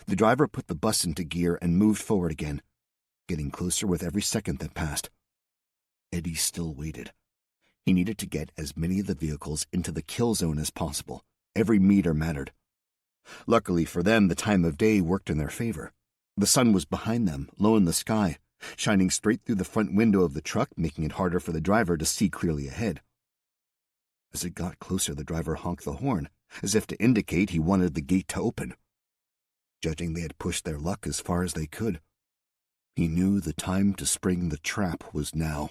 S2: The driver put the bus into gear and moved forward again, getting closer with every second that passed. Eddie still waited. He needed to get as many of the vehicles into the kill zone as possible. Every meter mattered. Luckily for them, the time of day worked in their favor. The sun was behind them, low in the sky, shining straight through the front window of the truck, making it harder for the driver to see clearly ahead. As it got closer, the driver honked the horn, as if to indicate he wanted the gate to open. Judging they had pushed their luck as far as they could, he knew the time to spring the trap was now.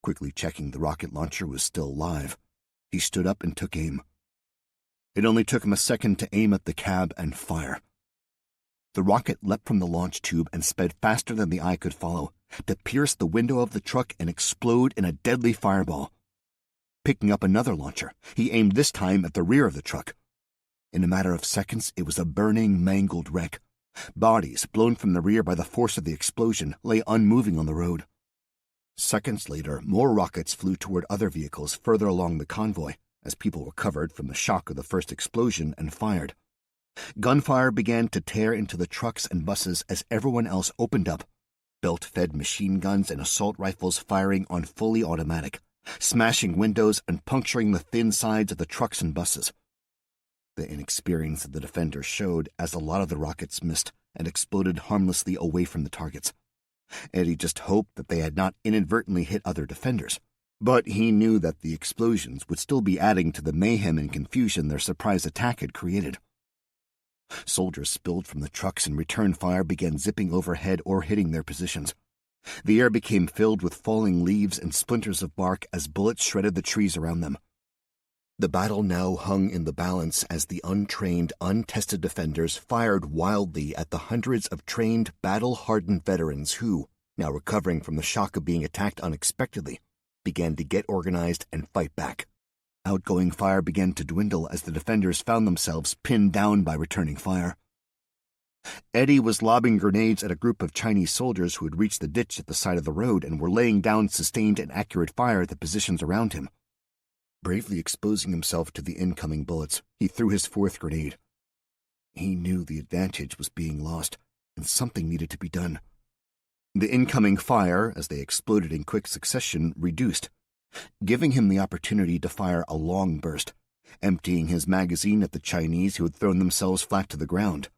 S2: Quickly checking the rocket launcher was still live, he stood up and took aim. It only took him a second to aim at the cab and fire. The rocket leapt from the launch tube and sped faster than the eye could follow, to pierce the window of the truck and explode in a deadly fireball. Picking up another launcher, he aimed this time at the rear of the truck. In a matter of seconds, it was a burning, mangled wreck. Bodies, blown from the rear by the force of the explosion, lay unmoving on the road. Seconds later, more rockets flew toward other vehicles further along the convoy, as people recovered from the shock of the first explosion and fired. Gunfire began to tear into the trucks and buses as everyone else opened up, belt-fed machine guns and assault rifles firing on fully automatic, smashing windows and puncturing the thin sides of the trucks and buses. The inexperience of the defenders showed as a lot of the rockets missed and exploded harmlessly away from the targets. Eddie just hoped that they had not inadvertently hit other defenders, but he knew that the explosions would still be adding to the mayhem and confusion their surprise attack had created. Soldiers spilled from the trucks and return fire began zipping overhead or hitting their positions. The air became filled with falling leaves and splinters of bark as bullets shredded the trees around them. The battle now hung in the balance as the untrained, untested defenders fired wildly at the hundreds of trained, battle-hardened veterans who, now recovering from the shock of being attacked unexpectedly, began to get organized and fight back. Outgoing fire began to dwindle as the defenders found themselves pinned down by returning fire. Eddie was lobbing grenades at a group of Chinese soldiers who had reached the ditch at the side of the road and were laying down sustained and accurate fire at the positions around him. Bravely exposing himself to the incoming bullets, he threw his fourth grenade. He knew the advantage was being lost, and something needed to be done. The incoming fire, as they exploded in quick succession, reduced, giving him the opportunity to fire a long burst, emptying his magazine at the Chinese who had thrown themselves flat to the ground.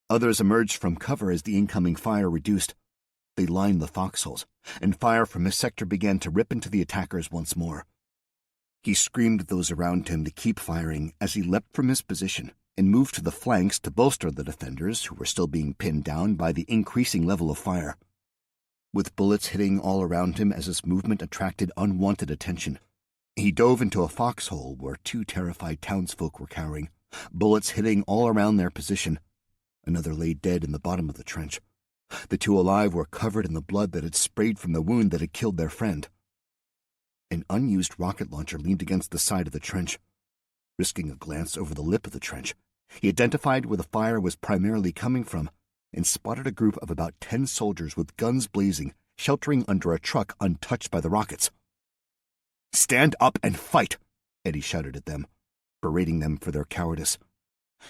S2: Others emerged from cover as the incoming fire reduced. They lined the foxholes, and fire from his sector began to rip into the attackers once more. He screamed at those around him to keep firing as he leapt from his position and moved to the flanks to bolster the defenders who were still being pinned down by the increasing level of fire. With bullets hitting all around him as his movement attracted unwanted attention, he dove into a foxhole where two terrified townsfolk were cowering, bullets hitting all around their position. Another lay dead in the bottom of the trench. The two alive were covered in the blood that had sprayed from the wound that had killed their friend. An unused rocket launcher leaned against the side of the trench. Risking a glance over the lip of the trench, he identified where the fire was primarily coming from and spotted a group of about 10 soldiers with guns blazing, sheltering under a truck untouched by the rockets. "Stand up and fight!" Eddie shouted at them, berating them for their cowardice.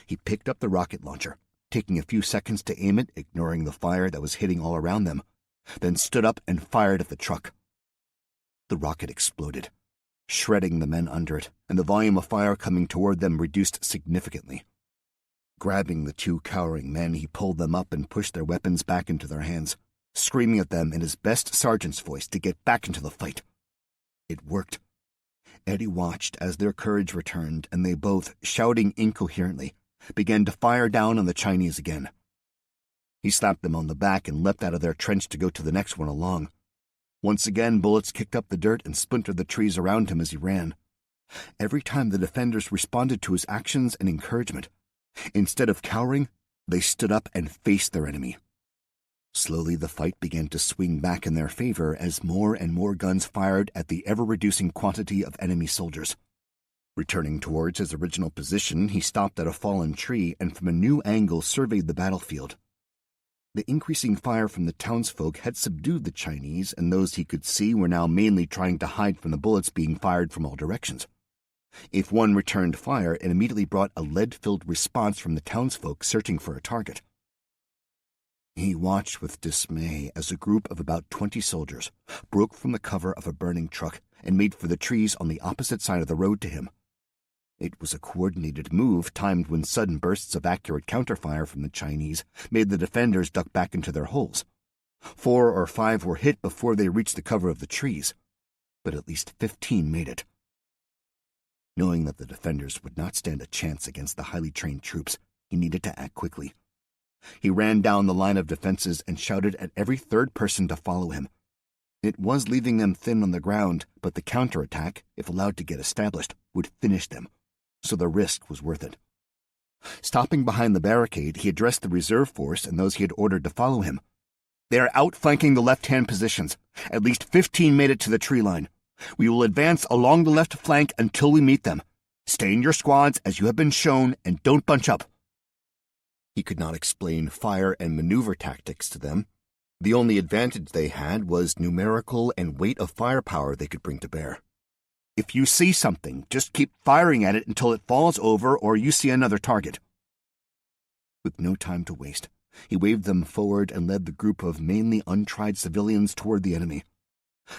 S2: He picked up the rocket launcher, taking a few seconds to aim it, ignoring the fire that was hitting all around them, then stood up and fired at the truck. The rocket exploded, shredding the men under it, and the volume of fire coming toward them reduced significantly. Grabbing the two cowering men, he pulled them up and pushed their weapons back into their hands, screaming at them in his best sergeant's voice to get back into the fight. It worked. Eddie watched as their courage returned, and they both, shouting incoherently, began to fire down on the Chinese again. He slapped them on the back and leapt out of their trench to go to the next one along. Once again, bullets kicked up the dirt and splintered the trees around him as he ran. Every time the defenders responded to his actions and encouragement. Instead of cowering, they stood up and faced their enemy. Slowly, the fight began to swing back in their favor as more and more guns fired at the ever-reducing quantity of enemy soldiers. Returning towards his original position, he stopped at a fallen tree and from a new angle surveyed the battlefield. The increasing fire from the townsfolk had subdued the Chinese, and those he could see were now mainly trying to hide from the bullets being fired from all directions. If one returned fire, it immediately brought a lead-filled response from the townsfolk searching for a target. He watched with dismay as a group of about 20 soldiers broke from the cover of a burning truck and made for the trees on the opposite side of the road to him. It was a coordinated move timed when sudden bursts of accurate counterfire from the Chinese made the defenders duck back into their holes. 4 or 5 were hit before they reached the cover of the trees, but at least 15 made it. Knowing that the defenders would not stand a chance against the highly trained troops, he needed to act quickly. He ran down the line of defenses and shouted at every third person to follow him. It was leaving them thin on the ground, but the counterattack, if allowed to get established, would finish them, so the risk was worth it. Stopping behind the barricade, he addressed the reserve force and those he had ordered to follow him. "They are outflanking the left-hand positions. At least 15 made it to the tree line. We will advance along the left flank until we meet them. Stay in your squads as you have been shown and don't bunch up." He could not explain fire and maneuver tactics to them. The only advantage they had was numerical and weight of firepower they could bring to bear. "If you see something, just keep firing at it until it falls over or you see another target." With no time to waste, he waved them forward and led the group of mainly untried civilians toward the enemy.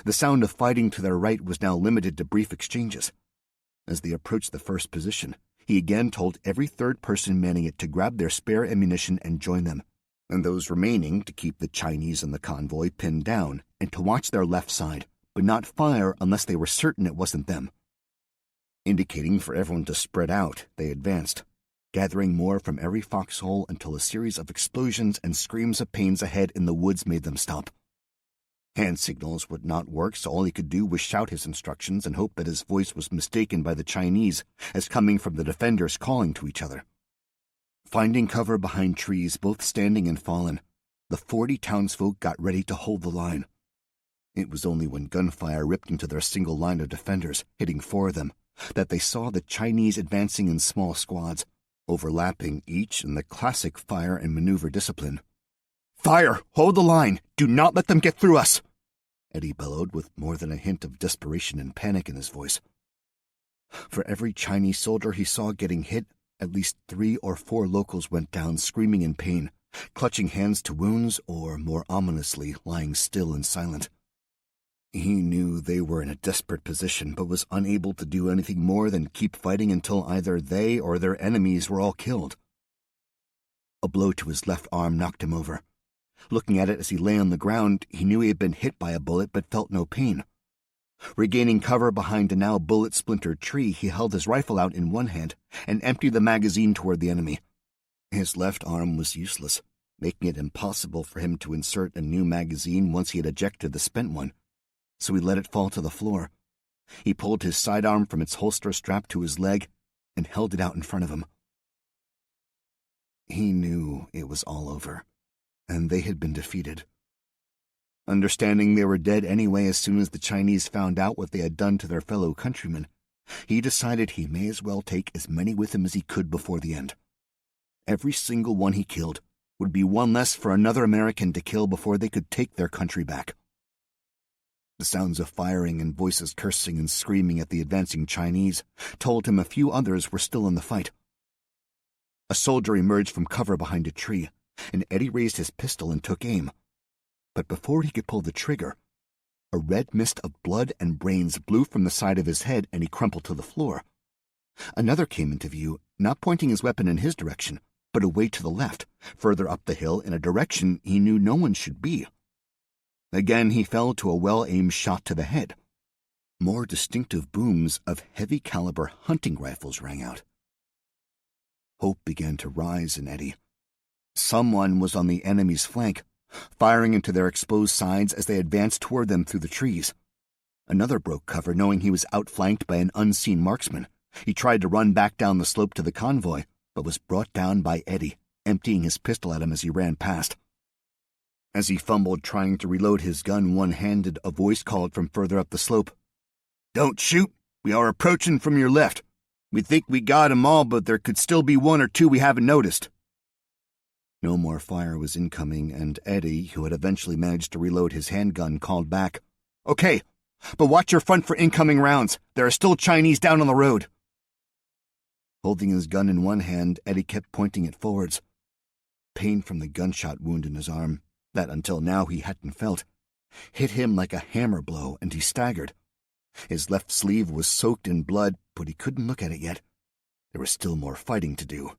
S2: The sound of fighting to their right was now limited to brief exchanges. As they approached the first position, he again told every third person manning it to grab their spare ammunition and join them, and those remaining to keep the Chinese and the convoy pinned down and to watch their left side, but not fire unless they were certain it wasn't them. Indicating for everyone to spread out, they advanced, gathering more from every foxhole until a series of explosions and screams of pains ahead in the woods made them stop. Hand signals would not work, so all he could do was shout his instructions and hope that his voice was mistaken by the Chinese as coming from the defenders calling to each other. Finding cover behind trees, both standing and fallen, the 40 townsfolk got ready to hold the line. It was only when gunfire ripped into their single line of defenders, hitting 4 of them, that they saw the Chinese advancing in small squads, overlapping each in the classic fire and maneuver discipline. "Fire! Hold the line! Do not let them get through us!" Eddie bellowed with more than a hint of desperation and panic in his voice. For every Chinese soldier he saw getting hit, at least 3 or 4 locals went down screaming in pain, clutching hands to wounds or, more ominously, lying still and silent. He knew they were in a desperate position, but was unable to do anything more than keep fighting until either they or their enemies were all killed. A blow to his left arm knocked him over. Looking at it as he lay on the ground, he knew he had been hit by a bullet but felt no pain. Regaining cover behind a now bullet-splintered tree, he held his rifle out in one hand and emptied the magazine toward the enemy. His left arm was useless, making it impossible for him to insert a new magazine once he had ejected the spent one, so he let it fall to the floor. He pulled his sidearm from its holster strapped to his leg and held it out in front of him. He knew it was all over, and they had been defeated. Understanding they were dead anyway as soon as the Chinese found out what they had done to their fellow countrymen, he decided he may as well take as many with him as he could before the end. Every single one he killed would be one less for another American to kill before they could take their country back. The sounds of firing and voices cursing and screaming at the advancing Chinese told him a few others were still in the fight. A soldier emerged from cover behind a tree, and Eddie raised his pistol and took aim. But before he could pull the trigger, a red mist of blood and brains blew from the side of his head and he crumpled to the floor. Another came into view, not pointing his weapon in his direction, but away to the left, further up the hill in a direction he knew no one should be. Again he fell to a well-aimed shot to the head. More distinctive booms of heavy-caliber hunting rifles rang out. Hope began to rise in Eddie. Someone was on the enemy's flank, firing into their exposed sides as they advanced toward them through the trees. Another broke cover, knowing he was outflanked by an unseen marksman. He tried to run back down the slope to the convoy, but was brought down by Eddie, emptying his pistol at him as he ran past. As he fumbled trying to reload his gun one-handed, a voice called from further up the slope. "Don't shoot! We are approaching from your left. We think we got 'em all, but there could still be 1 or 2 we haven't noticed." No more fire was incoming, and Eddie, who had eventually managed to reload his handgun, called back, "Okay, but watch your front for incoming rounds. There are still Chinese down on the road." Holding his gun in one hand, Eddie kept pointing it forwards. Pain from the gunshot wound in his arm, that until now he hadn't felt, hit him like a hammer blow, and he staggered. His left sleeve was soaked in blood, but he couldn't look at it yet. There was still more fighting to do.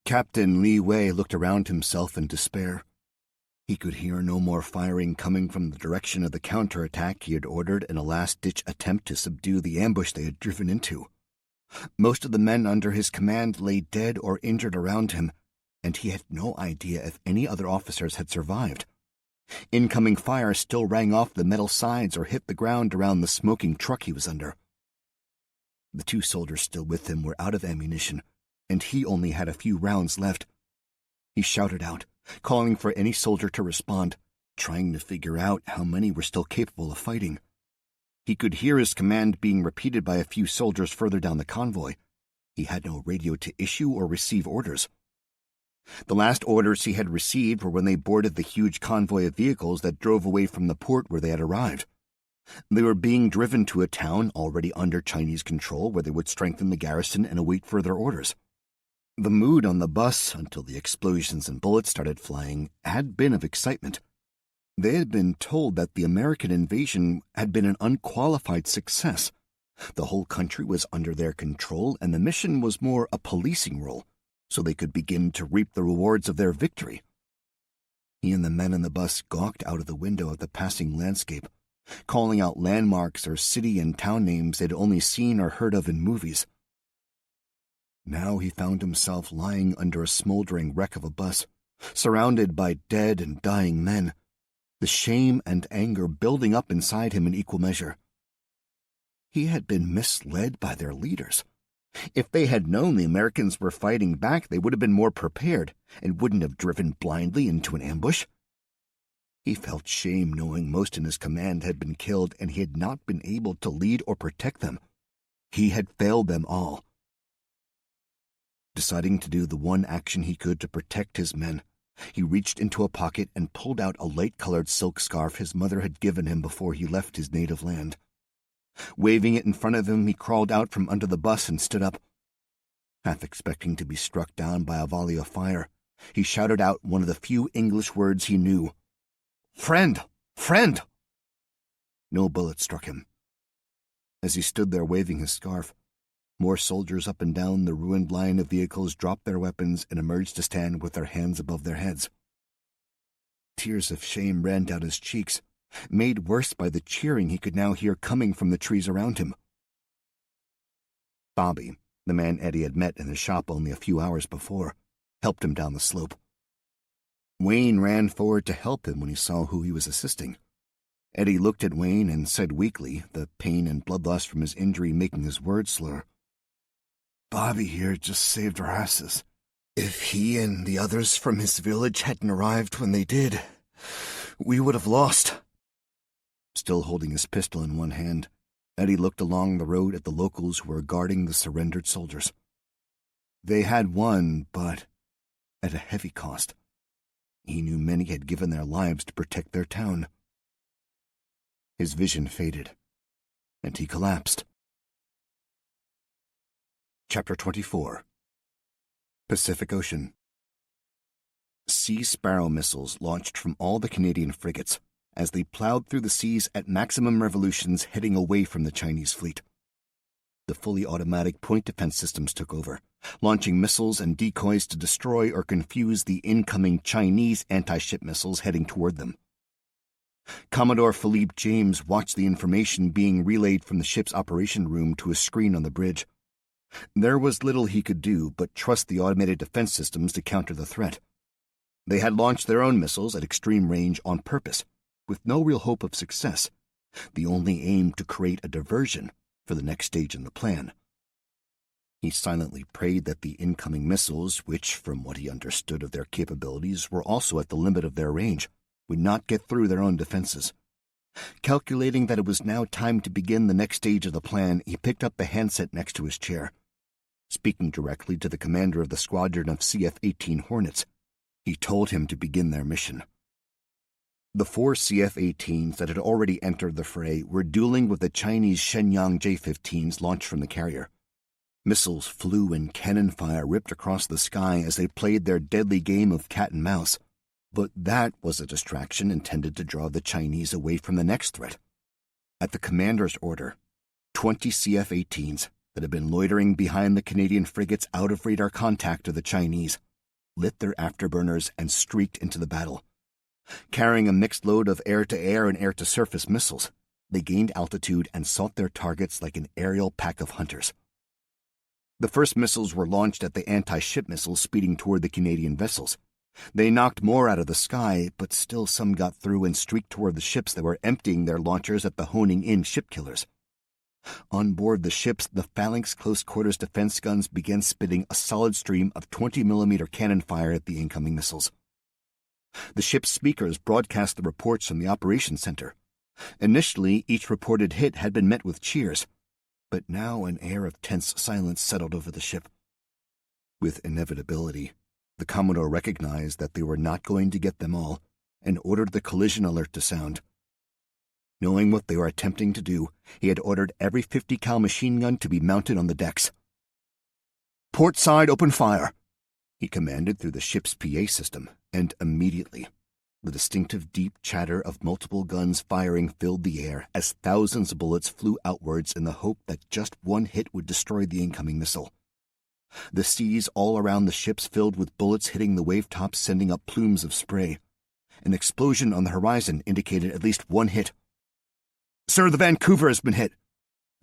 S2: Captain Li Wei looked around himself in despair. He could hear no more firing coming from the direction of the counterattack he had ordered in a last-ditch attempt to subdue the ambush they had driven into. Most of the men under his command lay dead or injured around him, and he had no idea if any other officers had survived. Incoming fire still rang off the metal sides or hit the ground around the smoking truck he was under. The 2 soldiers still with him were out of ammunition, and he only had a few rounds left. He shouted out, calling for any soldier to respond, trying to figure out how many were still capable of fighting. He could hear his command being repeated by a few soldiers further down the convoy. He had no radio to issue or receive orders. The last orders he had received were when they boarded the huge convoy of vehicles that drove away from the port where they had arrived. They were being driven to a town already under Chinese control where they would strengthen the garrison and await further orders. The mood on the bus, until the explosions and bullets started flying, had been of excitement. They had been told that the American invasion had been an unqualified success. The whole country was under their control, and the mission was more a policing role, so they could begin to reap the rewards of their victory. He and the men in the bus gawked out of the window at the passing landscape, calling out landmarks or city and town names they'd only seen or heard of in movies. Now he found himself lying under a smoldering wreck of a bus, surrounded by dead and dying men, the shame and anger building up inside him in equal measure. He had been misled by their leaders. If they had known the Americans were fighting back, they would have been more prepared and wouldn't have driven blindly into an ambush. He felt shame knowing most in his command had been killed and he had not been able to lead or protect them. He had failed them all. Deciding to do the one action he could to protect his men, he reached into a pocket and pulled out a light-colored silk scarf his mother had given him before he left his native land. Waving it in front of him, he crawled out from under the bus and stood up. Half expecting to be struck down by a volley of fire, he shouted out one of the few English words he knew. "Friend! Friend!" No bullet struck him. As he stood there waving his scarf, more soldiers up and down the ruined line of vehicles dropped their weapons and emerged to stand with their hands above their heads. Tears of shame ran down his cheeks, made worse by the cheering he could now hear coming from the trees around him. Bobby, the man Eddie had met in the shop only a few hours before, helped him down the slope. Wayne ran forward to help him when he saw who he was assisting. Eddie looked at Wayne and said weakly, the pain and blood loss from his injury making his words slur, "Bobby here just saved our asses. If he and the others from his village hadn't arrived when they did, we would have lost." Still holding his pistol in one hand, Eddie looked along the road at the locals who were guarding the surrendered soldiers. They had won, but at a heavy cost. He knew many had given their lives to protect their town. His vision faded, and he collapsed. Chapter 24. Pacific Ocean. Sea Sparrow missiles launched from all the Canadian frigates as they plowed through the seas at maximum revolutions heading away from the Chinese fleet. The fully automatic point defense systems took over, launching missiles and decoys to destroy or confuse the incoming Chinese anti-ship missiles heading toward them. Commodore Philippe James watched the information being relayed from the ship's operation room to a screen on the bridge. There was little he could do but trust the automated defense systems to counter the threat. They had launched their own missiles at extreme range on purpose, with no real hope of success, the only aim to create a diversion for the next stage in the plan. He silently prayed that the incoming missiles, which, from what he understood of their capabilities, were also at the limit of their range, would not get through their own defenses. Calculating that it was now time to begin the next stage of the plan, he picked up the handset next to his chair. Speaking directly to the commander of the squadron of CF-18 Hornets, he told him to begin their mission. The 4 CF-18s that had already entered the fray were dueling with the Chinese Shenyang J-15s launched from the carrier. Missiles flew and cannon fire ripped across the sky as they played their deadly game of cat and mouse. But that was a distraction intended to draw the Chinese away from the next threat. At the commander's order, 20 CF-18s that had been loitering behind the Canadian frigates out of radar contact of the Chinese lit their afterburners and streaked into the battle. Carrying a mixed load of air-to-air and air-to-surface missiles, they gained altitude and sought their targets like an aerial pack of hunters. The first missiles were launched at the anti-ship missiles speeding toward the Canadian vessels. They knocked more out of the sky, but still some got through and streaked toward the ships that were emptying their launchers at the honing-in ship killers. On board the ships, the Phalanx close-quarters defense guns began spitting a solid stream of 20mm cannon fire at the incoming missiles. The ship's speakers broadcast the reports from the operations center. Initially, each reported hit had been met with cheers, but now an air of tense silence settled over the ship. With inevitability, the Commodore recognized that they were not going to get them all and ordered the collision alert to sound. Knowing what they were attempting to do, he had ordered every 50 cal machine gun to be mounted on the decks. "Port side, open fire," he commanded through the ship's PA system, and immediately, the distinctive deep chatter of multiple guns firing filled the air as thousands of bullets flew outwards in the hope that just one hit would destroy the incoming missile. The seas all around the ships filled with bullets hitting the wave tops, sending up plumes of spray. An explosion on the horizon indicated at least one hit. "Sir, the Vancouver has been hit,"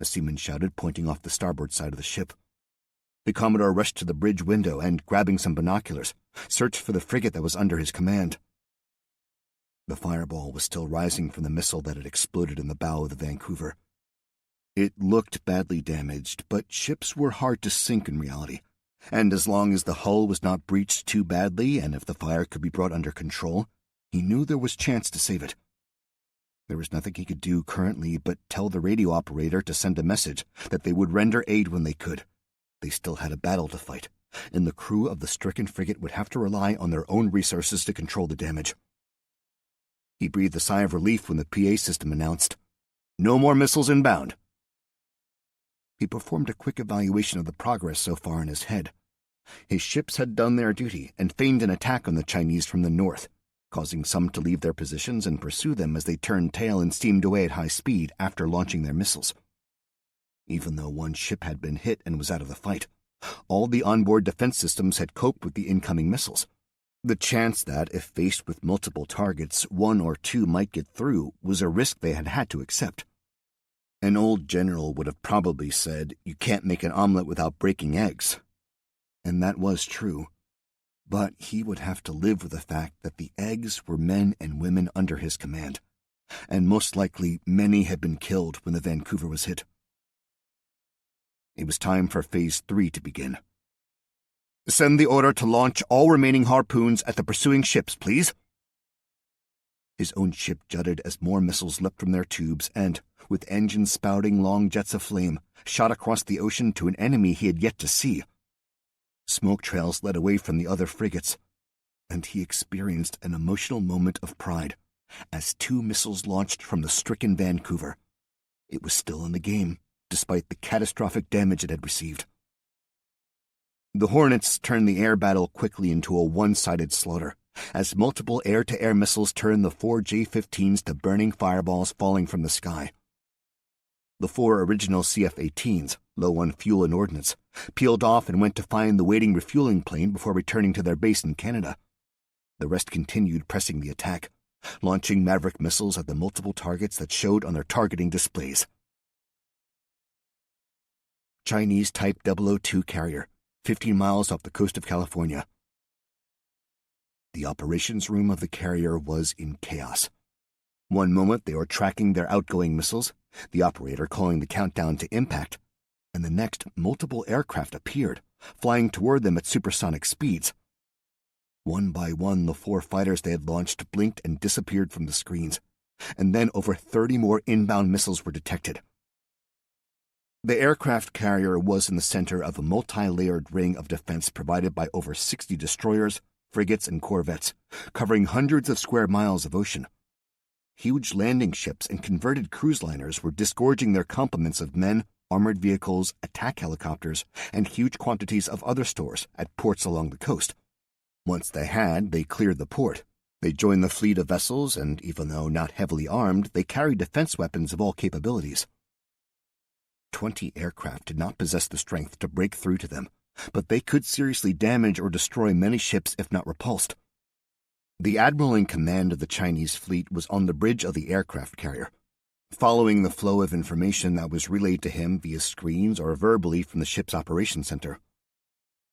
S2: a seaman shouted, pointing off the starboard side of the ship. The Commodore rushed to the bridge window and, grabbing some binoculars, searched for the frigate that was under his command. The fireball was still rising from the missile that had exploded in the bow of the Vancouver. It looked badly damaged, but ships were hard to sink in reality, and as long as the hull was not breached too badly and if the fire could be brought under control, he knew there was chance to save it. There was nothing he could do currently but tell the radio operator to send a message that they would render aid when they could. They still had a battle to fight, and the crew of the stricken frigate would have to rely on their own resources to control the damage. He breathed a sigh of relief when the PA system announced, "No more missiles inbound." He performed a quick evaluation of the progress so far in his head. His ships had done their duty and feigned an attack on the Chinese from the north, causing some to leave their positions and pursue them as they turned tail and steamed away at high speed after launching their missiles. Even though one ship had been hit and was out of the fight, all the onboard defense systems had coped with the incoming missiles. The chance that, if faced with multiple targets, one or two might get through was a risk they had had to accept. An old general would have probably said, "You can't make an omelet without breaking eggs." And that was true. But he would have to live with the fact that the eggs were men and women under his command, and most likely many had been killed when the Vancouver was hit. It was time for Phase 3 to begin. "Send the order to launch all remaining harpoons at the pursuing ships, please." His own ship jutted as more missiles leapt from their tubes and, with engines spouting long jets of flame, shot across the ocean to an enemy he had yet to see. Smoke trails led away from the other frigates, and he experienced an emotional moment of pride as 2 missiles launched from the stricken Vancouver. It was still in the game, despite the catastrophic damage it had received. The Hornets turned the air battle quickly into a one-sided slaughter, as multiple air-to-air missiles turned the 4 J-15s to burning fireballs falling from the sky. The 4 original CF-18s, low on fuel and ordnance, peeled off and went to find the waiting refueling plane before returning to their base in Canada. The rest continued pressing the attack, launching Maverick missiles at the multiple targets that showed on their targeting displays. Chinese Type 002 carrier, 15 miles off the coast of California. The operations room of the carrier was in chaos. One moment they were tracking their outgoing missiles, the operator calling the countdown to impact, and the next multiple aircraft appeared, flying toward them at supersonic speeds. One by one, the 4 fighters they had launched blinked and disappeared from the screens, and then over 30 more inbound missiles were detected. The aircraft carrier was in the center of a multi-layered ring of defense provided by over 60 destroyers, frigates, and corvettes, covering hundreds of square miles of ocean. Huge landing ships and converted cruise liners were disgorging their complements of men, armored vehicles, attack helicopters, and huge quantities of other stores at ports along the coast. Once they cleared the port. They joined the fleet of vessels, and even though not heavily armed, they carried defense weapons of all capabilities. 20 aircraft did not possess the strength to break through to them, but they could seriously damage or destroy many ships if not repulsed. The admiral in command of the Chinese fleet was on the bridge of the aircraft carrier, following the flow of information that was relayed to him via screens or verbally from the ship's operations center.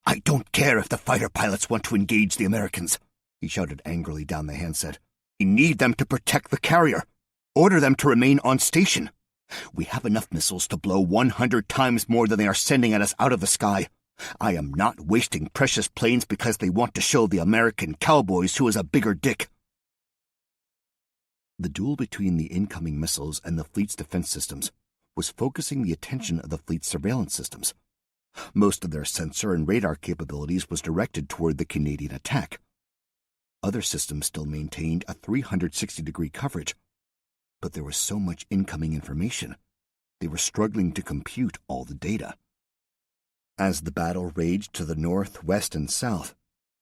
S2: "I don't care if the fighter pilots want to engage the Americans," he shouted angrily down the handset. "We need them to protect the carrier. Order them to remain on station. We have enough missiles to blow 100 times more than they are sending at us out of the sky. I am not wasting precious planes because they want to show the American cowboys who is a bigger dick." The duel between the incoming missiles and the fleet's defense systems was focusing the attention of the fleet's surveillance systems. Most of their sensor and radar capabilities was directed toward the Canadian attack. Other systems still maintained a 360-degree coverage, but there was so much incoming information, they were struggling to compute all the data. As the battle raged to the north, west, and south,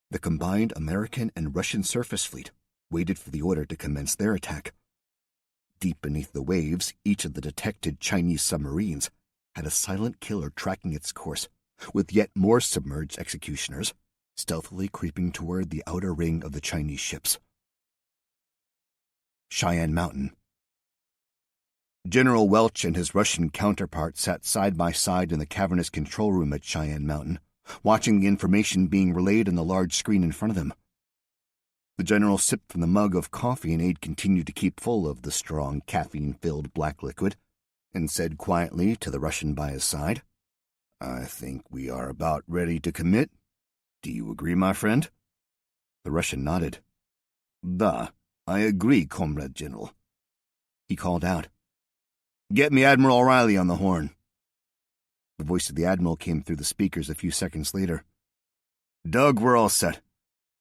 S2: the combined American and Russian surface fleet waited for the order to commence their attack. Deep beneath the waves, each of the detected Chinese submarines had a silent killer tracking its course,
S1: with yet more submerged executioners stealthily creeping toward the outer ring of the Chinese ships. Cheyenne Mountain. General Welch and his Russian counterpart sat side by side in the cavernous control room at Cheyenne Mountain, watching the information being relayed on the large screen in front of them. The general sipped from the mug of coffee an aide continued to keep full of the strong, caffeine-filled black liquid, and said quietly to the Russian by his side, "I think we are about ready to commit. Do you agree, my friend?" The Russian nodded. "Da, I agree, Comrade General." He called out, "Get me Admiral O'Reilly on the horn." The voice of the Admiral came through the speakers a few seconds later. "Doug, we're all set.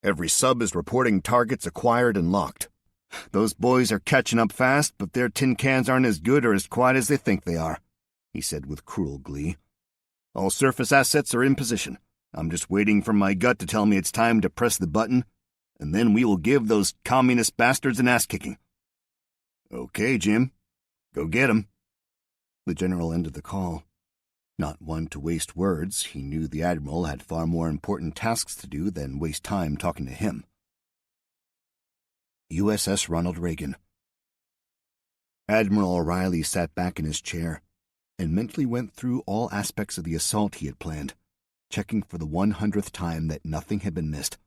S1: Every sub is reporting targets acquired and locked. Those boys are catching up fast, but their tin cans aren't as good or as quiet as they think they are," he said with cruel glee. "All surface assets are in position. I'm just waiting for my gut to tell me it's time to press the button, and then we will give those communist bastards an ass-kicking." "Okay, Jim. Go get 'em." The general ended the call. Not one to waste words, he knew the Admiral had far more important tasks to do than waste time talking to him. USS Ronald Reagan. Admiral O'Reilly sat back in his chair and mentally went through all aspects of the assault he had planned, checking for the 100th time that nothing had been missed.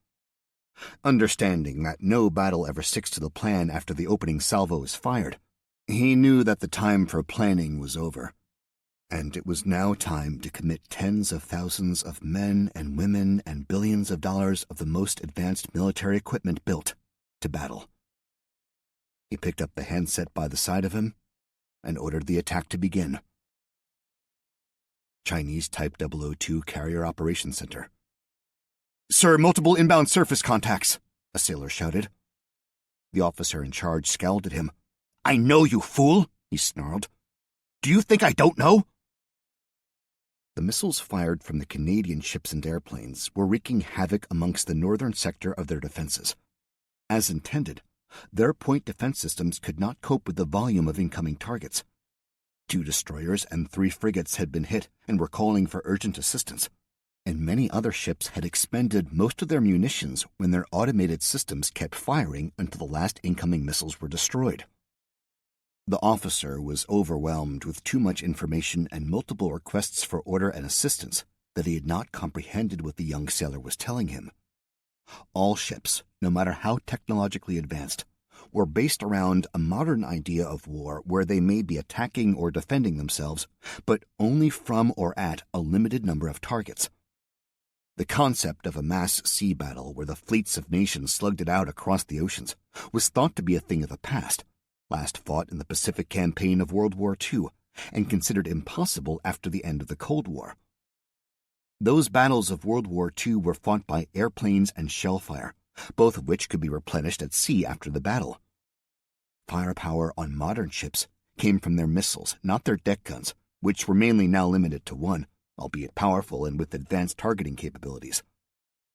S1: Understanding that no battle ever sticks to the plan after the opening salvo is fired, he knew that the time for planning was over, and it was now time to commit tens of thousands of men and women and billions of dollars of the most advanced military equipment built to battle. He picked up the handset by the side of him and ordered the attack to begin. Chinese Type 002 Carrier Operations Center. "Sir, multiple inbound surface contacts," a sailor shouted. The officer in charge scowled at him. "I know, you fool," he snarled. "Do you think I don't know?" The missiles fired from the Canadian ships and airplanes were wreaking havoc amongst the northern sector of their defenses. As intended, their point defense systems could not cope with the volume of incoming targets. 2 destroyers and 3 frigates had been hit and were calling for urgent assistance, and many other ships had expended most of their munitions when their automated systems kept firing until the last incoming missiles were destroyed. The officer was overwhelmed with too much information and multiple requests for order and assistance that he had not comprehended what the young sailor was telling him. All ships, no matter how technologically advanced, were based around a modern idea of war where they may be attacking or defending themselves, but only from or at a limited number of targets. The concept of a mass sea battle where the fleets of nations slugged it out across the oceans was thought to be a thing of the past, last fought in the Pacific Campaign of World War II, and considered impossible after the end of the Cold War. Those battles of World War II were fought by airplanes and shell fire, both of which could be replenished at sea after the battle. Firepower on modern ships came from their missiles, not their deck guns, which were mainly now limited to 1, albeit powerful and with advanced targeting capabilities.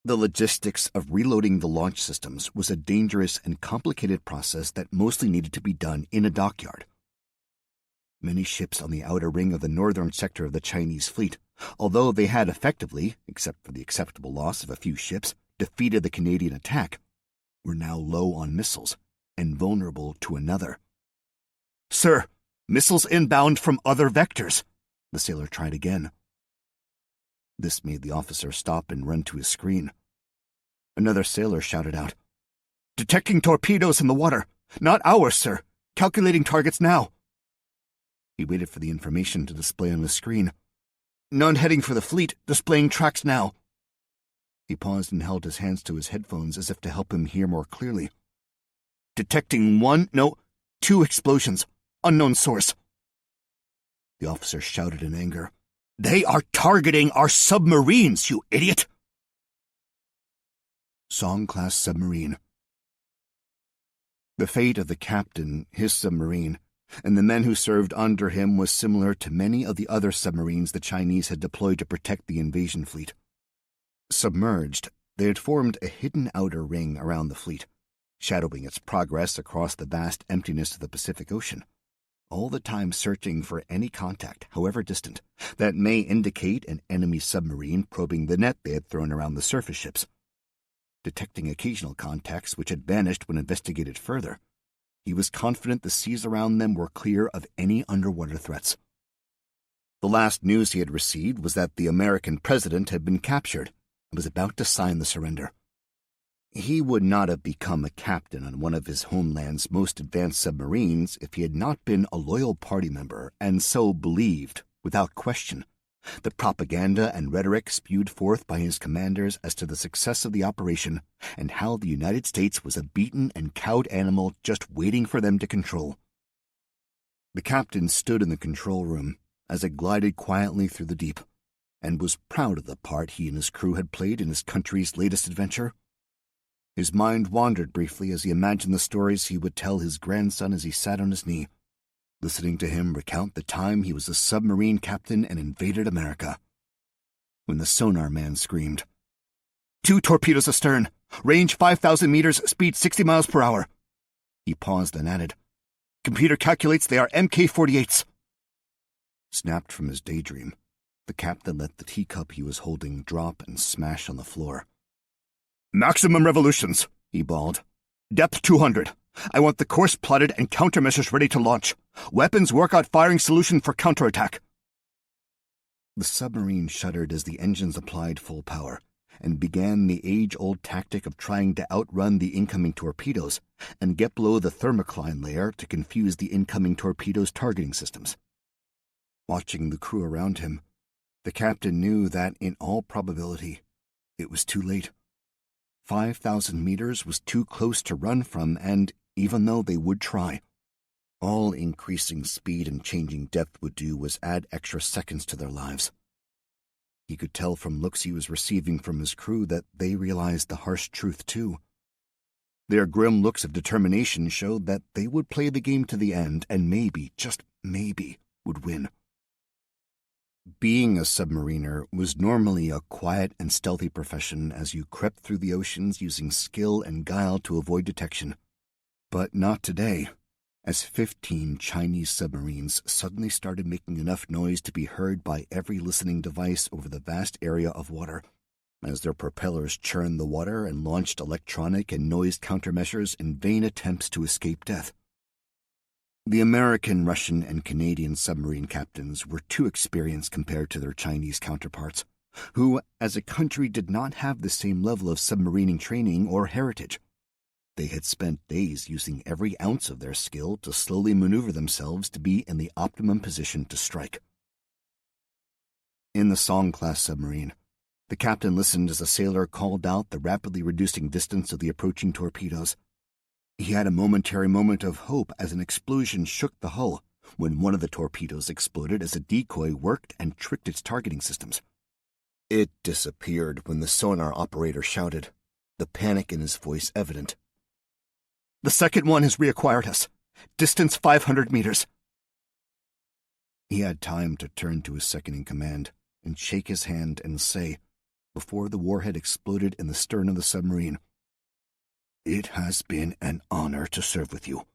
S1: The logistics of reloading the launch systems was a dangerous and complicated process that mostly needed to be done in a dockyard. Many ships on the outer ring of the northern sector of the Chinese fleet, although they had effectively, except for the acceptable loss of a few ships, defeated the Canadian attack, were now low on missiles and vulnerable to another. "Sir, missiles inbound from other vectors," the sailor tried again. This made the officer stop and run to his screen. Another sailor shouted out, "Detecting torpedoes in the water. Not ours, sir. Calculating targets now." He waited for the information to display on the screen. "None heading for the fleet, displaying tracks now." He paused and held his hands to his headphones as if to help him hear more clearly. "Detecting 2 explosions. Unknown source." The officer shouted in anger, "They are targeting our submarines, you idiot!" Song-class submarine. The fate of the captain, his submarine, and the men who served under him was similar to many of the other submarines the Chinese had deployed to protect the invasion fleet. Submerged, they had formed a hidden outer ring around the fleet, shadowing its progress across the vast emptiness of the Pacific Ocean.
S2: all the time searching for any contact, however distant, that may indicate an enemy submarine probing the net they had thrown around the surface ships. Detecting occasional contacts which had vanished when investigated further, he was confident the seas around them were clear of any underwater threats. The last news he had received was that the American president had been captured and was about to sign the surrender. He would not have become a captain on one of his homeland's most advanced submarines if he had not been a loyal party member and so believed, without question, the propaganda and rhetoric spewed forth by his commanders as to the success of the operation and how the United States was a beaten and cowed animal just waiting for them to control. The captain stood in the control room as it glided quietly through the deep, and was proud of the part he and his crew had played in his country's latest adventure. His mind wandered briefly as he imagined the stories he would tell his grandson as he sat on his knee, listening to him recount the time he was a submarine captain and invaded America. When the sonar man screamed, "2 torpedoes astern, range 5,000 meters, speed 60 miles per hour. He paused and added, "Computer calculates they are Mk-48s. Snapped from his daydream, the captain let the teacup he was holding drop and smash on the floor. "Maximum revolutions," he bawled. "Depth 200. I want the course plotted and countermeasures ready to launch. Weapons workout firing solution for counterattack." The submarine shuddered as the engines applied full power, and began the age-old tactic of trying to outrun the incoming torpedoes and get below the thermocline layer to confuse the incoming torpedoes' targeting systems. Watching the crew around him, the captain knew that, in all probability, it was too late. 5,000 meters was too close to run from, and, even though they would try, all increasing speed and changing depth would do was add extra seconds to their lives. He could tell from looks he was receiving from his crew that they realized the harsh truth, too. Their grim looks of determination showed that they would play the game to the end and maybe, just maybe, would win. Being a submariner was normally a quiet and stealthy profession as you crept through the oceans using skill and guile to avoid detection. But not today, as 15 Chinese submarines suddenly started making enough noise to be heard by every listening device over the vast area of water, as their propellers churned the water and launched electronic and noise countermeasures in vain attempts to escape death. The American, Russian, and Canadian submarine captains were too experienced compared to their Chinese counterparts, who, as a country, did not have the same level of submarining training or heritage. They had spent days using every ounce of their skill to slowly maneuver themselves to be in the optimum position to strike. In the Song-class submarine, the captain listened as a sailor called out the rapidly reducing distance of the approaching torpedoes. He had a momentary moment of hope as an explosion shook the hull when one of the torpedoes exploded as a decoy worked and tricked its targeting systems. It disappeared when the sonar operator shouted, the panic in his voice evident. "The second one has reacquired us. Distance 500 meters. He had time to turn to his second-in-command and shake his hand and say, before the warhead exploded in the stern of the submarine, "It has been an honor to serve with you."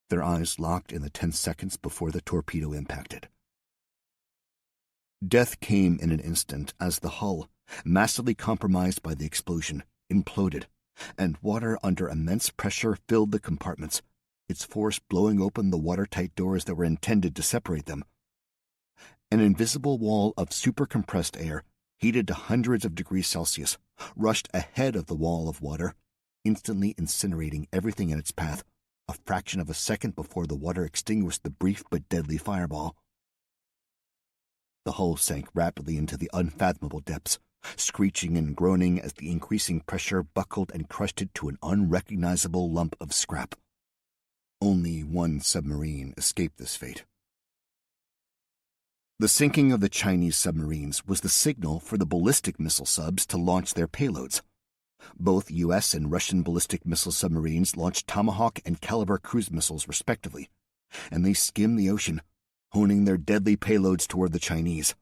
S2: Their eyes locked in the 10 seconds before the torpedo impacted. Death came in an instant as the hull, massively compromised by the explosion, imploded, and water under immense pressure filled the compartments, its force blowing open the watertight doors that were intended to separate them. An invisible wall of supercompressed air, heated to hundreds of degrees Celsius, rushed ahead of the wall of water, instantly incinerating everything in its path, a fraction of a second before the water extinguished the brief but deadly fireball. The hull sank rapidly into the unfathomable depths, screeching and groaning as the increasing pressure buckled and crushed it to an unrecognizable lump of scrap. Only one submarine escaped this fate. The sinking of the Chinese submarines was the signal for the ballistic missile subs to launch their payloads. Both U.S. and Russian ballistic missile submarines launched Tomahawk and Caliber cruise missiles respectively, and they skimmed the ocean, honing their deadly payloads toward the Chinese.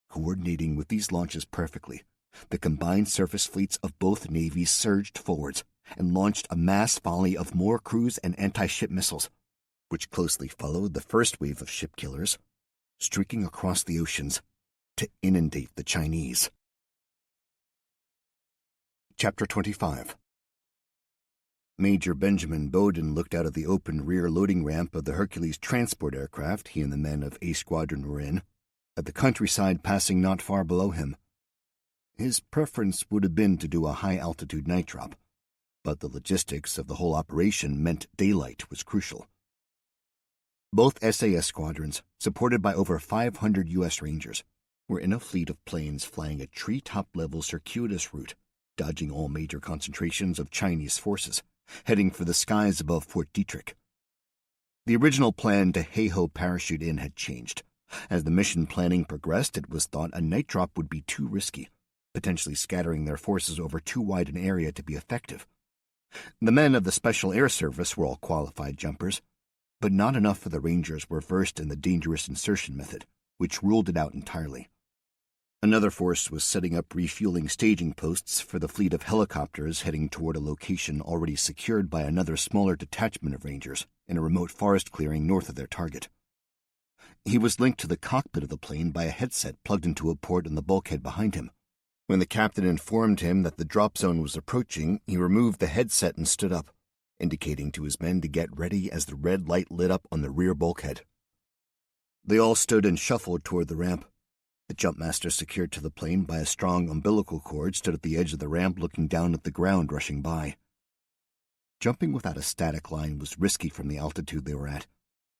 S2: Coordinating with these launches perfectly, the combined surface fleets of both navies surged forwards and launched a mass volley of more cruise and anti-ship missiles, which closely followed the first wave of ship killers, streaking across the oceans to inundate the Chinese. Chapter 25. Major Benjamin Bowden looked out of the open rear loading ramp of the Hercules transport aircraft he and the men of A Squadron were in, at the countryside passing not far below him. His preference would have been to do a high-altitude night drop, but the logistics of the whole operation meant daylight was crucial. Both SAS squadrons, supported by over 500 U.S. Rangers, were in a fleet of planes flying a treetop-level circuitous route, dodging all major concentrations of Chinese forces, heading for the skies above Fort Detrick. The original plan to hey-ho parachute in had changed. As the mission planning progressed, it was thought a night drop would be too risky, potentially scattering their forces over too wide an area to be effective. The men of the Special Air Service were all qualified jumpers, but not enough of the Rangers were versed in the dangerous insertion method, which ruled it out entirely. Another force was setting up refueling staging posts for the fleet of helicopters heading toward a location already secured by another smaller detachment of Rangers in a remote forest clearing north of their target. He was linked to the cockpit of the plane by a headset plugged into a port in the bulkhead behind him. When the captain informed him that the drop zone was approaching, he removed the headset and stood up, indicating to his men to get ready as the red light lit up on the rear bulkhead. They all stood and shuffled toward the ramp. The jumpmaster, secured to the plane by a strong umbilical cord, stood at the edge of the ramp looking down at the ground rushing by. Jumping without a static line was risky from the altitude they were at,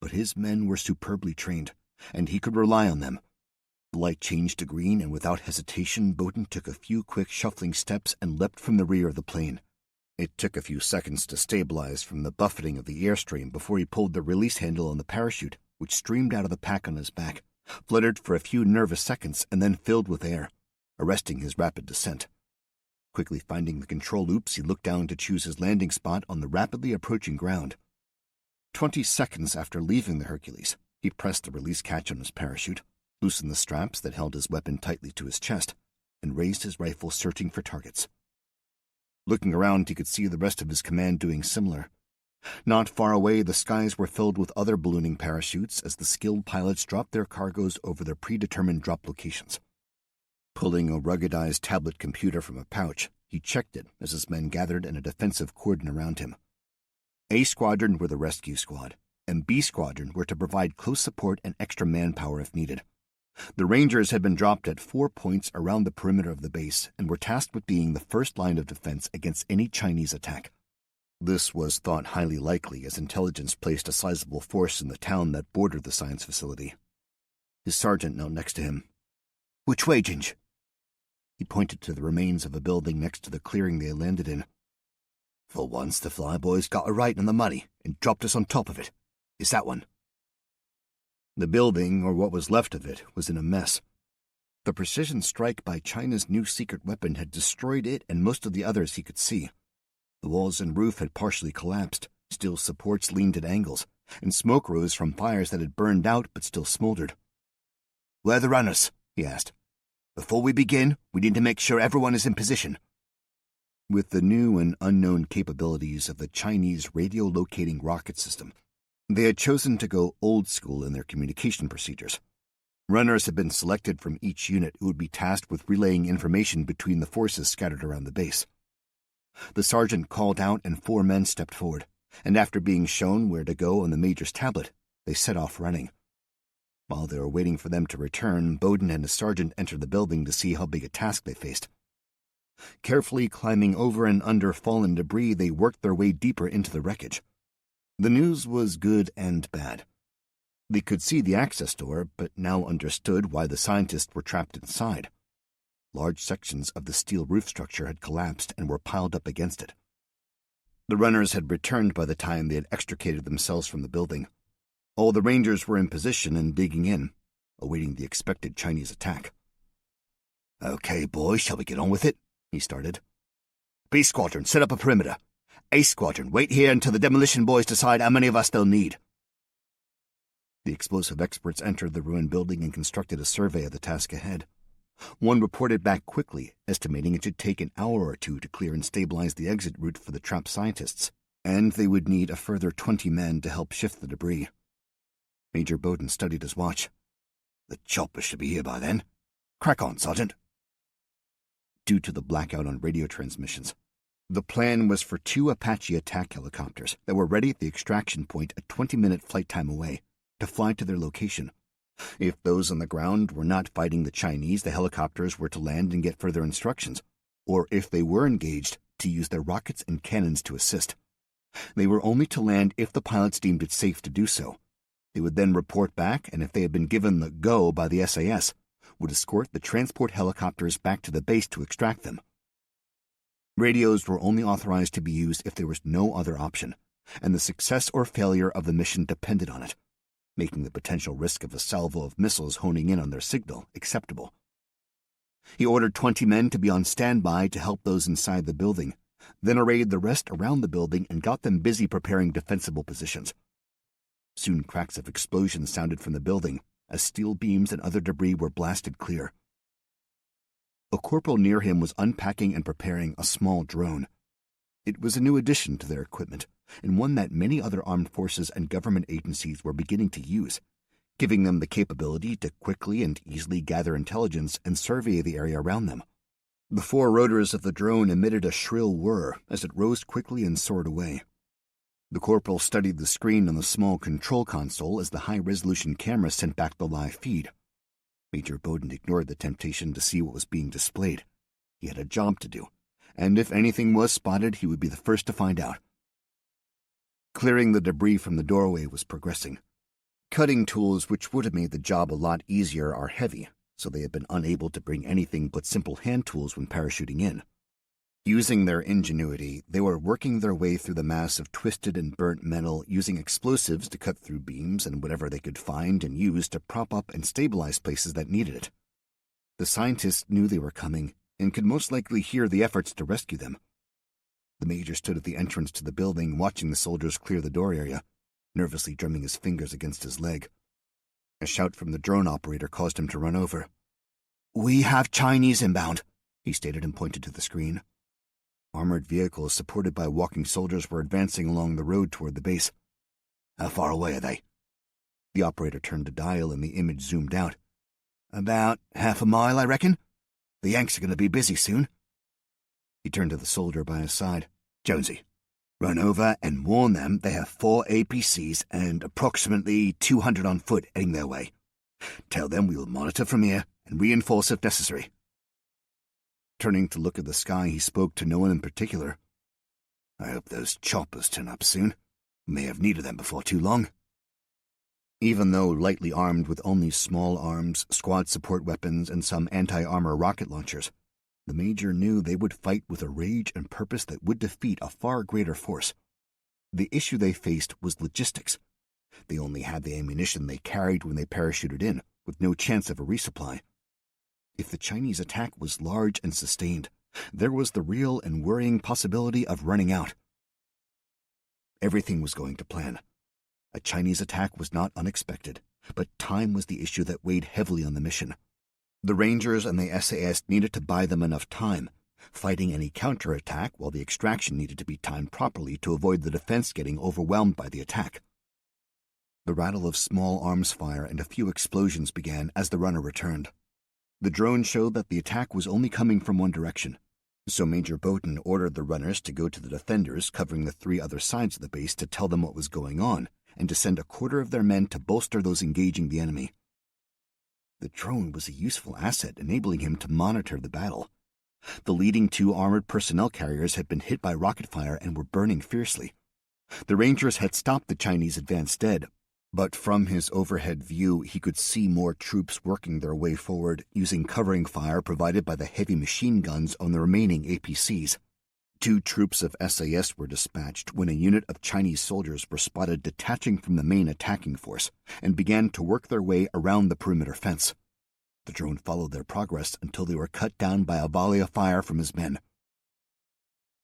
S2: but his men were superbly trained, and he could rely on them. The light changed to green, and without hesitation, Bowden took a few quick shuffling steps and leapt from the rear of the plane. It took a few seconds to stabilize from the buffeting of the airstream before he pulled the release handle on the parachute, which streamed out of the pack on his back, fluttered for a few nervous seconds, and then filled with air, arresting his rapid descent. Quickly finding the control loops, he looked down to choose his landing spot on the rapidly approaching ground. 20 seconds after leaving the Hercules, he pressed the release catch on his parachute, loosened the straps that held his weapon tightly to his chest, and raised his rifle searching for targets. Looking around, he could see the rest of his command doing similar. Not far away, the skies were filled with other ballooning parachutes as the skilled pilots dropped their cargoes over their predetermined drop locations. Pulling a ruggedized tablet computer from a pouch, he checked it as his men gathered in a defensive cordon around him. A Squadron were the rescue squad, and B Squadron were to provide close support and extra manpower if needed. The Rangers had been dropped at 4 points around the perimeter of the base and were tasked with being the first line of defense against any Chinese attack. This was thought highly likely as intelligence placed a sizable force in the town that bordered the science facility. His sergeant knelt next to him. "Which way, Ginge?" He pointed to the remains of a building next to the clearing they had landed in. "For once, the flyboys got a right on the money and dropped us on top of it. It's that one." The building, or what was left of it, was in a mess. The precision strike by China's new secret weapon had destroyed it and most of the others he could see. The walls and roof had partially collapsed, steel supports leaned at angles, and smoke rose from fires that had burned out but still smoldered. "Where are the runners?" he asked. "Before we begin, we need to make sure everyone is in position." With the new and unknown capabilities of the Chinese radio-locating rocket system, they had chosen to go old school in their communication procedures. Runners had been selected from each unit who would be tasked with relaying information between the forces scattered around the base. The sergeant called out and 4 men stepped forward, and after being shown where to go on the major's tablet, they set off running. While they were waiting for them to return, Bowden and his sergeant entered the building to see how big a task they faced. Carefully climbing over and under fallen debris, they worked their way deeper into the wreckage. The news was good and bad. They could see the access door, but now understood why the scientists were trapped inside. Large sections of the steel roof structure had collapsed and were piled up against it. The runners had returned by the time they had extricated themselves from the building. All the Rangers were in position and digging in, awaiting the expected Chinese attack. "Okay, boys, shall we get on with it?" he started. "B Squadron, set up a perimeter. A Squadron, wait here until the demolition boys decide how many of us they'll need." The explosive experts entered the ruined building and constructed a survey of the task ahead. One reported back quickly, estimating it should take an hour or 2 to clear and stabilize the exit route for the trapped scientists,
S1: And they would need a further 20 men to help shift the debris. Major Bowden studied his watch. The chopper should be here by then. Crack on, Sergeant. Due to the blackout on radio transmissions, the plan was for 2 Apache attack helicopters that were ready at the extraction point a 20-minute flight time away to fly to their location. If those on the ground were not fighting the Chinese, the helicopters were to land and get further instructions, or if they were engaged, to use their rockets and cannons to assist. They were only to land if the pilots deemed it safe to do so. They would then report back, and if they had been given the go by the SAS, would escort the transport helicopters back to the base to extract them. Radios were only authorized to be used if there was no other option, and the success or failure of the mission depended on it, making the potential risk of a salvo of missiles honing in on their signal acceptable. He ordered 20 men to be on standby to help those inside the building, then arrayed the rest around the building and got them busy preparing defensible positions. Soon cracks of explosions sounded from the building as steel beams and other debris were blasted clear. A corporal near him was unpacking and preparing a small drone. It was a new addition to their equipment, and one that many other armed forces and government agencies were beginning to use, giving them the capability to quickly and easily gather intelligence and survey the area around them. The 4 rotors of the drone emitted a shrill whir as it rose quickly and soared away. The corporal studied the screen on the small control console as the high-resolution camera sent back the live feed. Major Bowden ignored the temptation to see what was being displayed. He had a job to do, and if anything was spotted, he would be the first to find out. Clearing the debris from the doorway was progressing. Cutting tools, which would have made the job a lot easier, are heavy, so they had been unable to bring anything but simple hand tools when parachuting in. Using their ingenuity, they were working their way through the mass of twisted and burnt metal, using explosives to cut through beams and whatever they could find and use to prop up and stabilize places that needed it. The scientists knew they were coming and could most likely hear the efforts to rescue them. The major stood at the entrance to the building, watching the soldiers clear the door area, nervously drumming his fingers against his leg. A shout from the drone operator caused him to run over. "We have Chinese inbound," he stated and pointed to the screen. Armored vehicles supported by walking soldiers were advancing along the road toward the base. "How far away are they?" The operator turned the dial and the image zoomed out. "About half a mile, I reckon. The Yanks are going to be busy soon." He turned to the soldier by his side. "Jonesy, run over and warn them they have 4 APCs and approximately 200 on foot heading their way. Tell them we will monitor from here and reinforce if necessary." Turning to look at the sky, he spoke to no one in particular. "I hope those choppers turn up soon. We may have need of them before too long." Even though lightly armed with only small arms, squad support weapons, and some anti-armor rocket launchers, the major knew they would fight with a rage and purpose that would defeat a far greater force. The issue they faced was logistics. They only had the ammunition they carried when they parachuted in, with no chance of a resupply. If the Chinese attack was large and sustained, there was the real and worrying possibility of running out. Everything was going to plan. A Chinese attack was not unexpected, but time was the issue that weighed heavily on the mission. The Rangers and the SAS needed to buy them enough time, fighting any counterattack while the extraction needed to be timed properly to avoid the defense getting overwhelmed by the attack. The rattle of small arms fire and a few explosions began as the runner returned. The drone showed that the attack was only coming from one direction, so Major Bowden ordered the runners to go to the defenders covering the 3 other sides of the base to tell them what was going on and to send a quarter of their men to bolster those engaging the enemy. The drone was a useful asset, enabling him to monitor the battle. The leading 2 armored personnel carriers had been hit by rocket fire and were burning fiercely. The Rangers had stopped the Chinese advance dead, but from his overhead view he could see more troops working their way forward, using covering fire provided by the heavy machine guns on the remaining APCs. 2 troops of SAS were dispatched when a unit of Chinese soldiers were spotted detaching from the main attacking force and began to work their way around the perimeter fence. The drone followed their progress until they were cut down by a volley of fire from his men.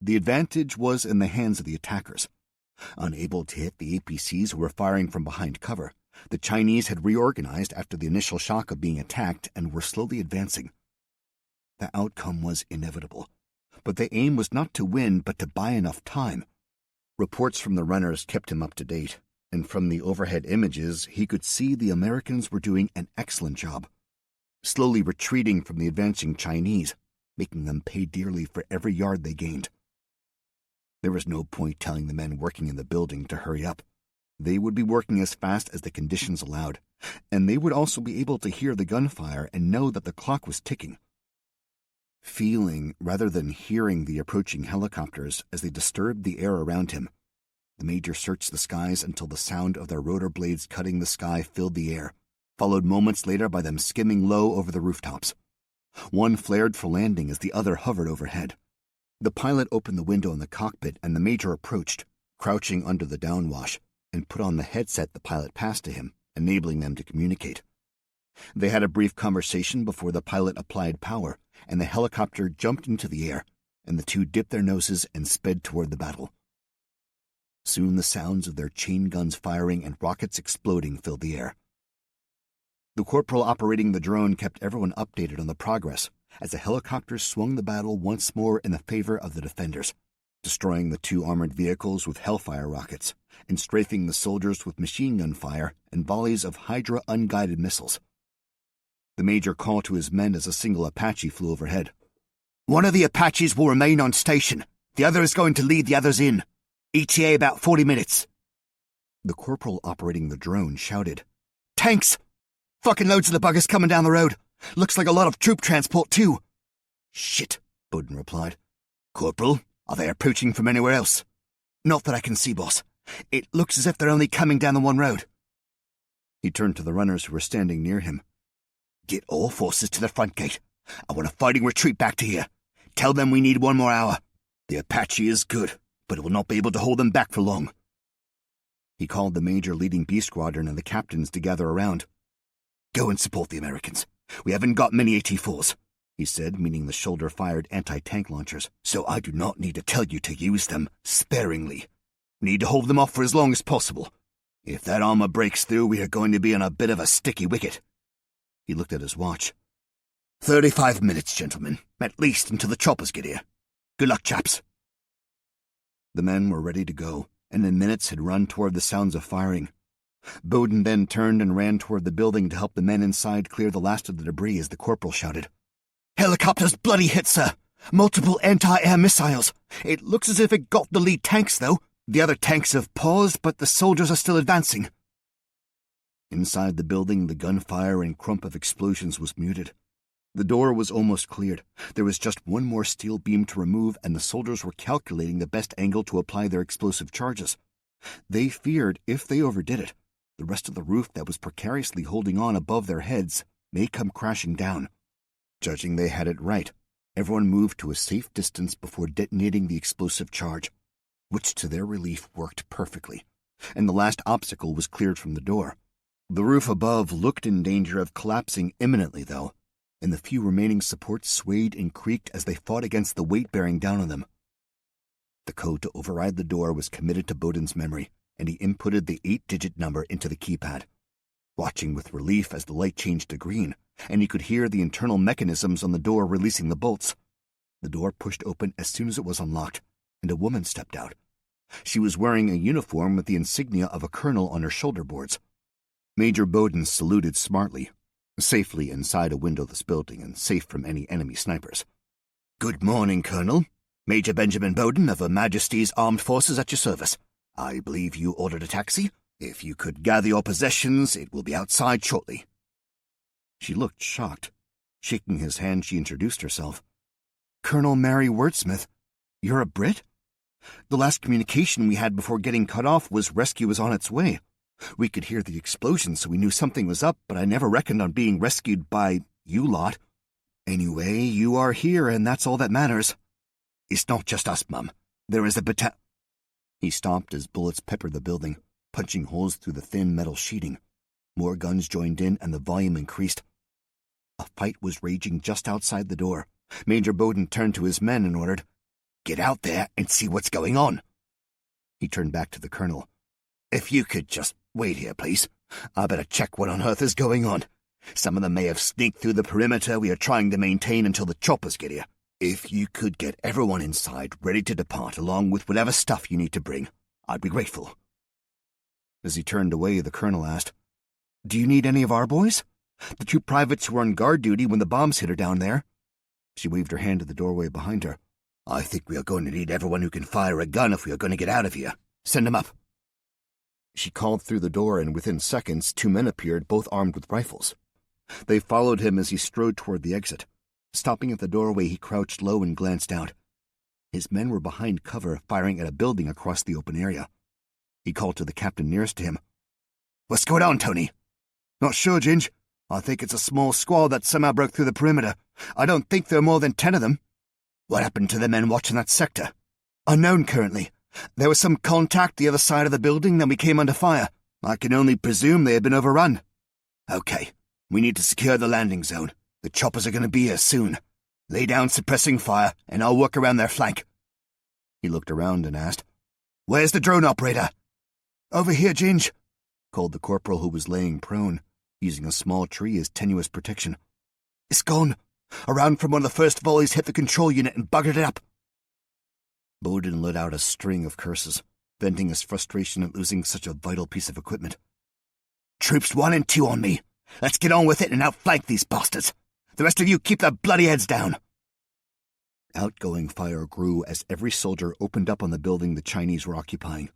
S1: The advantage was in the hands of the attackers. Unable to hit the APCs who were firing from behind cover, the Chinese had reorganized after the initial shock of being attacked and were slowly advancing. The outcome was inevitable, but the aim was not to win but to buy enough time. Reports from the runners kept him up to date, and from the overhead images he could see the Americans were doing an excellent job, slowly retreating from the advancing Chinese, making them pay dearly for every yard they gained. There was no point telling the men working in the building to hurry up. They would be working as fast as the conditions allowed, and they would also be able to hear the gunfire and know that the clock was ticking. Feeling rather than hearing the approaching helicopters as they disturbed the air around him, the Major searched the skies until the sound of their rotor blades cutting the sky filled the air, followed moments later by them skimming low over the rooftops. One flared for landing as the other hovered overhead. The pilot opened the window in the cockpit and the Major approached, crouching under the downwash, and put on the headset the pilot passed to him, enabling them to communicate. They had a brief conversation before the pilot applied power, and the helicopter jumped into the air, and the two dipped their noses and sped toward the battle. Soon the sounds of their chain guns firing and rockets exploding filled the air. The corporal operating the drone kept everyone updated on the progress as the helicopters swung the battle once more in the favor of the defenders, destroying the two armored vehicles with Hellfire rockets and strafing the soldiers with machine gun fire and volleys of Hydra unguided missiles. The Major called to his men as a single Apache flew overhead. "One of the Apaches will remain on station. The other is going to lead the others in. ETA about 40 minutes. The corporal operating the drone shouted, "Tanks! Fucking loads of the buggers coming down the road. Looks like a lot of troop transport, too." "Shit," Bowden replied. "Corporal, are they approaching from anywhere else?" "Not that I can see, boss. It looks as if they're only coming down the one road." He turned to the runners who were standing near him. "Get all forces to the front gate. I want a fighting retreat back to here. Tell them we need 1 more hour. The Apache is good, but it will not be able to hold them back for long." He called the Major leading B Squadron and the captains to gather around. "Go and support the Americans. We haven't got many AT-4s, he said, meaning the shoulder-fired anti-tank launchers, so I do not need to tell you to use them sparingly. We need to hold them off for as long as possible. If that armor breaks through, we are going to be on a bit of a sticky wicket." He looked at his watch. 35 minutes, gentlemen, at least until the choppers get here. Good luck, chaps." The men were ready to go, and in minutes had run toward the sounds of firing. Bowden then turned and ran toward the building to help the men inside clear the last of the debris as the corporal shouted, "Helicopters bloody hit, sir! Multiple anti-air missiles! It looks as if it got the lead tanks, though. The other tanks have paused, but the soldiers are still advancing." Inside the building, the gunfire and crump of explosions was muted. The door was almost cleared. There was just one more steel beam to remove, and the soldiers were calculating the best angle to apply their explosive charges. They feared, if they overdid it, the rest of the roof that was precariously holding on above their heads may come crashing down. Judging they had it right, everyone moved to a safe distance before detonating the explosive charge, which to their relief worked perfectly, and the last obstacle was cleared from the door. The roof above looked in danger of collapsing imminently, though, and the few remaining supports swayed and creaked as they fought against the weight bearing down on them. The code to override the door was committed to Bowden's memory, and he inputted the 8-digit number into the keypad, watching with relief as the light changed to green, and he could hear the internal mechanisms on the door releasing the bolts. The door pushed open as soon as it was unlocked, and a woman stepped out. She was wearing a uniform with the insignia of a colonel on her shoulder boards. Major Bowden saluted smartly, safely inside a windowless building and safe from any enemy snipers. "Good morning, Colonel. Major Benjamin Bowden of Her Majesty's Armed Forces at your service. I believe you ordered a taxi. If you could gather your possessions, it will be outside shortly." She looked shocked. Shaking his hand, she introduced herself. "Colonel Mary Wordsmith. You're a Brit? The last communication we had before getting cut off was rescue was on its way. We could hear the explosion, so we knew something was up, but I never reckoned on being rescued by you lot. Anyway, you are here, and that's all that matters. It's not just us, Mum. There is a He stopped as bullets peppered the building, punching holes through the thin metal sheeting. More guns joined in, and the volume increased. A fight was raging just outside the door. Major Bowden turned to his men and ordered, "Get out there and see what's going on." He turned back to the colonel. "If you could just wait here, please. I better check what on earth is going on. Some of them may have sneaked through the perimeter we are trying to maintain until the choppers get here. If you could get everyone inside ready to depart along with whatever stuff you need to bring,
S2: I'd be grateful.
S1: As he turned away, the colonel asked, "Do you need any of our boys? The 2 privates who were on guard duty when the bombs hit her down there." She waved her hand to the doorway behind her.
S2: I think we are going to need everyone who can fire a gun if we are going to get out of here. Send them up.
S1: She called through the door, and within seconds 2 men appeared, both armed with rifles. They followed him as he strode toward the exit. Stopping at the doorway, he crouched low and glanced out. His men were behind cover, firing at a building across the open area. He called to the captain nearest to him.
S2: What's going on, Tony?
S1: Not sure, Ginge. I think it's a small squad that somehow broke through the perimeter. I don't think there are more than 10 of them.
S2: What happened to the men watching that sector?
S1: Unknown currently. There was some contact the other side of the building, then we came under fire. I can only presume they had been overrun.
S2: Okay, we need to secure the landing zone. The choppers are going to be here soon. Lay down suppressing fire, and I'll work around their flank.
S1: He looked around and asked,
S2: Where's the drone operator?
S1: Over here, Ginge, called the corporal who was laying prone, using a small tree as tenuous protection.
S2: It's gone. A round from one of the first volleys hit the control unit and buggered it up.
S1: Bowden let out a string of curses, venting his frustration at losing such a vital piece of equipment.
S2: Troops 1 and 2 on me. Let's get on with it and outflank these bastards. The rest of you keep their bloody heads down.
S1: Outgoing fire grew as every soldier opened up on the building the Chinese were occupying.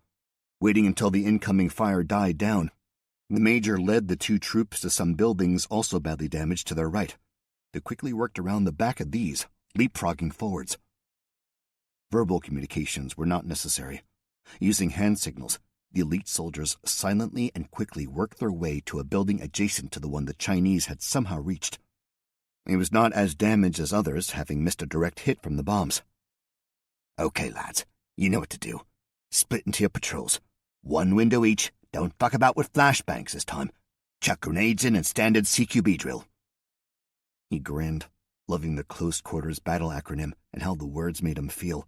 S1: Waiting until the incoming fire died down, the major led the 2 troops to some buildings also badly damaged to their right. They quickly worked around the back of these, leapfrogging forwards. Verbal communications were not necessary. Using hand signals, the elite soldiers silently and quickly worked their way to a building adjacent to the one the Chinese had somehow reached. It was not as damaged as others, having missed a direct hit from the bombs.
S2: Okay, lads, you know what to do. Split into your patrols. 1 window each. Don't fuck about with flashbangs this time. Chuck grenades in and standard CQB drill.
S1: He grinned, loving the close quarters battle acronym and how the words made him feel.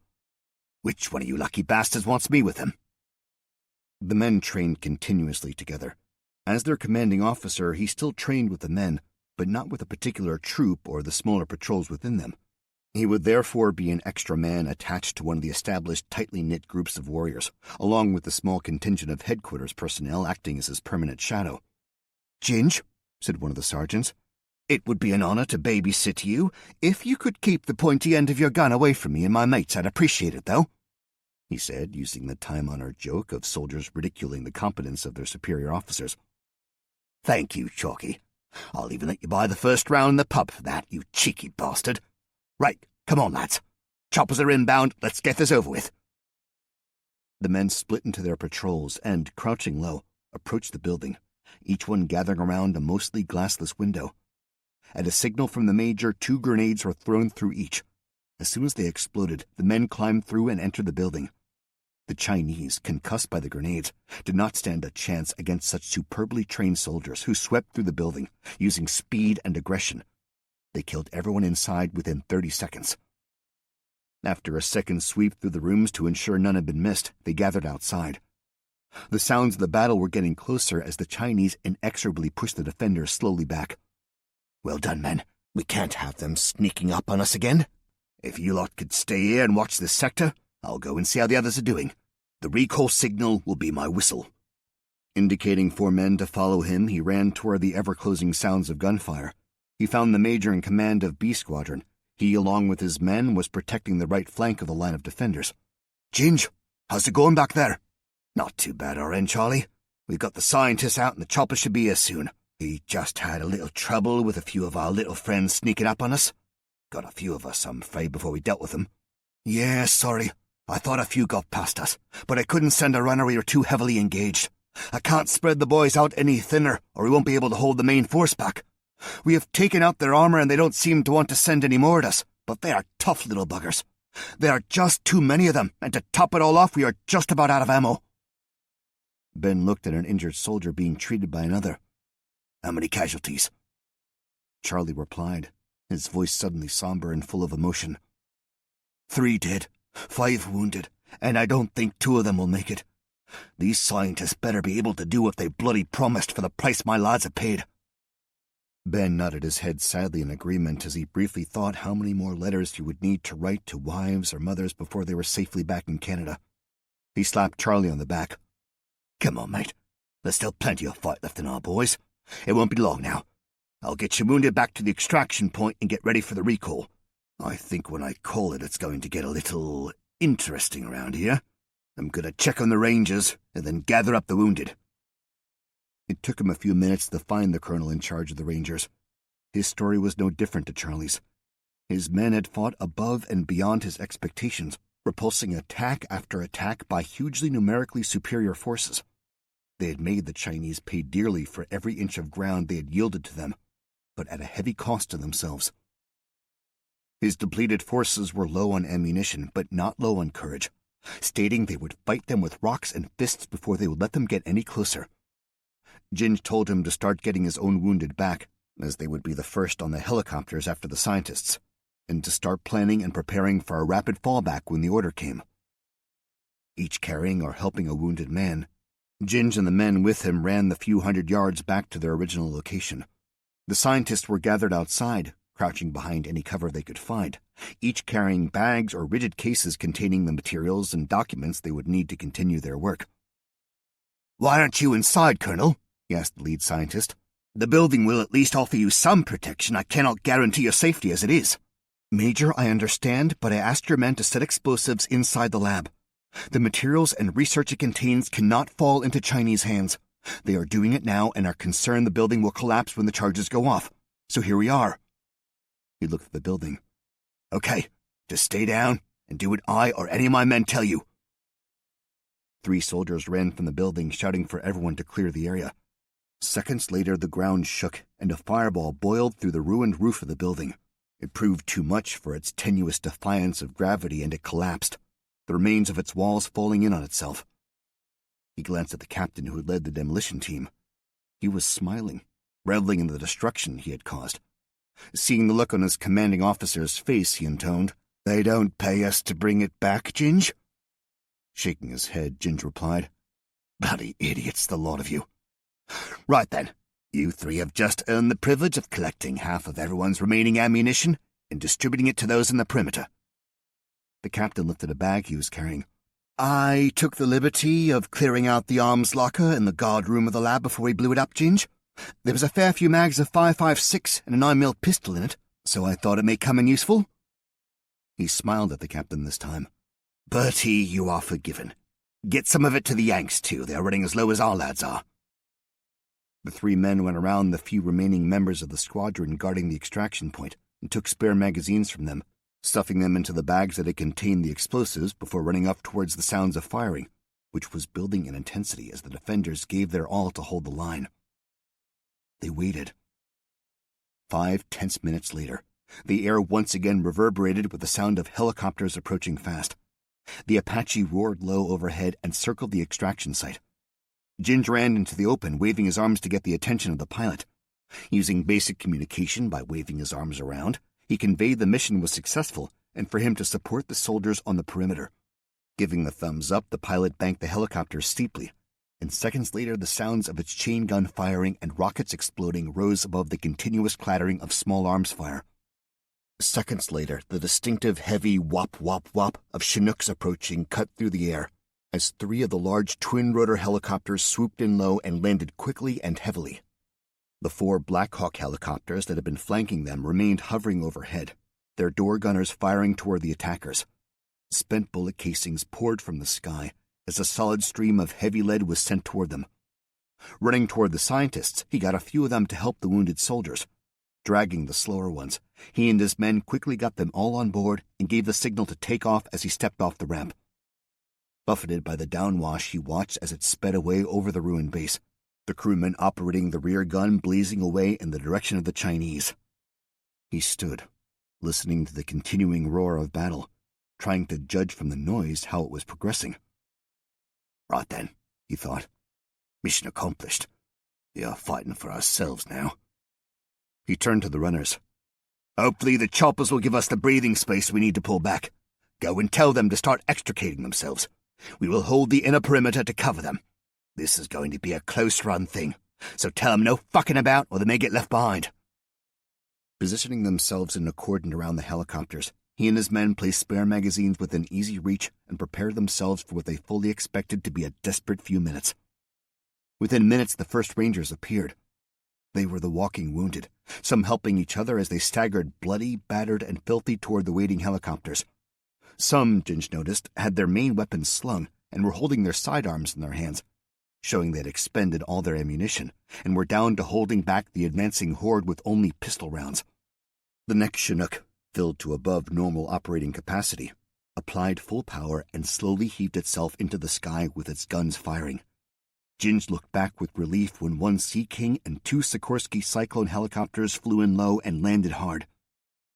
S2: Which one of you lucky bastards wants me with him?
S1: The men trained continuously together. As their commanding officer, he still trained with the men, but not with a particular troop or the smaller patrols within them. He would therefore be an extra man attached to one of the established tightly knit groups of warriors, along with the small contingent of headquarters personnel acting as his permanent shadow.
S2: Ginge,
S1: said one of the sergeants,
S2: it would be an honor to babysit you. If you could keep the pointy end of your gun away from me and my mates, I'd appreciate it, though,
S1: he said, using the time-honored joke of soldiers ridiculing the competence of their superior officers.
S2: Thank you, Chalky. I'll even let you buy the first round in the pub for that, you cheeky bastard. Right, come on, lads. Choppers are inbound. Let's get this over with.
S1: The men split into their patrols and, crouching low, approached the building, each one gathering around a mostly glassless window. At a signal from the major, 2 grenades were thrown through each. As soon as they exploded, the men climbed through and entered the building. The Chinese, concussed by the grenades, did not stand a chance against such superbly trained soldiers who swept through the building, using speed and aggression. They killed everyone inside within 30 seconds. After a second sweep through the rooms to ensure none had been missed, they gathered outside. The sounds of the battle were getting closer as the Chinese inexorably pushed the defenders slowly back.
S2: Well done, men. We can't have them sneaking up on us again. If you lot could stay here and watch this sector, I'll go and see how the others are doing. The recall signal will be my whistle.
S1: Indicating 4 men to follow him, he ran toward the ever-closing sounds of gunfire. He found the major in command of B Squadron. He, along with his men, was protecting the right flank of the line of defenders.
S2: Ginge, how's it going back there? Not too bad, our end, Charlie. We've got the scientists out and the chopper should be here soon. We just had a little trouble with a few of our little friends sneaking up on us. Got a few of us, I'm afraid, before we dealt with them. Yeah, sorry. I thought a few got past us, but I couldn't send a runner. We were too heavily engaged. I can't spread the boys out any thinner, or we won't be able to hold the main force back. We have taken out their armor and they don't seem to want to send any more at us, but they are tough little buggers. There are just too many of them, and to top it all off, we are just about out of ammo.
S1: Ben looked at an injured soldier being treated by another.
S2: How many casualties?
S1: Charlie replied, his voice suddenly somber and full of emotion.
S2: 3 dead, 5 wounded, and I don't think 2 of them will make it. These scientists better be able to do what they bloody promised for the price my lads have paid.
S1: Ben nodded his head sadly in agreement as he briefly thought how many more letters he would need to write to wives or mothers before they were safely back in Canada.
S2: He slapped Charlie on the back. "Come on, mate. There's still plenty of fight left in our boys. It won't be long now. I'll get you wounded back to the extraction point and get ready for the recall. I think when I call it, it's going to get a little interesting around here. I'm going to check on the Rangers and then gather up the wounded." It took him a few minutes to find the colonel in charge of the Rangers. His story was no different to Charlie's. His men had fought above and beyond his expectations, repulsing attack after attack by hugely numerically superior forces. They had made the Chinese pay dearly for every inch of ground they had yielded to them, but at a heavy cost to themselves. His depleted forces were low on ammunition, but not low on courage, stating they would fight them with rocks and fists before they would let them get any closer. Ginge told him to start getting his own wounded back, as they would be the first on the helicopters after the scientists, and to start planning and preparing for a rapid fallback when the order came. Each carrying or helping a wounded man, Ginge and the men with him ran the few hundred yards back to their original location. The scientists were gathered outside, crouching behind any cover they could find, each carrying bags or rigid cases containing the materials and documents they would need to continue their work. "Why aren't you inside, Colonel?" he asked the lead scientist. "The building will at least offer you some protection. I cannot guarantee your safety as it is." "Major, I understand, but I asked your men to set explosives inside the lab. The materials and research it contains cannot fall into Chinese hands. They are doing it now and are concerned the building will collapse when the charges go off. So here we are." He looked at the building. "Okay, just stay down and do what I or any of my men tell you." 3 soldiers ran from the building, shouting for everyone to clear the area. Seconds later, the ground shook, and a fireball boiled through the ruined roof of the building. It proved too much for its tenuous defiance of gravity, and it collapsed, the remains of its walls falling in on itself. He glanced at the captain who had led the demolition team. He was smiling, reveling in the destruction he had caused. Seeing the look on his commanding officer's face, he intoned, "They don't pay us to bring it back, Ginge?" Shaking his head, Ginge replied, "Bloody idiots, the lot of you. Right then, you 3 have just earned the privilege of collecting half of everyone's remaining ammunition and distributing it to those in the perimeter." The captain lifted a bag he was carrying. "I took the liberty of clearing out the arms locker in the guard room of the lab before we blew it up, Ginge. There was a fair few mags of 5.56 and a 9mm pistol in it, so I thought it may come in useful." He smiled at the captain this time. "Bertie, you are forgiven. Get some of it to the Yanks, too. They are running as low as our lads are." The 3 men went around the few remaining members of the squadron guarding the extraction point and took spare magazines from them, stuffing them into the bags that had contained the explosives before running up towards the sounds of firing, which was building in intensity as the defenders gave their all to hold the line. They waited. 5 tense minutes later, the air once again reverberated with the sound of helicopters approaching fast. The Apache roared low overhead and circled the extraction site. Ginge ran into the open, waving his arms to get the attention of the pilot. Using basic communication by waving his arms around, he conveyed the mission was successful and for him to support the soldiers on the perimeter. Giving the thumbs up, the pilot banked the helicopter steeply, and seconds later the sounds of its chain gun firing and rockets exploding rose above the continuous clattering of small arms fire. Seconds later, the distinctive heavy whop-whop-whop of Chinooks approaching cut through the air, as 3 of the large twin-rotor helicopters swooped in low and landed quickly and heavily. The 4 Black Hawk helicopters that had been flanking them remained hovering overhead, their door gunners firing toward the attackers. Spent bullet casings poured from the sky as a solid stream of heavy lead was sent toward them. Running toward the scientists, he got a few of them to help the wounded soldiers. Dragging the slower ones, he and his men quickly got them all on board and gave the signal to take off as he stepped off the ramp. Buffeted by the downwash, he watched as it sped away over the ruined base, the crewmen operating the rear gun blazing away in the direction of the Chinese. He stood, listening to the continuing roar of battle, trying to judge from the noise how it was progressing. Right then, he thought. Mission accomplished. We are fighting for ourselves now. He turned to the runners. Hopefully the choppers will give us the breathing space we need to pull back. Go and tell them to start extricating themselves. We will hold the inner perimeter to cover them. This is going to be a close-run thing, so tell them no fucking about or they may get left behind. Positioning themselves in a cordon around the helicopters, He and his men placed spare magazines within easy reach and prepared themselves for what they fully expected to be a desperate few minutes. Within minutes, the first Rangers appeared. They were the walking wounded, some helping each other as they staggered bloody, battered, and filthy toward the waiting helicopters. Some, Ginge noticed, had their main weapons slung and were holding their sidearms in their hands, showing they had expended all their ammunition and were down to holding back the advancing horde with only pistol rounds. The next Chinook, filled to above normal operating capacity, applied full power and slowly heaved itself into the sky with its guns firing. Ginge looked back with relief when one Sea King and two Sikorsky Cyclone helicopters flew in low and landed hard.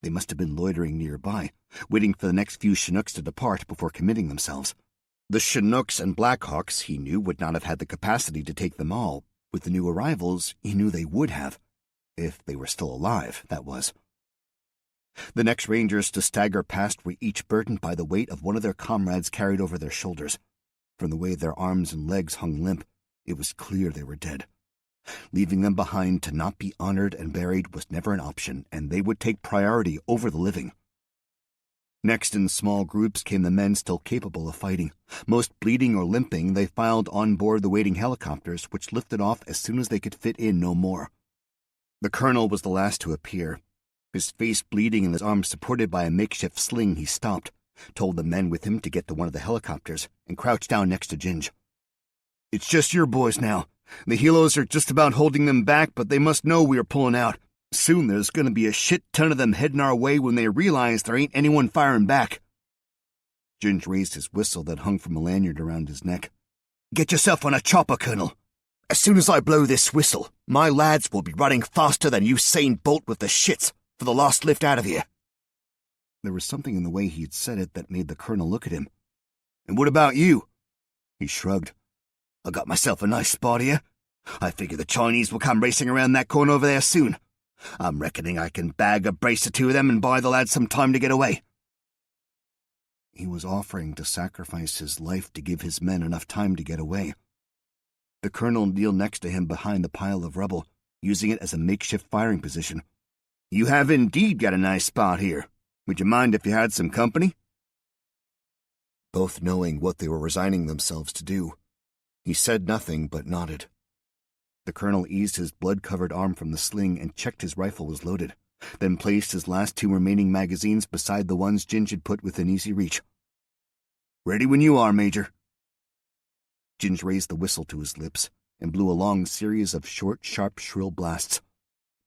S2: They must have been loitering nearby, waiting for the next few Chinooks to depart before committing themselves. The Chinooks and Blackhawks, he knew, would not have had the capacity to take them all. With the new arrivals, he knew they would have. If they were still alive, that was. The next Rangers to stagger past were each burdened by the weight of one of their comrades carried over their shoulders. From the way their arms and legs hung limp, it was clear they were dead. Leaving them behind to not be honored and buried was never an option, and they would take priority over the living. Next, in small groups, came the men still capable of fighting. Most bleeding or limping, they filed on board the waiting helicopters, which lifted off as soon as they could fit in no more. The colonel was the last to appear. His face bleeding and his arms supported by a makeshift sling, he stopped, told the men with him to get to one of the helicopters, and crouched down next to Ginge. "It's just your boys now. The helos are just about holding them back, but they must know we are pulling out. Soon there's going to be a shit ton of them heading our way when they realize there ain't anyone firing back." Ginge raised his whistle that hung from a lanyard around his neck. "Get yourself on a chopper, Colonel. As soon as I blow this whistle, my lads will be running faster than Usain Bolt with the shits for the last lift out of here." There was something in the way he had said it that made the colonel look at him. "And what about you?" He shrugged. "I got myself a nice spot here. I figure the Chinese will come racing around that corner over there soon. I'm reckoning I can bag a brace or two of them and buy the lads some time to get away." He was offering to sacrifice his life to give his men enough time to get away. The colonel kneeled next to him behind the pile of rubble, using it as a makeshift firing position. "You have indeed got a nice spot here. Would you mind if you had some company?" Both knowing what they were resigning themselves to do, he said nothing but nodded. The colonel eased his blood-covered arm from the sling and checked his rifle was loaded, then placed his last two remaining magazines beside the ones Ginge had put within easy reach. "Ready when you are, Major." Ginge raised the whistle to his lips and blew a long series of short, sharp, shrill blasts.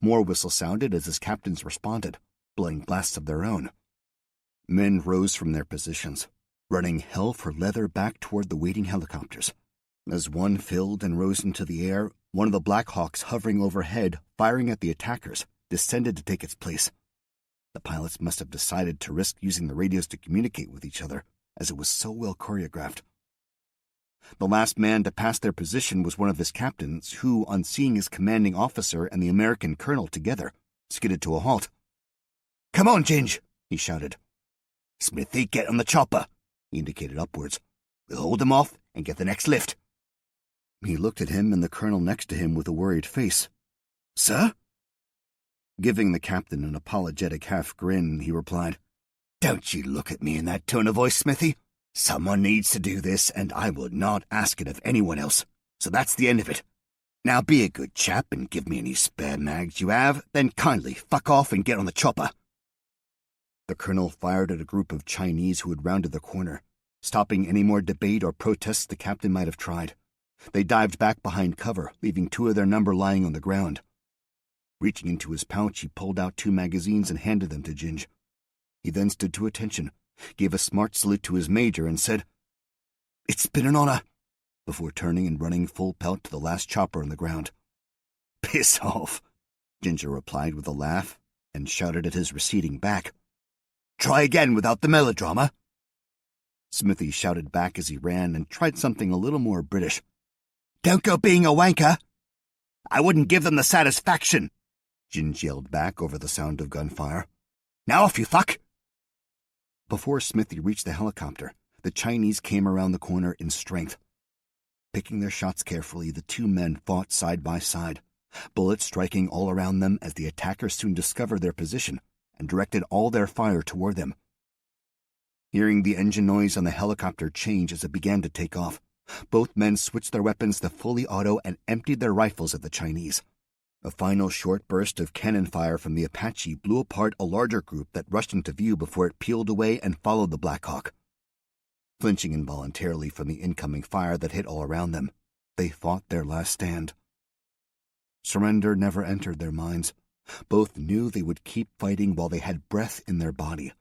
S2: More whistles sounded as his captains responded, blowing blasts of their own. Men rose from their positions, running hell for leather back toward the waiting helicopters. As one filled and rose into the air, one of the Blackhawks hovering overhead, firing at the attackers, descended to take its place. The pilots must have decided to risk using the radios to communicate with each other, as it was so well choreographed. The last man to pass their position was one of his captains, who, on seeing his commanding officer and the American colonel together, skidded to a halt. "Come on, Ginge," he shouted. "Smithy, get on the chopper," he indicated upwards. "We'll hold them off and get the next lift." He looked at him and the colonel next to him with a worried face. "Sir?" Giving the captain an apologetic half-grin, he replied, "Don't you look at me in that tone of voice, Smithy. Someone needs to do this, and I will not ask it of anyone else. So that's the end of it. Now be a good chap and give me any spare mags you have, then kindly fuck off and get on the chopper." The colonel fired at a group of Chinese who had rounded the corner, stopping any more debate or protests the captain might have tried. They dived back behind cover, leaving two of their number lying on the ground. Reaching into his pouch, he pulled out two magazines and handed them to Ginge. He then stood to attention, gave a smart salute to his major, and said, "It's been an honor," before turning and running full pelt to the last chopper on the ground. "Piss off," Ginger replied with a laugh, and shouted at his receding back. "Try again without the melodrama." Smithy shouted back as he ran and tried something a little more British. "Don't go being a wanker." "I wouldn't give them the satisfaction," Ginge yelled back over the sound of gunfire. "Now off, you fuck!" Before Smithy reached the helicopter, the Chinese came around the corner in strength. Picking their shots carefully, the two men fought side by side, bullets striking all around them as the attackers soon discovered their position and directed all their fire toward them,
S1: Hearing the engine noise on the helicopter change as it began to take off, both men switched their weapons to fully auto and emptied their rifles at the Chinese. A final short burst of cannon fire from the Apache blew apart a larger group that rushed into view before it peeled away and followed the Black Hawk. Flinching involuntarily from the incoming fire that hit all around them, they fought their last stand. Surrender never entered their minds. Both knew they would keep fighting while they had breath in their body.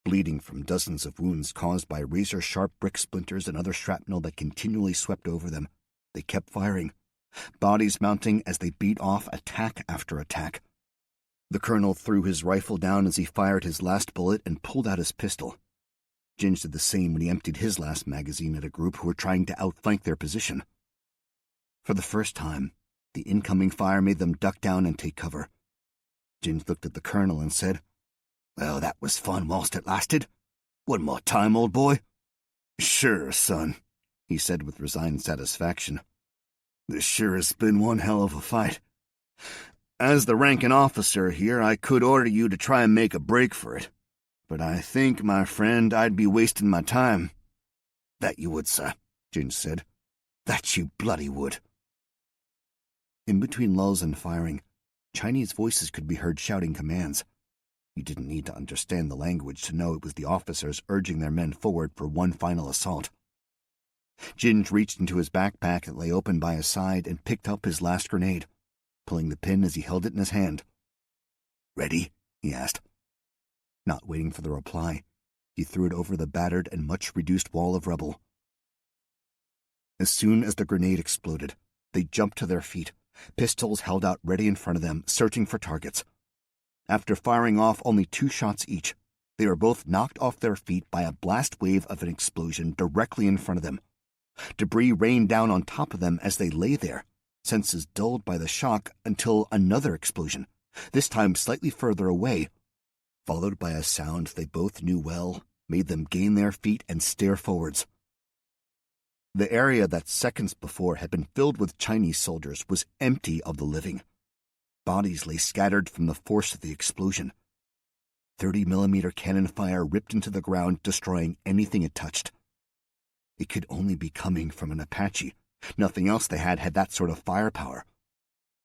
S1: Bleeding from dozens of wounds caused by razor-sharp brick splinters and other shrapnel that continually swept over them, they kept firing, bodies mounting as they beat off attack after attack. The colonel threw his rifle down as he fired his last bullet and pulled out his pistol. Ginge did the same when he emptied his last magazine at a group who were trying to outflank their position. For the first time, the incoming fire made them duck down and take cover. Ginge looked at the colonel and said, "Well, that was fun whilst it lasted. One more time, old boy?" "Sure, son," he said with resigned satisfaction. "This sure has been one hell of a fight. As the ranking officer here, I could order you to try and make a break for it. But I think, my friend, I'd be wasting my time." "That you would, sir," Ginge said. "That you bloody would." In between lulls and firing, Chinese voices could be heard shouting commands. You didn't need to understand the language to know it was the officers urging their men forward for one final assault. Ginge reached into his backpack that lay open by his side and picked up his last grenade, pulling the pin as he held it in his hand. "Ready?" he asked. Not waiting for the reply, he threw it over the battered and much-reduced wall of rubble. As soon as the grenade exploded, they jumped to their feet, pistols held out ready in front of them, searching for targets. After firing off only 2 shots each, they were both knocked off their feet by a blast wave of an explosion directly in front of them. Debris rained down on top of them as they lay there, senses dulled by the shock until another explosion, this time slightly further away, followed by a sound they both knew well, made them gain their feet and stare forwards. The area that seconds before had been filled with Chinese soldiers was empty of the living. Bodies lay scattered from the force of the explosion. 30mm cannon fire ripped into the ground, destroying anything it touched. It could only be coming from an Apache. Nothing else they had that sort of firepower.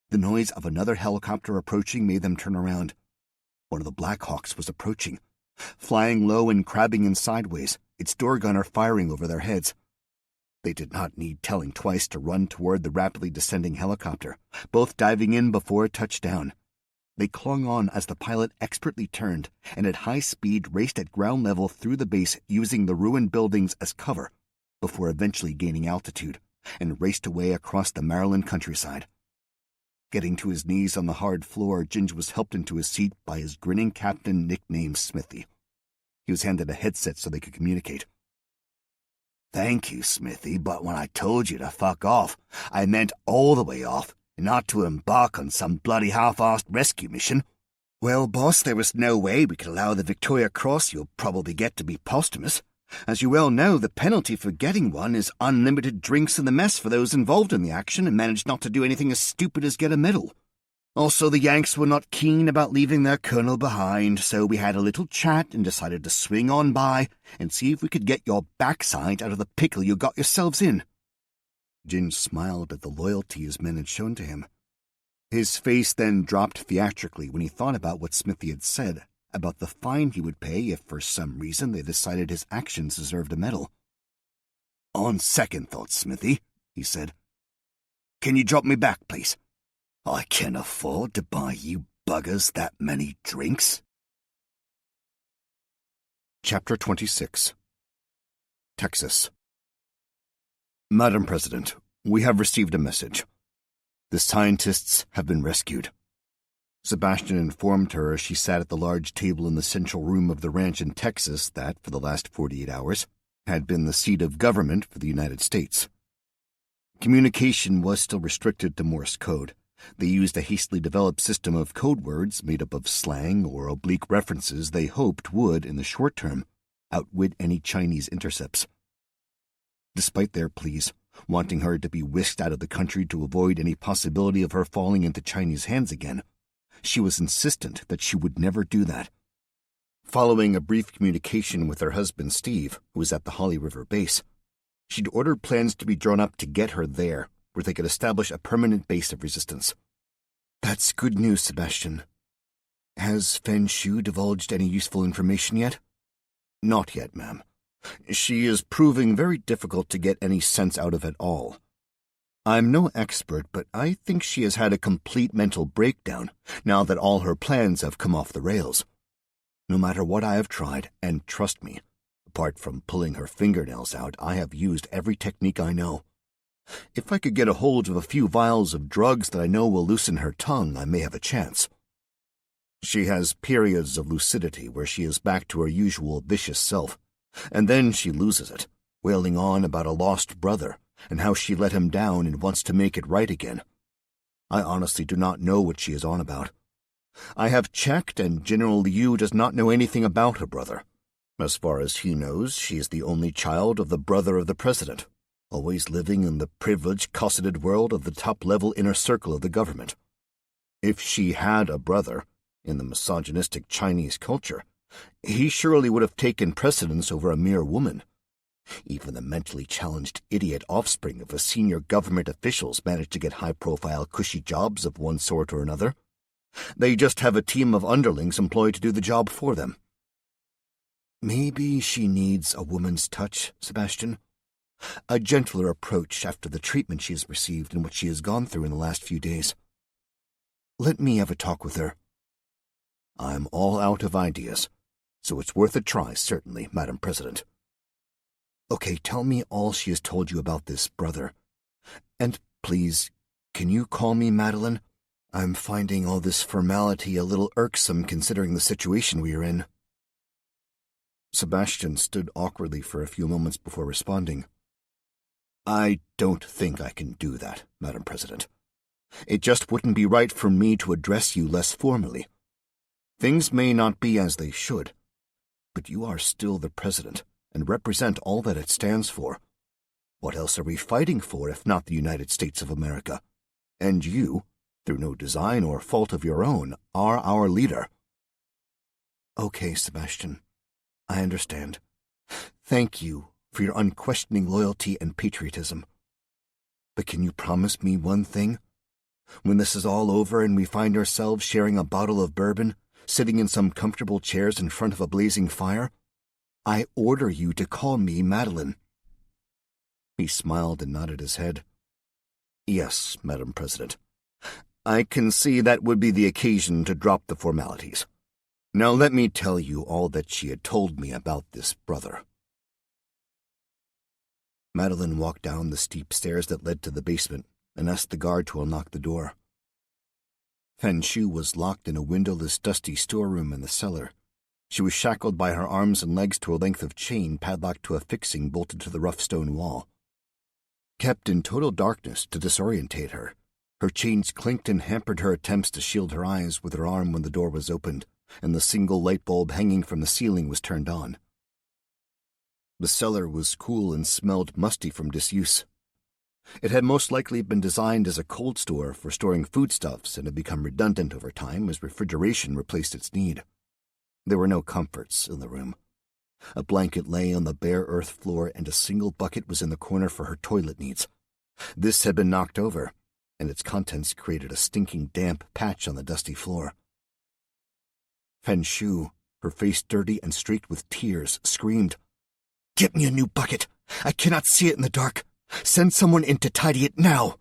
S1: The noise of another helicopter approaching made them turn around. One of the Black Hawks was approaching, flying low and crabbing in sideways, its door gunner firing over their heads. They did not need telling twice to run toward the rapidly descending helicopter, both diving in before it touched down. They clung on as the pilot expertly turned and at high speed raced at ground level through the base using the ruined buildings as cover, before eventually gaining altitude, and raced away across the Maryland countryside. Getting to his knees on the hard floor, Ginge was helped into his seat by his grinning captain nicknamed Smithy. He was handed a headset so they could communicate. "Thank you, Smithy, but when I told you to fuck off, I meant all the way off, and not to embark on some bloody half-assed rescue mission." "Well, boss, there was no way we could allow the Victoria Cross you'll probably get to be posthumous. As you well know, the penalty for getting one is unlimited drinks in the mess for those involved in the action and managed not to do anything as stupid as get a medal. Also, the Yanks were not keen about leaving their colonel behind, so we had a little chat and decided to swing on by and see if we could get your backside out of the pickle you got yourselves in." Ginge smiled at the loyalty his men had shown to him. His face then dropped theatrically when he thought about what Smithy had said about the fine he would pay if for some reason they decided his actions deserved a medal. "On second thought, Smithy," he said, "can you drop me back, please? I can't afford to buy you buggers that many drinks." Chapter 26. Texas. Madam President, we have received a message. The scientists have been rescued. Sebastian informed her as she sat at the large table in the central room of the ranch in Texas that, for the last 48 hours, had been the seat of government for the United States. Communication was still restricted to Morse code. They used a hastily developed system of code words made up of slang or oblique references they hoped would, in the short term, outwit any Chinese intercepts. Despite their pleas, wanting her to be whisked out of the country to avoid any possibility of her falling into Chinese hands again, she was insistent that she would never do that.
S2: Following a brief communication with her husband Steve, who was at the Holly River base, she'd ordered plans to be drawn up to get her there, where they could establish a permanent base of resistance.
S1: That's good news, Sebastian. Has Fen Shu divulged any useful information yet?
S2: Not yet, ma'am. She is proving very difficult to get any sense out of at all. I'm no expert, but I think she has had a complete mental breakdown now that all her plans have come off the rails. No matter what I have tried, and trust me, apart from pulling her fingernails out, I have used every technique I know. If I could get a hold of a few vials of drugs that I know will loosen her tongue, I may have a chance. She has periods of lucidity where she is back to her usual vicious self, and then she loses it, wailing on about a lost brother and how she let him down and wants to make it right again. I honestly do not know what she is on about. I have checked, and General Liu does not know anything about her brother. As far as he knows, she is the only child of the brother of the president, always living in the privileged, cosseted world of the top-level inner circle of the government. If she had a brother, in the misogynistic Chinese culture, he surely would have taken precedence over a mere woman. Even the mentally challenged idiot offspring of a senior government officials manage to get high-profile, cushy jobs of one sort or another. They just have a team of underlings employed to do the job for them.
S1: Maybe she needs a woman's touch, Sebastian. A gentler approach after the treatment she has received and what she has gone through in the last few days. Let me have a talk with her.
S2: I'm all out of ideas, so it's worth a try, certainly, Madam President.
S1: Okay, tell me all she has told you about this brother. And please, can you call me Madeline? I'm finding all this formality a little irksome considering the situation we are in.
S2: Sebastian stood awkwardly for a few moments before responding. I don't think I can do that, Madam President. It just wouldn't be right for me to address you less formally. Things may not be as they should, but you are still the President and represent all that it stands for. What else are we fighting for if not the United States of America? And you, through no design or fault of your own, are our leader.
S1: Okay, Sebastian. I understand. Thank you for your unquestioning loyalty and patriotism. But can you promise me one thing? When this is all over and we find ourselves sharing a bottle of bourbon, sitting in some comfortable chairs in front of a blazing fire, I order you to call me Madeline.
S2: He smiled and nodded his head. Yes, Madam President. I can see that would be the occasion to drop the formalities. Now let me tell you all that she had told me about this brother.
S1: Madeline walked down the steep stairs that led to the basement and asked the guard to unlock the door.
S2: Fen Shu was locked in a windowless, dusty storeroom in the cellar. She was shackled by her arms and legs to a length of chain padlocked to a fixing bolted to the rough stone wall. Kept in total darkness to disorientate her, her chains clinked and hampered her attempts to shield her eyes with her arm when the door was opened and the single light bulb hanging from the ceiling was turned on. The cellar was cool and smelled musty from disuse. It had most likely been designed as a cold store for storing foodstuffs and had become redundant over time as refrigeration replaced its need. There were no comforts in the room. A blanket lay on the bare earth floor and a single bucket was in the corner for her toilet needs. This had been knocked over, and its contents created a stinking damp patch on the dusty floor. Fen Shu, her face dirty and streaked with tears, screamed,
S1: "Get me a new bucket! I cannot see it in the dark! Send someone in to tidy it now!"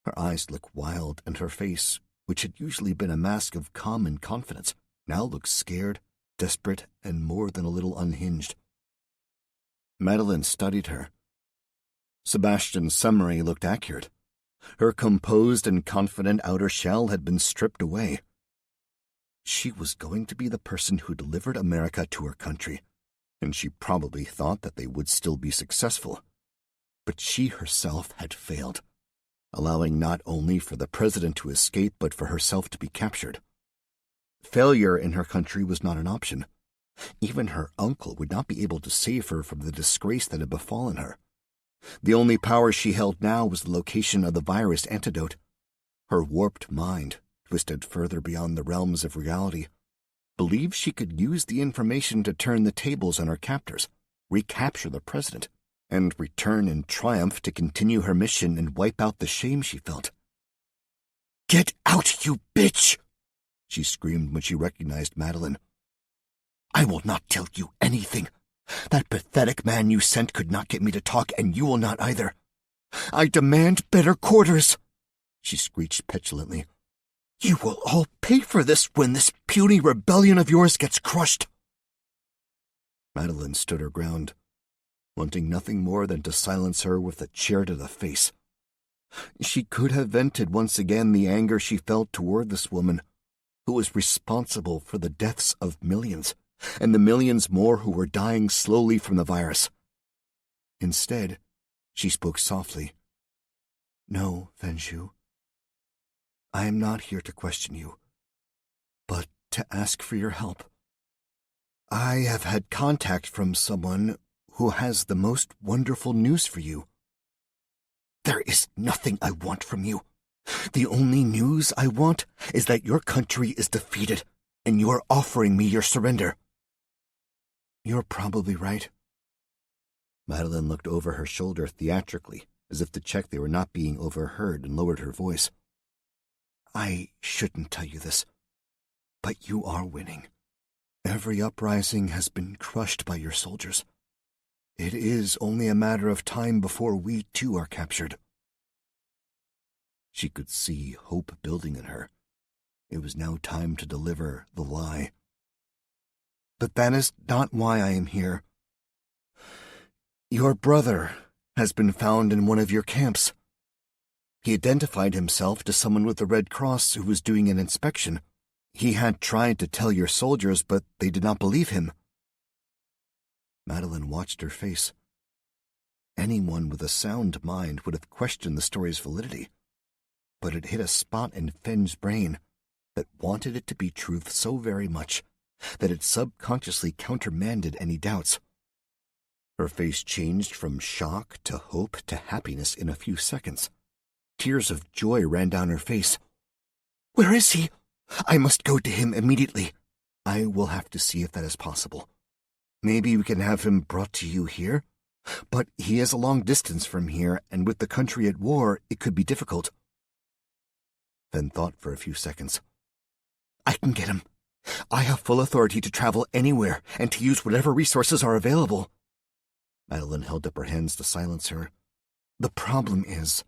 S2: Her eyes looked wild, and her face, which had usually been a mask of calm and confidence, now looked scared, desperate, and more than a little unhinged. Madeline studied her. Sebastian's summary looked accurate. Her composed and confident outer shell had been stripped away. She was going to be the person who delivered America to her country, and she probably thought that they would still be successful. But she herself had failed, allowing not only for the president to escape but for herself to be captured. Failure in her country was not an option. Even her uncle would not be able to save her from the disgrace that had befallen her. The only power she held now was the location of the virus antidote. Her warped mind, twisted further beyond the realms of reality, believed she could use the information to turn the tables on her captors, recapture the president, and return in triumph to continue her mission and wipe out the shame she felt. "Get out, you bitch!" she screamed when she recognized Madeline. "I will not tell you anything. That pathetic man you sent could not get me to talk, and you will not either. I demand better quarters," she screeched petulantly. "You will all pay for this when this puny rebellion of yours gets crushed." Madeline stood her ground, wanting nothing more than to silence her with a chair to the face. She could have vented once again the anger she felt toward this woman, who was responsible for the deaths of millions, and the millions more who were dying slowly from the virus. Instead, she spoke softly. "No, Fenshu. I am not here to question you, but to ask for your help. I have had contact from someone who has the most wonderful news for you." "There is nothing I want from you. The only news I want is that your country is defeated, and you are offering me your surrender." "You're probably right." Madeline looked over her shoulder theatrically, as if to check they were not being overheard, and lowered her voice. "I shouldn't tell you this, but you are winning. Every uprising has been crushed by your soldiers. It is only a matter of time before we too are captured." She could see hope building in her. It was now time to deliver the lie. "But that is not why I am here. Your brother has been found in one of your camps. He identified himself to someone with the Red Cross who was doing an inspection. He had tried to tell your soldiers, but they did not believe him." Madeline watched her face. Anyone with a sound mind would have questioned the story's validity, but it hit a spot in Finn's brain that wanted it to be truth so very much that it subconsciously countermanded any doubts. Her face changed from shock to hope to happiness in a few seconds. Tears of joy ran down her face. "Where is he? I must go to him immediately." "I will have to see if that is possible. Maybe we can have him brought to you here, but he is a long distance from here, and with the country at war, it could be difficult." Fenn thought for a few seconds. "I can get him. I have full authority to travel anywhere and to use whatever resources are available." Madeline held up her hands to silence her. "The problem is,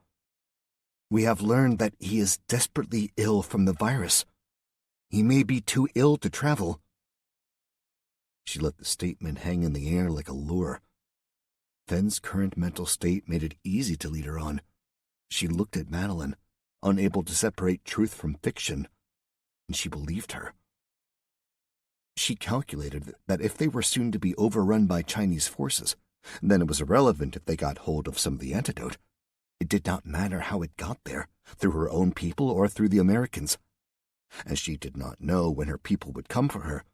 S2: we have learned that he is desperately ill from the virus. He may be too ill to travel." She let the statement hang in the air like a lure. Fenn's current mental state made it easy to lead her on. She looked at Madeline, unable to separate truth from fiction, and she believed her. She calculated that if they were soon to be overrun by Chinese forces, then it was irrelevant if they got hold of some of the antidote. It did not matter how it got there, through her own people or through the Americans. As she did not know when her people would come for her,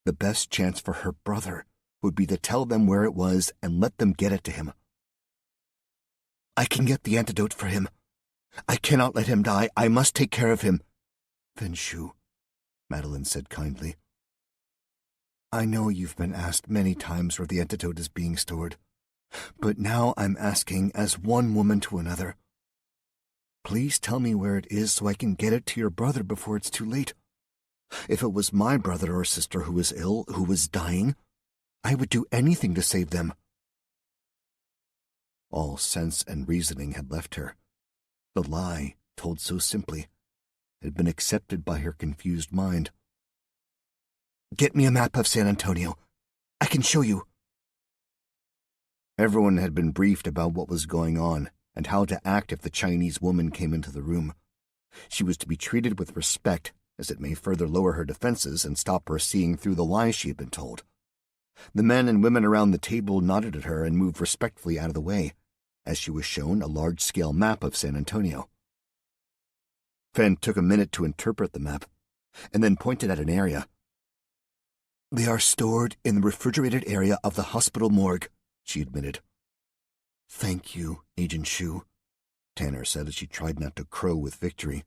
S2: the best chance for her brother would be to tell them where it was and let them get it to him. "I can get the antidote for him. I cannot let him die. I must take care of him." "Fenshu," Madeline said kindly. "I know you've been asked many times where the antidote is being stored, but now I'm asking as one woman to another. Please tell me where it is so I can get it to your brother before it's too late. If it was my brother or sister who was ill, who was dying, I would do anything to save them." All sense and reasoning had left her. The lie, told so simply, had been accepted by her confused mind. "Get me a map of San Antonio. I can show you." Everyone had been briefed about what was going on and how to act if the Chinese woman came into the room. She was to be treated with respect, as it may further lower her defenses and stop her seeing through the lies she had been told. The men and women around the table nodded at her and moved respectfully out of the way, as she was shown a large-scale map of San Antonio. Fenn took a minute to interpret the map, and then pointed at an area. "They are stored in the refrigerated area of the hospital morgue," she admitted. "Thank you, Agent Shu," Tanner said as she tried not to crow with victory.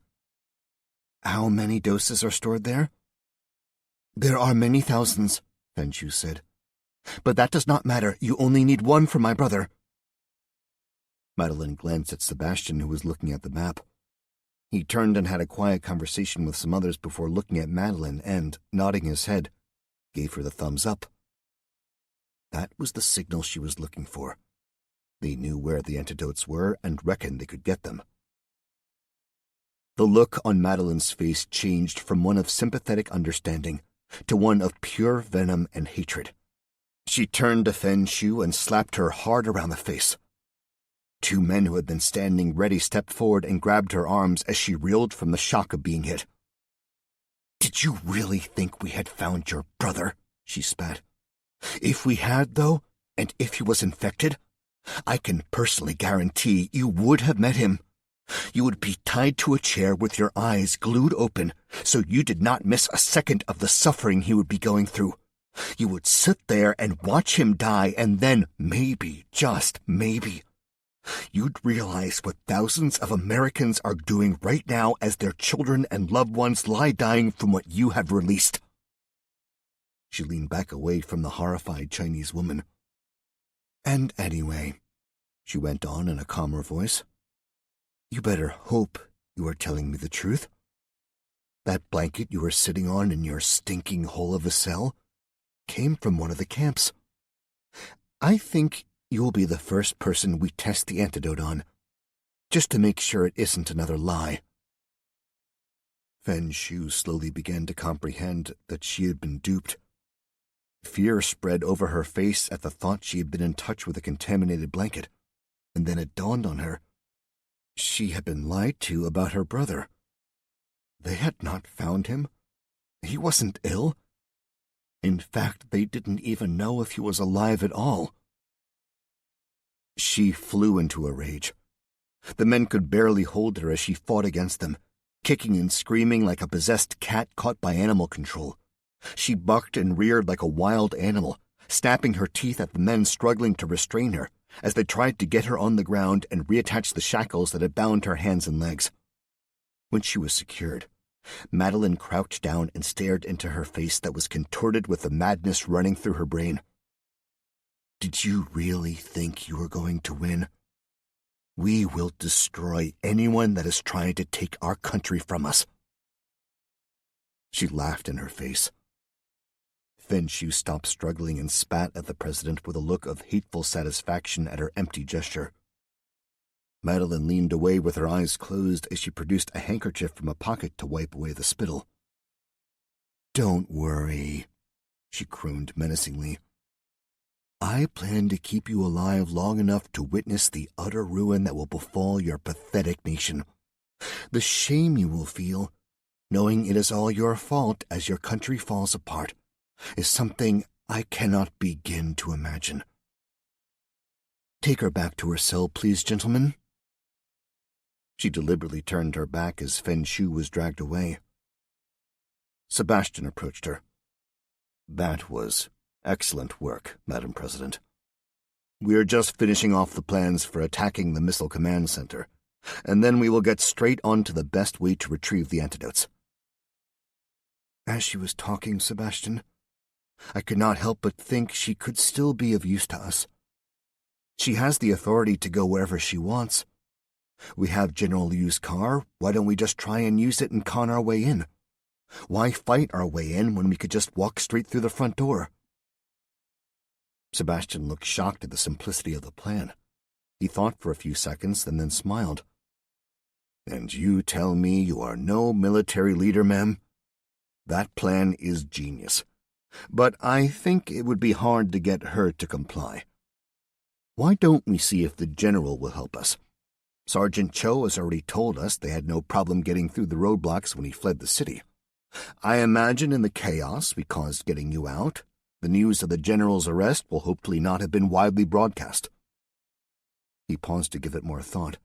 S2: "How many doses are stored there?"
S1: There are many thousands, Fenshu said. But that does not matter. You only need one for my brother. Madeline glanced at Sebastian, who was looking at the map. He turned and had a quiet conversation with some others before looking at Madeline and, nodding his head, gave her the thumbs up. That was the signal she was looking for. They knew where the antidotes were and reckoned they could get them. The look on Madeline's face changed from one of sympathetic understanding to one of pure venom and hatred. She turned to Fenshu and slapped her hard around the face. Two men who had been standing ready stepped forward and grabbed her arms as she reeled from the shock of being hit. "Did you really think we had found your brother?" she spat. "If we had, though, and if he was infected, I can personally guarantee you would have met him. You would be tied to a chair with your eyes glued open, so you did not miss a second of the suffering he would be going through. You would sit there and watch him die, and then maybe, just maybe, you'd realize what thousands of Americans are doing right now as their children and loved ones lie dying from what you have released." She leaned back away from the horrified Chinese woman. "And anyway," she went on in a calmer voice, "you better hope you are telling me the truth. That blanket you were sitting on in your stinking hole of a cell came from one of the camps. I think you will be the first person we test the antidote on, just to make sure it isn't another lie." Fenshu slowly began to comprehend that she had been duped. Fear spread over her face at the thought she had been in touch with a contaminated blanket, and then it dawned on her. She had been lied to about her brother. They had not found him. He wasn't ill. In fact, they didn't even know if he was alive at all. She flew into a rage. The men could barely hold her as she fought against them, kicking and screaming like a possessed cat caught by animal control. She bucked and reared like a wild animal, snapping her teeth at the men struggling to restrain her as they tried to get her on the ground and reattach the shackles that had bound her hands and legs. When she was secured, Madeline crouched down and stared into her face that was contorted with the madness running through her brain. "Did you really think you were going to win? We will destroy anyone that is trying to take our country from us." She laughed in her face. Fenshu stopped struggling and spat at the president with a look of hateful satisfaction at her empty gesture. Madeline leaned away with her eyes closed as she produced a handkerchief from a pocket to wipe away the spittle. "Don't worry," she crooned menacingly. "I plan to keep you alive long enough to witness the utter ruin that will befall your pathetic nation. The shame you will feel, knowing it is all your fault as your country falls apart, is something I cannot begin to imagine. Take her back to her cell, please, gentlemen." She deliberately turned her back as Fenshu was dragged away. Sebastian approached her. "That was excellent work, Madam President. We're just finishing off the plans for attacking the Missile Command Center, and then we will get straight on to the best way to retrieve the antidotes." As she was talking, Sebastian, I could not help but think she could still be of use to us. She has the authority to go wherever she wants. We have General Liu's car. Why don't we just try and use it and con our way in? Why fight our way in when we could just walk straight through the front door? Sebastian looked shocked at the simplicity of the plan. He thought for a few seconds and then smiled. "And you tell me you are no military leader, ma'am? That plan is genius. But I think it would be hard to get her to comply. Why don't we see if the general will help us? Sergeant Cho has already told us they had no problem getting through the roadblocks when he fled the city. I imagine in the chaos we caused getting you out, the news of the general's arrest will hopefully not have been widely broadcast." He paused to give it more thought.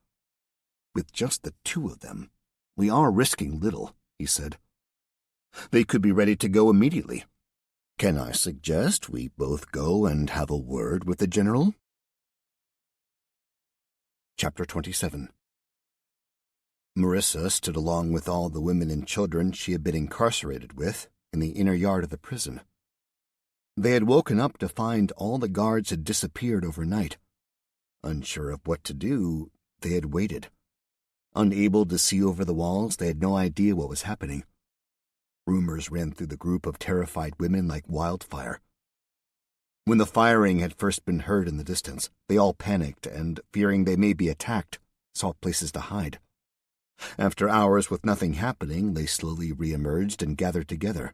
S1: "With just the two of them, we are risking little," he said. "They could be ready to go immediately. Can I suggest we both go and have a word with the general?" Chapter 27. Marissa stood along with all the women and children she had been incarcerated with in the inner yard of the prison. They had woken up to find all the guards had disappeared overnight. Unsure of what to do, they had waited. Unable to see over the walls, they had no idea what was happening. Rumors ran through the group of terrified women like wildfire. When the firing had first been heard in the distance, they all panicked and, fearing they may be attacked, sought places to hide. After hours with nothing happening, they slowly re-emerged and gathered together.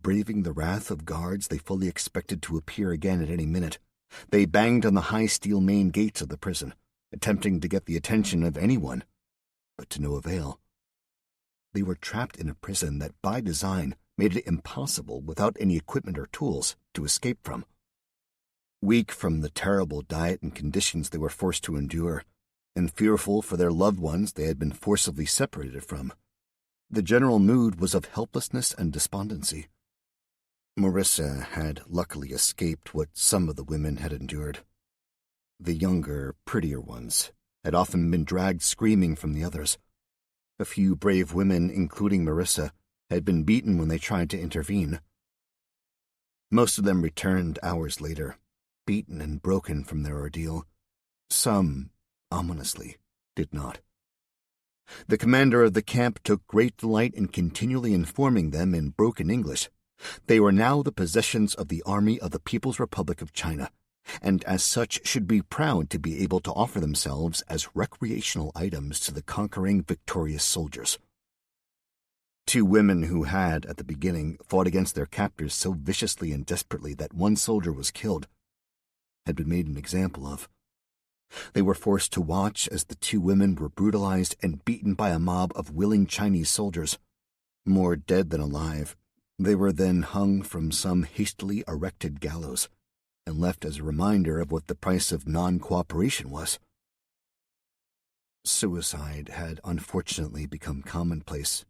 S1: Braving the wrath of guards they fully expected to appear again at any minute, they banged on the high steel main gates of the prison, attempting to get the attention of anyone, but to no avail. They were trapped in a prison that, by design, made it impossible, without any equipment or tools, to escape from. Weak from the terrible diet and conditions they were forced to endure, and fearful for their loved ones they had been forcibly separated from, the general mood was of helplessness and despondency. Marissa had luckily escaped what some of the women had endured. The younger, prettier ones had often been dragged screaming from the others. A few brave women, including Marissa, had been beaten when they tried to intervene. Most of them returned hours later, beaten and broken from their ordeal. Some, ominously, did not. The commander of the camp took great delight in continually informing them in broken English they were now the possessions of the Army of the People's Republic of China, and as such should be proud to be able to offer themselves as recreational items to the conquering victorious soldiers. Two women who had, at the beginning, fought against their captors so viciously and desperately that one soldier was killed, had been made an example of. They were forced to watch as the two women were brutalized and beaten by a mob of willing Chinese soldiers. More dead than alive, they were then hung from some hastily erected gallows and left as a reminder of what the price of non-cooperation was. Suicide had unfortunately become commonplace,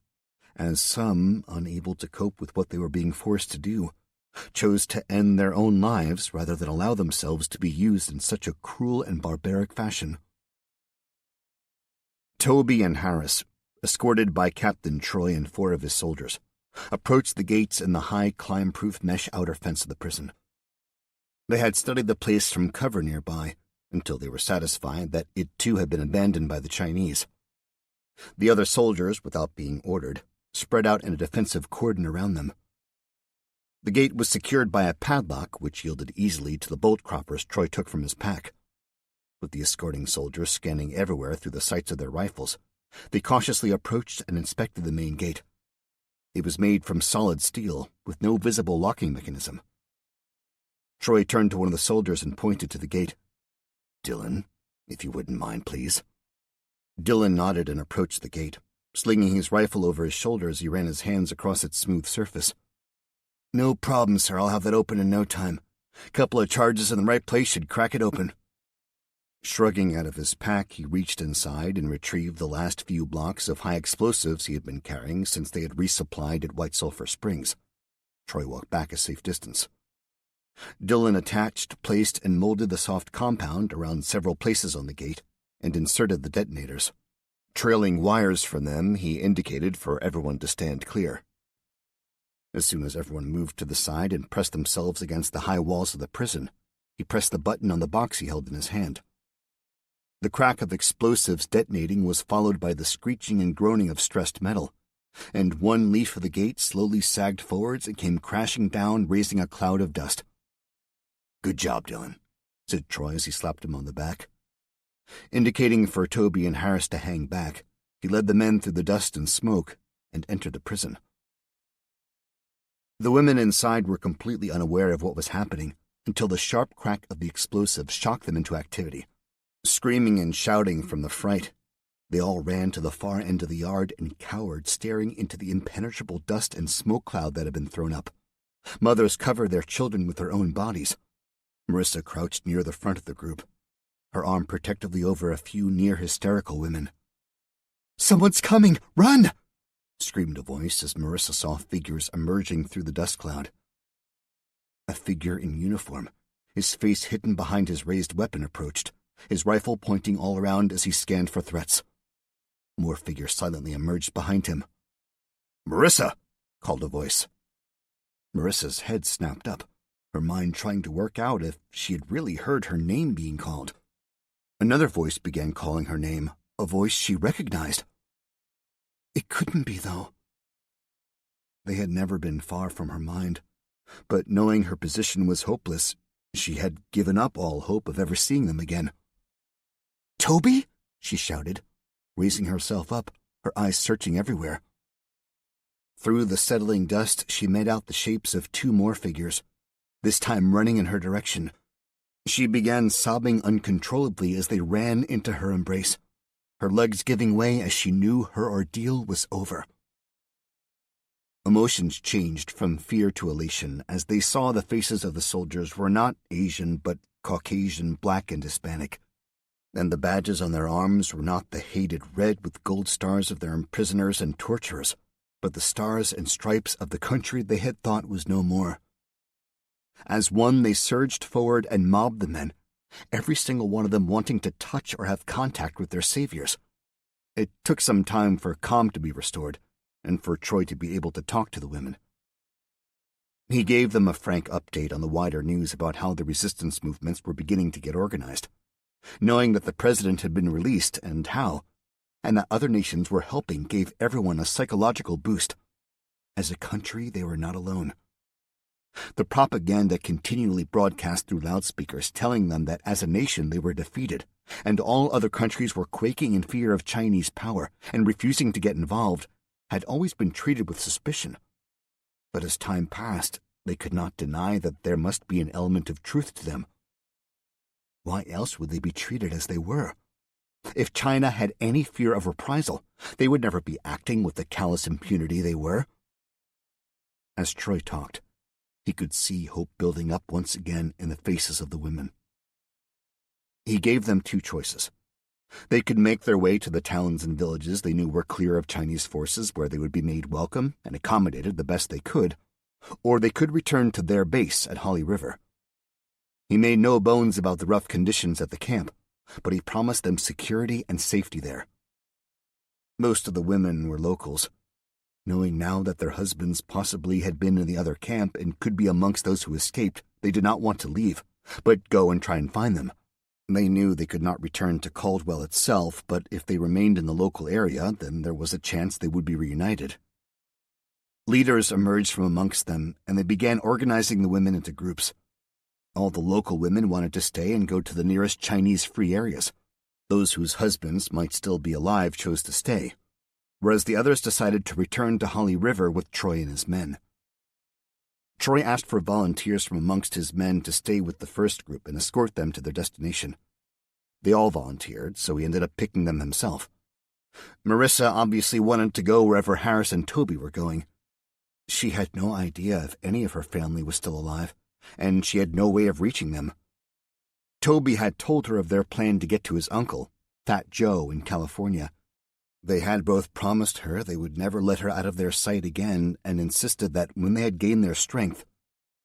S1: as some, unable to cope with what they were being forced to do, chose to end their own lives rather than allow themselves to be used in such a cruel and barbaric fashion. Toby and Harris, escorted by Captain Troy and 4 of his soldiers, approached the gates in the high climb-proof mesh outer fence of the prison. They had studied the place from cover nearby until they were satisfied that it too had been abandoned by the Chinese. The other soldiers, without being ordered, spread out in a defensive cordon around them. The gate was secured by a padlock which yielded easily to the bolt croppers Troy took from his pack. With the escorting soldiers scanning everywhere through the sights of their rifles, they cautiously approached and inspected the main gate. It was made from solid steel, with no visible locking mechanism. Troy turned to one of the soldiers and pointed to the gate. "Dylan, if you wouldn't mind, please." Dylan nodded and approached the gate, slinging his rifle over his shoulder as he ran his hands across its smooth surface. "No problem, sir. I'll have that open in no time. Couple of charges in the right place should crack it open." Shrugging out of his pack, he reached inside and retrieved the last few blocks of high explosives he had been carrying since they had resupplied at White Sulphur Springs. Troy walked back a safe distance. Dylan attached, placed, and molded the soft compound around several places on the gate and inserted the detonators. Trailing wires from them, he indicated for everyone to stand clear. As soon as everyone moved to the side and pressed themselves against the high walls of the prison, he pressed the button on the box he held in his hand. The crack of explosives detonating was followed by the screeching and groaning of stressed metal, and one leaf of the gate slowly sagged forwards and came crashing down, raising a cloud of dust. "Good job, Dylan," said Troy as he slapped him on the back. Indicating for Toby and Harris to hang back, he led the men through the dust and smoke and entered the prison. The women inside were completely unaware of what was happening until the sharp crack of the explosive shocked them into activity. Screaming and shouting from the fright, they all ran to the far end of the yard and cowered, staring into the impenetrable dust and smoke cloud that had been thrown up. Mothers covered their children with their own bodies. Marissa crouched near the front of the group, her arm protectively over a few near-hysterical women. "Someone's coming! Run!" screamed a voice as Marissa saw figures emerging through the dust cloud. A figure in uniform, his face hidden behind his raised weapon, approached, his rifle pointing all around as he scanned for threats. More figures silently emerged behind him. "Marissa!" called a voice. Marissa's head snapped up, her mind trying to work out if she had really heard her name being called. Another voice began calling her name, a voice she recognized. It couldn't be, though. They had never been far from her mind, but knowing her position was hopeless, she had given up all hope of ever seeing them again. "Toby?" she shouted, raising herself up, her eyes searching everywhere. Through the settling dust, she made out the shapes of two more figures, this time running in her direction. She began sobbing uncontrollably as they ran into her embrace, her legs giving way as she knew her ordeal was over. Emotions changed from fear to elation as they saw the faces of the soldiers were not Asian but Caucasian, Black, and Hispanic, and the badges on their arms were not the hated red with gold stars of their imprisoners and torturers, but the stars and stripes of the country they had thought was no more. As one, they surged forward and mobbed the men, every single one of them wanting to touch or have contact with their saviors. It took some time for calm to be restored, and for Troy to be able to talk to the women. He gave them a frank update on the wider news about how the resistance movements were beginning to get organized, knowing that the president had been released and how, and that other nations were helping gave everyone a psychological boost. As a country, they were not alone. The propaganda continually broadcast through loudspeakers, telling them that as a nation they were defeated, and all other countries were quaking in fear of Chinese power and refusing to get involved, had always been treated with suspicion. But as time passed, they could not deny that there must be an element of truth to them. Why else would they be treated as they were? If China had any fear of reprisal, they would never be acting with the callous impunity they were. As Troy talked, he could see hope building up once again in the faces of the women. He gave them two choices. They could make their way to the towns and villages they knew were clear of Chinese forces, where they would be made welcome and accommodated the best they could, or they could return to their base at Holly River. He made no bones about the rough conditions at the camp, but he promised them security and safety there. Most of the women were locals. Knowing now that their husbands possibly had been in the other camp and could be amongst those who escaped, they did not want to leave, but go and try and find them. They knew they could not return to Caldwell itself, but if they remained in the local area, then there was a chance they would be reunited. Leaders emerged from amongst them, and they began organizing the women into groups. All the local women wanted to stay and go to the nearest Chinese-free areas. Those whose husbands might still be alive chose to stay, whereas the others decided to return to Holly River with Troy and his men. Troy asked for volunteers from amongst his men to stay with the first group and escort them to their destination. They all volunteered, so he ended up picking them himself. Marissa obviously wanted to go wherever Harris and Toby were going. She had no idea if any of her family was still alive, and she had no way of reaching them. Toby had told her of their plan to get to his uncle, Fat Joe, in California. They had both promised her they would never let her out of their sight again and insisted that when they had gained their strength,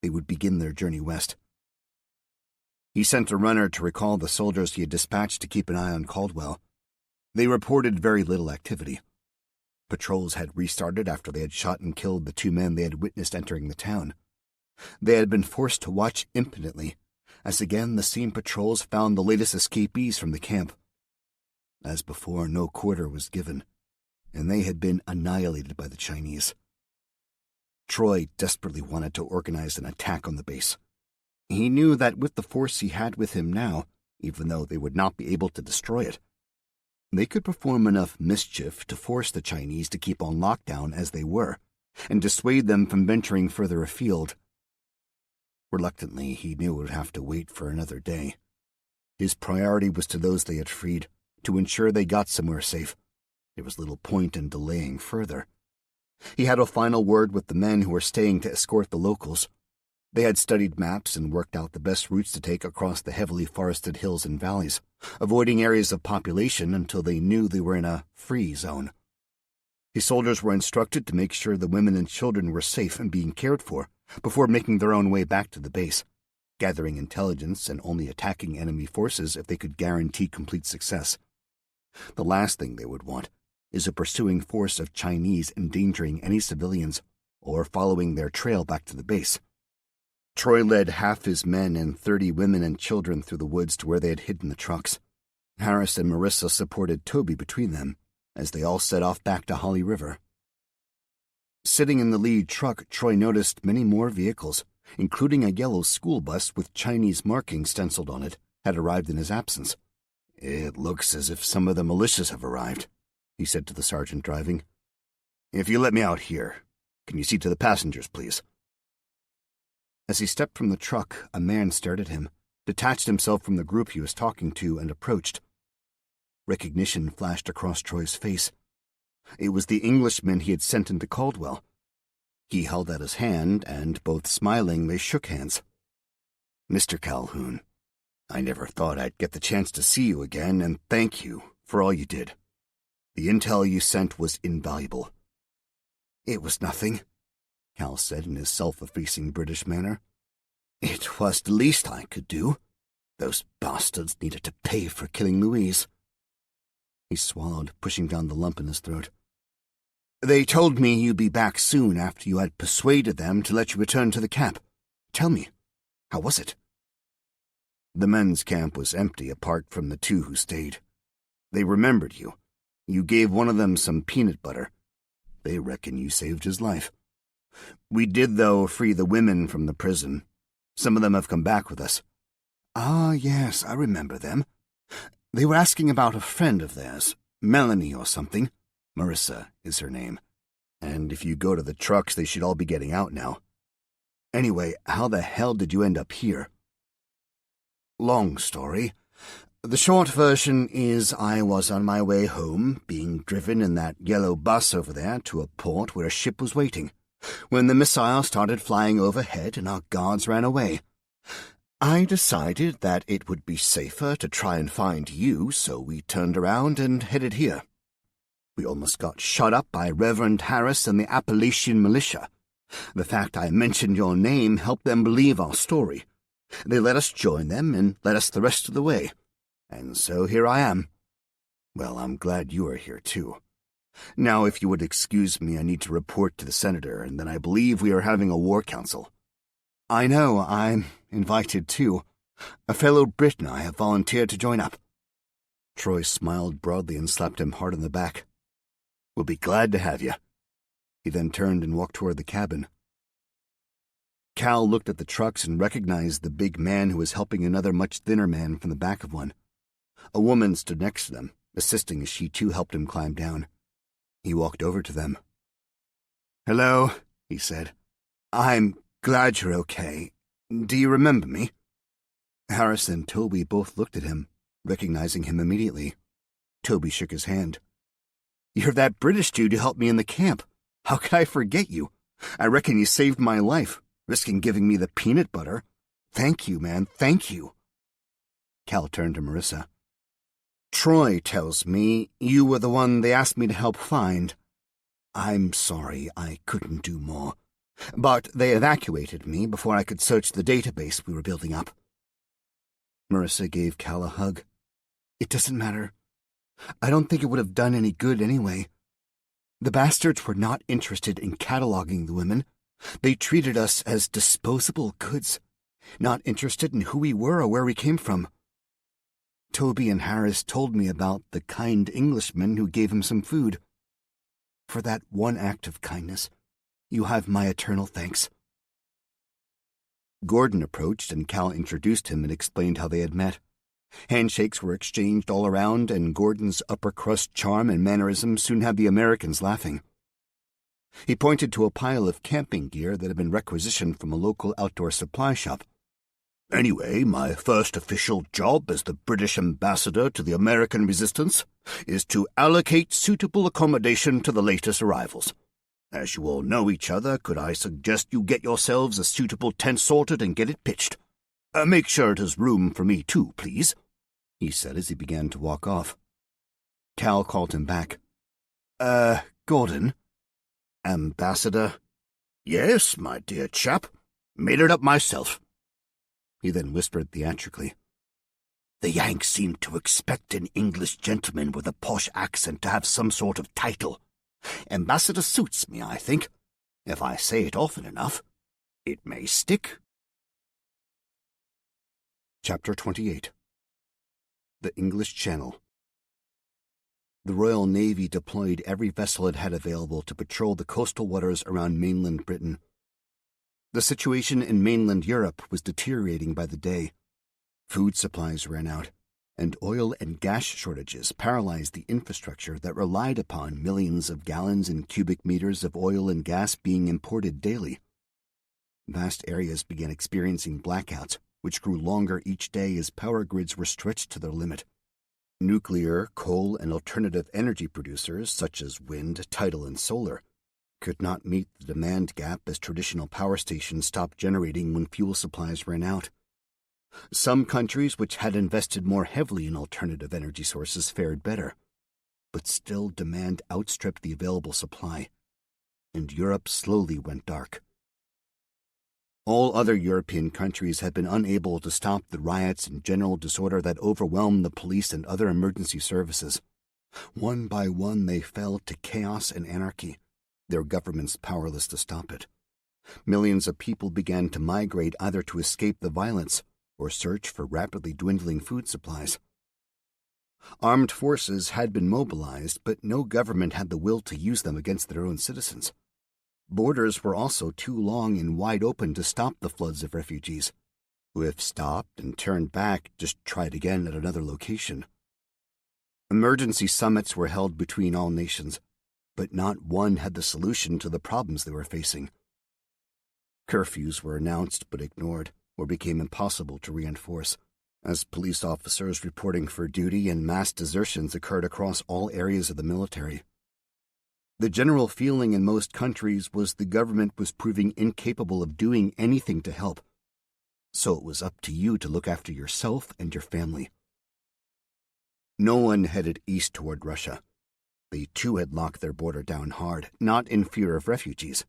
S1: they would begin their journey west. He sent a runner to recall the soldiers he had dispatched to keep an eye on Caldwell. They reported very little activity. Patrols had restarted after they had shot and killed the two men they had witnessed entering the town. They had been forced to watch impotently, as again the same patrols found the latest escapees from the camp. As before, no quarter was given, and they had been annihilated by the Chinese. Troy desperately wanted to organize an attack on the base. He knew that with the force he had with him now, even though they would not be able to destroy it, they could perform enough mischief to force the Chinese to keep on lockdown as they were, and dissuade them from venturing further afield. Reluctantly, he knew it would have to wait for another day. His priority was to those they had freed, to ensure they got somewhere safe. There was little point in delaying further. He had a final word with the men who were staying to escort the locals. They had studied maps and worked out the best routes to take across the heavily forested hills and valleys, avoiding areas of population until they knew they were in a free zone. His soldiers were instructed to make sure the women and children were safe and being cared for before making their own way back to the base, gathering intelligence and only attacking enemy forces if they could guarantee complete success. The last thing they would want is a pursuing force of Chinese endangering any civilians or following their trail back to the base. Troy led half his men and 30 women and children through the woods to where they had hidden the trucks. Harris and Marissa supported Toby between them as they all set off back to Holly River. Sitting in the lead truck, Troy noticed many more vehicles, including a yellow school bus with Chinese markings stenciled on it, had arrived in his absence. "It looks as if some of the militias have arrived," he said to the sergeant driving. "If you let me out here, can you see to the passengers, please?" As he stepped from the truck, a man stared at him, detached himself from the group he was talking to, and approached. Recognition flashed across Troy's face. It was the Englishman he had sent into Caldwell. He held out his hand, and, both smiling, they shook hands. "Mr. Calhoun, I never thought I'd get the chance to see you again, and thank you for all you did. The intel you sent was invaluable." "It was nothing," Cal said in his self-effacing British manner. "It was the least I could do. Those bastards needed to pay for killing Louise." He swallowed, pushing down the lump in his throat. "They told me you'd be back soon after you had persuaded them to let you return to the camp. Tell me, how was it?" "The men's camp was empty apart from the 2 who stayed. They remembered you. You gave one of them some peanut butter. They reckon you saved his life. We did, though, free the women from the prison. Some of them have come back with us." "Ah, yes, I remember them. They were asking about a friend of theirs, Melanie or something. Marissa is her name. And if you go to the trucks, they should all be getting out now. Anyway, how the hell did you end up here?" "Long story. The short version is I was on my way home, being driven in that yellow bus over there to a port where a ship was waiting, when the missiles started flying overhead and our guards ran away. I decided that it would be safer to try and find you, so we turned around and headed here. We almost got shot up by Reverend Harris and the Appalachian militia. The fact I mentioned your name helped them believe our story. They let us join them and led us the rest of the way. And so here I am. Well, I'm glad you are here, too. Now, if you would excuse me, I need to report to the senator, and then I believe we are having a war council." "I know, I'm invited, too. A fellow Brit and I have volunteered to join up." Troy smiled broadly and slapped him hard on the back. "We'll be glad to have you." He then turned and walked toward the cabin. Cal looked at the trucks and recognized the big man who was helping another much thinner man from the back of one. A woman stood next to them, assisting as she too helped him climb down. He walked over to them. "Hello," he said. "I'm glad you're okay. Do you remember me?" Harris and Toby both looked at him, recognizing him immediately. Toby shook his hand. "You're that British dude who helped me in the camp. How could I forget you? I reckon you saved my life, risking giving me the peanut butter. Thank you, man, thank you." Cal turned to Marissa. "Troy tells me you were the one they asked me to help find. I'm sorry I couldn't do more, but they evacuated me before I could search the database we were building up." Marissa gave Cal a hug. "It doesn't matter. I don't think it would have done any good anyway. The bastards were not interested in cataloging the women. They treated us as disposable goods, not interested in who we were or where we came from. Toby and Harris told me about the kind Englishman who gave him some food. For that one act of kindness, you have my eternal thanks." Gordon approached, and Cal introduced him and explained how they had met. Handshakes were exchanged all around, and Gordon's upper-crust charm and mannerism soon had the Americans laughing. He pointed to a pile of camping gear that had been requisitioned from a local outdoor supply shop. "Anyway, my first official job as the British ambassador to the American resistance is to allocate suitable accommodation to the latest arrivals. As you all know each other, could I suggest you get yourselves a suitable tent sorted and get it pitched? Make sure it has room for me too, please," he said as he began to walk off. Cal called him back. Gordon?" "Ambassador?" "Yes, my dear chap. Made it up myself." He then whispered theatrically, "The Yanks seem to expect an English gentleman with a posh accent to have some sort of title. Ambassador suits me, I think.
S2: If I say it often enough, it may stick.
S1: Chapter 28. The English Channel. The Royal Navy deployed every vessel it had available to patrol the coastal waters around mainland Britain. The situation in mainland Europe was deteriorating by the day. Food supplies ran out, and oil and gas shortages paralyzed the infrastructure that relied upon millions of gallons and cubic meters of oil and gas being imported daily. Vast areas began experiencing blackouts, which grew longer each day as power grids were stretched to their limit. Nuclear, coal, and alternative energy producers, such as wind, tidal, and solar, could not meet the demand gap as traditional power stations stopped generating when fuel supplies ran out. Some countries which had invested more heavily in alternative energy sources fared better, but still demand outstripped the available supply, and Europe slowly went dark. All other European countries had been unable to stop the riots and general disorder that overwhelmed the police and other emergency services. One by one they fell to chaos and anarchy, their governments powerless to stop it. Millions of people began to migrate either to escape the violence or search for rapidly dwindling food supplies. Armed forces had been mobilized, but no government had the will to use them against their own citizens. Borders were also too long and wide open to stop the floods of refugees, who, if stopped and turned back, just tried again at another location. Emergency summits were held between all nations, but not one had the solution to the problems they were facing. Curfews were announced but ignored, or became impossible to reinforce, as police officers reporting for duty and mass desertions occurred across all areas of the military. The general feeling in most countries was the government was proving incapable of doing anything to help, so it was up to you to look after yourself and your family. No one headed east toward Russia. They too had locked their border down hard, not in fear of refugees,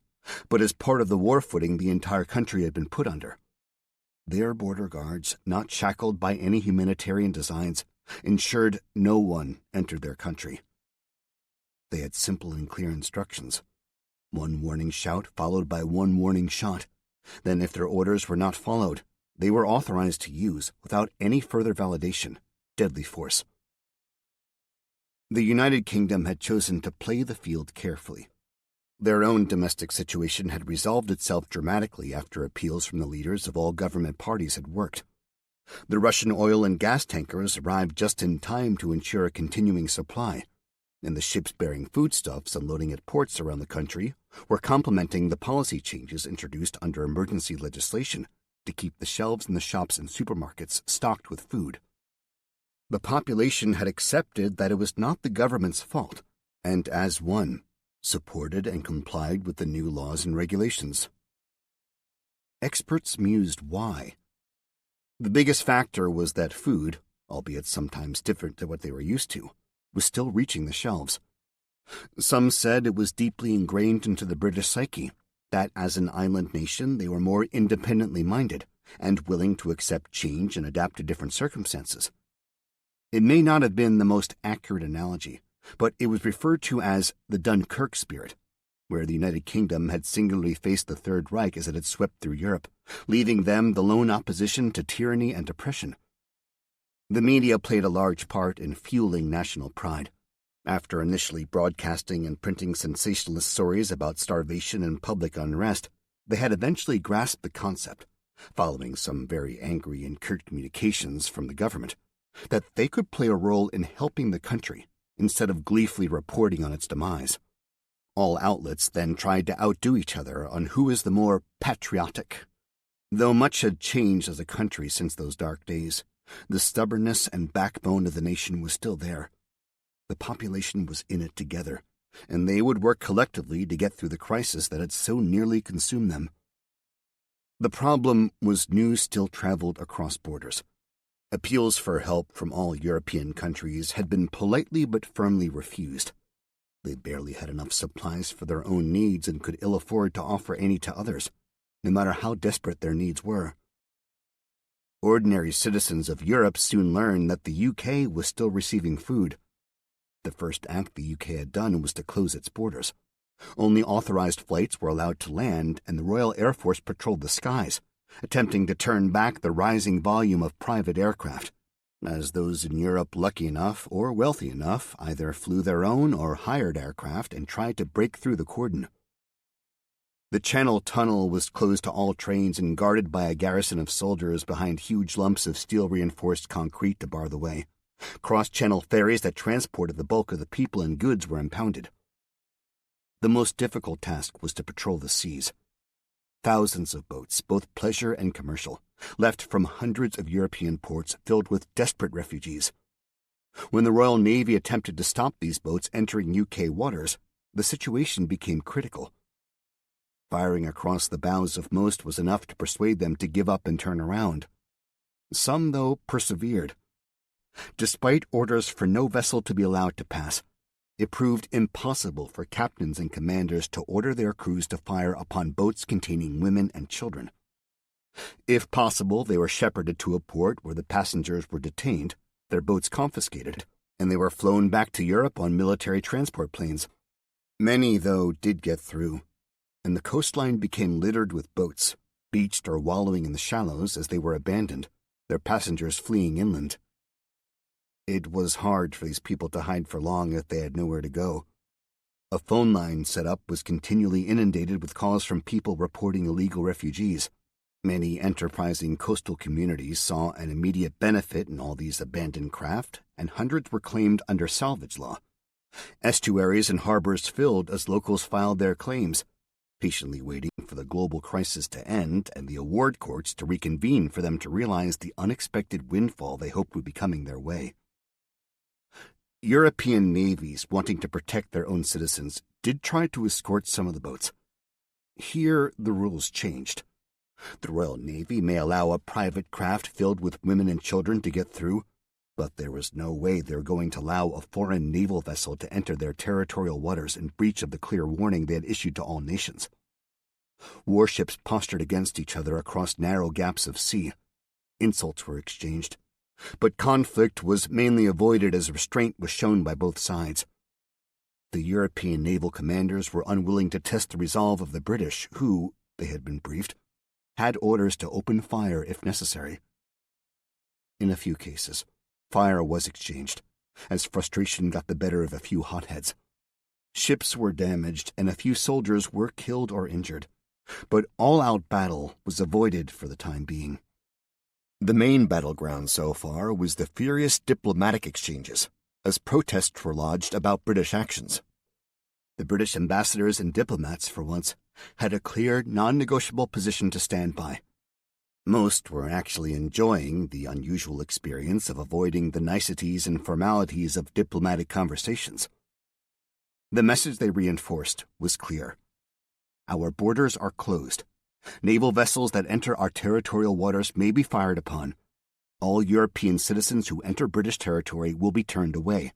S1: but as part of the war footing the entire country had been put under. Their border guards, not shackled by any humanitarian designs, ensured no one entered their country. They had simple and clear instructions. One warning shout followed by one warning shot. Then, if their orders were not followed, they were authorized to use, without any further validation, deadly force. The United Kingdom had chosen to play the field carefully. Their own domestic situation had resolved itself dramatically after appeals from the leaders of all government parties had worked. The Russian oil and gas tankers arrived just in time to ensure a continuing supply, and the ships bearing foodstuffs unloading at ports around the country were complementing the policy changes introduced under emergency legislation to keep the shelves in the shops and supermarkets stocked with food. The population had accepted that it was not the government's fault, and as one, supported and complied with the new laws and regulations. Experts mused why. The biggest factor was that food, albeit sometimes different to what they were used to, was still reaching the shelves. Some said it was deeply ingrained into the British psyche that as an island nation they were more independently minded and willing to accept change and adapt to different circumstances. It may not have been the most accurate analogy, but it was referred to as the Dunkirk spirit, where the United Kingdom had singularly faced the Third Reich as it had swept through Europe, leaving them the lone opposition to tyranny and oppression. The media played a large part in fueling national pride. After initially broadcasting and printing sensationalist stories about starvation and public unrest, they had eventually grasped the concept, following some very angry and curt communications from the government, that they could play a role in helping the country instead of gleefully reporting on its demise. All outlets then tried to outdo each other on who is the more patriotic. Though much had changed as a country since those dark days, the stubbornness and backbone of the nation was still there. The population was in it together, and they would work collectively to get through the crisis that had so nearly consumed them. The problem was news still traveled across borders. Appeals for help from all European countries had been politely but firmly refused. They barely had enough supplies for their own needs and could ill afford to offer any to others, no matter how desperate their needs were. Ordinary citizens of Europe soon learned that the UK was still receiving food. The first act the UK had done was to close its borders, Only authorized flights were allowed to land, and the Royal Air Force patrolled the skies, attempting to turn back the rising volume of private aircraft, as those in Europe lucky enough or wealthy enough either flew their own or hired aircraft and tried to break through the cordon. The Channel Tunnel was closed to all trains and guarded by a garrison of soldiers behind huge lumps of steel-reinforced concrete to bar the way. Cross-channel ferries that transported the bulk of the people and goods were impounded. The most difficult task was to patrol the seas. Thousands of boats, both pleasure and commercial, left from hundreds of European ports filled with desperate refugees. When the Royal Navy attempted to stop these boats entering UK waters, the situation became critical. Firing across the bows of most was enough to persuade them to give up and turn around. Some, though, persevered. Despite orders for no vessel to be allowed to pass, it proved impossible for captains and commanders to order their crews to fire upon boats containing women and children. If possible, they were shepherded to a port where the passengers were detained, their boats confiscated, and they were flown back to Europe on military transport planes. Many, though, did get through, and the coastline became littered with boats, beached or wallowing in the shallows as they were abandoned, their passengers fleeing inland. It was hard for these people to hide for long if they had nowhere to go. A phone line set up was continually inundated with calls from people reporting illegal refugees. Many enterprising coastal communities saw an immediate benefit in all these abandoned craft, and hundreds were claimed under salvage law. Estuaries and harbors filled as locals filed their claims, patiently waiting for the global crisis to end and the award courts to reconvene for them to realize the unexpected windfall they hoped would be coming their way. European navies, wanting to protect their own citizens, did try to escort some of the boats. Here, the rules changed. The Royal Navy may allow a private craft filled with women and children to get through, but there was no way they were going to allow a foreign naval vessel to enter their territorial waters in breach of the clear warning they had issued to all nations. Warships postured against each other across narrow gaps of sea. Insults were exchanged. But conflict was mainly avoided as restraint was shown by both sides. The European naval commanders were unwilling to test the resolve of the British, who, they had been briefed, had orders to open fire if necessary. In a few cases, fire was exchanged, as frustration got the better of a few hotheads. Ships were damaged, and a few soldiers were killed or injured, but all-out battle was avoided for the time being. The main battleground so far was the furious diplomatic exchanges, as protests were lodged about British actions. The British ambassadors and diplomats, for once, had a clear, non-negotiable position to stand by. Most were actually enjoying the unusual experience of avoiding the niceties and formalities of diplomatic conversations. The message they reinforced was clear. Our borders are closed. Naval vessels that enter our territorial waters may be fired upon. All European citizens who enter British territory will be turned away.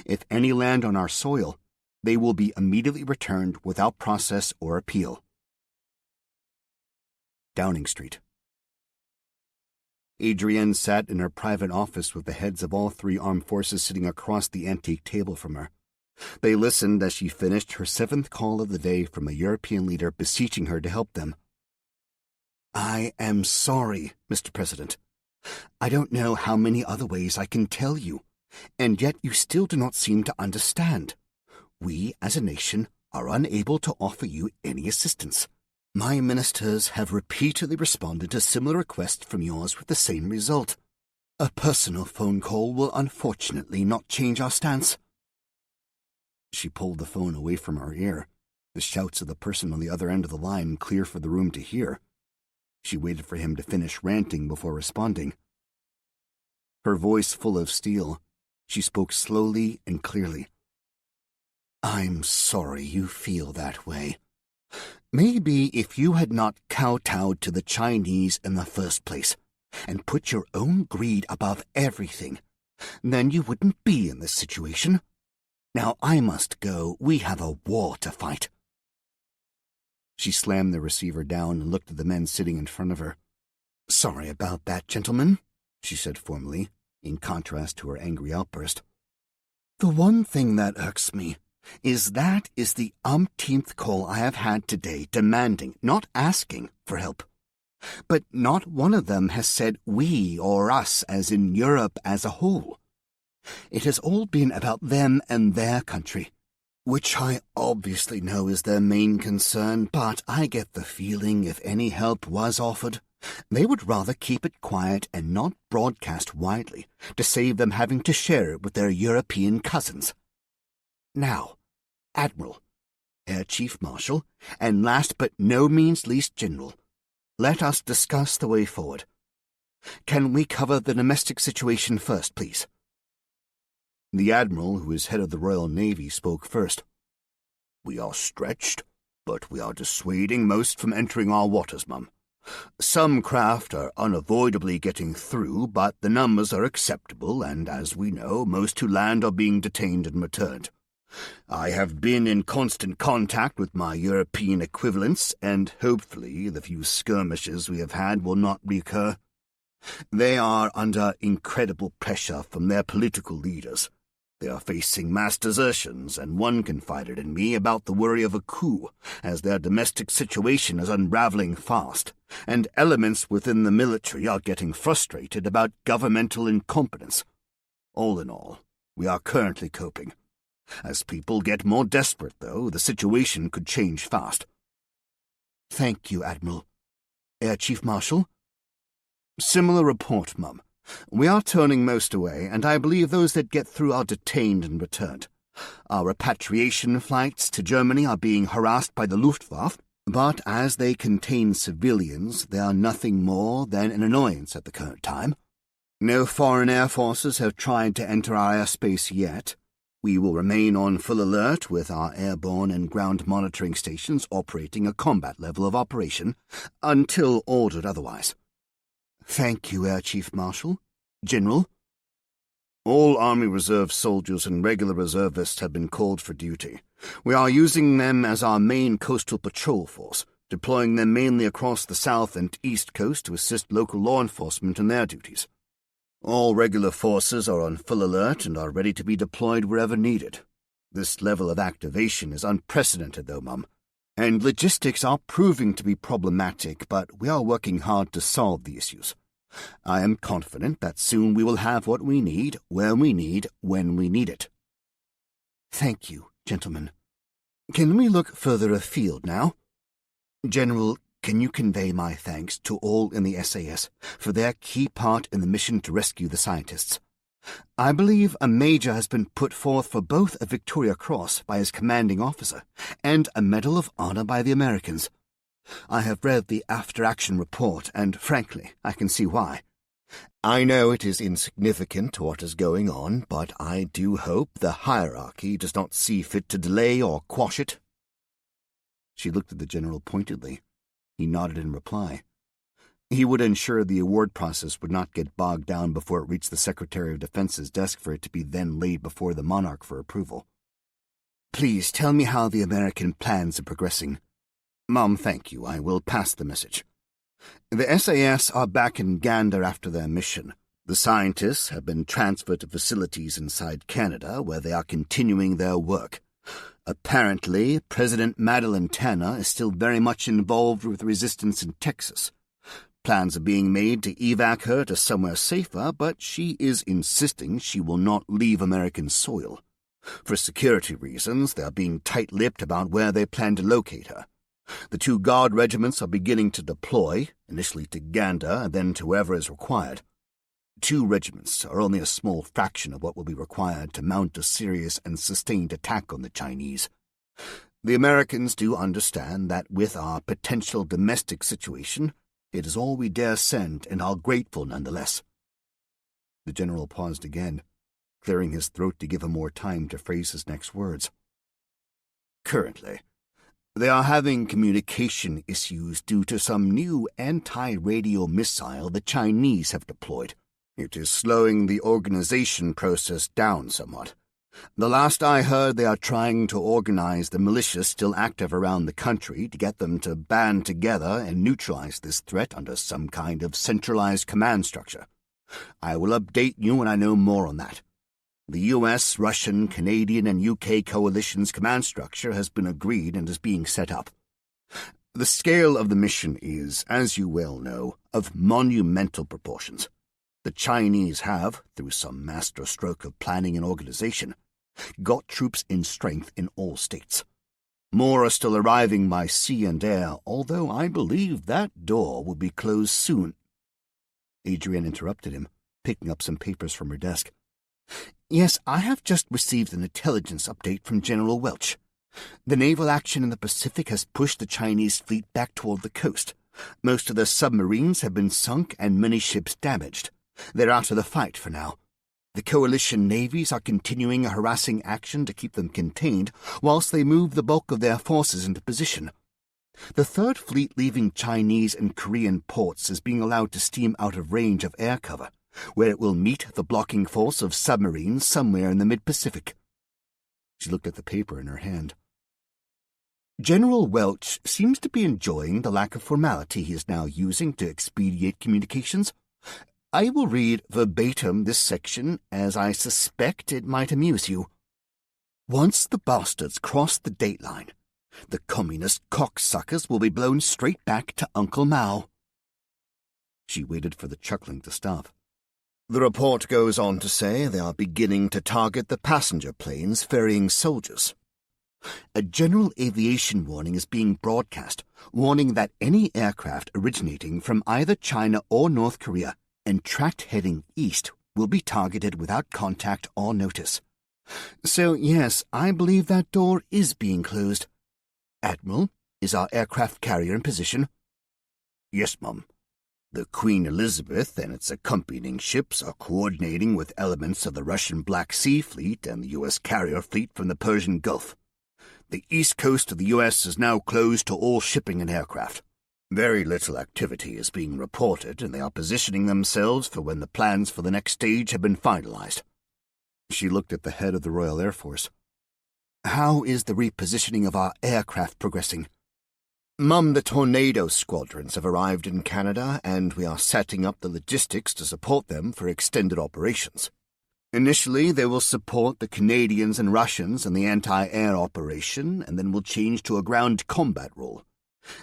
S1: If any land on our soil, they will be immediately returned without process or appeal. Downing Street. Adrienne sat in her private office with the heads of all three armed forces sitting across the antique table from her. They listened as she finished her 7th call of the day from a European leader beseeching her to help them. "I am sorry, Mr. President. I don't know how many other ways I can tell you, and yet you still do not seem to understand. We, as a nation, are unable to offer you any assistance. My ministers have repeatedly responded to similar requests from yours with the same result. A personal phone call will unfortunately not change our stance." She pulled the phone away from her ear, the shouts of the person on the other end of the line clear for the room to hear. She waited for him to finish ranting before responding. Her voice full of steel, she spoke slowly and clearly. "I'm sorry you feel that way. Maybe if you had not kowtowed to the Chinese in the first place, and put your own greed above everything, then you wouldn't be in this situation. Now I must go. We have a war to fight." She slammed the receiver down and looked at the men sitting in front of her. "Sorry about that, gentlemen," she said formally, in contrast to her angry outburst. "The one thing that irks me That is the umpteenth call I have had today demanding, not asking, for help. But not one of them has said we or us, as in Europe as a whole. It has all been about them and their country, which I obviously know is their main concern, but I get the feeling if any help was offered, they would rather keep it quiet and not broadcast widely to save them having to share it with their European cousins. Now, Admiral, Air Chief Marshal, and last but no means least General, let us discuss the way forward. Can we cover the domestic situation first, please? The Admiral, who is head of the Royal Navy, spoke first.
S2: We are stretched, but we are dissuading most from entering our waters, Mum. Some craft are unavoidably getting through, but the numbers are acceptable, and as we know, most who land are being detained and returned. I have been in constant contact with my European equivalents, and hopefully the few skirmishes we have had will not recur. They are under incredible pressure from their political leaders. They are facing mass desertions, and one confided in me about the worry of a coup, as their domestic situation is unraveling fast, and elements within the military are getting frustrated about governmental incompetence. All in all, we are currently coping. As people get more desperate, though, the situation could change fast.
S1: Thank you, Admiral. Air Chief Marshal?
S2: Similar report, Mum. We are turning most away, and I believe those that get through are detained and returned. Our repatriation flights to Germany are being harassed by the Luftwaffe, but as they contain civilians, they are nothing more than an annoyance at the current time. No foreign air forces have tried to enter our airspace yet. We will remain on full alert with our airborne and ground monitoring stations operating a combat level of operation until ordered otherwise.
S1: Thank you, Air Chief Marshal. General?
S2: All Army Reserve soldiers and regular reservists have been called for duty. We are using them as our main coastal patrol force, deploying them mainly across the south and east coast to assist local law enforcement in their duties. All regular forces are on full alert and are ready to be deployed wherever needed. This level of activation is unprecedented, though, Mum, and logistics are proving to be problematic, but we are working hard to solve the issues. I am confident that soon we will have what we need, where we need, when we need it.
S1: Thank you, gentlemen. Can we look further afield now? General, can you convey my thanks to all in the SAS for their key part in the mission to rescue the scientists? I believe a major has been put forth for both a Victoria Cross by his commanding officer and a Medal of Honor by the Americans. I have read the after-action report, and frankly, I can see why. I know it is insignificant to what is going on, but I do hope the hierarchy does not see fit to delay or quash it. She looked at the general pointedly. He nodded in reply. He would ensure the award process would not get bogged down before it reached the Secretary of Defense's desk for it to be then laid before the monarch for approval. Please tell me how the American plans are progressing. Mom, thank you. I will pass the message. The SAS are back in Gander after their mission. The scientists have been transferred to facilities inside Canada where they are continuing their work. Apparently, President Madeleine Tanner is still very much involved with resistance in Texas. Plans are being made to evac her to somewhere safer, but she is insisting she will not leave American soil. For security reasons, they are being tight-lipped about where they plan to locate her. The 2 Guard regiments are beginning to deploy, initially to Gander and then to wherever is required. 2 regiments are only a small fraction of what will be required to mount a serious and sustained attack on the Chinese. The Americans do understand that with our potential domestic situation, it is all we dare send and are grateful nonetheless. The general paused again, clearing his throat to give him more time to phrase his next words. Currently, they are having communication issues due to some new anti-radio missile the Chinese have deployed. It is slowing the organization process down somewhat. The last I heard, they are trying to organize the militias still active around the country to get them to band together and neutralize this threat under some kind of centralized command structure. I will update you when I know more on that.
S2: The US, Russian, Canadian, and UK coalition's command structure has been agreed and is being set up. The scale of the mission is, as you well know, of monumental proportions. The Chinese have, through some master stroke of planning and organization, got troops in strength in all states. More are still arriving by sea and air, although I believe that door will be closed soon. Adrienne interrupted him, picking up some papers from her desk. Yes, I have just received an intelligence update from General Welch. The naval action in the Pacific has pushed the Chinese fleet back toward the coast. Most of their submarines have been sunk and many ships damaged. They're out of the fight for now. The coalition navies are continuing a harassing action to keep them contained whilst they move the bulk of their forces into position. The Third Fleet leaving Chinese and Korean ports is being allowed to steam out of range of air cover, where it will meet the blocking force of submarines somewhere in the mid-Pacific. She looked at the paper in her hand. General Welch seems to be enjoying the lack of formality he is now using to expedite communications. I will read verbatim this section, as I suspect it might amuse you. Once the bastards cross the dateline, the communist cocksuckers will be blown straight back to Uncle Mao. She waited for the chuckling to stop. The report goes on to say they are beginning to target the passenger planes ferrying soldiers. A general aviation warning is being broadcast, warning that any aircraft originating from either China or North Korea and tracked heading east will be targeted without contact or notice. So, yes, I believe that door is being closed. Admiral, is our aircraft carrier in position? Yes, Mum. The Queen Elizabeth and its accompanying ships are coordinating with elements of the Russian Black Sea Fleet and the U.S. carrier fleet from the Persian Gulf. The east coast of the U.S. is now closed to all shipping and aircraft. Very little activity is being reported, and they are positioning themselves for when the plans for the next stage have been finalized. She looked at the head of the Royal Air Force. How is the repositioning of our aircraft progressing? Mum, the Tornado squadrons have arrived in Canada, and we are setting up the logistics to support them for extended operations. Initially, they will support the Canadians and Russians in the anti-air operation, and then will change to a ground combat role.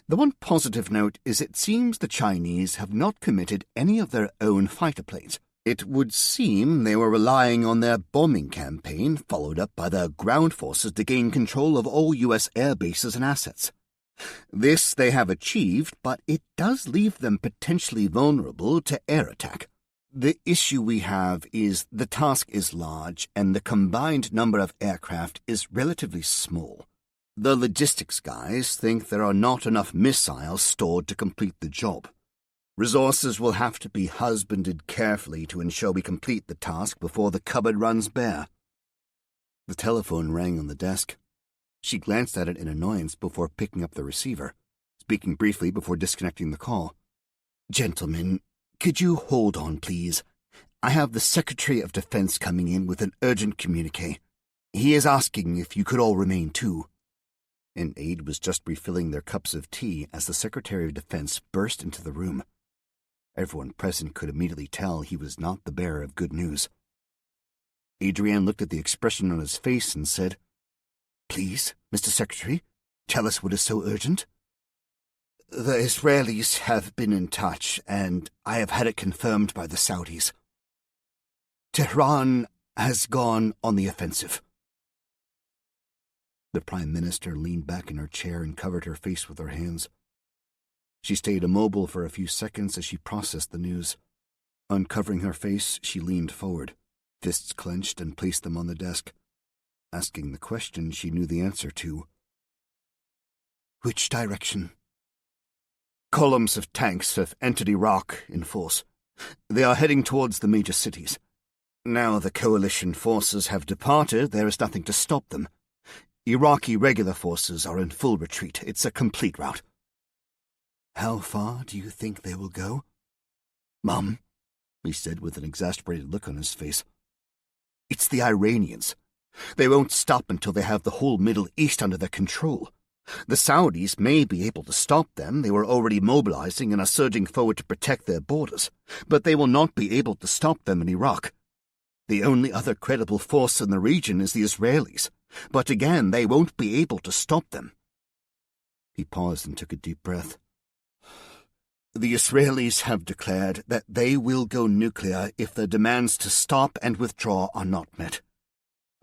S2: The one positive note is it seems the Chinese have not committed any of their own fighter planes. It would seem they were relying on their bombing campaign, followed up by their ground forces to gain control of all U.S. air bases and assets. This they have achieved, but it does leave them potentially vulnerable to air attack. The issue we have is the task is large, and the combined number of aircraft is relatively small. The logistics guys think there are not enough missiles stored to complete the job. Resources will have to be husbanded carefully to ensure we complete the task before the cupboard runs bare. The telephone rang on the desk. She glanced at it in annoyance before picking up the receiver, speaking briefly before disconnecting the call. Gentlemen, could you hold on, please? I have the Secretary of Defense coming in with an urgent communiqué. He is asking if you could all remain too. An aide was just refilling their cups of tea as the Secretary of Defense burst into the room. Everyone present could immediately tell he was not the bearer of good news. Adrienne looked at the expression on his face and said, Please, Mr. Secretary, tell us what is so urgent. The Israelis have been in touch, and I have had it confirmed by the Saudis. Tehran has gone on the offensive. The Prime Minister leaned back in her chair and covered her face with her hands. She stayed immobile for a few seconds as she processed the news. Uncovering her face, she leaned forward, fists clenched, and placed them on the desk, asking the question she knew the answer to. Which direction? Columns of tanks have entered Iraq in force. They are heading towards the major cities. Now the coalition forces have departed, there is nothing to stop them. Iraqi regular forces are in full retreat. It's a complete rout. How far do you think they will go? Mum, he said with an exasperated look on his face. It's the Iranians. They won't stop until they have the whole Middle East under their control. The Saudis may be able to stop them. They were already mobilizing and are surging forward to protect their borders. But they will not be able to stop them in Iraq. The only other credible force in the region is the Israelis, but again, they won't be able to stop them."
S1: He paused and took a deep breath.
S2: "The Israelis have declared that they will go nuclear if their demands to stop and withdraw are not met.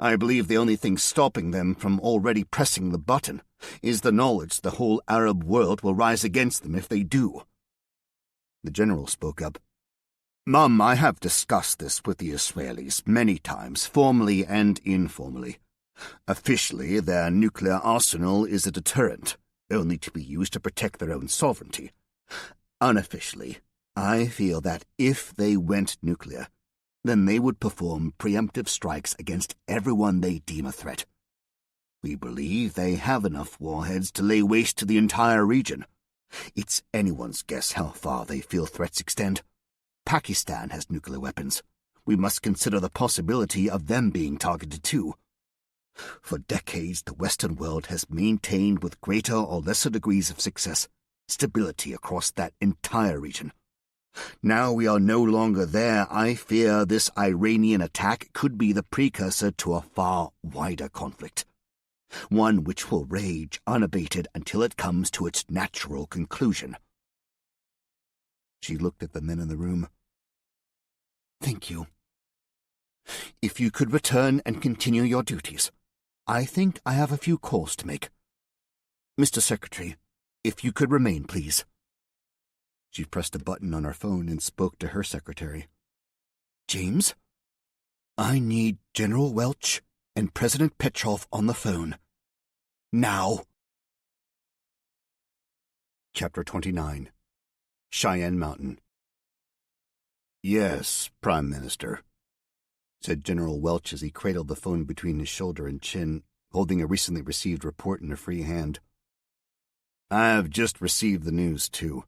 S2: I believe the only thing stopping them from already pressing the button is the knowledge the whole Arab world will rise against them if they do."
S1: The general spoke up.
S2: "Mum, I have discussed this with the Israelis many times, formally and informally. Officially, their nuclear arsenal is a deterrent, only to be used to protect their own sovereignty. Unofficially, I feel that if they went nuclear, then they would perform preemptive strikes against everyone they deem a threat. We believe they have enough warheads to lay waste to the entire region. It's anyone's guess how far they feel threats extend. Pakistan has nuclear weapons. We must consider the possibility of them being targeted too. For decades, the Western world has maintained with greater or lesser degrees of success stability across that entire region. Now we are no longer there. I fear this Iranian attack could be the precursor to a far wider conflict, one which will rage unabated until it comes to its natural conclusion."
S1: She looked at the men in the room.
S2: "Thank you. If you could return and continue your duties, I think I have a few calls to make. Mr. Secretary, if you could remain, please."
S1: She pressed a button on her phone and spoke to her secretary.
S2: "James, I need General Welch and President Petrov on the phone. Now."
S1: Chapter 29. Cheyenne Mountain.
S2: "Yes, Prime Minister,"
S1: said General Welch as he cradled the phone between his shoulder and chin, holding a recently received report in a free hand.
S2: "I have just received the news, too.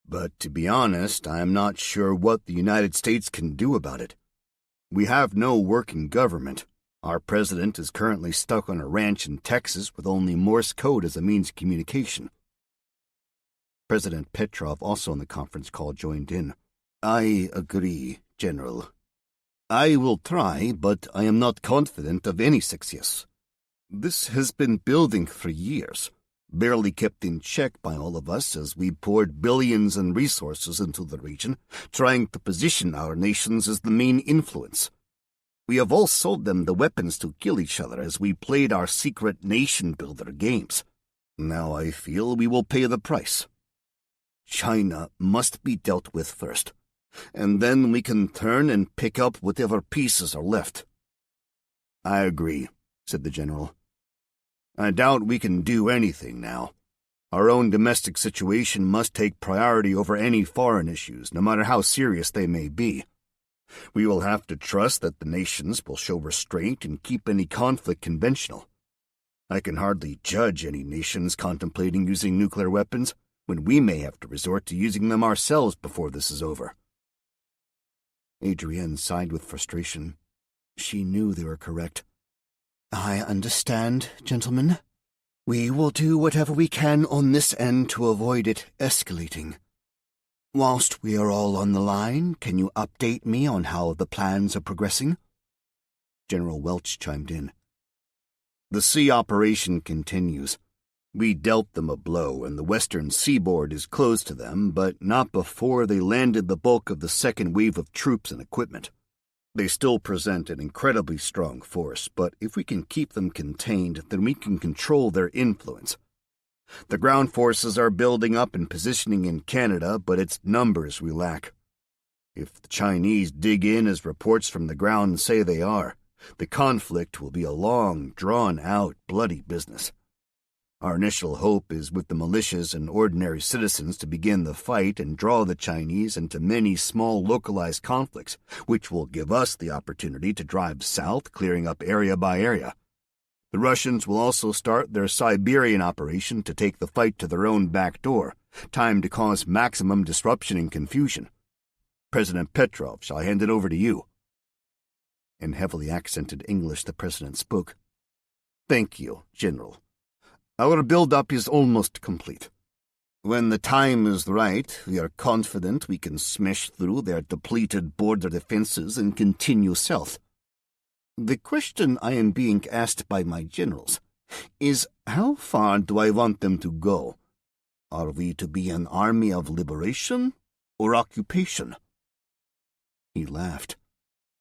S2: But to be honest, I am not sure what the United States can do about it. We have no working government. Our president is currently stuck on a ranch in Texas with only Morse code as a means of communication."
S1: President Petrov, also on the conference call, joined in.
S2: "I agree, General. I will try, but I am not confident of any success. This has been building for years, barely kept in check by all of us as we poured billions in resources into the region, trying to position our nations as the main influence. We have all sold them the weapons to kill each other as we played our secret nation-builder games. Now I feel we will pay the price. China must be dealt with first, and then we can turn and pick up whatever pieces are left." "I agree," said the general. "I doubt we can do anything now. Our own domestic situation must take priority over any foreign issues, no matter how serious they may be. We will have to trust that the nations will show restraint and keep any conflict conventional. I can hardly judge any nations contemplating using nuclear weapons when we may have to resort to using them ourselves before this is over."
S1: Adrienne sighed with frustration. She knew they were correct.
S2: "I understand, gentlemen. We will do whatever we can on this end to avoid it escalating. Whilst we are all on the line, can you update me on how the plans are progressing?"
S1: General Welch chimed in.
S2: "The sea operation continues. We dealt them a blow, and the western seaboard is closed to them, but not before they landed the bulk of the second wave of troops and equipment. They still present an incredibly strong force, but if we can keep them contained, then we can control their influence. The ground forces are building up and positioning in Canada, but it's numbers we lack. If the Chinese dig in as reports from the ground say they are, the conflict will be a long, drawn-out, bloody business. Our initial hope is with the militias and ordinary citizens to begin the fight and draw the Chinese into many small localized conflicts, which will give us the opportunity to drive south, clearing up area by area. The Russians will also start their Siberian operation to take the fight to their own back door, timed to cause maximum disruption and confusion. President Petrov, shall I hand it over to you?"
S1: In heavily accented English, the president spoke.
S2: "Thank you, General. Our build-up is almost complete. When the time is right, we are confident we can smash through their depleted border defenses and continue south, The question I am being asked by my generals is, how far do I want them to go? Are we to be an army of liberation or occupation? He laughed.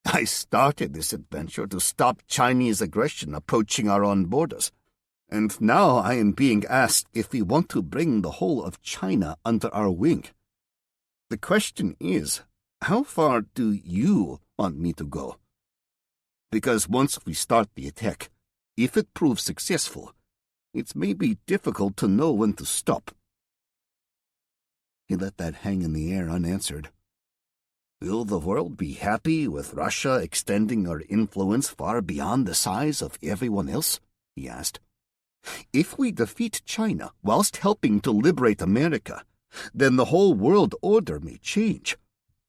S2: I started this adventure to stop Chinese aggression approaching our own borders, and now I am being asked if we want to bring the whole of China under our wing. The question is, how far do you want me to go? Because once we start the attack, if it proves successful, it may be difficult to know when to stop. He let that hang in the air unanswered. Will the world be happy with Russia extending her influence far beyond the size of everyone else? He asked. If we defeat China whilst helping to liberate America, then the whole world order may change.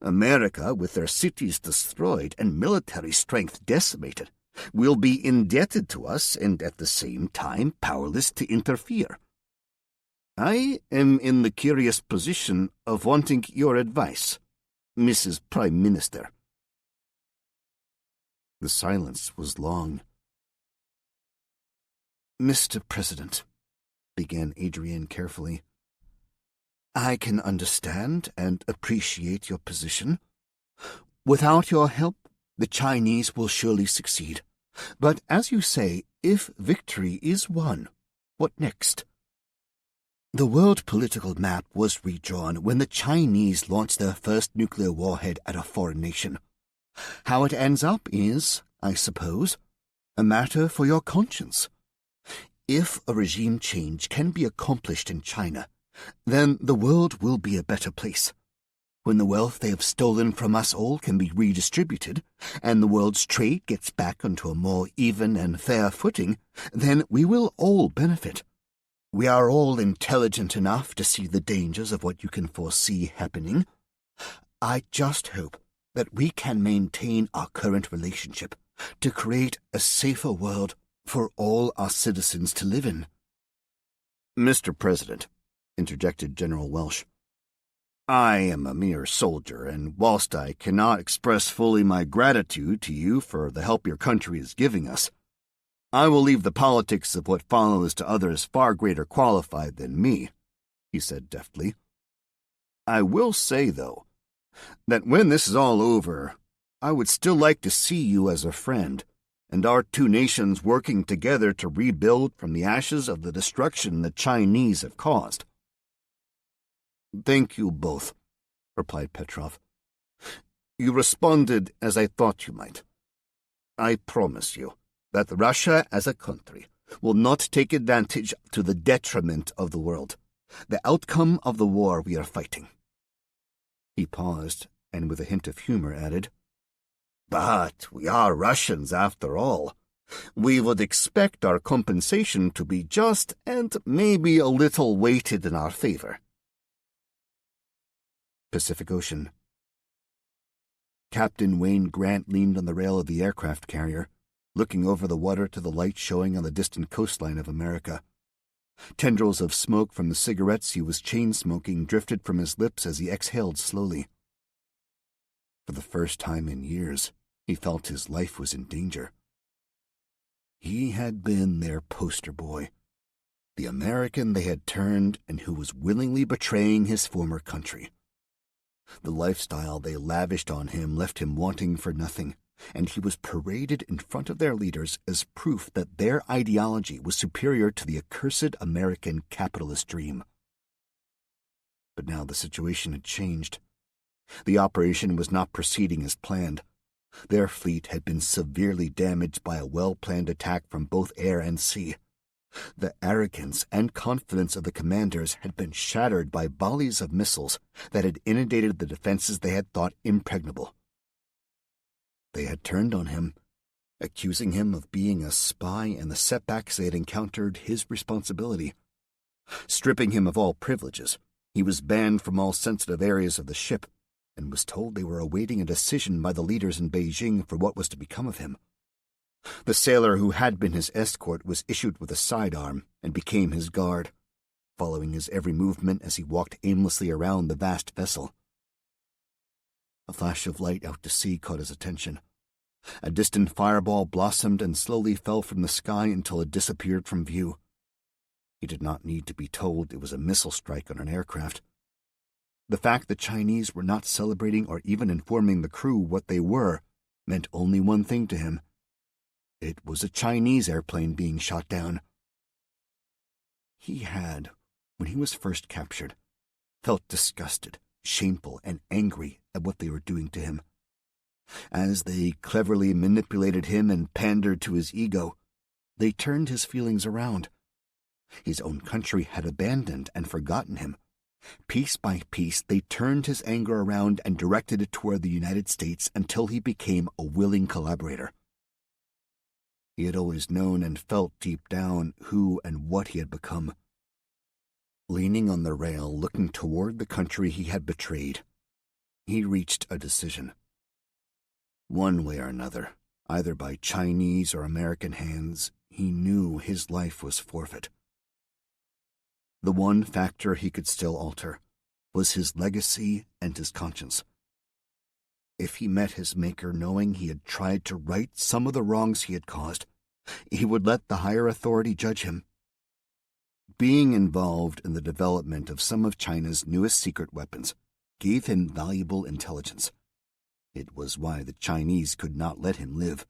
S2: America, with their cities destroyed and military strength decimated, will be indebted to us and at the same time powerless to interfere. I am in the curious position of wanting your advice, Mrs. Prime Minister.
S1: The silence was long. Mr. President, began Adrienne carefully, I can understand and appreciate your position. Without your help, the Chinese will surely succeed. But as you say, if victory is won, what next? The world political map was redrawn when the Chinese launched their first nuclear warhead at a foreign nation. How it ends up is, I suppose, a matter for your conscience. If a regime change can be accomplished in China, then the world will be a better place. When the wealth they have stolen from us all can be redistributed, and the world's trade gets back onto a more even and fair footing, then we will all benefit. We are all intelligent enough to see the dangers of what you can foresee happening. I just hope that we can maintain our current relationship to create a safer world for all our citizens to live in.
S2: Mr. President, interjected General Welsh, I am a mere soldier, and whilst I cannot express fully my gratitude to you for the help your country is giving us, I will leave the politics of what follows to others far greater qualified than me, he said deftly. I will say, though, that when this is all over, I would still like to see you as a friend, and our two nations working together to rebuild from the ashes of the destruction the Chinese have caused. Thank you both, replied Petrov. You responded as I thought you might. I promise you that Russia as a country will not take advantage to the detriment of the world, the outcome of the war we are fighting. He paused, and with a hint of humor added, But we are Russians after all. We would expect our compensation to be just and maybe a little weighted in our favor.
S1: Pacific Ocean. Captain Wayne Grant leaned on the rail of the aircraft carrier, looking over the water to the light showing on the distant coastline of America. Tendrils of smoke from the cigarettes he was chain-smoking drifted from his lips as he exhaled slowly. For the first time in years, he felt his life was in danger. He had been their poster boy, the American they had turned and who was willingly betraying his former country. The lifestyle they lavished on him left him wanting for nothing, and he was paraded in front of their leaders as proof that their ideology was superior to the accursed American capitalist dream. But now the situation had changed. The operation was not proceeding as planned. Their fleet had been severely damaged by a well-planned attack from both air and sea. The arrogance and confidence of the commanders had been shattered by volleys of missiles that had inundated the defenses they had thought impregnable. They had turned on him, accusing him of being a spy, and the setbacks they had encountered his responsibility. Stripping him of all privileges, he was banned from all sensitive areas of the ship, and was told they were awaiting a decision by the leaders in Beijing for what was to become of him. The sailor who had been his escort was issued with a sidearm and became his guard, following his every movement as he walked aimlessly around the vast vessel. A flash of light out to sea caught his attention. A distant fireball blossomed and slowly fell from the sky until it disappeared from view. He did not need to be told it was a missile strike on an aircraft. The fact the Chinese were not celebrating or even informing the crew what they were meant only one thing to him. It was a Chinese airplane being shot down. He had, when he was first captured, felt disgusted, shameful, and angry at what they were doing to him. As they cleverly manipulated him and pandered to his ego, they turned his feelings around. His own country had abandoned and forgotten him. Piece by piece, they turned his anger around and directed it toward the United States until he became a willing collaborator. He had always known and felt deep down who and what he had become. Leaning on the rail, looking toward the country he had betrayed, he reached a decision. One way or another, either by Chinese or American hands, he knew his life was forfeit. The one factor he could still alter was his legacy and his conscience. If he met his maker knowing he had tried to right some of the wrongs he had caused, he would let the higher authority judge him. Being involved in the development of some of China's newest secret weapons gave him valuable intelligence. It was why the Chinese could not let him live.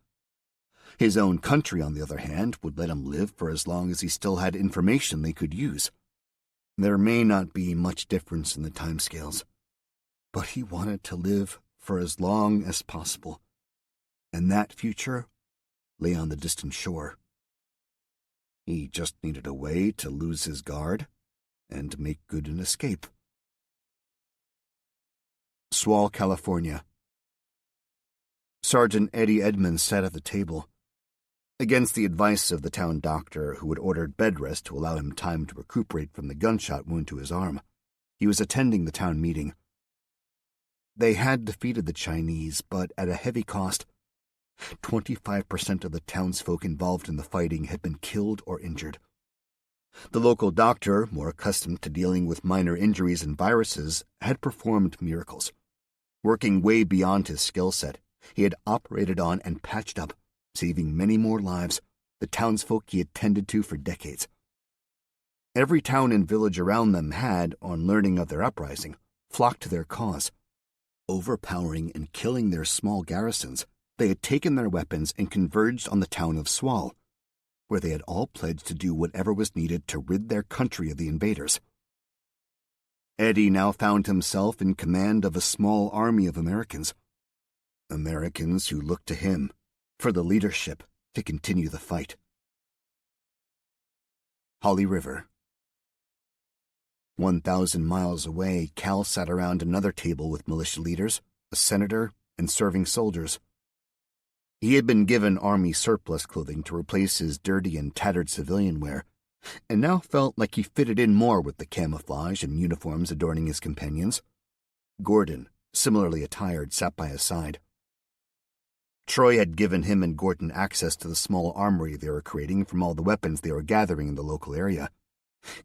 S1: His own country, on the other hand, would let him live for as long as he still had information they could use. There may not be much difference in the timescales, but he wanted to live for as long as possible, and that future lay on the distant shore. He just needed a way to lose his guard and make good an escape. Swall, California. Sergeant Eddie Edmonds sat at the table. Against the advice of the town doctor, who had ordered bed rest to allow him time to recuperate from the gunshot wound to his arm, he was attending the town meeting. They had defeated the Chinese, but at a heavy cost. 25% of the townsfolk involved in the fighting had been killed or injured. The local doctor, more accustomed to dealing with minor injuries and viruses, had performed miracles. Working way beyond his skill set, he had operated on and patched up, saving many more lives, the townsfolk he had tended to for decades. Every town and village around them had, on learning of their uprising, flocked to their cause. Overpowering and killing their small garrisons, they had taken their weapons and converged on the town of Swall, where they had all pledged to do whatever was needed to rid their country of the invaders. Eddie now found himself in command of a small army of Americans who looked to him for the leadership to continue the fight. Holly River. 1,000 miles away, Cal sat around another table with militia leaders, a senator, and serving soldiers. He had been given army surplus clothing to replace his dirty and tattered civilian wear, and now felt like he fitted in more with the camouflage and uniforms adorning his companions. Gordon, similarly attired, sat by his side. Troy had given him and Gordon access to the small armory they were creating from all the weapons they were gathering in the local area.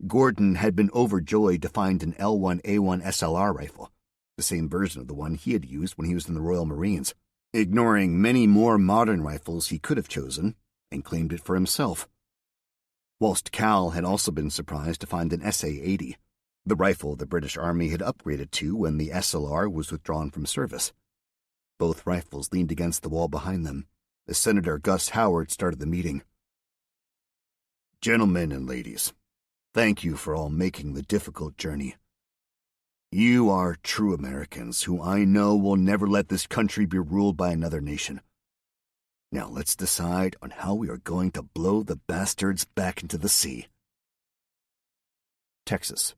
S1: Gordon had been overjoyed to find an L1A1 SLR rifle, the same version of the one he had used when he was in the Royal Marines, ignoring many more modern rifles he could have chosen, and claimed it for himself. Whilst Cal had also been surprised to find an SA-80, the rifle the British Army had upgraded to when the SLR was withdrawn from service. Both rifles leaned against the wall behind them as Senator Gus Howard started the meeting. Gentlemen and ladies, thank you for all making the difficult journey. You are true Americans who I know will never let this country be ruled by another nation. Now let's decide on how we are going to blow the bastards back into the sea. Texas.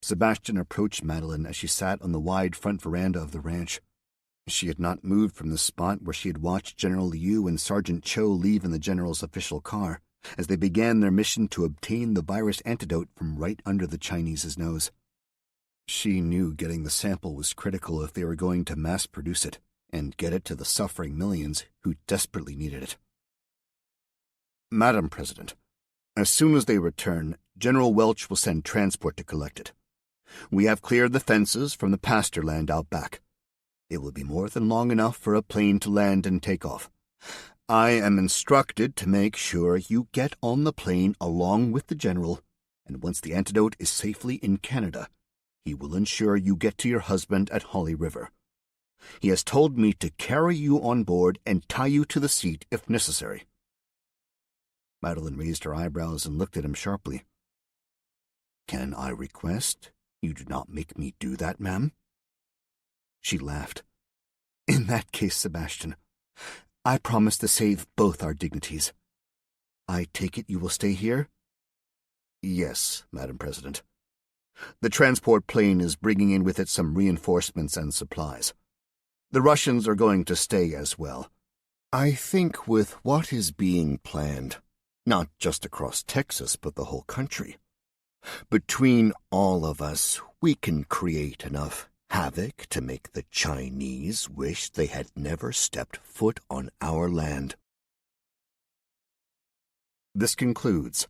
S1: Sebastian approached Madeline as she sat on the wide front veranda of the ranch. She had not moved from the spot where she had watched General Liu and Sergeant Cho leave in the general's official car as they began their mission to obtain the virus antidote from right under the Chinese's nose. She knew getting the sample was critical if they were going to mass produce it and get it to the suffering millions who desperately needed it. Madam President, as soon as they return, General Welch will send transport to collect it. We have cleared the fences from the pasture land out back. It will be more than long enough for a plane to land and take off. I am instructed to make sure you get on the plane along with the general, and once the antidote is safely in Canada, he will ensure you get to your husband at Holly River. He has told me to carry you on board and tie you to the seat if necessary." Madeline raised her eyebrows and looked at him sharply. "Can I request you do not make me do that, ma'am?" She laughed. "In that case, Sebastian, I promise to save both our dignities. I take it you will stay here?" "Yes, Madam President. The transport plane is bringing in with it some reinforcements and supplies. The Russians are going to stay as well. I think with what is being planned, not just across Texas but the whole country, between all of us, we can create enough havoc to make the Chinese wish they had never stepped foot on our land." This concludes